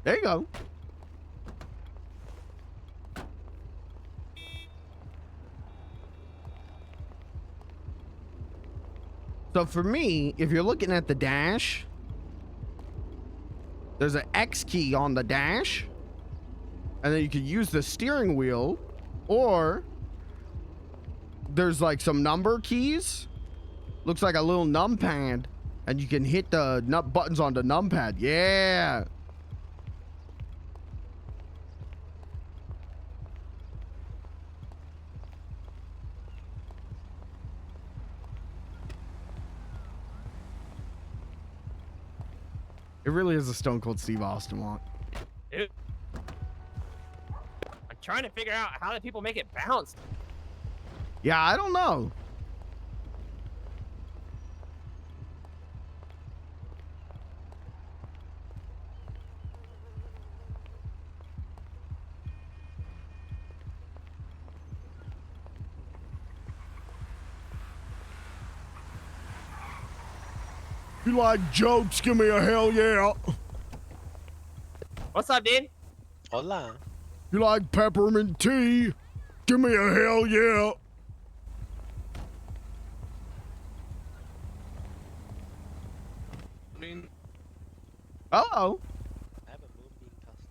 There you go. So for me, if you're looking at the dash, there's an X key on the dash, and then you can use the steering wheel, or there's like some number keys. Looks like a little numpad, and you can hit the buttons on the numpad. Yeah. It really is a Stone Cold Steve Austin walk. Dude. I'm trying to figure out how do people make it bounce. Yeah, I don't know. You like jokes? Give me a hell yeah. What's up, dude? Hola. You like peppermint tea? Give me a hell yeah. Hello. I have a Moonbeam custom.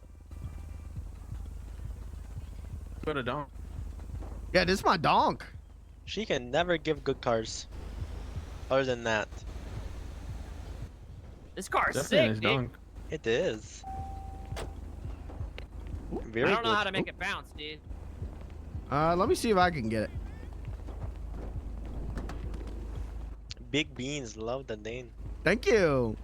Go to Donk. Yeah, this is my donk. She can never give good cars. Other than that. This car's Definitely sick, nice dude. Donk. It is. Very I don't know good. how to make it bounce, dude. Let me see if I can get it. Big Beans, love the name. Thank you.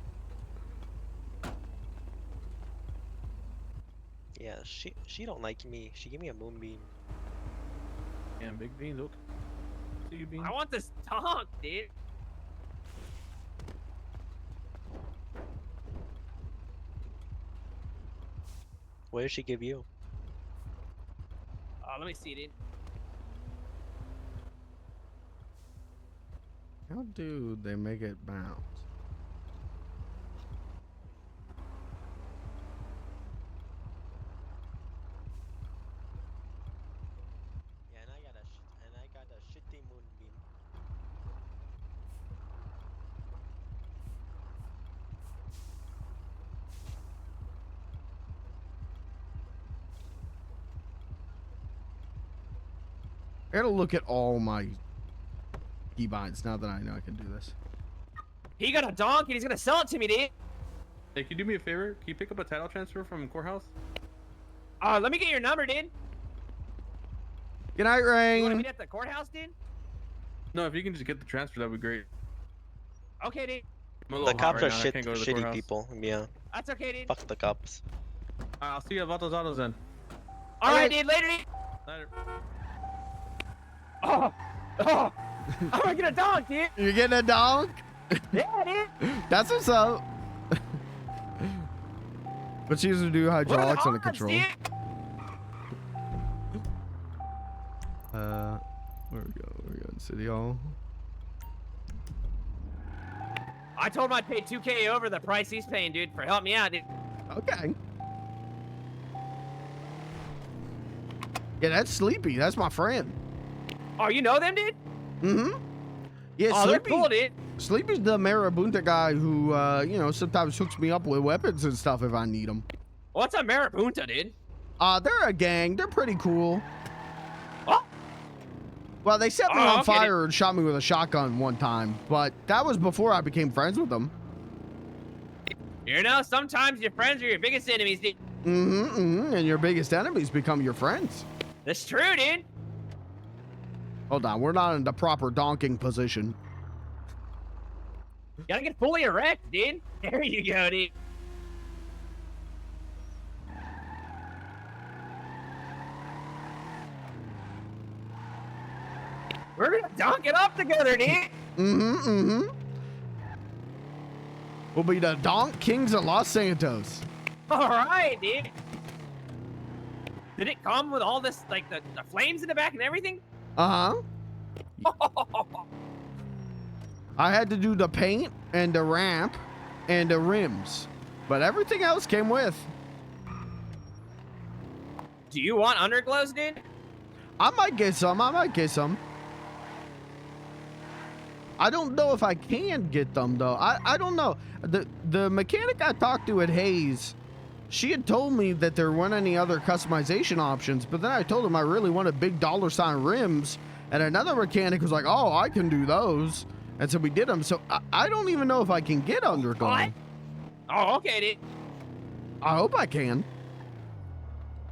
Yeah, she don't like me. She gave me a Moonbeam. Yeah, Big Beans. Okay. See you, Beans. I want this Donk, dude. What did she give you? Let me see, dude. How do they make it bounce? Yeah, and I got a shitty Moonbeam. I gotta look at all my keybinds now that I know I can do this. He got a Donk and he's gonna sell it to me, dude. Hey, can you do me a favor? Can you pick up a title transfer from Courthouse? Let me get your number, dude. Good night, You wanna Rain. meet at the courthouse, dude? No, if you can just get the transfer, that'd be great. Okay, dude. I'm a little The hot cops right are now, I can't go to the shitty courthouse. people. Yeah. That's okay, dude. Fuck the cops. I'll see you at Vatos Autos then. All right, dude. Later, dude. Later. Oh, I'm gonna get a Donk, dude. You're getting a donk? Yeah, dude. That's what's up. But she used to do hydraulics on the control. Dude? Where we go? Where we go? In City Hall. I told him I'd pay $2K over the price he's paying, dude, for helping me out, dude. Okay. Yeah, that's Sleepy. That's my friend. Oh, you know them, dude? Mm-hmm. Yeah, Oh, they're Sleepy. cool, dude. Sleepy's the Marabunta guy who, you know, sometimes hooks me up with weapons and stuff if I need them. What's a Marabunta, dude? They're a gang. They're pretty cool. Oh. Well, they set me Oh, on okay, fire and shot me with a shotgun one time, but that was before I became friends with them. You know, sometimes your friends are your biggest enemies, dude. And your biggest enemies become your friends. That's true, dude. Hold on, we're not in the proper donking position. You gotta get fully erect, dude. There you go, dude. We're gonna donk it up together, dude. We'll be the Donk Kings of Los Santos. All right, dude. Did it come with all this, like the flames in the back and everything? Uh-huh. I had to do the paint and the ramp and the rims, but everything else came with. Do you want underglows, dude? I might get some. I don't know if I can get them though. I don't know. The mechanic I talked to at Hayes, she had told me that there weren't any other customization options, but then I told him I really wanted big $sign rims And another mechanic was like, oh, I can do those. And so we did them. So I don't even know if I can get undergone. Oh, okay, dude. I hope I can.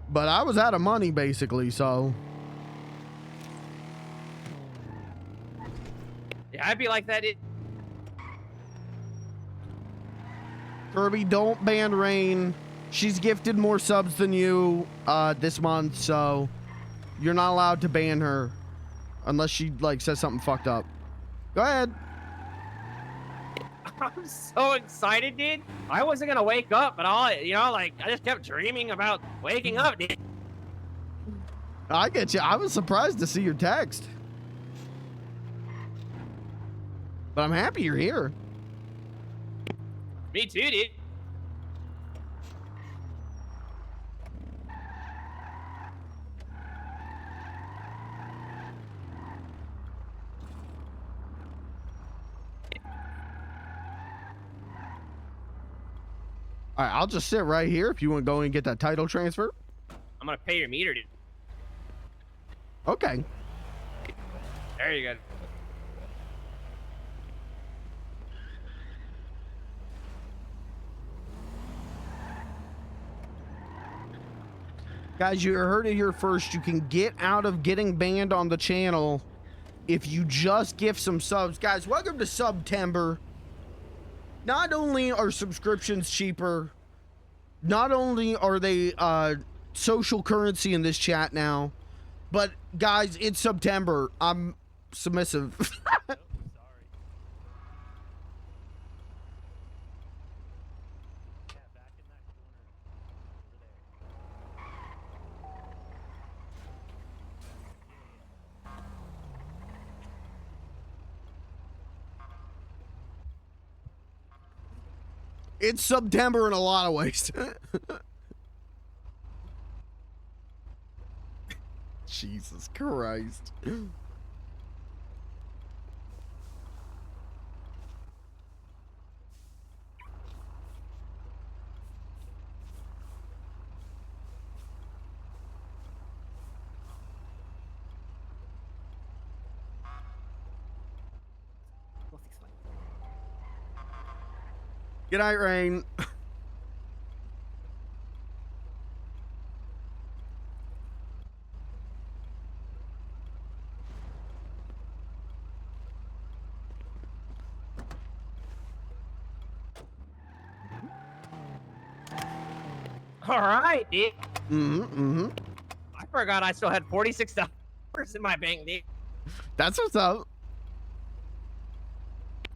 But I was out of money, basically, so. Yeah, I'd be like that. Kirby, don't ban Rain. She's gifted more subs than you this month, so you're not allowed to ban her unless she like says something fucked up. Go ahead. I'm so excited, dude. I wasn't gonna wake up, but I just kept dreaming about waking up, dude. I get you. I was surprised to see your text, but I'm happy you're here. Me too, dude. All right, I'll just sit right here if you want to go and get that title transfer. I'm gonna pay your meter, dude. Okay. There you go. Guys, you heard it here first. You can get out of getting banned on the channel if you just gift some subs. Guys, welcome to September. Not only are subscriptions cheaper, not only are they social currency in this chat now, but guys, it's September. I'm submissive. It's September in a lot of ways. Jesus Christ. Good night, Rain. All right, dude. Mm-hmm. I forgot I still had $46 in my bank, dude. That's what's up.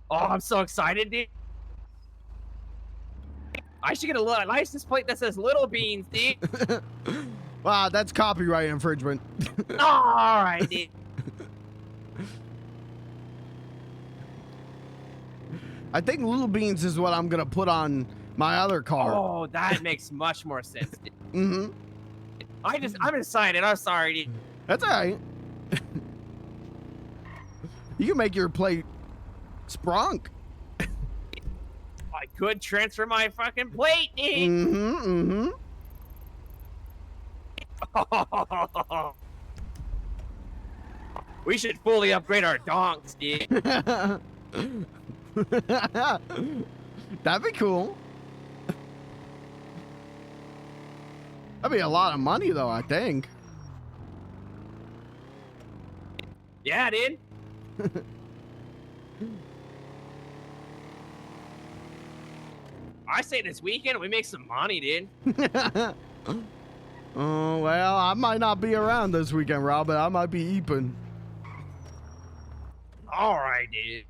Oh, I'm so excited, dude. I should get a license plate that says Little Beans, dude. Wow, that's copyright infringement. All right, dude. I think Little Beans is what I'm gonna put on my other car. Oh, that makes much more sense, dude. Mm-hmm. I'm excited. I'm sorry, dude. That's all right. You can make your plate Sprunk. I could transfer my fucking plate, dude. Mm-hmm. Mm-hmm. We should fully upgrade our donks, dude. That'd be cool. That'd be a lot of money, though, I think. Yeah, dude. I say this weekend we make some money, dude. Oh, well, I might not be around this weekend, Rob, but I might be eeping. All right, dude.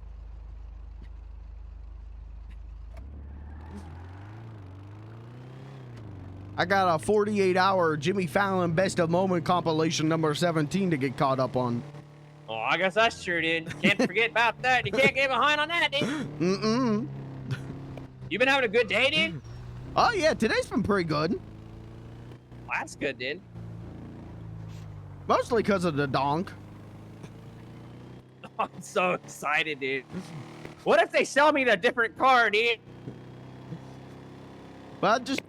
I got a 48-hour Jimmy Fallon Best of Moment compilation number 17 to get caught up on. Oh, I guess that's true, dude. Can't forget about that. You can't get behind on that, dude. Mm-mm. You been having a good day, dude? Oh, yeah, today's been pretty good. Well, that's good, dude. Mostly because of the donk. I'm so excited, dude. What if they sell me the different car, dude? Well, just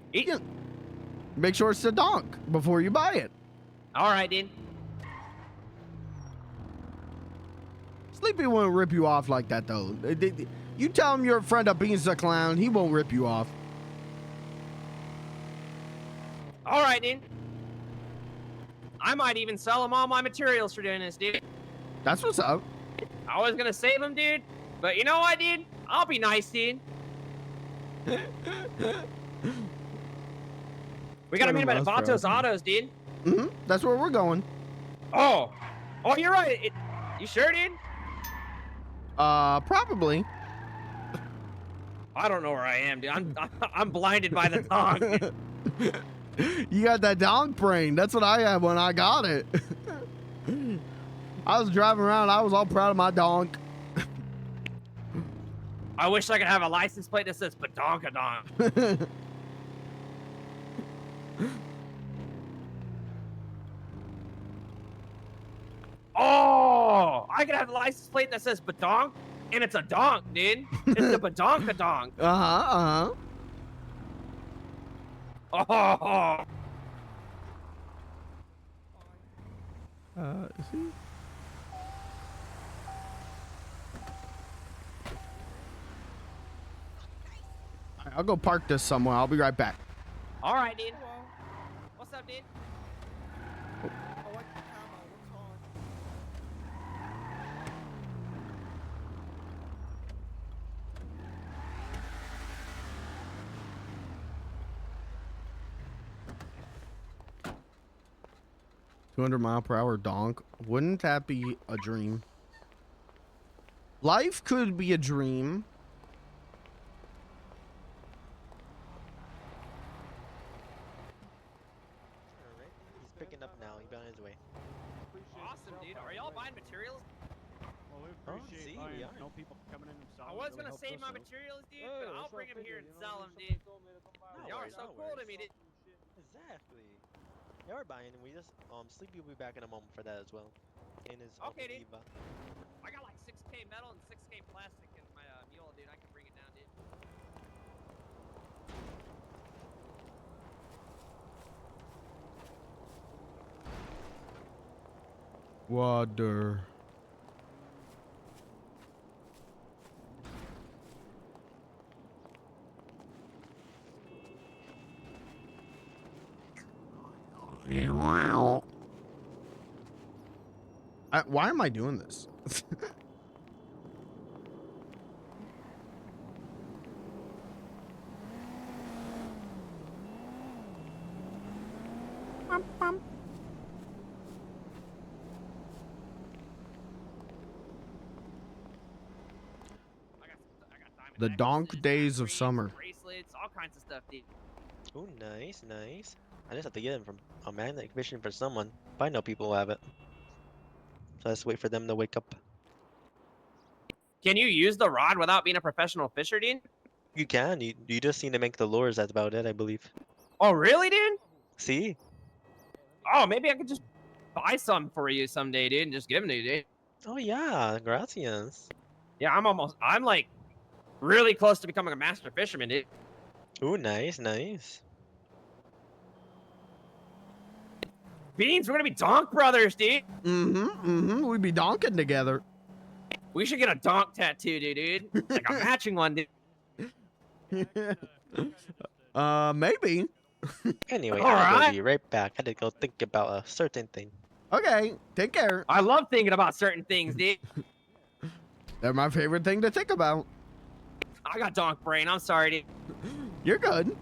make sure it's the donk before you buy it. All right, dude. Sleepy won't rip you off like that, though. You tell him your friend of Beans the Clown, he won't rip you off. All right, dude. I might even sell him all my materials for doing this, dude. That's what's up. I was gonna save him, dude. But you know what, dude? I'll be nice, dude. We gotta meet him at Vatos Autos, dude. Mm-hmm. That's where we're going. Oh, you're right. You sure, dude? Probably. I don't know where I am, dude. I'm blinded by the Donk. You got that Donk brain. That's what I had when I got it. I was driving around. I was all proud of my Donk. I wish I could have a license plate that says Badonkadonk. Oh, I could have a license plate that says Badonk, and it's a donk, dude. It's the Badonkadonk. Oh. See? I'll go park this somewhere. I'll be right back. All right, dude. What's up, dude? $200-mile-per-hour donk. Wouldn't that be a dream? Life could be a dream. He's picking up now. He's on his way. Awesome, dude. Are y'all buying materials? Well, we appreciate we buying. are. No people coming in and I selling. was really gonna helps save us my out. materials, dude, Hey, but I'll that's bring what them I here and figured, sell them, somebody dude. told me to come by. Y'all are worries, so no cool to worries. me, dude. Exactly. They are buying, and we just Sleepy will be back in a moment for that as well. In his Okay, dude. Diva. I got like 6K metal and 6K plastic in my mule, dude. I can bring it down, dude. Water. Why am I doing this? The donk days of summer. Bracelets, all kinds of stuff, dude. Oh, nice, nice. I just have to get him from a magnetic fishing for someone. But I know people who have it. So let's wait for them to wake up. Can you use the rod without being a professional fisher, dude? You can. You just need to make the lures. That's about it, I believe. Oh, really, dude? See? Oh, maybe I could just buy some for you someday, dude, and just give them to you, dude. Oh yeah, gracias. Yeah, I'm like really close to becoming a master fisherman, dude. Oh, nice, nice. Beans, we're gonna be donk brothers, dude. We'd be donking together. We should get a donk tattoo, dude. Like a matching one, dude. Maybe. Anyway, All I'll right. be right back. I had to go think about a certain thing. Okay, take care. I love thinking about certain things, dude. They're my favorite thing to think about. I got donk brain. I'm sorry, dude. You're good.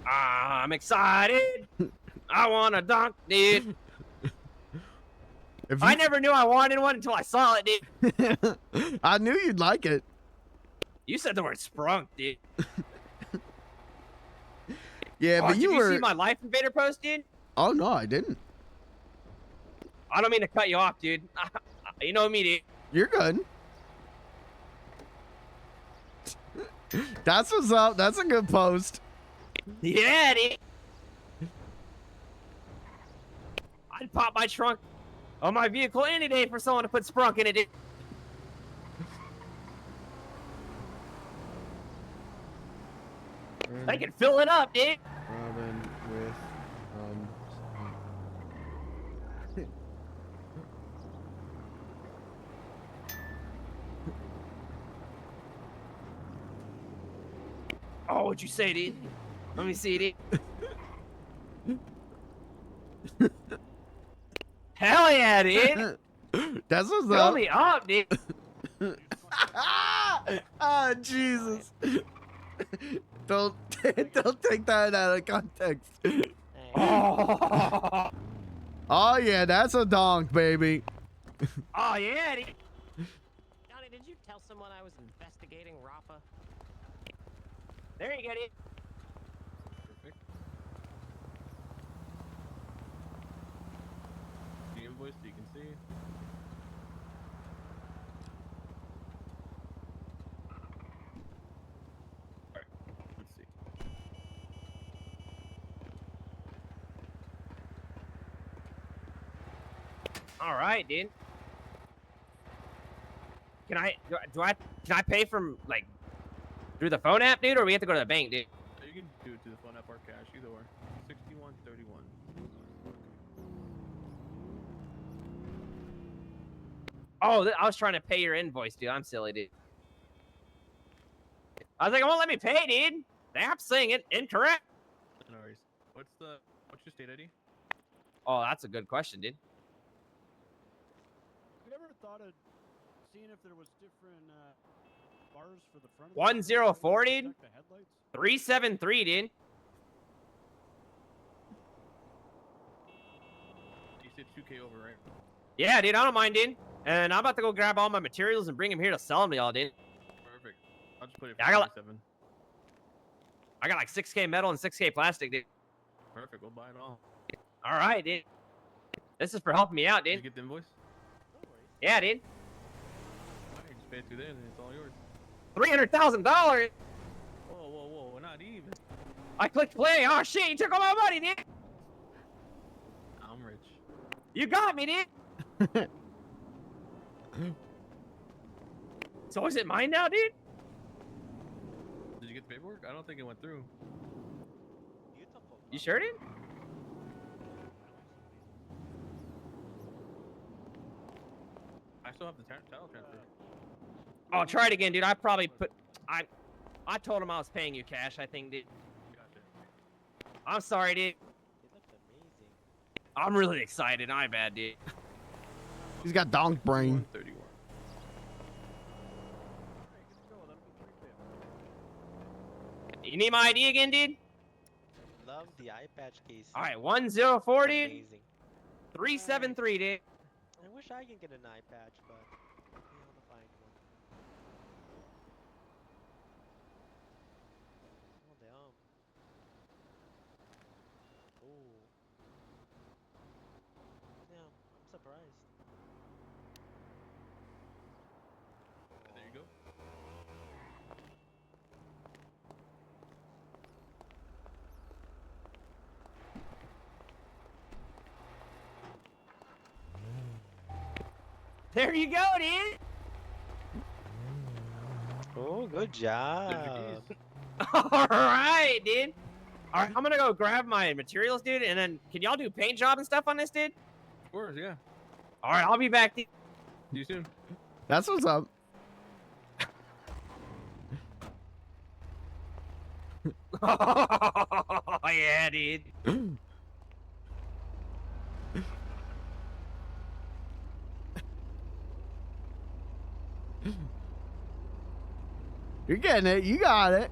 I'm excited. I want a donk, dude. I never knew I wanted one until I saw it, dude. I knew you'd like it. You said the word sprunk, dude. Yeah, but did you were. You see my Life Invader post, dude? Oh no, I didn't. I don't mean to cut you off, dude. You know me, dude. You're good. That's what's up. That's a good post. Yeah, dude. I'd pop my trunk on my vehicle any day for someone to put sprunk in it, dude. I can fill it up, dude. Robin with Oh, what'd you say, dude? Let me see, dude. Hell yeah, dude. That's what's Fill up. me up, dude. Ah, Jesus. Don't take that out of context. Oh, Oh yeah, that's a donk, baby. oh yeah, dude. Johnny, did you tell someone I was investigating Rafa? There you go, dude. Perfect. The invoice so you can see. Alright, let's see. All right, dude. Can I pay from like through the phone app, dude, or we have to go to the bank, dude? You can do it through the phone app or cash, either or. 6131. Oh, I was trying to pay your invoice, dude. I'm silly, dude. I was like, it won't let me pay, dude. The app's saying it incorrect. No worries. What's your state ID? Oh, that's a good question, dude. You ever thought of seeing if there was different bars for the front? 104, dude. Protect the headlights? 373, dude. You said 2K over, right? Yeah, dude. I don't mind, dude. And I'm about to go grab all my materials and bring them here to sell them to y'all, dude. Perfect. I'll just put it Yeah, for 27. I got like 6K metal and 6K plastic, dude. Perfect. We'll buy it all. All right, dude. This is for helping me out, Did you dude. get the invoice? Yeah, dude. Alright, just pay it through there, and it's all yours. $300,000. Whoa, whoa, whoa. We're not even. I clicked play. Oh shit! You took all my money, dude. I'm rich. You got me, dude. So is it mine now, dude? Did you get the paperwork? I don't think it went through. You sure, dude? I still have the title transfer. Oh, try it again, dude. I probably I told him I was paying you cash. I think, dude. Gotcha. I'm sorry, dude. It looked amazing. I'm really excited. I'm bad, dude. He's got donk brain. 31. You need my ID again, dude? Love the eye patch case. All right, 104, dude. Amazing. 373, dude. I wish I could get an eye patch, but I'll find one. Oh damn. Oh. Damn, I'm surprised. There you go. There you go, dude. Oh, good job. All right, dude. All right, I'm gonna go grab my materials, dude, and then can y'all do paint job and stuff on this, dude? Of course, yeah. All right, I'll be back, dude. See you soon. That's what's up. Oh, yeah, dude. You're getting it. You got it.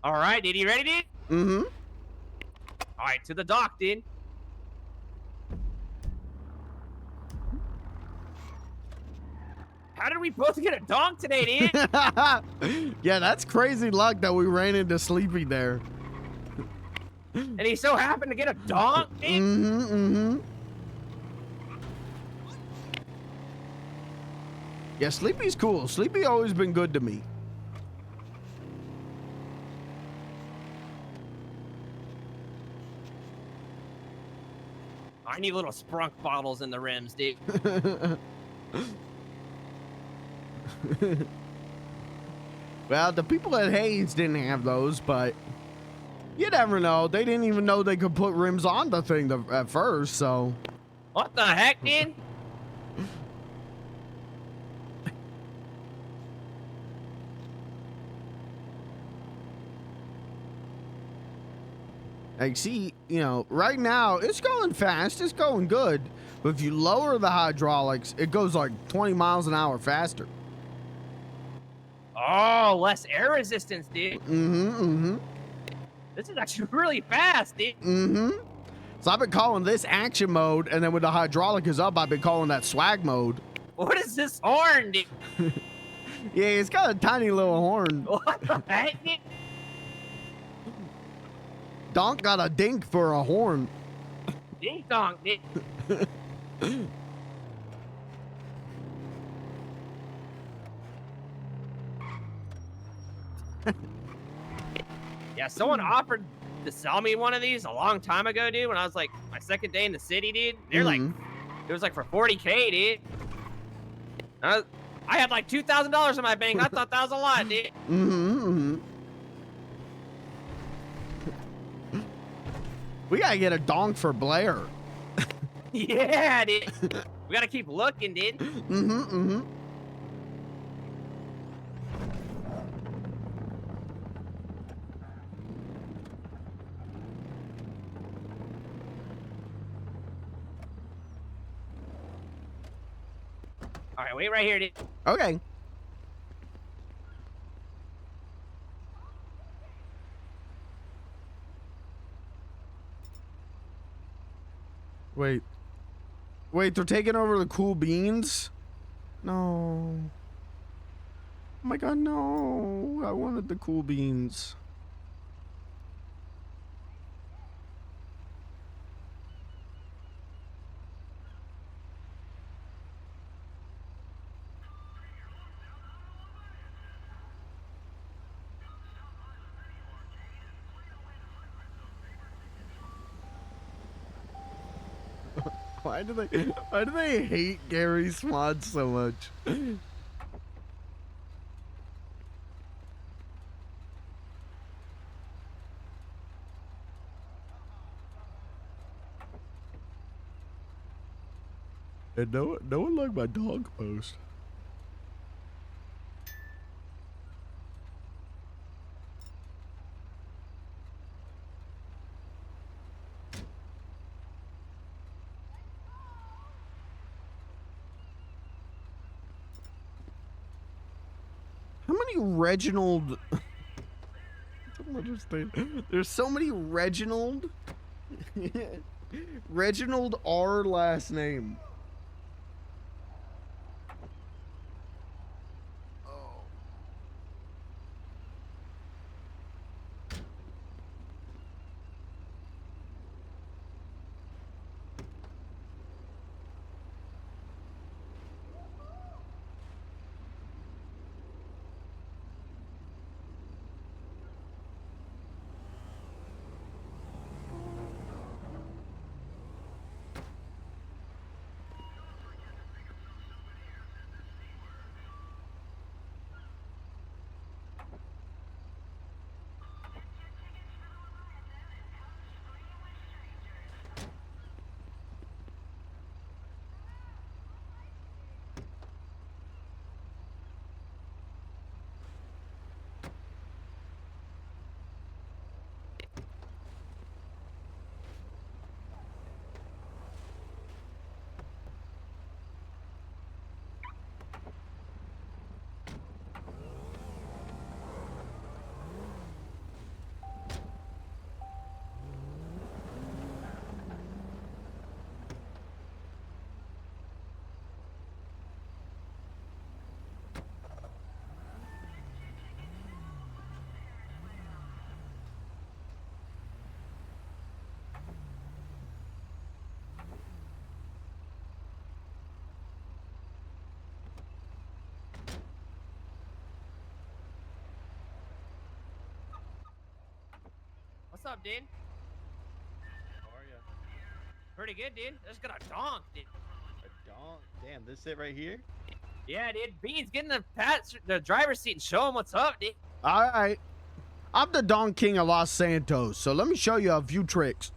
All right, dude. You ready, dude? Mm-hmm. All right, to the dock, dude. How did we both get a donk today, dude? Yeah, that's crazy luck that we ran into Sleepy there. And he so happened to get a donk, dude? Mm-hmm, mm-hmm. Yeah, Sleepy's cool. Sleepy always been good to me. All tiny little sprunk bottles in the rims, dude. Well, the people at Hayes didn't have those, but you never know. They didn't even know they could put rims on the thing at first, so. What the heck, dude? Like, see, you know, right now it's going fast, it's going good, but if you lower the hydraulics, it goes like 20 miles an hour faster. Oh, less air resistance, dude. Mm-hmm. This is actually really fast, dude. Mm-hmm. So I've been calling this action mode, and then when the hydraulic is up, I've been calling that swag mode. What is this horn, dude? Yeah, it's got a tiny little horn. What the heck, dude? Donk got a dink for a horn. Ding dong, dude. Yeah, someone offered to sell me one of these a long time ago, dude, when I was like my second day in the city, dude. They're like, it was like for 40K, dude. I had like $2,000 in my bank. I thought that was a lot, dude. We gotta get a donk for Blair. Yeah, dude. We gotta keep looking, dude. All right, wait right here, dude. Okay. Wait, they're taking over the cool beans? No. Oh my god, no. I wanted the cool beans. Why do they hate Gary Swan so much? And no one liked my dog post. How many Reginald? There's so many Reginald. Reginald R last name. What's up, dude? How are ya? Pretty good, dude. Just got a donk, dude. A donk? Damn, this it right here? Yeah, dude. Beans, get in the driver's seat and show him what's up, dude. All right. I'm the Donk King of Los Santos, so let me show you a few tricks.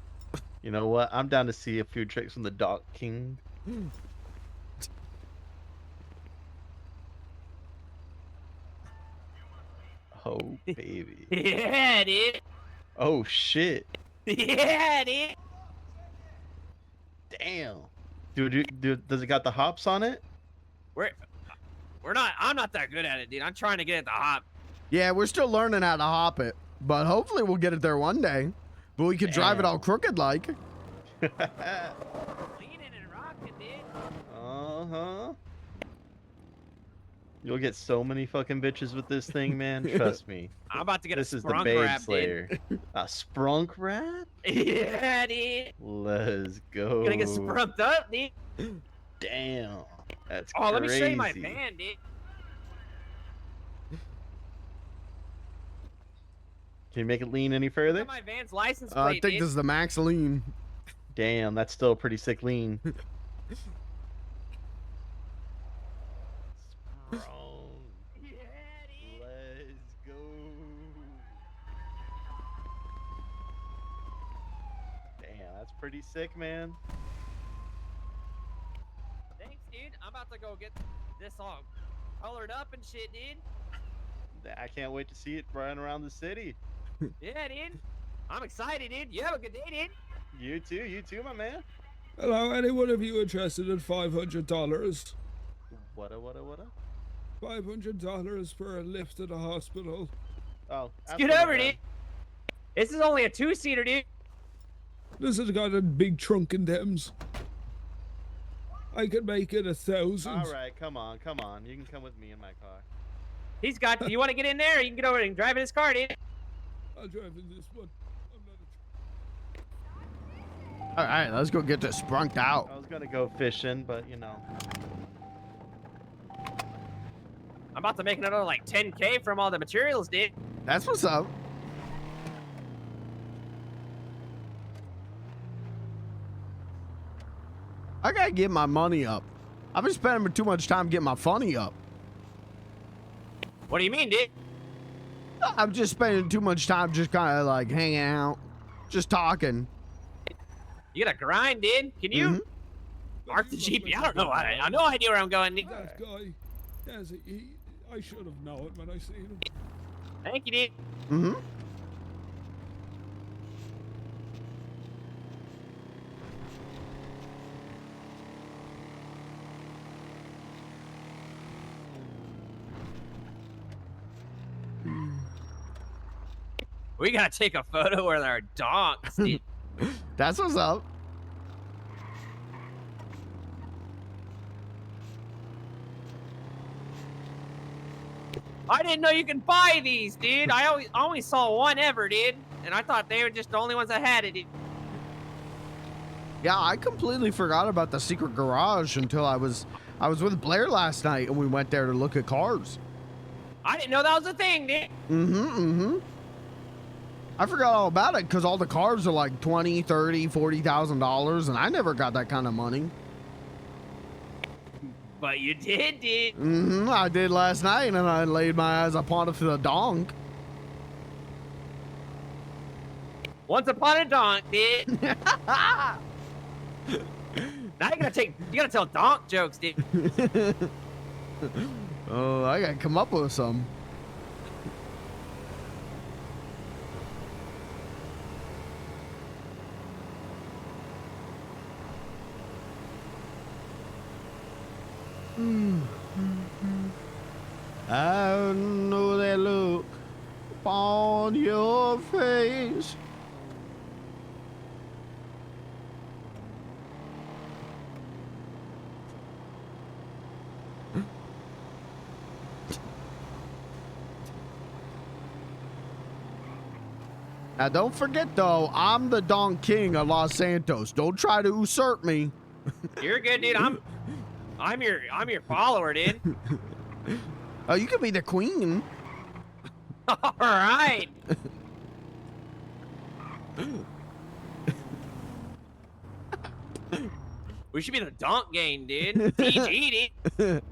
You know what? I'm down to see a few tricks from the Donk King. Oh, baby. Yeah, dude. Oh, shit. Yeah, dude. Damn. Dude, does it got the hops on it? I'm not that good at it, dude. I'm trying to get it to hop. Yeah, we're still learning how to hop it, but hopefully we'll get it there one day. But we could drive it all crooked like. Leaning and rocking, dude. Uh-huh. You'll get so many fucking bitches with this thing, man. Trust me. I'm about to get this a is the sprunk babe wrap, slayer. dude. A sprunk wrap? Yeah, dude. Let's go. Gonna get sprunked up, dude. Damn. That's Oh, crazy. let me show you my van, dude. Can you make it lean any further? My van's license I plate, think dude. this is the max lean. Damn, that's still a pretty sick lean. Sprung. Let's go. Damn, that's pretty sick, man. Thanks, dude. I'm about to go get this all colored up and shit, dude. I can't wait to see it running around the city. Yeah, dude. I'm excited, dude. You have a good day, dude. You too, my man. Hello, anyone of you interested in $500? What? $500 for a lift to the hospital. Oh, Scoot over, dude. This is only a 2-seater, dude. This has got a big trunk and Thames. I could make it 1,000. All right, come on. You can come with me in my car. He's got. You want to get in there? You can get over and drive in his car, dude. I'll drive in this one. All right, let's go get this sprunked out. I was gonna go fishing, but you know. I'm about to make another like 10K from all the materials, dude. That's what's up. I gotta get my money up. I've been spending too much time getting my funny up. What do you mean, dude? I'm just spending too much time just kind of like hanging out, just talking. You gotta grind, dude. Can you mark the GP? I don't know. I have no idea where I'm going, dude. That guy, I should have known when I seen him. Thank you, dude. Mm-hmm. We gotta take a photo with our donks, dude. That's what's up. I didn't know you can buy these, dude. I only saw one ever, dude. And I thought they were just the only ones that had it, dude. Yeah, I completely forgot about the secret garage until I was with Blair last night and we went there to look at cars. I didn't know that was a thing, dude. I forgot all about it because all the cars are like $20,000, $30,000, $40,000 and I never got that kind of money. But you did, dude. I did last night and I laid my eyes upon it for the donk. Once upon a donk, dude. Now you gotta tell donk jokes, dude. Oh, I gotta come up with some. I know that look upon your face. Now, don't forget, though, I'm the Donk King of Los Santos. Don't try to usurp me. You're good, dude. I'm your follower, dude. Oh, you could be the queen. All right. We should be the Donk gang, dude. DG, dude.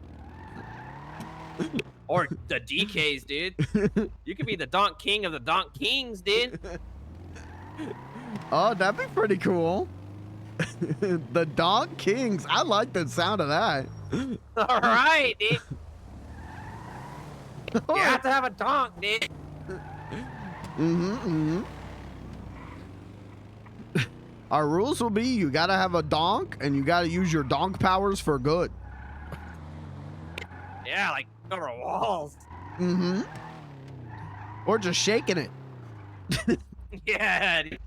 Or the DKs, dude. You could be the Donk King of the Donk Kings, dude. Oh, that'd be pretty cool. The Donk Kings. I like the sound of that. All right, dude. You have to have a donk, dude. Our rules will be you gotta have a donk and you gotta use your donk powers for good. Yeah, like over walls. Or just shaking it. Yeah, dude.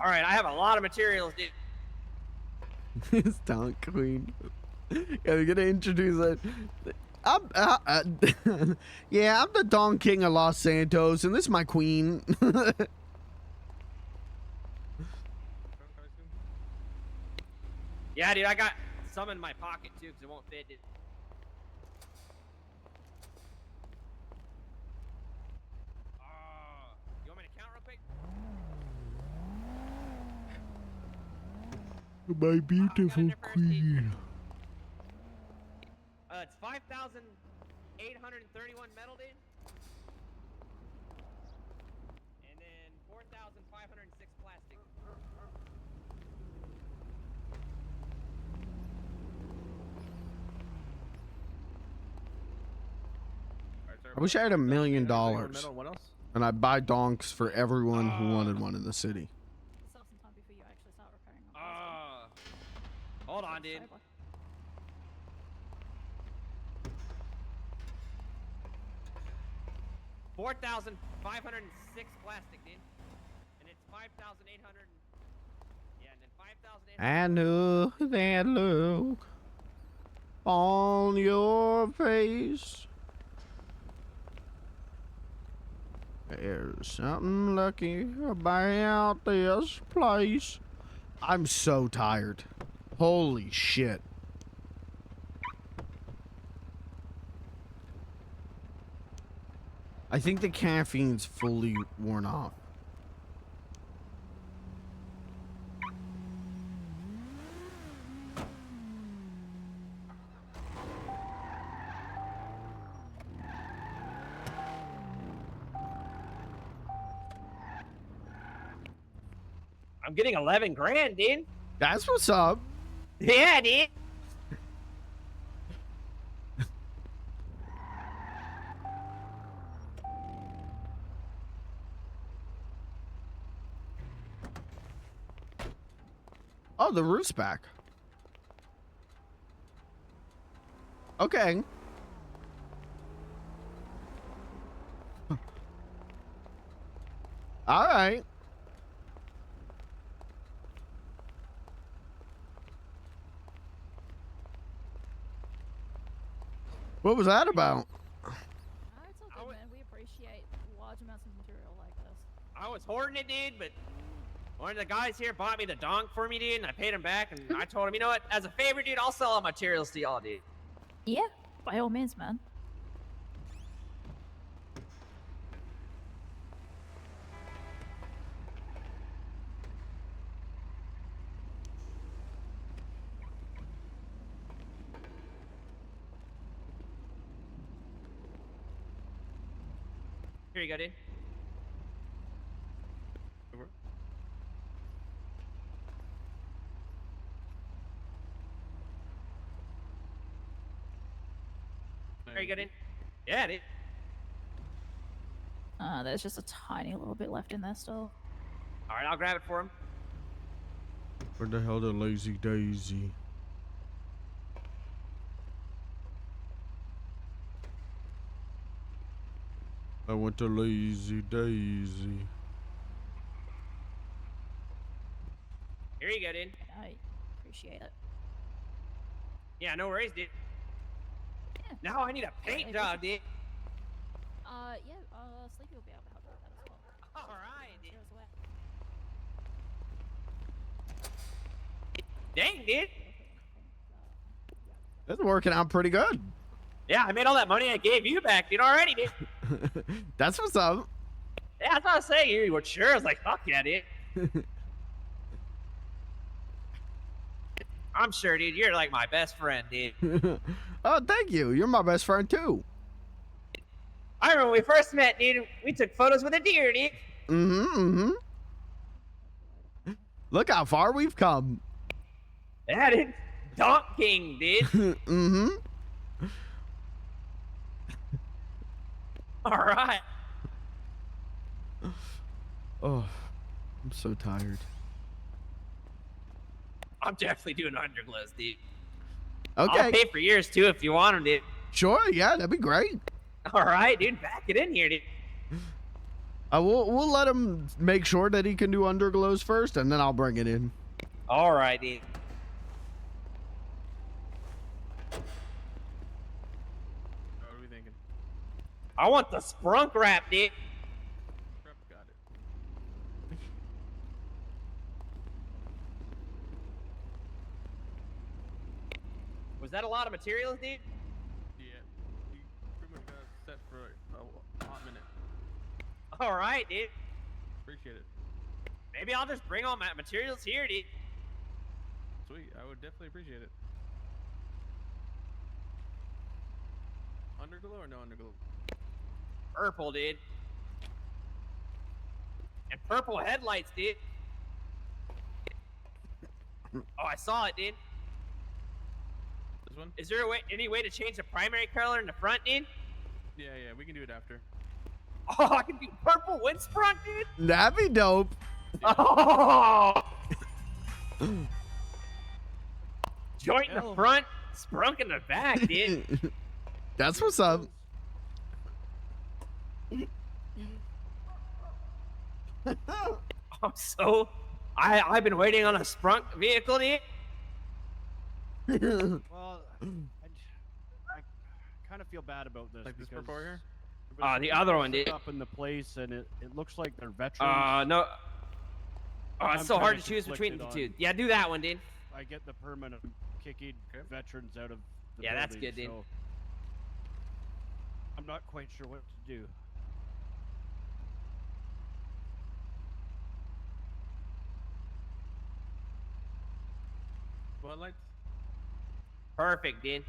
All right, I have a lot of materials, dude. This donk queen. Yeah, we're gonna introduce it. Yeah, I'm the Donk King of Los Santos, and this is my queen. Yeah, dude, I got some in my pocket too, because it won't fit, dude. You want me to count real quick? My beautiful queen. It's 5,831 metal, dude. And then 4,506 plastic. I wish I had $1 million, What else? and I'd buy donks for everyone who wanted one in the city. Hold on, dude. $4,506 plastic, dude. And it's 5,800. Yeah, and then 5,800. I knew that look on your face. There's something lucky about this place. I'm so tired. Holy shit. I think the caffeine's fully worn off. I'm getting 11 grand, dude. That's what's up. Yeah, dude. Oh, the roof's back. Okay. All right. What was that about? It's okay, man. We appreciate large amounts of material like this. I was hoarding it, dude, but one of the guys here bought me the donk for me, dude, and I paid him back, and I told him, you know what, as a favor, dude, I'll sell all materials to y'all, dude. Yeah, by all means, man. Here you go, dude. Here you go, dude. Yeah, dude. There's just a tiny little bit left in there still. All right, I'll grab it for him. Where the hell the Lazy Daisy? I went to Lazy Daisy. Here you go, dude. I appreciate it. Yeah, no worries, dude. Yeah. Now I need a paint job, dude. Yeah, Sleepy will be able to help you with that as well. All right, dude. Here's where. Dang, dude. That's working out pretty good. Yeah, I made all that money I gave you back, dude, already, dude. That's what's up. Yeah, that's what I was saying. You were sure. I was like, fuck yeah, dude. I'm sure, dude. You're like my best friend, dude. Oh, thank you. You're my best friend too. I remember when we first met, dude. We took photos with a deer, dude. Look how far we've come. Yeah, dude. Donk King, dude. All right. Oh, I'm so tired. I'm definitely doing underglows, dude. Okay. I'll pay for yours too if you want them, dude. Sure, yeah, that'd be great. All right, dude. Back it in here, dude. We'll let him make sure that he can do underglows first, and then I'll bring it in. All right, dude. What are we thinking? I want the sprunk wrap, dude. Got it. Was that a lot of materials, dude? Yeah. You pretty much got us set for a hot minute. All right, dude. Appreciate it. Maybe I'll just bring all my materials here, dude. Sweet. I would definitely appreciate it. Underglow or no underglow? Purple, dude. And purple headlights, dude. Oh, I saw it, dude. This one? Is there any way to change the primary color in the front, dude? Yeah, we can do it after. Oh, I can do purple wind sprunk, dude. That'd be dope. Oh. Joint in the front, sprunk in the back, dude. That's what's up. I've been waiting on a sprunk vehicle, dude. Well, I kind of feel bad about this. Like this because purple here? The other one, dude. Up in the place, and it looks like they're veterans. No. Oh, I'm it's so hard to kinda choose between the conflicted two. Yeah, do that one, dude. I get the permanent kicking veterans out of the Yeah, that's building, good, dude. so I'm not quite sure what to do. Spotlights? Perfect, dude.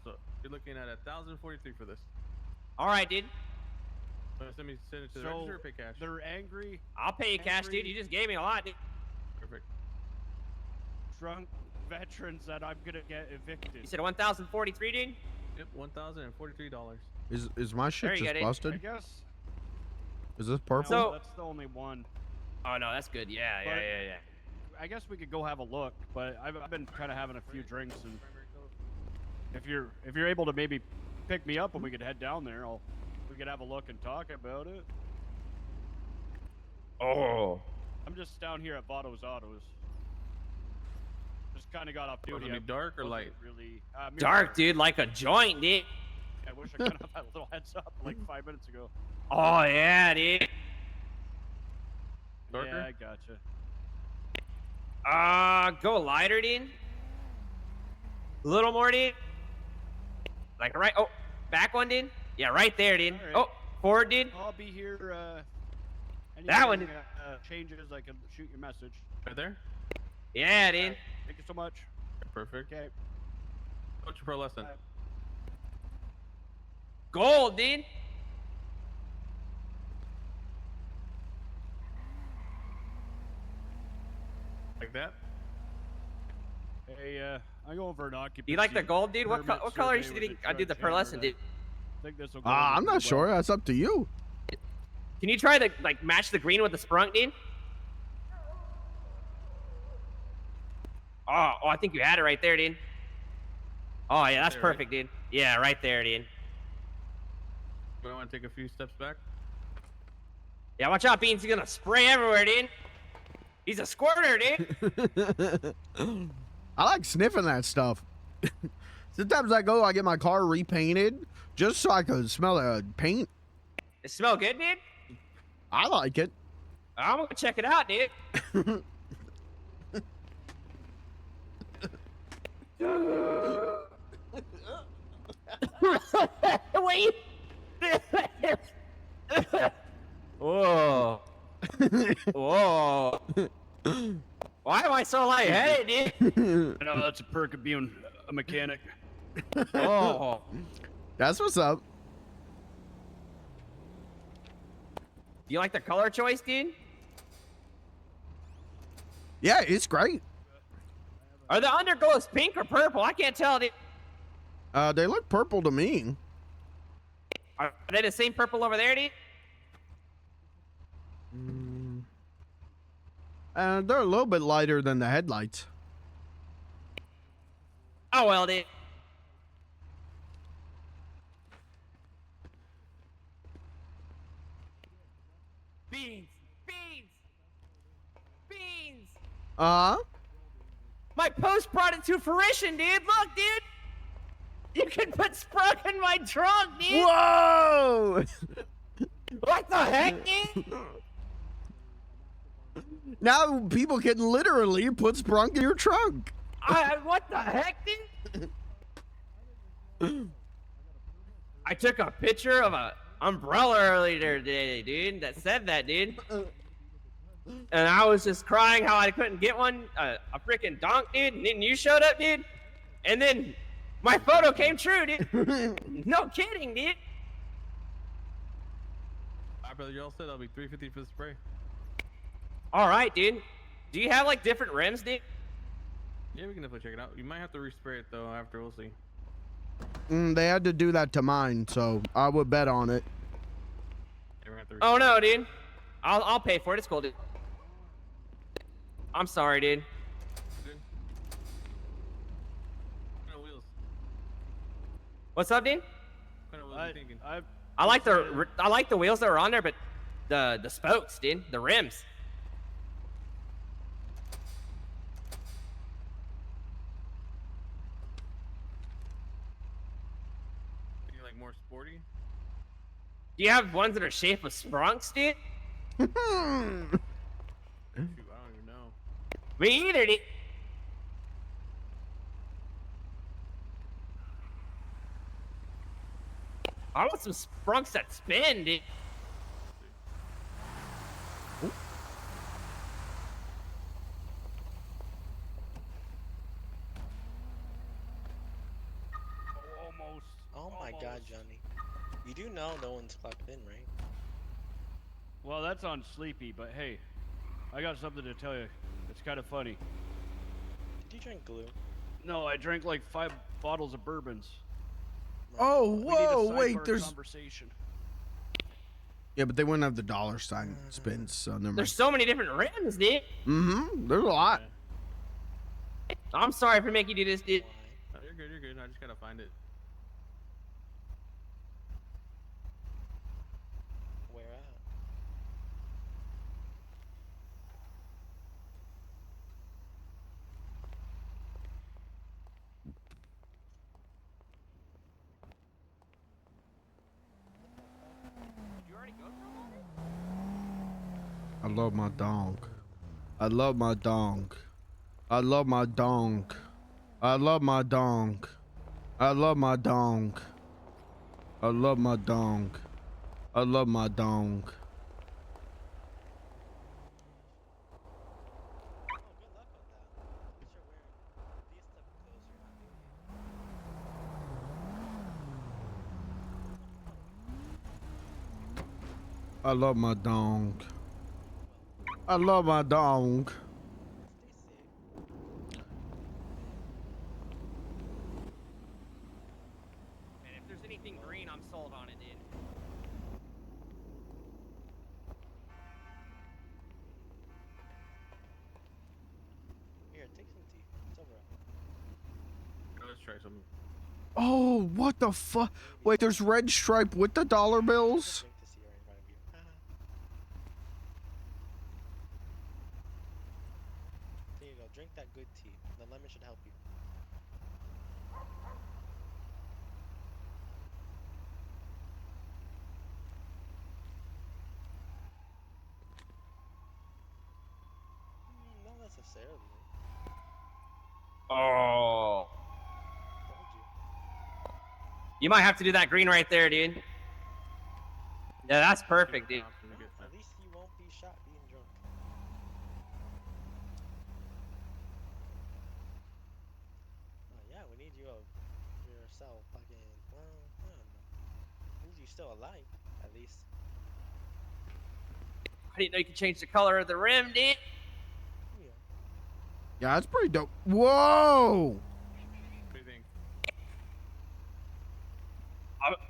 So you're looking at 1,043 for this. All right, dude. Send it to the So register or pay cash? they're angry. I'll pay you cash, dude. You just gave me a lot, dude. Perfect. Drunk veterans that I'm gonna get evicted. You said 1,043, dude? Yep, $1,043. Is my shit There you just go, dude. busted? I guess. Is this purple? So- That's the only one. Oh no, that's good. Yeah. I guess we could go have a look, but I've been kind of having a few drinks, and if you're able to maybe pick me up and we could head down there, we could have a look and talk about it. Oh. I'm just down here at Votto's Autos. Just kind of got off duty. Wanna be dark or wasn't light? Really Dark, dude, like a joint, dude. I wish I could have had a little heads up like 5 minutes ago. Oh yeah, dude. Darker? Yeah, I gotcha. Go lighter, dude. A little more, dude. Like right. Oh, back one, dude. Yeah, right there, dude. All right. Oh, forward, dude. I'll be here. That one. Anything, changes, I can shoot your message. Right there? Yeah, dude. Thank you so much. Perfect. Okay. What's your pro lesson? Gold, dude. Like that? Hey, I go over an occupancy. Do you like the gold, dude? What permit color you survey think with I do the Judge pearlescent, Hammer. dude? I think this will go I'm over not well. sure. That's up to you. Can you try to like match the green with the sprunk, dude? Oh, I think you had it right there, dude. Oh yeah, that's There, right? perfect, dude. Yeah, right there, dude. Do I want to take a few steps back? Yeah, watch out, Beans. He's gonna spray everywhere, dude. He's a squirter, dude. I like sniffing that stuff. Sometimes I get my car repainted just so I could smell the paint. It smell good, dude? I like it. I'm gonna check it out, dude. Wait. Whoa. Why am I so lightheaded, dude? I know that's a perk of being a mechanic. Oh. That's what's up. Do you like the color choice, dude? Yeah, it's great. Are the underglows pink or purple? I can't tell, dude. They look purple to me. Are they the same purple over there, dude? They're a little bit lighter than the headlights. Oh, well, dude. Beans! Beans! Beans! My post brought it to fruition, dude. Look, dude. You can put Sprung in my trunk, dude. Whoa! What the heck, dude? Now people can literally put Sprunk in your trunk. What the heck, dude? I took a picture of a umbrella earlier today, dude, that said that, dude. And I was just crying how I couldn't get one, a freaking donk, dude. And then you showed up, dude. And then my photo came true, dude. No kidding, dude. Alright, brother, you all set? That'll be $3.50 for the spray. All right, dude. Do you have like different rims, dude? Yeah, we can definitely check it out. You might have to respray it though after. We'll see. They had to do that to mine, so I would bet on it. Yeah, we're gonna have to Oh no, dude. I'll pay for it. It's cool, dude. I'm sorry, dude. What's up, dude? I like the wheels that were on there, but the spokes, dude, the rims. You like more sporty? Do you have ones that are shaped with sprunks, dude? Shoot, I don't even know. Me either, dude. I want some sprunks that spin, dude. Almost. Oh my god, Johnny. You do know no one's clocked in, right? Well, that's on Sleepy, but hey, I got something to tell you. It's kind of funny. Did you drink glue? No, I drank like 5 bottles of bourbons. Oh, We need a whoa, wait, sidebar there's... conversation. Yeah, but they wouldn't have the dollar sign spins, so never mind. There's so many different rims, dude. There's a lot. I'm sorry for making you do this, dude. Oh, you're good, you're good. I just gotta find it. Where at? I love my donk. I love my donk. I love my donk. I love my donk. I love my donk. I love my donk. I love my donk. I love my donk. I love my donk. Man, if there's anything green, I'm sold on it, dude. Here, take some tea. It's over. Let's try something. Oh, what the fuck? Wait, there's red stripe with the dollar bills? There you go. Drink that good tea. The lemon should help you. Not necessarily. Oh. You might have to do that green right there, dude. Yeah, that's perfect, dude. At least you won't be shot being drunk. yourself. Fucking, well, I don't know. At least you're still alive, at least. I didn't know you could change the color of the rim, dude. Yeah, that's pretty dope. Whoa! What do you think?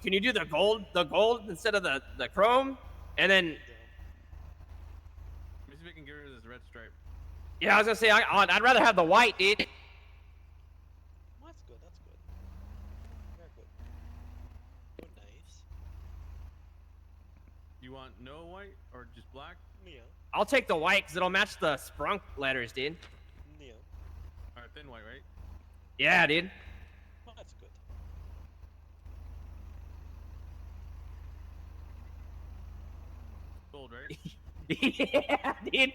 Can you do the gold instead of the chrome? And then, Let me see if I can get rid of this red stripe. yeah, I was gonna say I'd rather have the white, dude. That's good. That's good. Very good. Good, nice. You want no white or just black? Yeah. I'll take the white because it'll match the sprunk letters, dude. Yeah. All right, thin white, right? Yeah, dude. Well, that's good. Gold, right? Yeah, dude.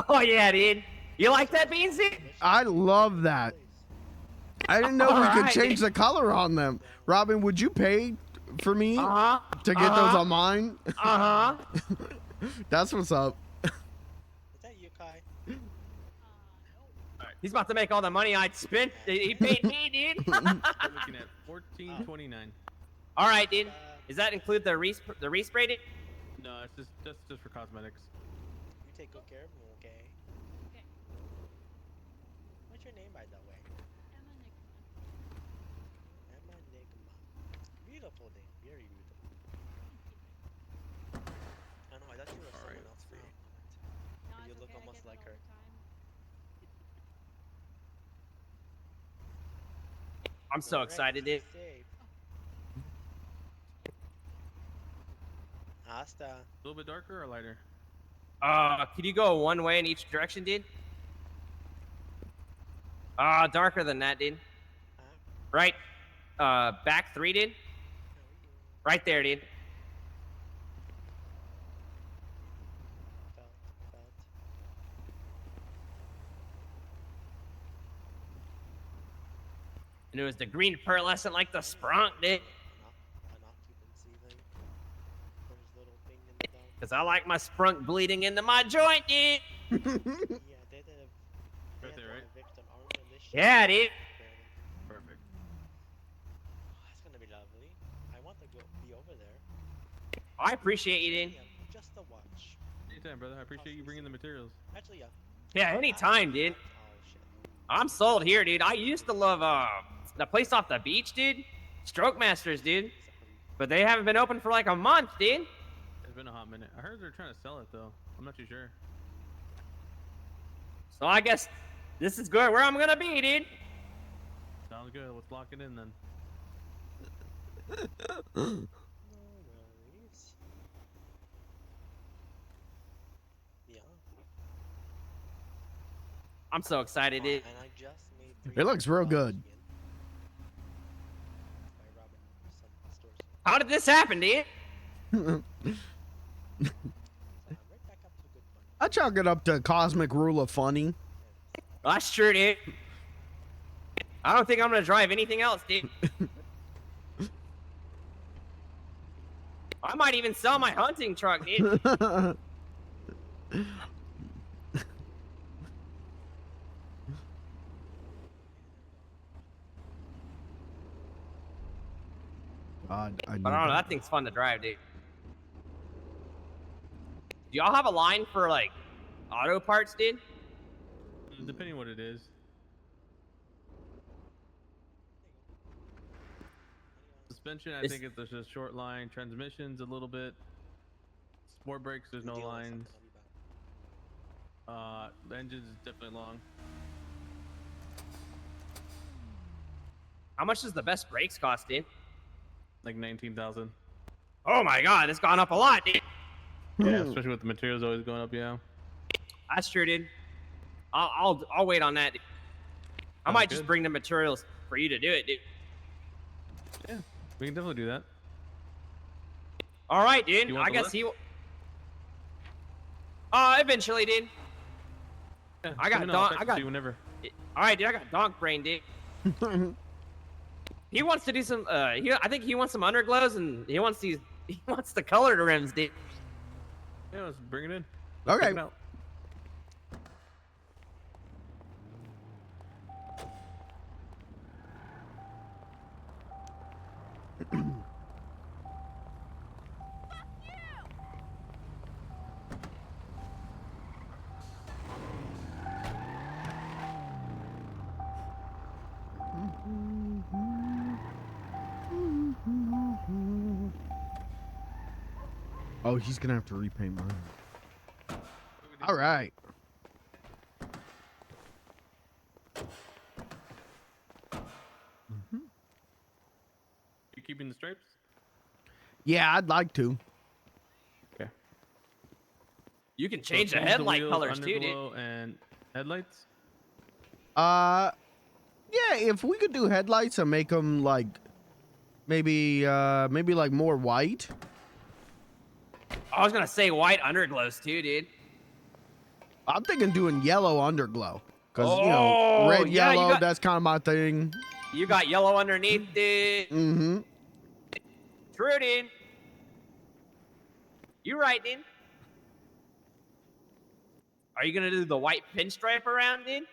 Oh yeah, dude. You like that, Beansy? I love that. I didn't know we could Alright, change the color on them. Robin, would you pay for me to get those on mine? That's what's up. Is that you, Kai? He's about to make all the money I'd spent. He paid me, dude. We're looking at $14.29. All right, dude. Does that include the respray, dude? No, it's just for cosmetics. You take good care of me, okay? Okay. What's your name, by the way? Emma Nigma. Beautiful name. Very beautiful. I know, I thought you were someone else for a moment. You look almost like her. I'm so excited, dude. Asta. A little bit darker or lighter? Could you go one way in each direction, dude? Darker than that, dude. Right. Back 3, dude. Right there, dude. And it was the green pearlescent like the sprunk, dude. Because I like my sprunk bleeding into my joint, dude. Yeah, they did a Right there, right? victim armor in this shit. Yeah, dude. Perfect. That's gonna be lovely. I want to go be over there. I appreciate you, dude. Yeah, just to watch. Anytime, brother. I appreciate you bringing the materials. Actually, yeah. Yeah, anytime, dude. Oh shit. I'm sold here, dude. I used to love the place off the beach, dude. Stroke Masters, dude. But they haven't been open for like a month, dude. It's been a hot minute. I heard they're trying to sell it though. I'm not too sure. So I guess this is good where I'm gonna be, dude. Sounds good. Let's lock it in then. No worries. Yeah. I'm so excited, dude. And I just made It looks real good. How did this happen, dude? I chalk it up to cosmic rule of funny. Well, that's true, dude. I don't think I'm gonna drive anything else, dude. I might even sell my hunting truck, dude. God, I But I don't know, that thing's fun to drive, dude. Do y'all have a line for like auto parts, dude? Depending what it is. Suspension, I think it's just a short line. Transmissions, a little bit. Sport brakes, there's no lines. The engine's definitely long. How much does the best brakes cost, dude? Like 19,000. Oh my god, it's gone up a lot, dude. Yeah, especially with the materials always going up, yeah. That's true, dude. I'll wait on that, dude. I might just bring the materials for you to do it, dude. Yeah, we can definitely do that. All right, dude. You want I the guess list? he. Eventually, dude. Yeah, I got let me know. I'll Donk. text I it got. to you whenever. All right, dude. I got Donk brain, dude. He wants to do some. I think he wants some underglows, and he wants these. He wants the colored rims, dude. Yeah, let's bring it in. Okay. Check it out. Oh, he's gonna have to repaint mine. All right. You keeping the stripes? Yeah, I'd like to. Okay. You can change the change headlight wheels, colors too, dude. underglow, and headlights. Yeah, if we could do headlights and make them like maybe like more white. I was gonna say white underglows too, dude. I'm thinking doing yellow underglow because you Oh, know red, yeah, you yellow. got- That's kind of my thing. You got yellow underneath, dude. Mm-hmm. True, dude. You right, dude. Are you gonna do the white pinstripe around, dude?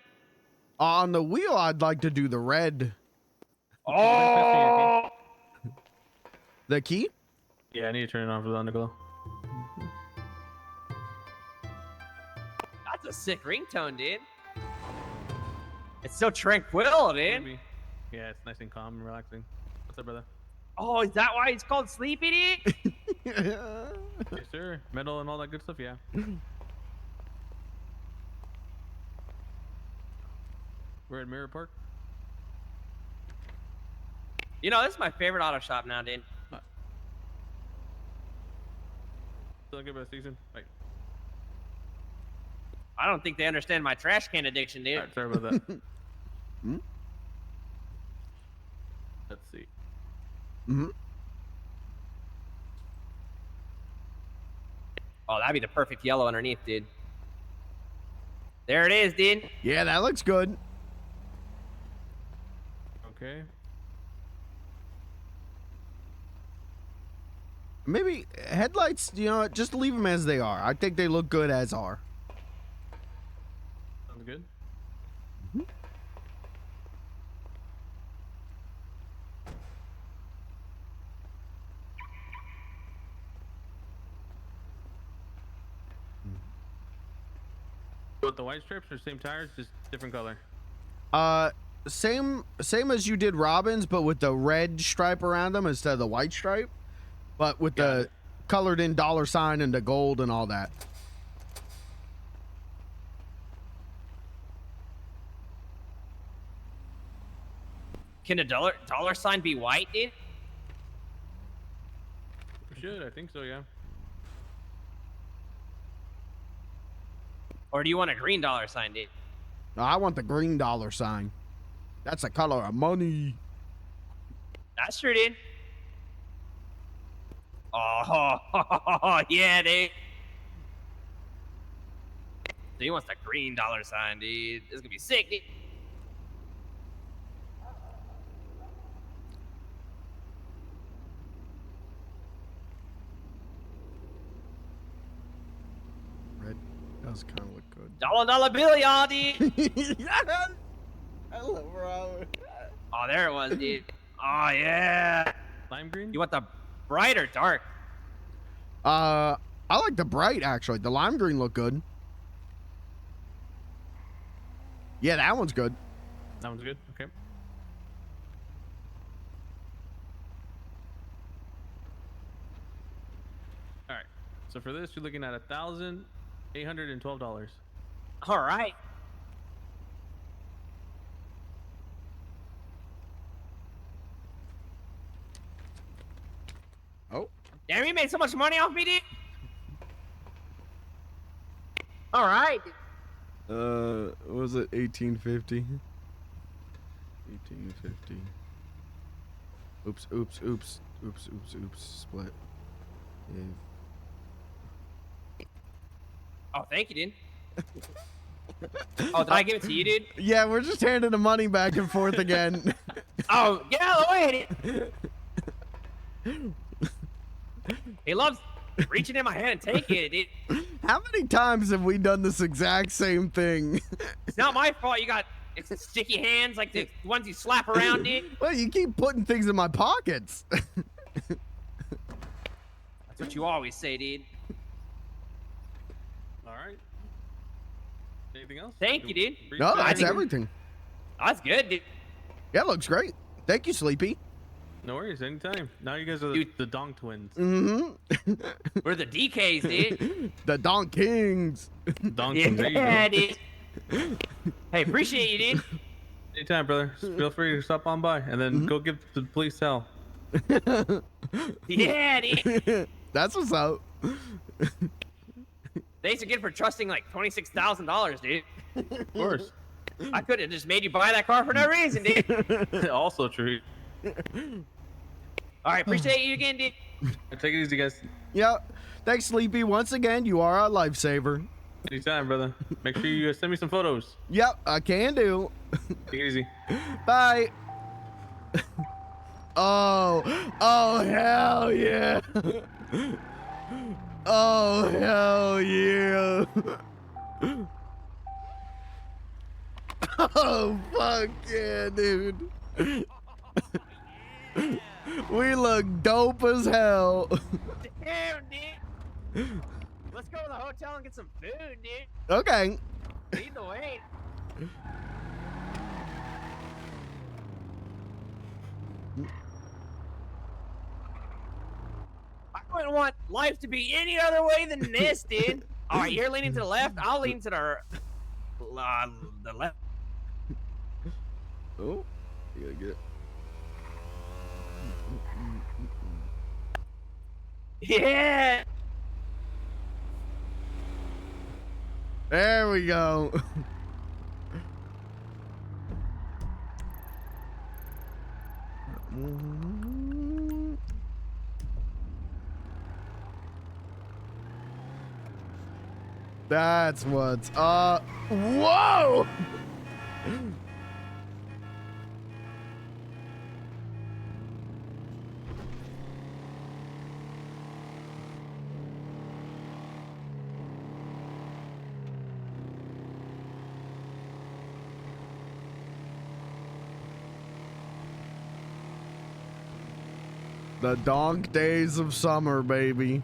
On the wheel, I'd like to do the red. Oh. The key? Yeah, I need to turn it on for the underglow. That's a sick ringtone, dude. It's so tranquil, dude. Maybe. Yeah, it's nice and calm and relaxing. What's up, brother? Oh, is that why it's called Sleepy, dude? Yes, sir. Metal and all that good stuff, yeah. We're at Mirror Park. You know, this is my favorite auto shop now, dude. Still good about the season? Right. I don't think they understand my trash can addiction, dude. All right, sorry about that. Let's see. Oh, that'd be the perfect yellow underneath, dude. There it is, dude. Yeah, that looks good. Okay. Maybe headlights, you know, just leave them as they are. I think they look good as are. Sounds good. With the white stripes or same tires, just different color? Same as you did Robin's, but with the red stripe around them instead of the white stripe, but with the colored in $sign and the gold and all that. Can a dollar sign be white, dude? Should, I think so, yeah. Or do you want a green dollar sign, dude? No, I want the green $sign. That's the color of money. That's true, dude. Oh, yeah, dude. So he wants the green dollar sign, dude. This is gonna be sick, dude. Red does kind of look good. Dollar bill, y'all, dude. I love Robert. Oh, there it was, dude. Oh, yeah. Lime green? You want the bright or dark? I like the bright, actually. The lime green look good. Yeah, that one's good. That one's good? Okay. All right. So for this, you're looking at $1,812. All right. Oh. Damn, you made so much money off me, dude. All right. What was it? 1850. 1850. Oops. Split. Yeah. Oh, thank you, dude. Oh, did I give it to you, dude? Yeah, we're just handing the money back and forth again. Oh, get out of the way, dude. He loves reaching in my hand and taking it, dude. How many times have we done this exact same thing? It's not my fault you got It's the sticky hands, like the ones you slap around, dude. Well, you keep putting things in my pockets. That's what you always say, dude. All right. Anything else? Thank you, dude. No, I that's think- everything. That's good, dude. Yeah, looks great. Thank you, Sleepy. No worries, anytime. Now you guys are the Donk twins. Mm-hmm. We're the DKs, dude. The Donk Kings. Donk Kings, there you go. Yeah, dude. Hey, appreciate you, dude. Anytime, brother. Just feel free to stop on by and then go give the police hell. Yeah, dude. That's what's up. Thanks again for trusting like $26,000, dude. Of course. I could have just made you buy that car for no reason, dude. Also true. All right, appreciate you again, dude. Take it easy, guys. Yeah. Thanks, Sleepy. Once again, you are our lifesaver. Anytime, brother. Make sure you send me some photos. Yep, I can do. Take it easy. Bye. Oh hell yeah. Oh hell yeah. Oh fuck yeah, dude. We look dope as hell. Damn, dude. Let's go to the hotel and get some food, dude. Okay. Lead the way. I wouldn't want life to be any other way than this, dude. All right, you're leaning to the left. I'll lean to the left. Oh, you gotta get it. Yeah. There we go. That's what's up. Whoa! The donk days of summer, baby.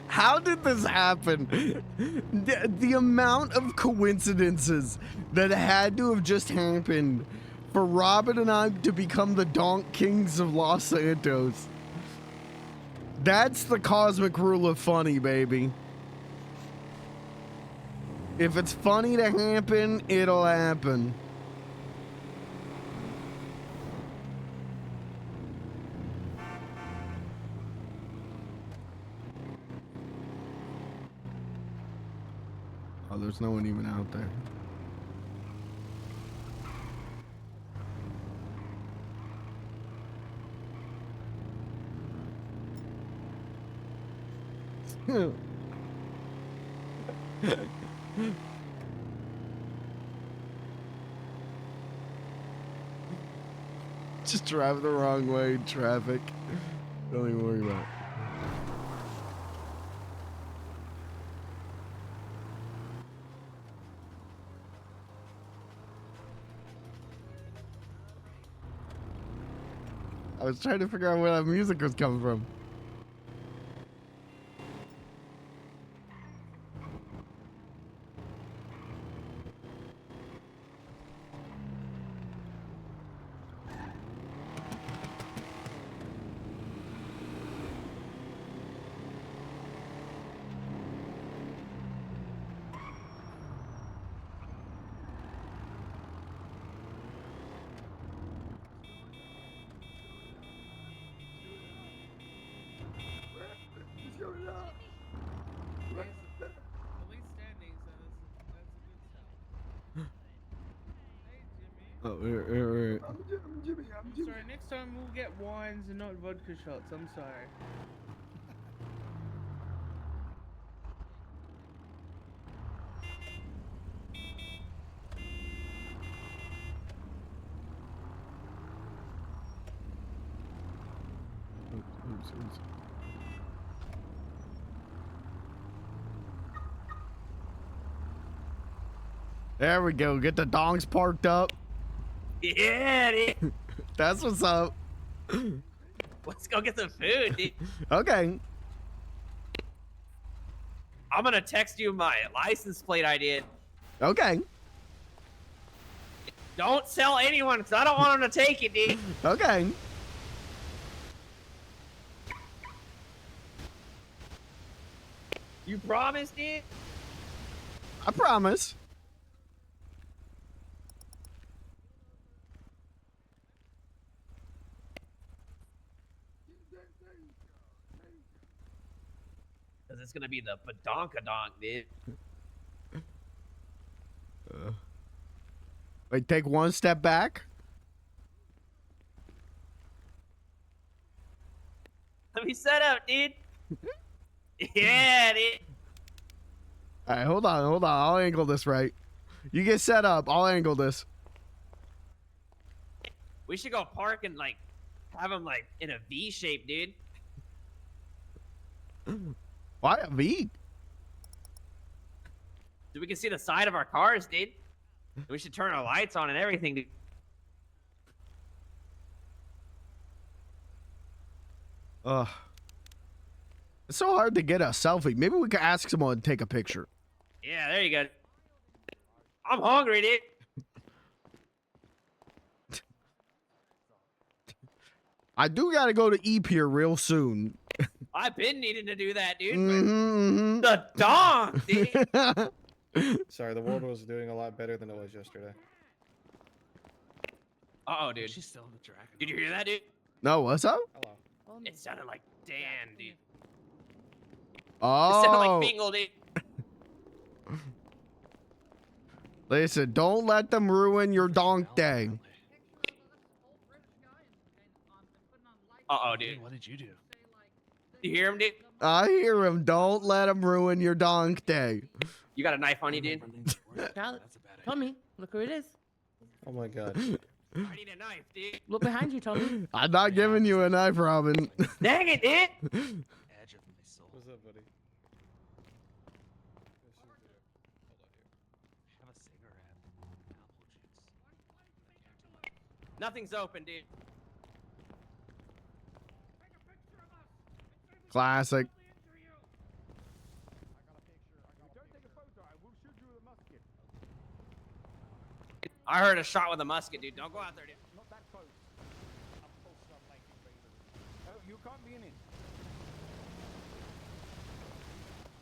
How did this happen? The amount of coincidences that had to have just happened for Robin and I to become the Donk Kings of Los Santos. That's the cosmic rule of funny, baby. If it's funny to happen, it'll happen. Oh, there's no one even out there. Just drive the wrong way, traffic. Don't even worry about it. I was trying to figure out where that music was coming from. Oh, I'm sorry, next time we'll get wines and not vodka shots. I'm sorry. There we go. Get the donks parked up. Yeah, dude. That's what's up. Let's go get some food, dude. Okay. I'm gonna text you my license plate I did. Okay. Don't sell anyone, because I don't want them to take it, dude. Okay. You promise, dude? I promise. Because it's gonna be the badonkadonk, dude. Wait, take one step back. Let me set up, dude. Yeah, dude. All right, hold on. I'll angle this right. You get set up. I'll angle this. We should go park and like have them like in a V shape, dude. Why a V? So we can see the side of our cars, dude. We should turn our lights on and everything, dude. Ugh. It's so hard to get a selfie. Maybe we could ask someone to take a picture. Yeah, there you go. I'm hungry, dude. I do gotta go to Eep here real soon. I've been needing to do that, dude. Mm-hmm. The Donk, dude. Sorry, the world was doing a lot better than it was yesterday. Uh-oh, dude. She's still in the dragon. Did you hear that, dude? No, what's up? Hello. It sounded like Dan, dude. Oh. It sounded like Bingle, dude. Listen, don't let them ruin your donk day. Uh-oh, dude. What did you do? You hear him, dude? I hear him. Don't let him ruin your donk day. You got a knife on you, dude? Charlotte, Tommy, look who it is. Oh my god. I need a knife, dude. Look behind you, Tommy. I'm not giving you a knife, Robin. Dang it, dude. What's up, buddy? Nothing's open, dude. Classic. I heard a shot with a musket, dude. Don't go out there, dude. Not that close. I'm close to like you, baby. Oh, you can't be in it.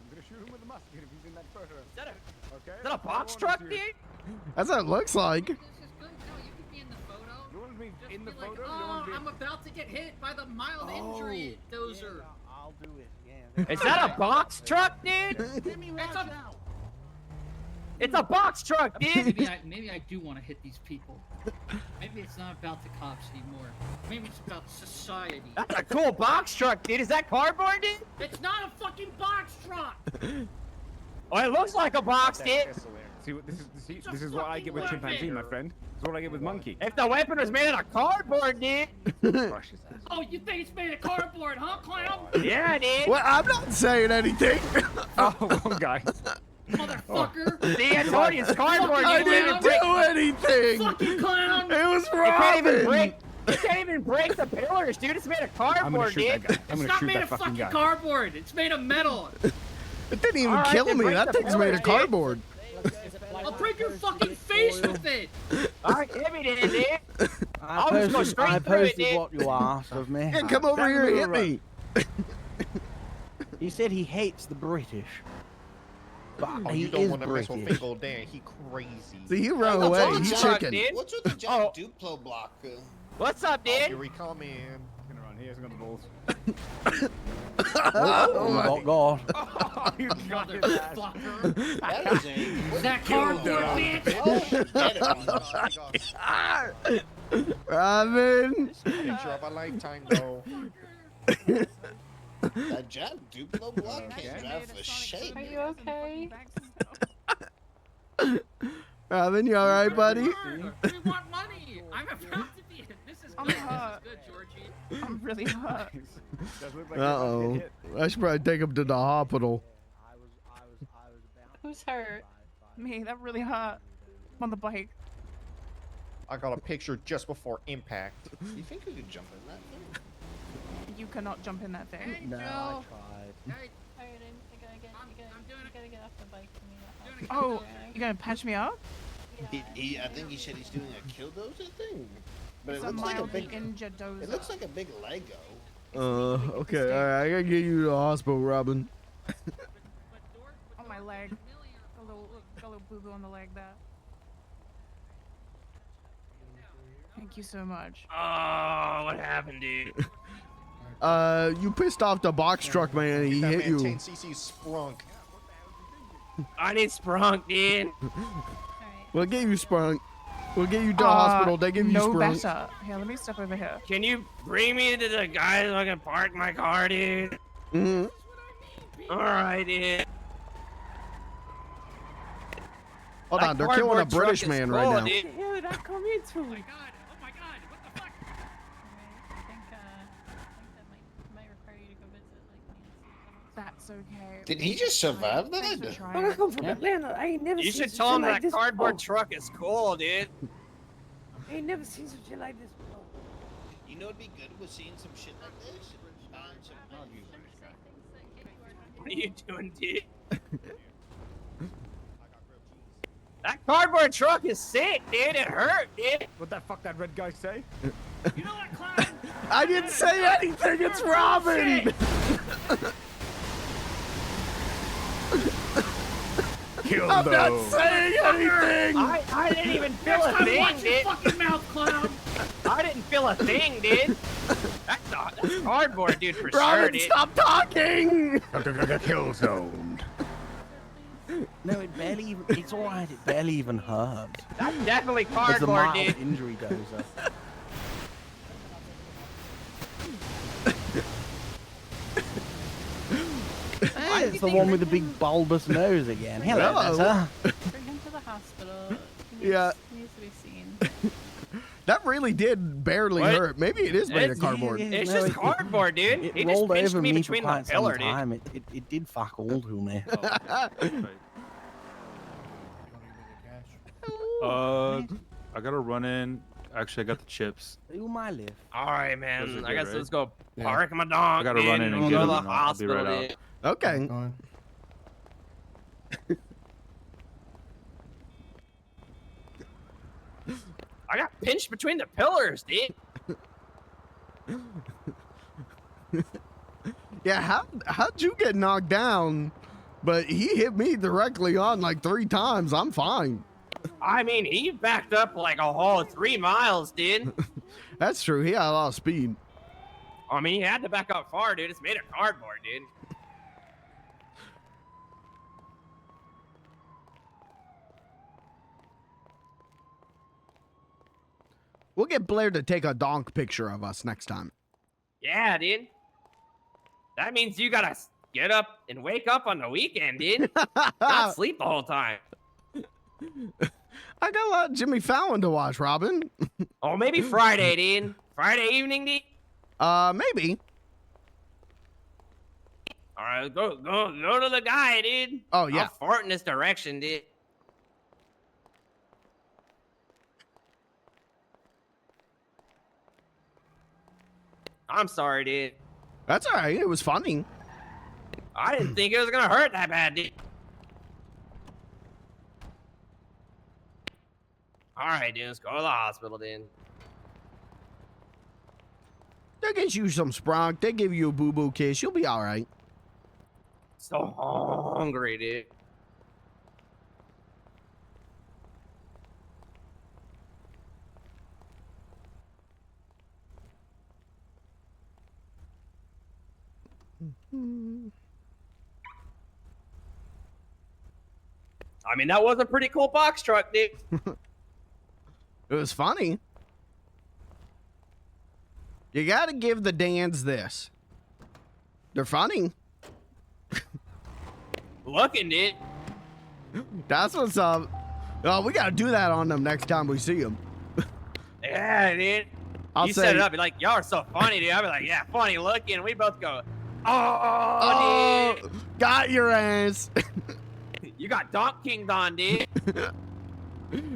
I'm gonna shoot him with a musket if he's in that photo. Is that a, okay? is that a box truck, dude? That's what it looks like. This is good. No, you can be in the photo. You want me Just in the be photo? like, You want me? I'm about to get hit by the mild injury dozer. I'll do it. Yeah. Is that a box truck, dude? Hit me right now. It's a box truck, dude. Maybe I do want to hit these people. Maybe it's not about the cops anymore. Maybe it's about society. That's a cool box truck, dude. Is that cardboard, dude? It's not a fucking box truck. Oh, it looks like a box, dude. See what this is what I get with chimpanzee, my friend. This is what I get with monkey. If the weapon was made out of cardboard, dude. Oh, you think it's made of cardboard, huh, clown? Yeah, dude. Well, I'm not saying anything. Oh, wrong guy. Motherfucker! See, I told you it's cardboard. I You didn't can't do anything. Fucking clown! It was You can't even Robin. break. You can't even break the pillars, dude. It's made of cardboard, dude. It's not made of fucking cardboard. It's made of metal. It didn't even Alright, kill then me. break That the thing's made pillars, of dude. cardboard. I'll break your fucking face with it. Alright, hit me then, dude. I I'll just go posted, straight I through it, posted dude. what you asked of me. Yeah, come over here and hit me. He said he hates the British. But Oh, he you don't is want to mess British. with Fingal Dan. He crazy. See, he ran Hey, away. what's He's up, chicken. dude? What's with the giant Duplo block? What's up, dude? Here we come in. Gonna run. He hasn't got the balls. Oh, God. Oh, you got it. Motherfucker. That is a That cardboard, bitch. Robin. picture of a lifetime, though. That giant Duplo block can't drive for shame. Are you okay? Robin, you all right, buddy? We want money. I'm about to be. This is good. This is good, Georgie. I'm really hurt. Uh-oh. I should probably take him to the hospital. Who's hurt? Me, that really hurt. I'm on the bike. I got a picture just before impact. You think you could jump in that thing? You cannot jump in that thing. No, I tried. Alright, you gotta get off the bike for me to help. Oh, you gonna patch me up? I think he said he's doing a killdozer thing. But It's it a looks like a mildly big. injured dozer. It looks like a big Lego. Okay, all right. I gotta get you to the hospital, Robin. On my leg. Got a little boo-boo on the leg there. Thank you so much. Oh, what happened, dude? You pissed off the box truck man. He That hit man you. 10cc sprunk. I need sprunk, dude. We'll get you sprung. We'll get you to the hospital. They give you no sprung. better. Here, let me step over here. Can you bring me to the guy so I can park my car, dude? Mm-hmm. Alright, dude. Hold That on, they're killing a cardboard truck British is man cool, right now. dude. Yeah, that come into Oh my god. Oh my god. What the fuck? I think that might require you to go visit like Nancy. That's okay. Did he just survive Thanks that? for trying. I come from Atlanta. I ain't never You seen should some tell shit him like that this cardboard before. truck is cool, dude. I ain't never seen some shit like this before. You know, it'd be good with seeing some shit like this. What are you doing, dude? That cardboard truck is sick, dude. It hurt, dude. What the fuck that red guy say? You know what, clown? I didn't say anything. It's Robin. I'm not saying anything. I didn't even feel Next a time, thing, watch your dude. fucking mouth, clown. I didn't feel a thing, dude. That's cardboard, dude, for sure, Robin, dude. stop talking. Kill zone. No, it barely even. It's alright. It barely even hurt. That's definitely It's a cardboard, mild dude. injury dozer. Hey, it's the one with the big bulbous nose again. Hello, Hello. sir. Bring him to the hospital. He Yeah. needs to be seen. That really did barely What? hurt. Maybe it is made of cardboard. It's No, just cardboard, dude. It He just rolled pinched over me me between for the quite pillar, some dude. time. It did fuck all to me. I gotta run in. Actually, I got the chips. You my live. All right, Those man. are I good, guess right? let's go Yeah. park my dog. I gotta run in and get go to him, the and I'll be hospital, right out. dude. Okay. I got pinched between the pillars, dude. Yeah, how'd you get knocked down? But he hit me directly on like 3 times. I'm fine. I mean, he backed up like a whole 3 miles, dude. That's true. He had a lot of speed. I mean, he had to back up far, dude. It's made of cardboard, dude. We'll get Blair to take a donk picture of us next time. Yeah, dude. That means you gotta get up and wake up on the weekend, dude. Not sleep the whole time. I got a lot of Jimmy Fallon to watch, Robin. Oh, maybe Friday, dude. Friday evening, dude. Maybe. All right, go to the guy, dude. Oh, yeah. I'll fart in this direction, dude. I'm sorry, dude. That's all right. It was funny. I didn't think it was gonna hurt that bad, dude. All right, dude. Let's go to the hospital, dude. They get you some Sprunk. They give you a boo-boo kiss. You'll be all right. So hungry, dude. I mean, that was a pretty cool box truck, dude. It was funny. You gotta give the Dans this. They're funny. Looking, dude. That's what's up. Oh, we gotta do that on them next time we see them. Yeah, dude. I'll You say, set it up. You're like, y'all are so funny, dude. I'll be like, yeah, funny looking. We both go, oh, dude. Got your ass. You got Donk Kinged on, dude.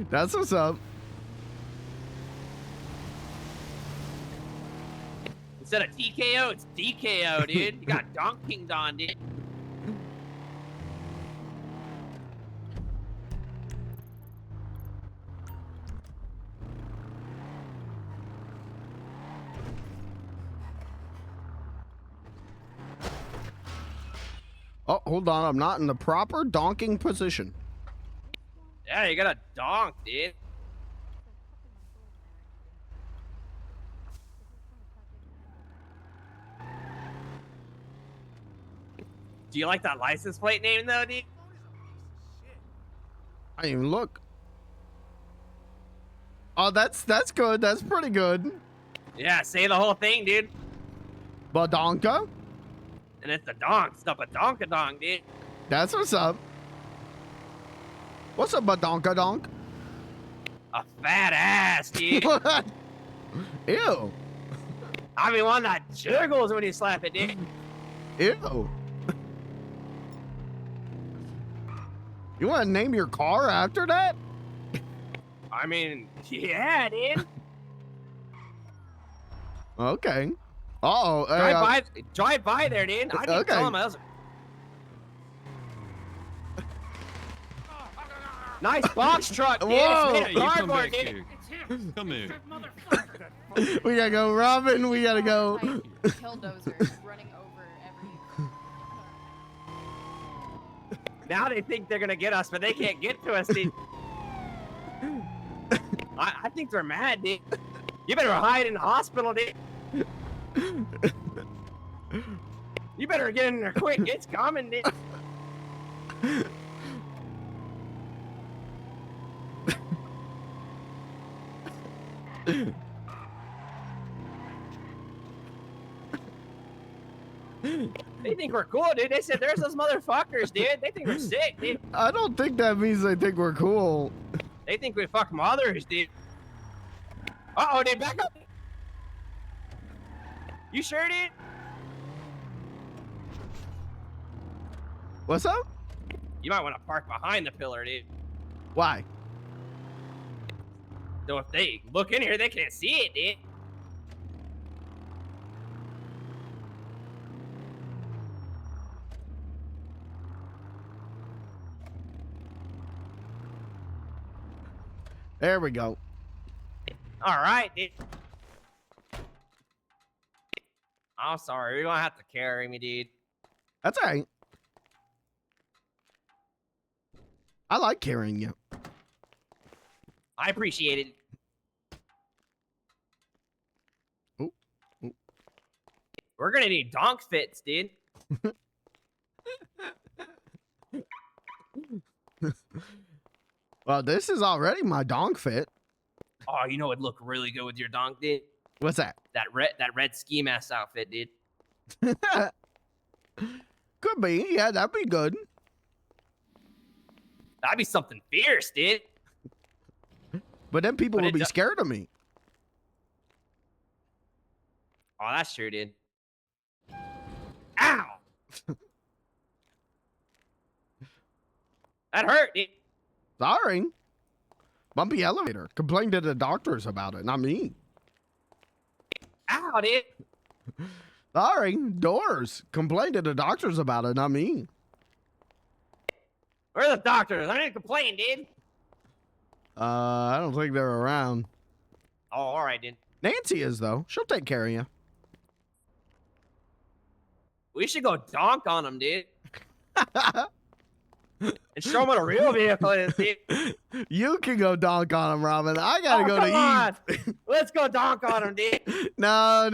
That's what's up. Instead of TKO, it's DKO, dude. You got Donk Kinged on, dude. Oh, hold on. I'm not in the proper donking position. Yeah, you got a donk, dude. Do you like that license plate name, though, dude? I didn't even look. Oh, that's good. That's pretty good. Yeah, say the whole thing, dude. Badonka? And it's the donk. It's not a donk, dude. That's what's up. What's a badonka donk? A fat ass, dude. Ew. I mean, one that jiggles when you slap it, dude. Ew. You want to name your car after that? I mean, yeah, dude. Okay. Uh-oh. Drive by there, dude. I didn't tell him I was... Nice box truck, dude. Whoa. It's made of cardboard, dude. Come here. We gotta go, Robin. We gotta go. Killdozer running over every. Now they think they're gonna get us, but they can't get to us, dude. I think they're mad, dude. You better hide in the hospital, dude. You better get in there quick. It's coming, dude. They think we're cool, dude. They said there's those motherfuckers, dude. They think we're sick, dude. I don't think that means they think we're cool. They think we fuck mothers, dude. Uh-oh, dude, back up. You sure, dude? What's up? You might want to park behind the pillar, dude. Why? So if they look in here, they can't see it, dude. There we go. All right, dude. I'm sorry. You're gonna have to carry me, dude. That's all right. I like carrying you. I appreciate it. Ooh. Ooh. We're gonna need donk fits, dude. Well, this is already my donk fit. Oh, you know it'd look really good with your donk, dude. What's that? That red ski mask outfit, dude. Could be. Yeah, that'd be good. That'd be something fierce, dude. But then people would be scared of me. Oh, that's true, dude. Ow! That hurt, dude. Sorry. Bumpy elevator. Complained to the doctors about it, not me. Ow, dude. Sorry, doors. Complain to the doctors about it, not me. Where are the doctors? I didn't complain, dude. I don't think they're around. Oh, all right, dude. Nancy is, though. She'll take care of you. We should go donk on them, dude. And show them what a real vehicle is, dude. You can go donk on him, Robin. I gotta go to eat. Let's go donk on him, dude. No.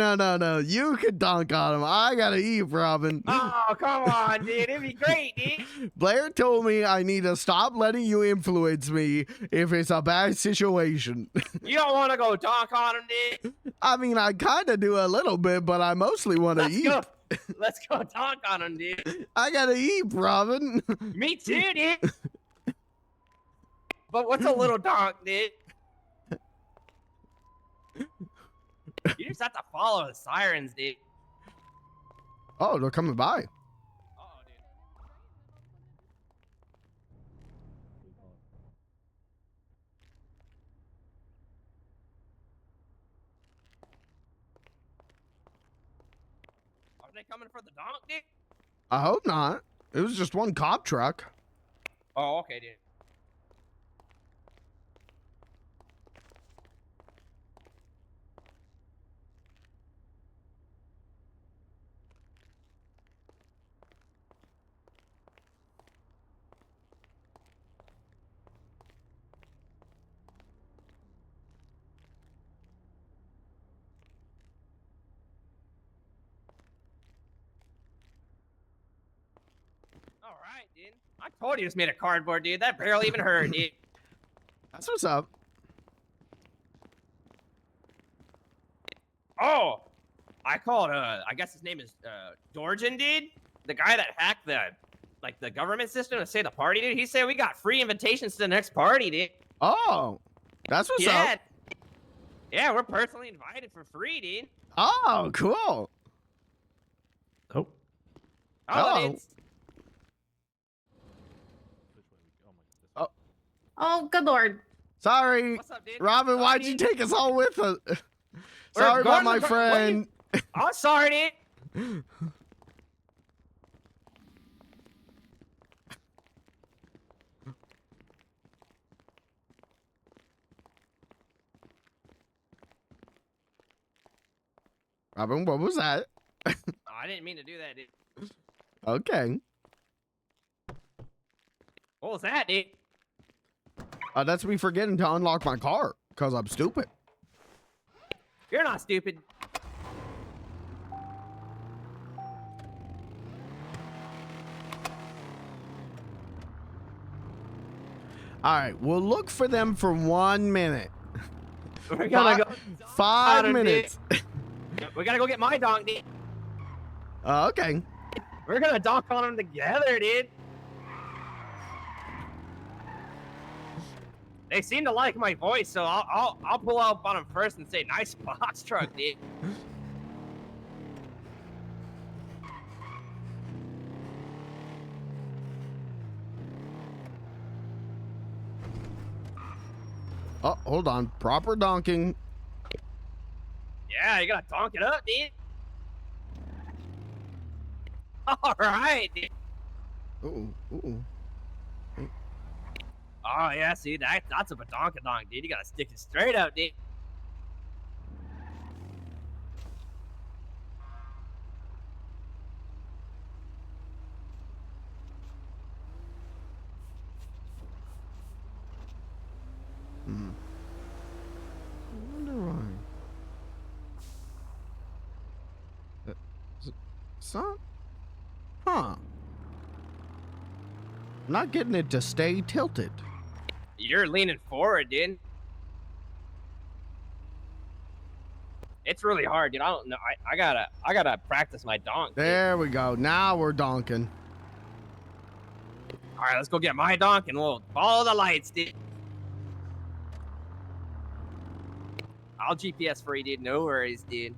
You can donk on him. I gotta eat, Robin. Oh, come on, dude. It'd be great, dude. Blair told me I need to stop letting you influence me if it's a bad situation. You don't want to go donk on him, dude? I mean, I kind of do a little bit, but I mostly want to eat. Let's go donk on him, dude. I gotta eat, Robin. Me too, dude. But what's a little donk, dude? You just have to follow the sirens, dude. Oh, they're coming by. Are they coming for the donk, dude? I hope not. It was just one cop truck. Oh, okay, dude. All right, dude. I told you it's made of cardboard, dude. That barrel even hurt, dude. That's what's up. Oh, I called. I guess his name is Dorjan, dude. The guy that hacked the government system to say the party, dude. He said we got free invitations to the next party, dude. Oh, that's what's up. Yeah, we're personally invited for free, dude. Oh, cool. Oh. Oh, dude. Oh, good lord. Sorry, What's up, dude? Robin. Sorry, Why'd you dude. take us all with us? Sorry about my friend. I'm sorry, dude. Robin, what was that? I didn't mean to do that, dude. Okay. What was that, dude? That's me forgetting to unlock my car because I'm stupid. You're not stupid. All right, we'll look for them for 1 minute. We gotta go. 5 minutes. We gotta go get my donk, dude. Okay. We're gonna donk on them together, dude. They seem to like my voice, so I'll pull up on them first and say, "Nice box truck, dude." Oh, hold on. Proper donking. Yeah, you gotta donk it up, dude. All right, dude. Ooh. Oh yeah, see that's a badonkadonk, dude. You gotta stick it straight up, dude. I wonder why. Son? Huh. Not getting it to stay tilted. You're leaning forward, dude. It's really hard, dude. I don't know. I gotta practice my donk. There we go. Now we're donking. All right, let's go get my donk and we'll follow the lights, dude. I'll GPS for you, dude. No worries, dude.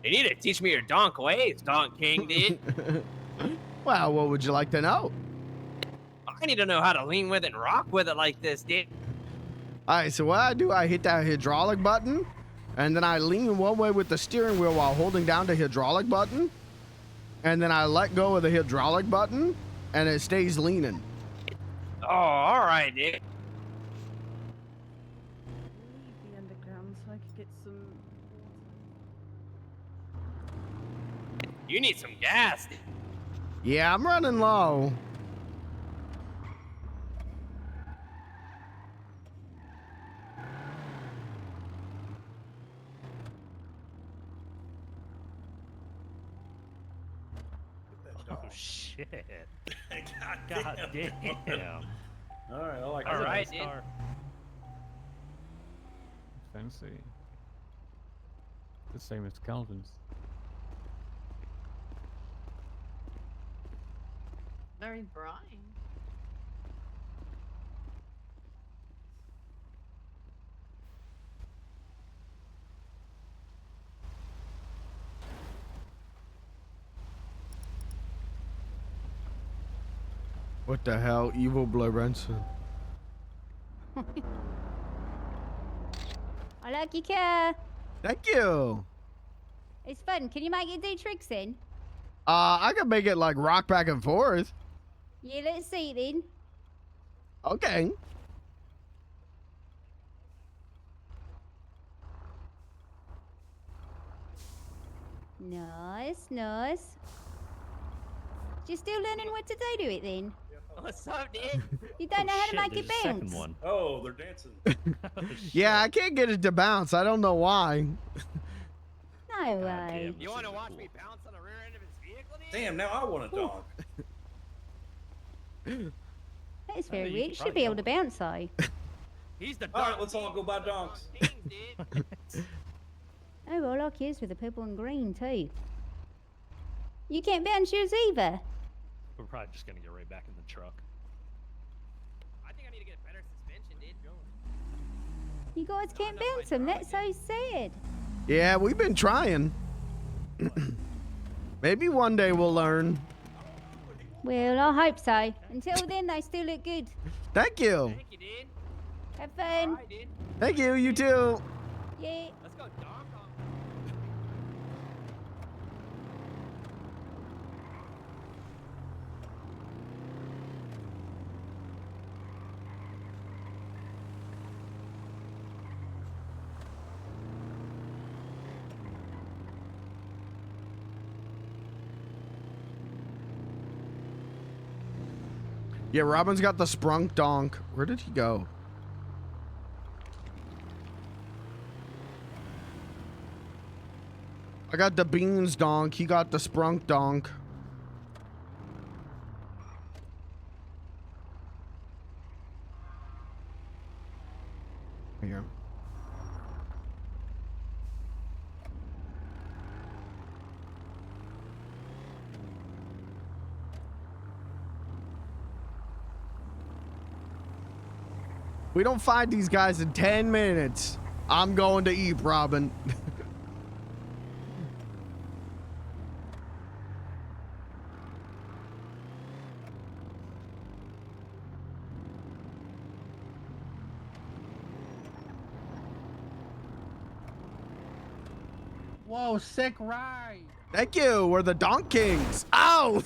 You need to teach me your donk ways, Donk King, dude. Well, what would you like to know? I need to know how to lean with it and rock with it like this, dude. All right, so what I do, I hit that hydraulic button, and then I lean one way with the steering wheel while holding down the hydraulic button, and then I let go of the hydraulic button, and it stays leaning. Oh, all right, dude. Leave the underground so I could get some water. You need some gas, dude. Yeah, I'm running low. Oh shit! God damn! All right, I like All that. right, dude. Fancy. The same as Calvin's. Very bright. What the hell? Evil Blood Ransom. I like your car. Thank you. It's fun. Can you make it do tricks then? I can make it like rock back and forth. Yeah, let's see then. Okay. Nice, nice. You're still learning what to do to it then? What's up, dude? You don't know how to make it bounce? Second one. Oh, they're dancing. Yeah, I can't get it to bounce. I don't know why. No way. You want to watch me bounce on the rear end of his vehicle, dude? Damn, now I want a dog. That's very weird. Should be able to bounce though. He's the All right, let's all go buy donks. Oh, I like yours with the purple and green too. You can't bounce yours either. We're probably just gonna get right back in the truck. I think I need to get better suspension, dude. You guys can't bounce them. That's so sad. Yeah, we've been trying. Maybe one day we'll learn. Well, I hope so. Until then, they still look good. Thank you. Thank you, dude. Have fun. All right, dude. Thank you. You too. Yeah. Let's go, Donk. Yeah, Robin's got the sprunk donk. Where did he go? I got the beans donk. He got the sprunk donk. Here. We don't find these guys in 10 minutes. I'm going to eat, Robin. Whoa, sick ride. Thank you. We're the Donk Kings. Ow!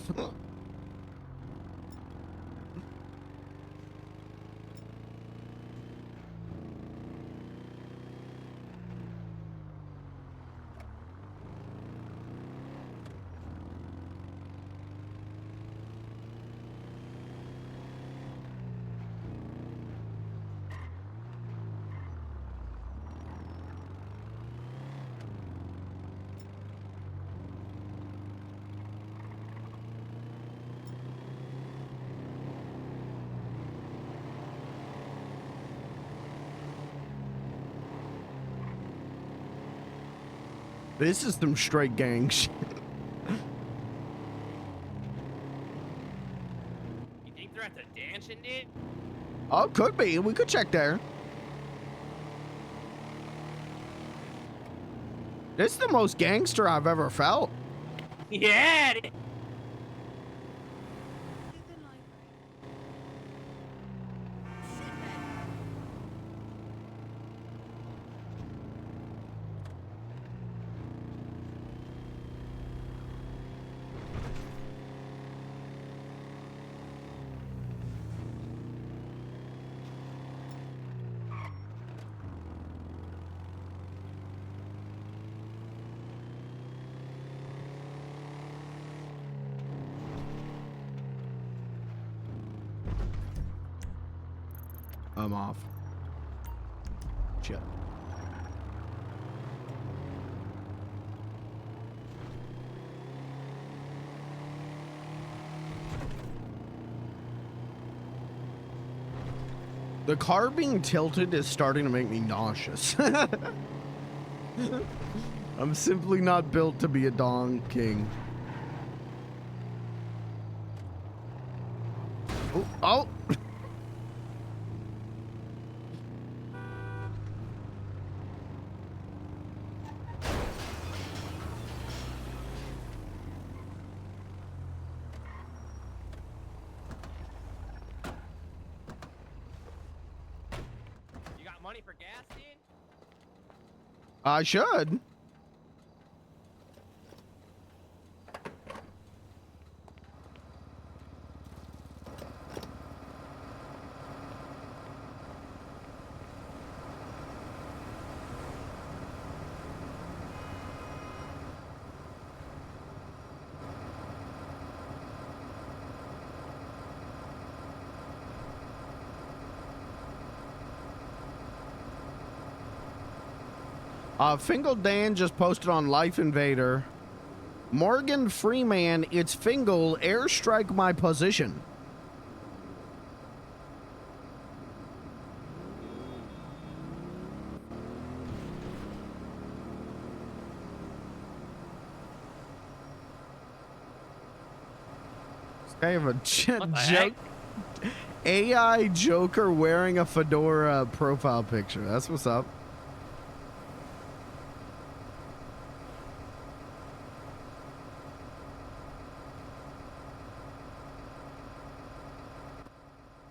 This is some straight gang shit. You think they're at the dancing, dude? Oh, could be. We could check there. This is the most gangster I've ever felt. Yeah. I'm off. Shit. The car being tilted is starting to make me nauseous. I'm simply not built to be a Donk king. Oh, oh. You got money for gas, dude? I should. Fingal Dan just posted on Life Invader. Morgan Freeman, it's Fingal. Airstrike my position. I have a joke. AI Joker wearing a fedora profile picture. That's what's up.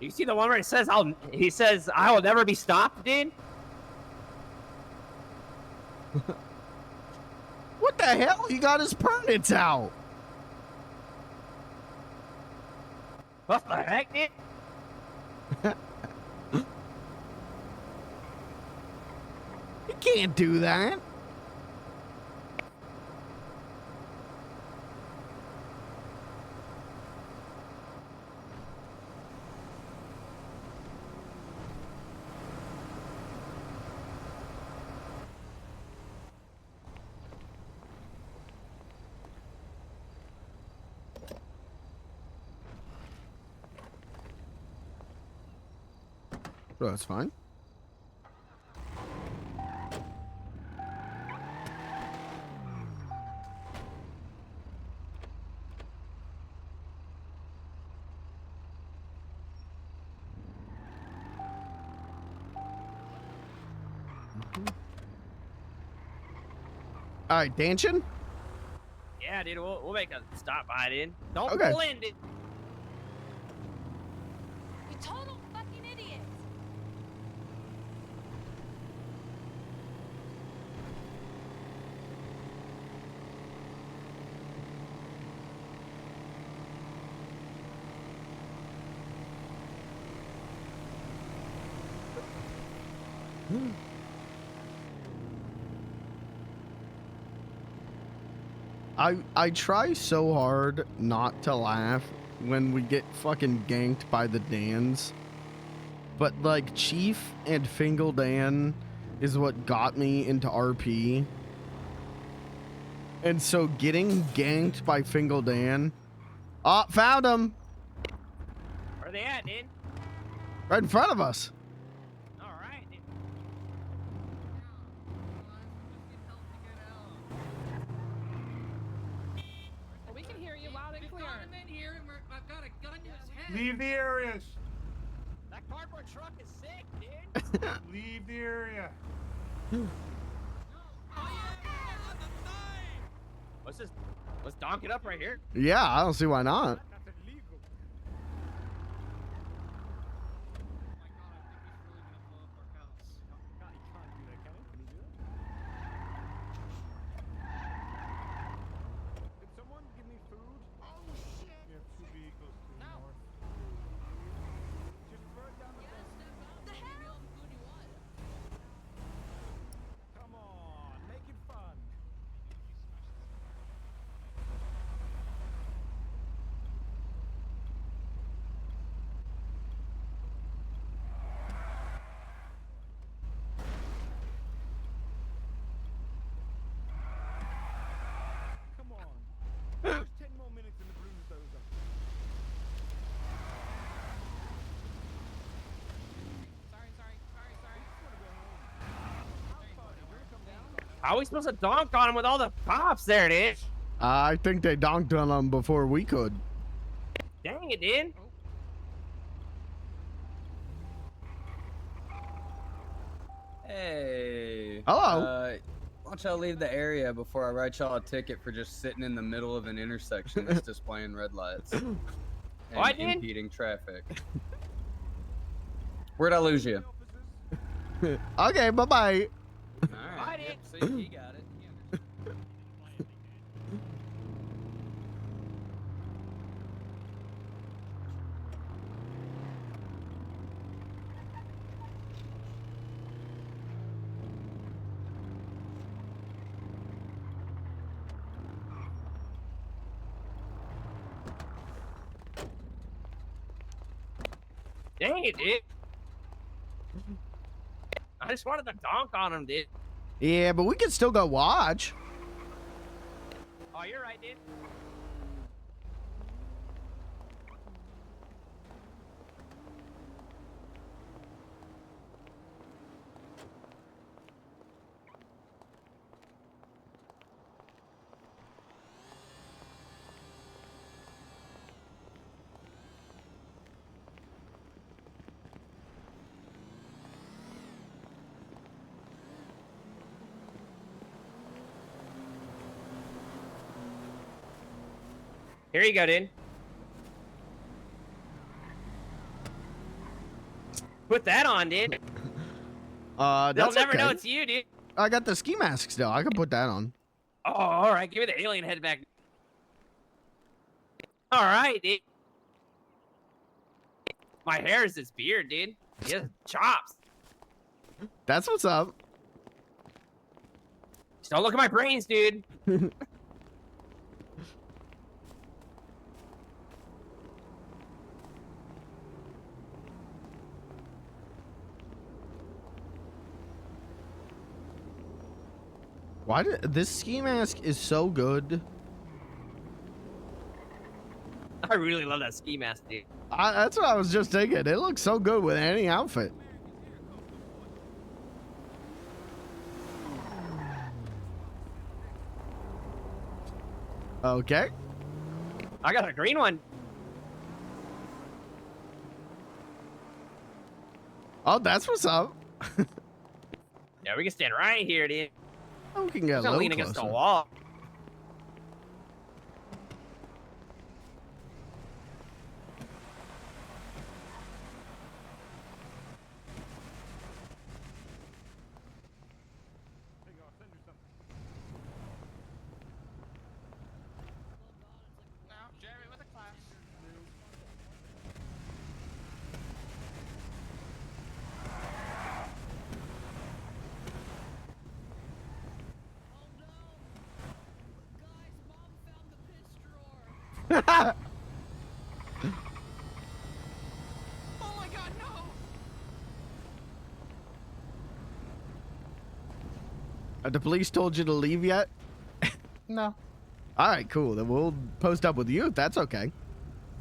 You see the one where it says he says I will never be stopped, dude? What the hell? He got his permits out. What the heck, dude? You can't do that. Oh, that's fine. All right, Danchin? Yeah, dude, we'll make a stop by, dude. Don't Okay. pull in, dude. You total fucking idiot. I try so hard not to laugh when we get fucking ganked by the Dans. But like Chief and Fingal Dan is what got me into RP. And so getting ganked by Fingal Dan. Oh, found him. Where they at, dude? Right in front of us. All right, dude. Well, we can hear you loud and clear. I've got a gun to his head. Leave the areas. That cardboard truck is sick, dude. Leave the area. Let's donk it up right here. Yeah, I don't see why not. That's illegal. Did someone give me food? Oh shit! We have 2 vehicles to the north. Just throw it down the Come on, make it fun. Come on. There's 10 more minutes and the bruise over. How are we supposed to donk on him with all the cops there, dude? I think they donked on them before we could. Dang it, dude. Hey. Hello. Why don't y'all leave the area before I write y'all a ticket for just sitting in the middle of an intersection that's displaying red lights and I did? impeding traffic. Where'd I lose you? Okay, bye-bye. Alright, yep, see, he got it. He understood. Dang it, dude. I just wanted to donk on him, dude. Yeah, but we can still go watch. Oh, you're right, dude. Here you go, dude. Put that on, dude. They'll That's never know okay. it's you, dude. I got the ski mask still. I can put that on. Oh, all right. Give me the alien head back. All right, dude. My hair is this beard, dude. He has chops. That's what's up. Just don't look at my brains, dude. Why did this ski mask is so good? I really love that ski mask, dude. That's what I was just thinking. It looks so good with any outfit. Okay. I got a green one. Oh, that's what's up. Yeah, we can stand right here, dude. Oh, we can get a Just little lean against the closer. wall. Have the police told you to leave yet? No. All right, cool. Then we'll post up with you if that's okay.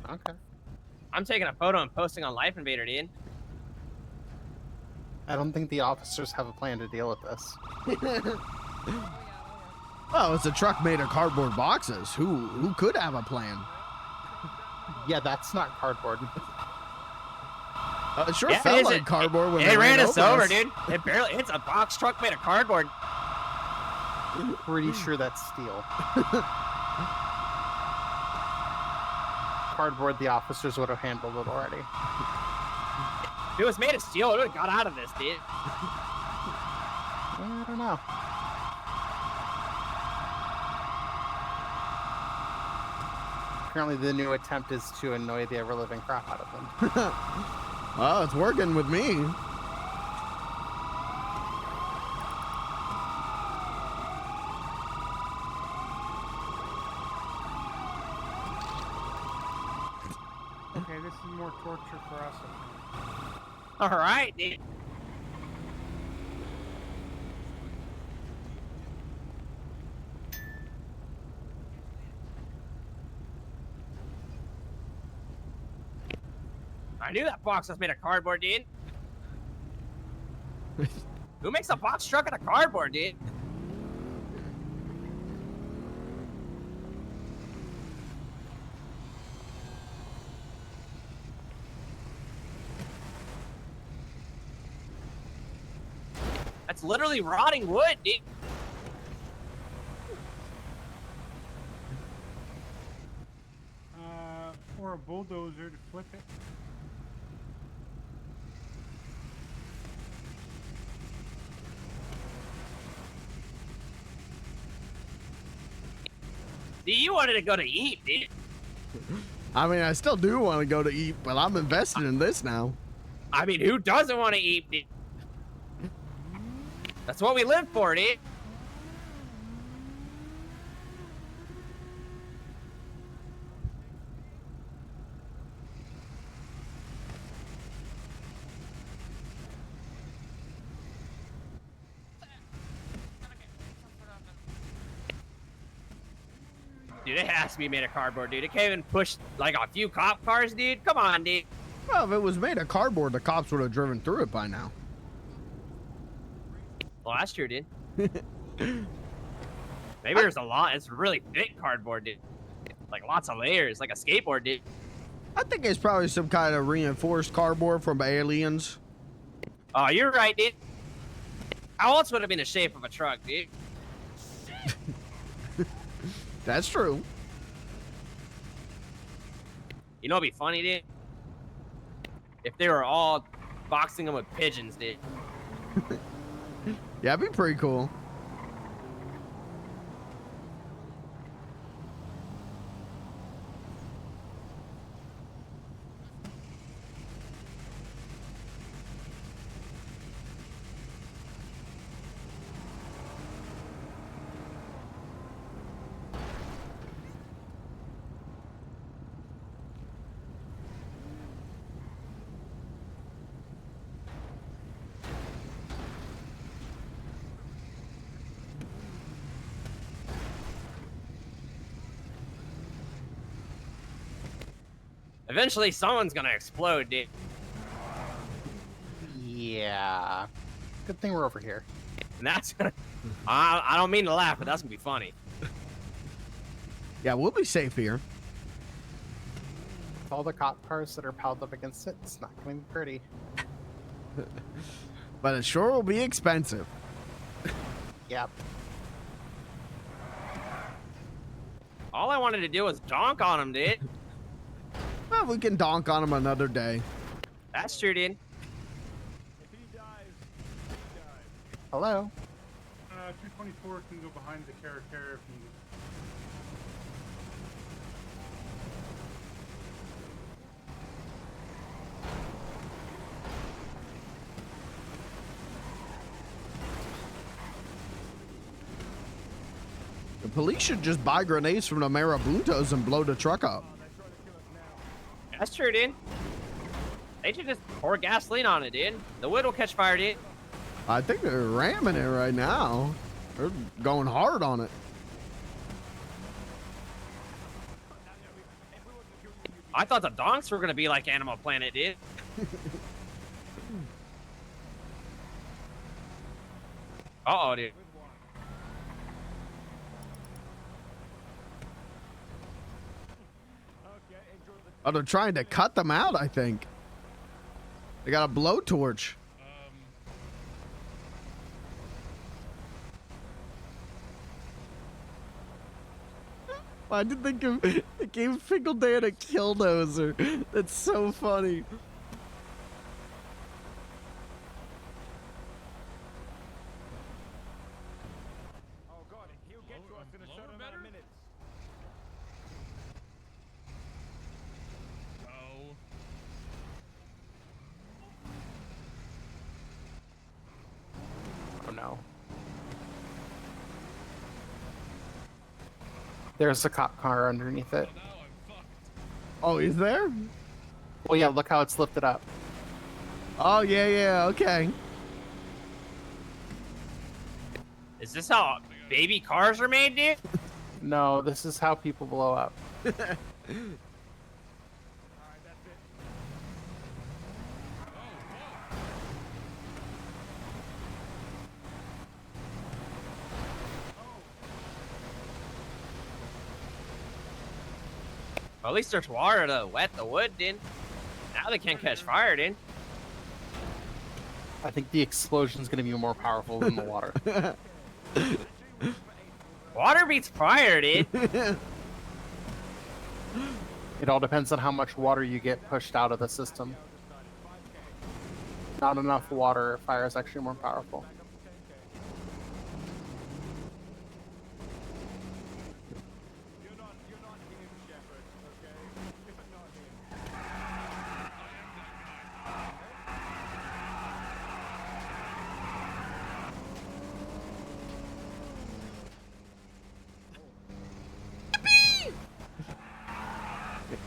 Okay. I'm taking a photo and posting on Life Invader, dude. I don't think the officers have a plan to deal with this. Well, it's a truck made of cardboard boxes. Who could have a plan? Yeah, that's not cardboard. It sure Yeah, felt it is. like cardboard when It they ran us over, us. dude. It's a box truck made of cardboard. I'm pretty sure that's steel. cardboard, the officers would have handled it already. If it was made of steel, it would have got out of this, dude. I don't know. Apparently the new attempt is to annoy the ever-living crap out of them. Well, it's working with me. Okay, this is more torture for us. All right, dude. I knew that box was made of cardboard, dude. Who makes a box truck out of cardboard, dude? That's literally rotting wood, dude. Or a bulldozer to flip it. Dude, you wanted to go to eat, dude. I mean, I still do want to go to eat, but I'm invested in this now. I mean, who doesn't want to eat, dude? That's what we live for, dude. Dude, it has to be made of cardboard, dude. It can't even push like a few cop cars, dude. Come on, dude. Well, if it was made of cardboard, the cops would have driven through it by now. Well, that's true, dude. Maybe there's a lot. It's really thick cardboard, dude. Like lots of layers, like a skateboard, dude. I think it's probably some kind of reinforced cardboard from aliens. Oh, you're right, dude. How else would it have been the shape of a truck, dude? That's true. You know what'd be funny, dude? If they were all boxing them with pigeons, dude. Yeah, that'd be pretty cool. Eventually, someone's gonna explode, dude. Yeah. Good thing we're over here. And that's gonna... I don't mean to laugh, but that's gonna be funny. Yeah, we'll be safe here. With all the cop cars that are piled up against it, it's not going to be pretty. But it sure will be expensive. Yep. All I wanted to do was donk on him, dude. Well, we can donk on him another day. That's true, dude. Hello? 224 can go behind the carrot if needed. The police should just buy grenades from the Marabuntos and blow the truck up. That's true, dude. They should just pour gasoline on it, dude. The wood will catch fire, dude. I think they're ramming it right now. They're going hard on it. I thought the donks were gonna be like Animal Planet, dude. Uh-oh, dude. Oh, they're trying to cut them out, I think. They got a blowtorch. Why did they gave Pickle Dan a killdozer? That's so funny. Oh god, he'll get to us in a certain amount of minutes. Oh. Oh no. There's a cop car underneath it. Oh, is there? Well, yeah, look how it's lifted up. Oh, yeah, okay. Is this how baby cars are made, dude? No, this is how people blow up. Well, at least there's water to wet the wood, dude. Now they can't catch fire, dude. I think the explosion's gonna be more powerful than the water. Water beats fire, dude. It all depends on how much water you get pushed out of the system. Not enough water, fire is actually more powerful.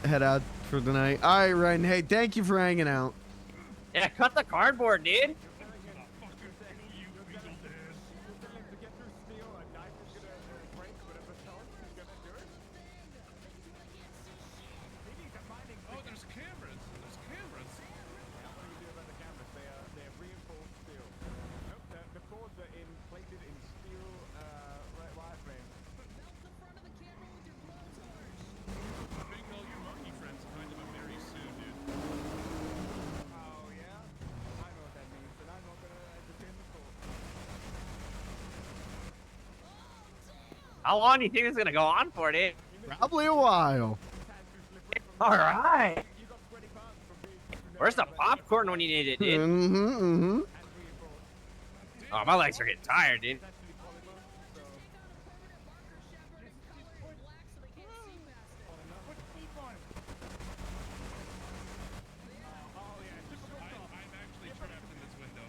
Head out for the night. All right, Ryan. Hey, thank you for hanging out. Yeah, cut the cardboard, dude. Oh, there's cameras. There's cameras. They're reinforced steel. Nope, the cords are plated in steel wireframe. Bingo, your monkey friend's kind of a Mary Sue, dude. Oh yeah? I know what that means, and I'm not gonna entertain the call. How long do you think it's gonna go on for, dude? Probably a while. All right. Where's the popcorn when you need it, dude? Oh, my legs are getting tired, dude. I'm actually trapped in this window.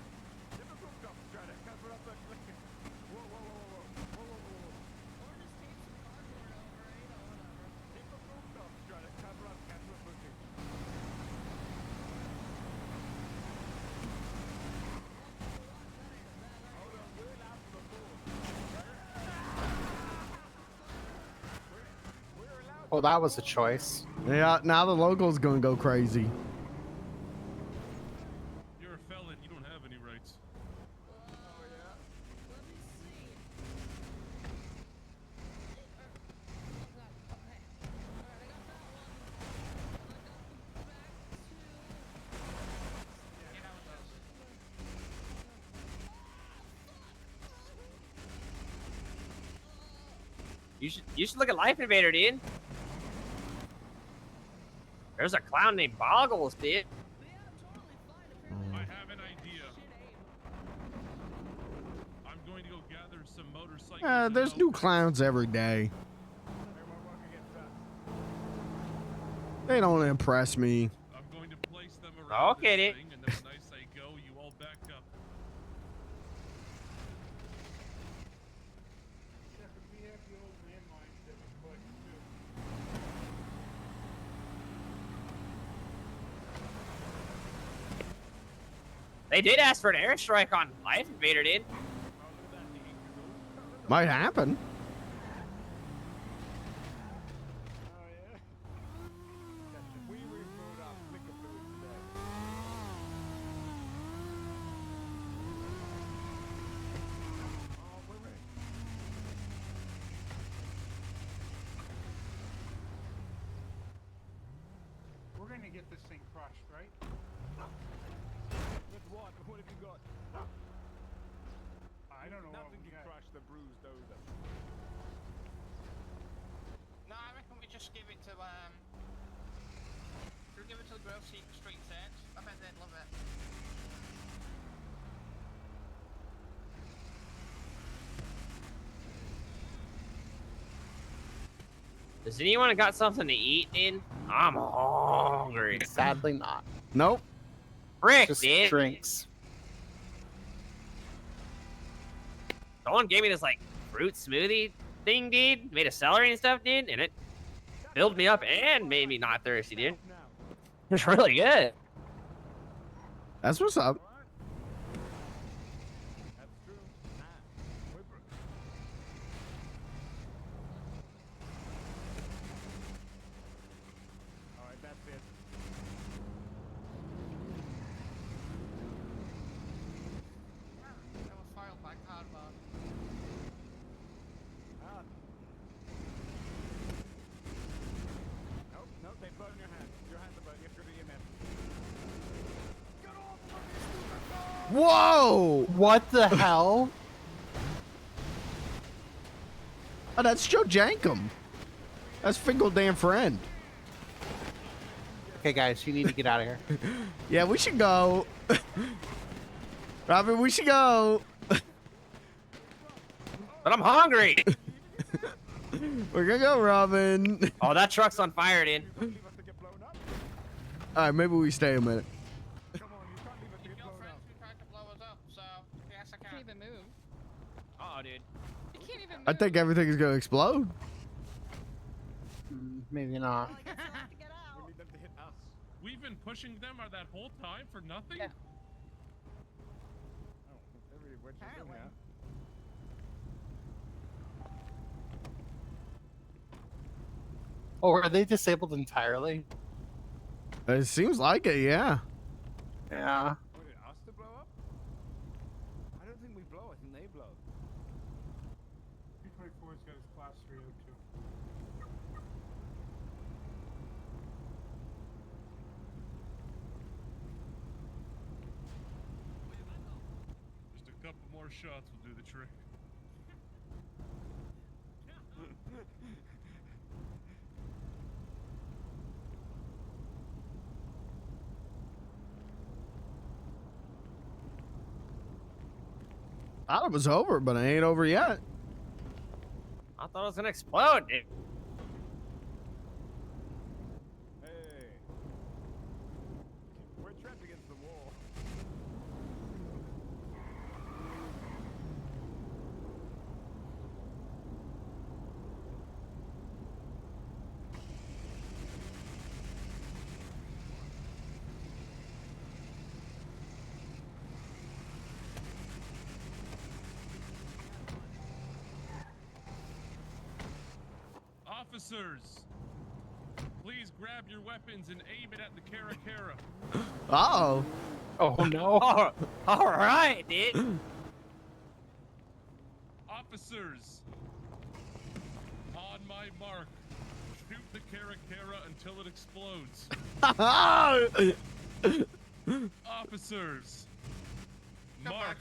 Well, that was a choice. Yeah, now the local's gonna go crazy. You're a felon. You don't have any rights. You should look at Life Invader, dude. There's a clown named Boggles, dude. I have an idea. I'm going to go gather some motorcycles. There's new clowns every day. They don't impress me. I'm going to place them around Okay, this dude. thing, and then when I say go, you all back up. They did ask for an airstrike on Life Invader, dude. Might happen. We're gonna get this thing crushed, right? With what? What have you got? I don't know. Nothing can crush the bruised over. Nah, we give it to the Grove Street Search? I bet they'd love it. Does anyone got something to eat, dude? I'm hungry. Sadly not. Nope. Frick, Just dude. drinks. Someone gave me this like fruit smoothie thing, dude. Made of celery and stuff, dude, and it filled me up and made me not thirsty, dude. It's really good. That's what's up. Alright, that's it. That was filed by Cardboard. Nope, nope, they burn your hands. Your hands are burned. You have to go to EMS. Whoa! What the hell? Oh, that's Joe Jankum. That's Fingal damn friend. Okay, guys, you need to get out of here. Yeah, we should go. Robin, we should go. But I'm hungry. We're gonna go, Robin. Oh, that truck's on fire, dude. All right, maybe we stay a minute. Can't even move. Oh, dude. You can't even move. I think everything is gonna explode. Maybe not. We need them to hit us. We've been pushing them that whole time for nothing? Yeah. Oh, everybody, what you doing now? Oh, are they disabled entirely? It seems like it, yeah. Yeah. What, did us to blow up? I don't think we blow, I think they blow. 324's got his class 302. Just a couple more shots will do the trick. Thought it was over, but it ain't over yet. I thought it was gonna explode, dude. Hey. We're trapped against the wall. Officers, please grab your weapons and aim it at the Karakara. Uh-oh. Oh no. All right, dude. Officers, on my mark, shoot the Karakara until it explodes. Officers, mark.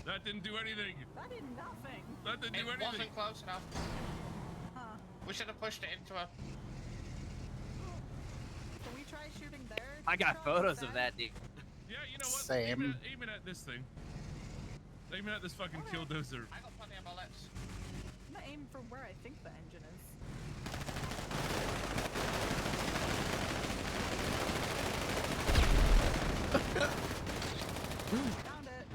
That didn't do anything. That did nothing. That didn't do It anything. wasn't close enough. Huh. We should have pushed it into a. Can we try shooting there? I got photos of that, dude. Yeah, you know what? Same. Aim it at this thing. Aim it at this fucking killdozer. I got plenty of bullets. I'm gonna aim for where I think the engine is. Found it.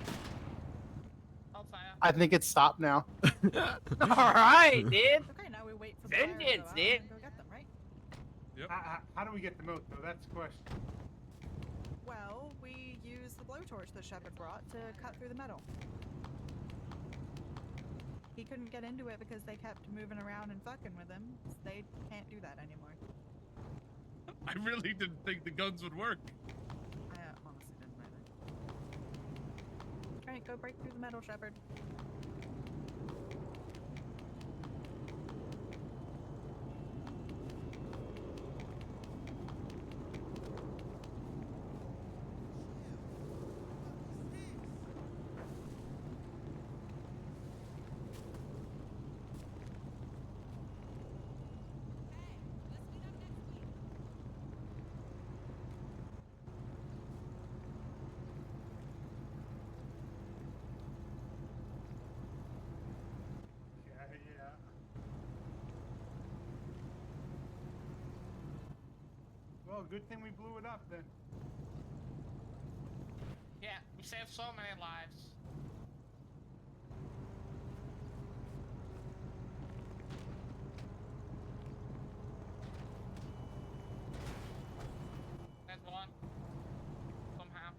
I'll fire. I think it's stopped now. All right, dude. Okay, now we wait for the fire to go Vengeance, out dude. and go get them, right? Yep. How do we get them out, though? That's the question. Well, we use the blowtorch that Shepard brought to cut through the metal. He couldn't get into it because they kept moving around and fucking with him. They can't do that anymore. I really didn't think the guns would work. I honestly didn't either. Alright, go break through the metal, Shepard. Well, good thing we blew it up then. Yeah, we saved so many lives. There's one. Somehow.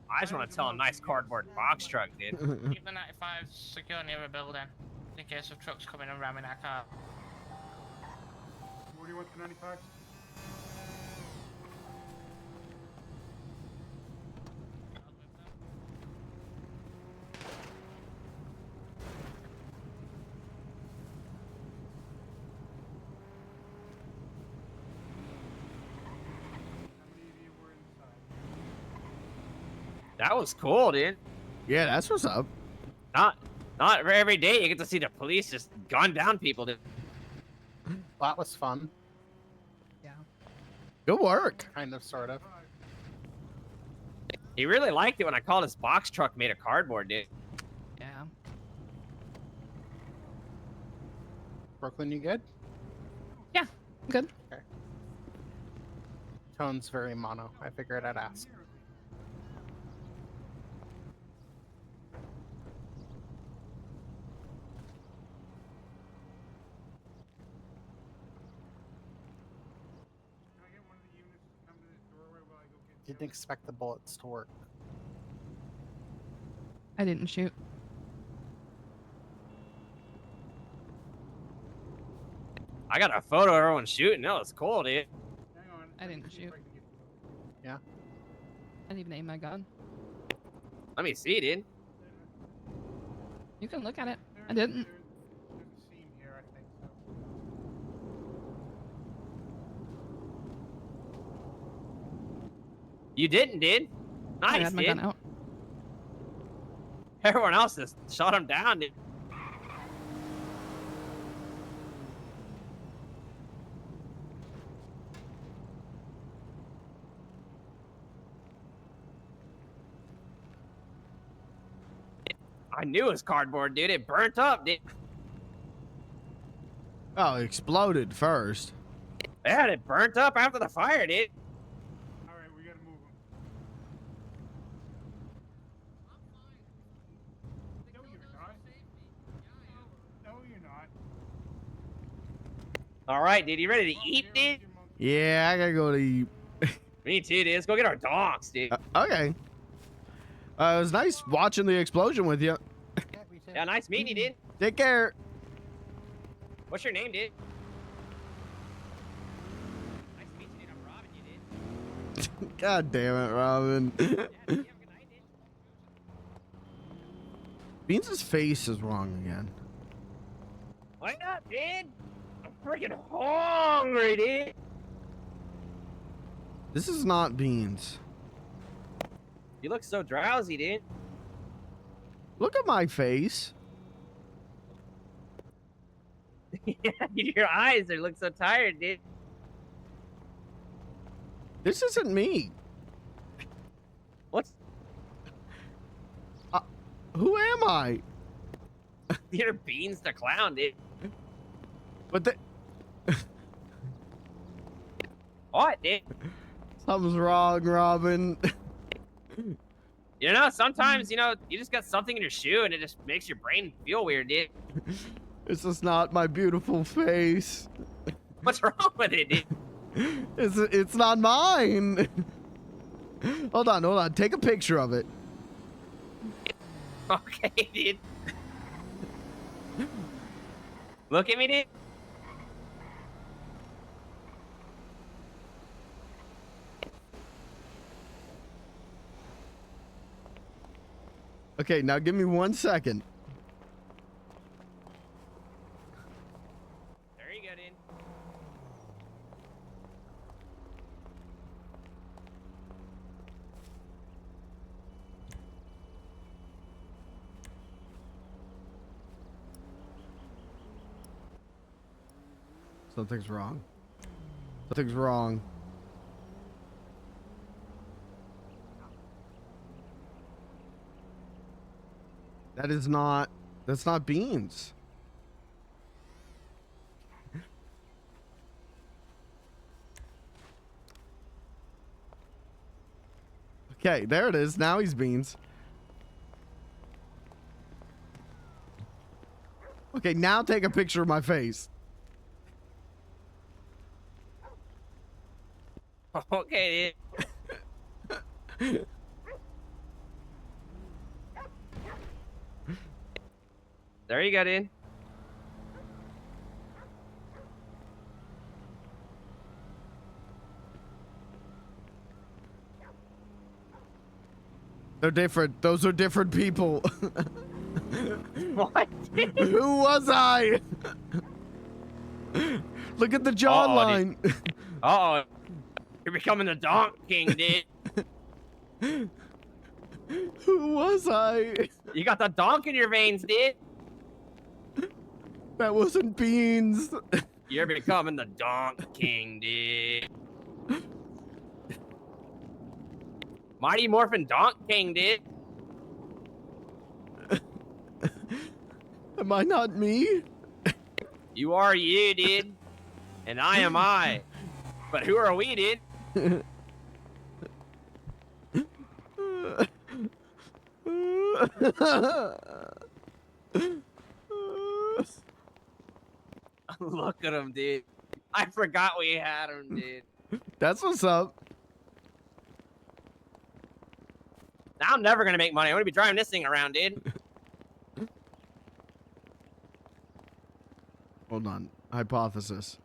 I just want to tell a nice cardboard box truck, dude. Keep the 95 secure near a building, in case of trucks coming and ramming our car. Where do you want the 95? That was cool, dude. Yeah, that's what's up. Not every day you get to see the police just gun down people, dude. That was fun. Yeah. Good work. Kind of, sort of. He really liked it when I called his box truck made of cardboard, dude. Yeah. Brooklyn, you good? Yeah, good. Okay. Tone's very mono. I figured I'd ask. Didn't expect the bullets to work. I didn't shoot. I got a photo of everyone shooting. That was cool, dude. I didn't shoot. Yeah. I didn't even aim my gun. Let me see, dude. You can look at it. I didn't. You didn't, dude. I Nice, had my dude. gun out. Everyone else just shot him down, dude. I knew it was cardboard, dude. It burnt up, dude. Oh, it exploded first. Yeah, it burnt up after the fire, dude. Alright, we gotta move him. No, you're not. No, you're not. All right, dude. You ready to eat, dude? Yeah, I gotta go to eat. Me too, dude. Let's go get our donks, dude. Okay. It was nice watching the explosion with you. Yeah, nice meeting you, dude. Take care. What's your name, dude? Nice to meet you, dude. I'm robbing you, dude. God damn it, Robin. Beans' face is wrong again. Why not, dude? I'm freaking hungry, dude. This is not Beans. You look so drowsy, dude. Look at my face. Yeah, your eyes are look so tired, dude. This isn't me. What's? Who am I? You're Beans the clown, dude. But the... What, dude? Something's wrong, Robin. You know, sometimes, you know, you just got something in your shoe and it just makes your brain feel weird, dude. This is not my beautiful face. What's wrong with it, dude? It's not mine. Hold on. Take a picture of it. Okay, dude. Look at me, dude. Okay, now give me 1 second. There you go, dude. Something's wrong. Something's wrong. That is not That's not beans. Okay, there it is. Now he's beans. Okay, now take a picture of my face. Okay, dude. There you go, dude. They're different. Those are different people. What? Who was I? Look at the jawline. Uh-oh. You're becoming the Donk King, dude. Who was I? You got the donk in your veins, dude. That wasn't beans. You're becoming the Donk King, dude. Mighty Morphin Donk King, dude. Am I not me? You are you, dude. And I am I. But who are we, dude? Look at him, dude. I forgot we had him, dude. That's what's up. Now I'm never gonna make money. I'm gonna be driving this thing around, dude. Hold on. Hypothesis.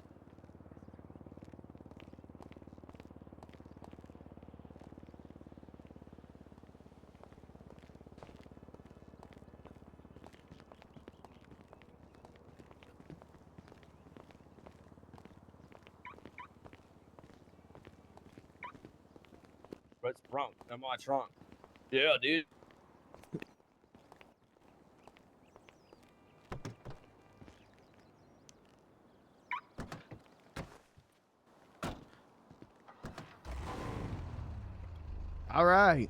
But it's drunk in my trunk. Yeah, dude. All right.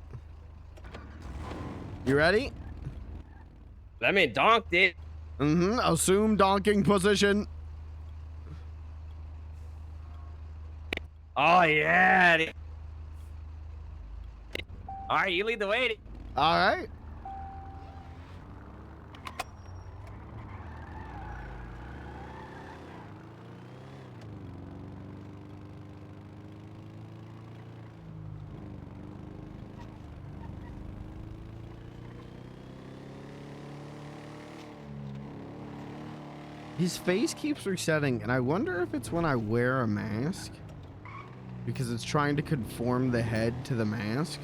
You ready? Let me donk, dude. Mm-hmm. Assume donking position. Oh, yeah, dude. All right, you lead the way, dude. All right. His face keeps resetting, and I wonder if it's when I wear a mask, because it's trying to conform the head to the mask.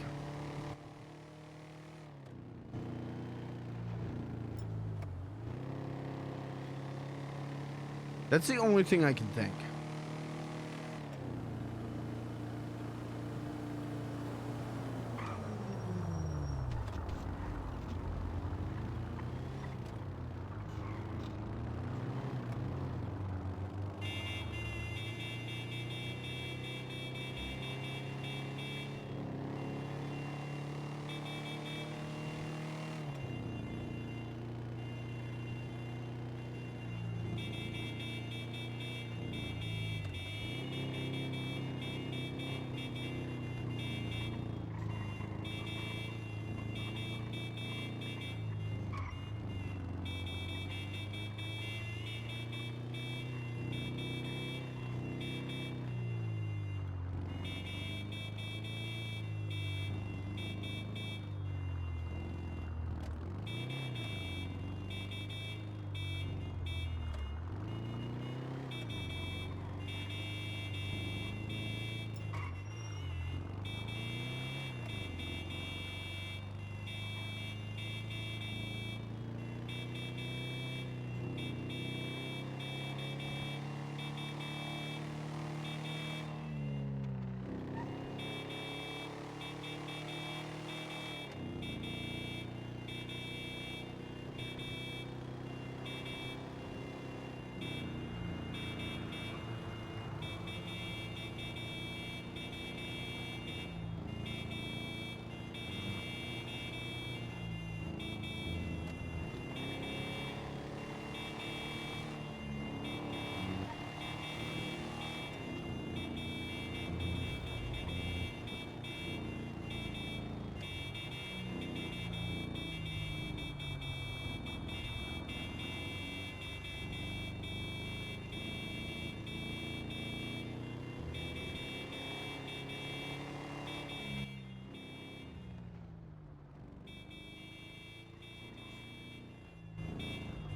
That's the only thing I can think.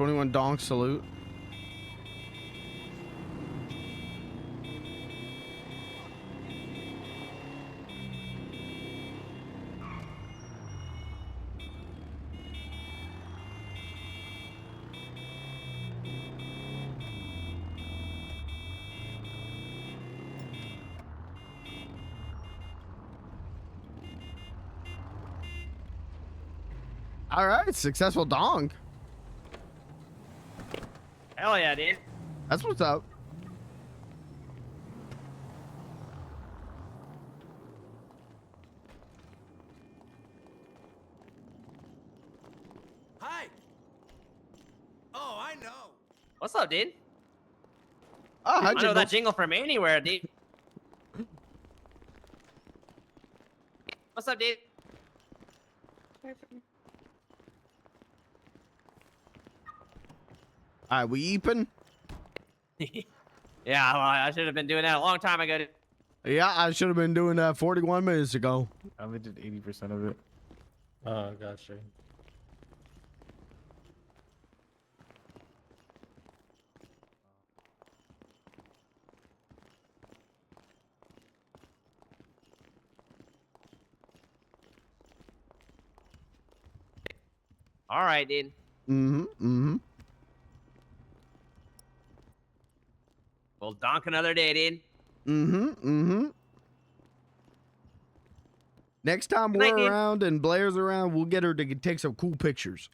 21 Donk salute. All right, successful Donk. Hell yeah, dude. That's what's up. Hi. Oh, I know. What's up, dude? Oh, I know that jingle from anywhere, dude. What's up, dude? All right, we eeping? Yeah, well, I should have been doing that a long time ago. Dude. Yeah, I should have been doing that 41 minutes ago. I only did 80% of it. Oh, gotcha. All right, dude. Mm-hmm. Mm-hmm. We'll donk another day, dude. Mm-hmm. Mm-hmm. Next time Good night, we're dude. around and Blair's around, we'll get her to take some cool pictures.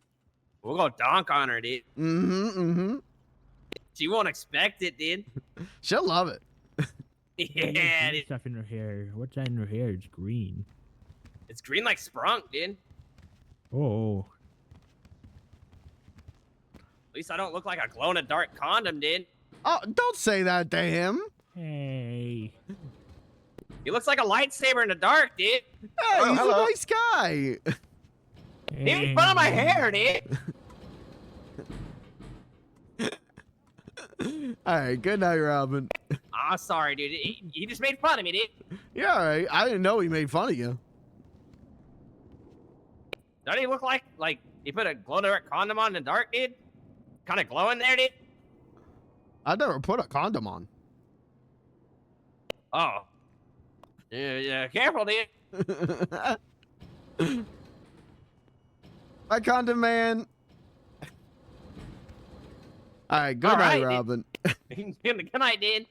We'll go donk on her, dude. Mm-hmm. Mm-hmm. She won't expect it, dude. She'll love it. Yeah, dude. Stuff in her hair. What's that in her hair? It's green. It's green like sprunk, dude. Oh. At least I don't look like a glow-in-the-dark condom, dude. Oh, don't say that to him. Hey. He looks like a lightsaber in the dark, dude. Hey, Oh, he's hello. a nice guy. He made fun of my hair, dude. All right, good night, Robin. Ah, sorry, dude. He just made fun of me, dude. Yeah, all right. I didn't know he made fun of you. Doesn't he look like he put a glow-in-the-dark condom on in the dark, dude? Kind of glowing there, dude. I never put a condom on. Oh. Yeah, careful, dude. Hi, condom man. All right, good All night, right, Robin. Good night, dude.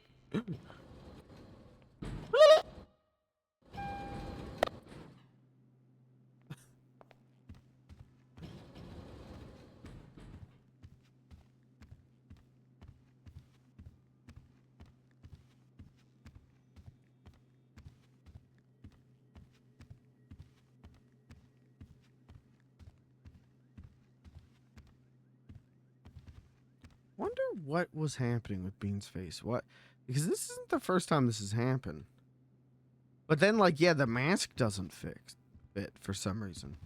Wonder what was happening with Bean's face. What? Because this isn't the first time this has happened. But then, like, yeah, the mask doesn't fit for some reason.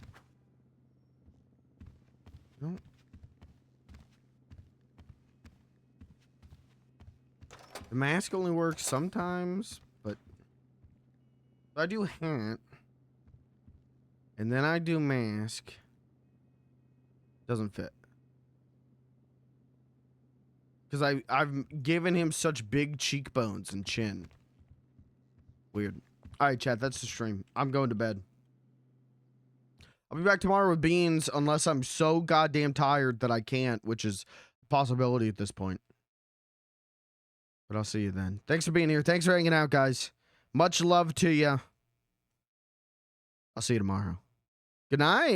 No. The mask only works sometimes, but I do hat, and then I do mask. Doesn't fit. Because I've given him such big cheekbones and chin. Weird. All right, chat, that's the stream. I'm going to bed. I'll be back tomorrow with Beans unless I'm so goddamn tired that I can't, which is a possibility at this point. But I'll see you then. Thanks for being here. Thanks for hanging out, guys. Much love to you. I'll see you tomorrow. Good night.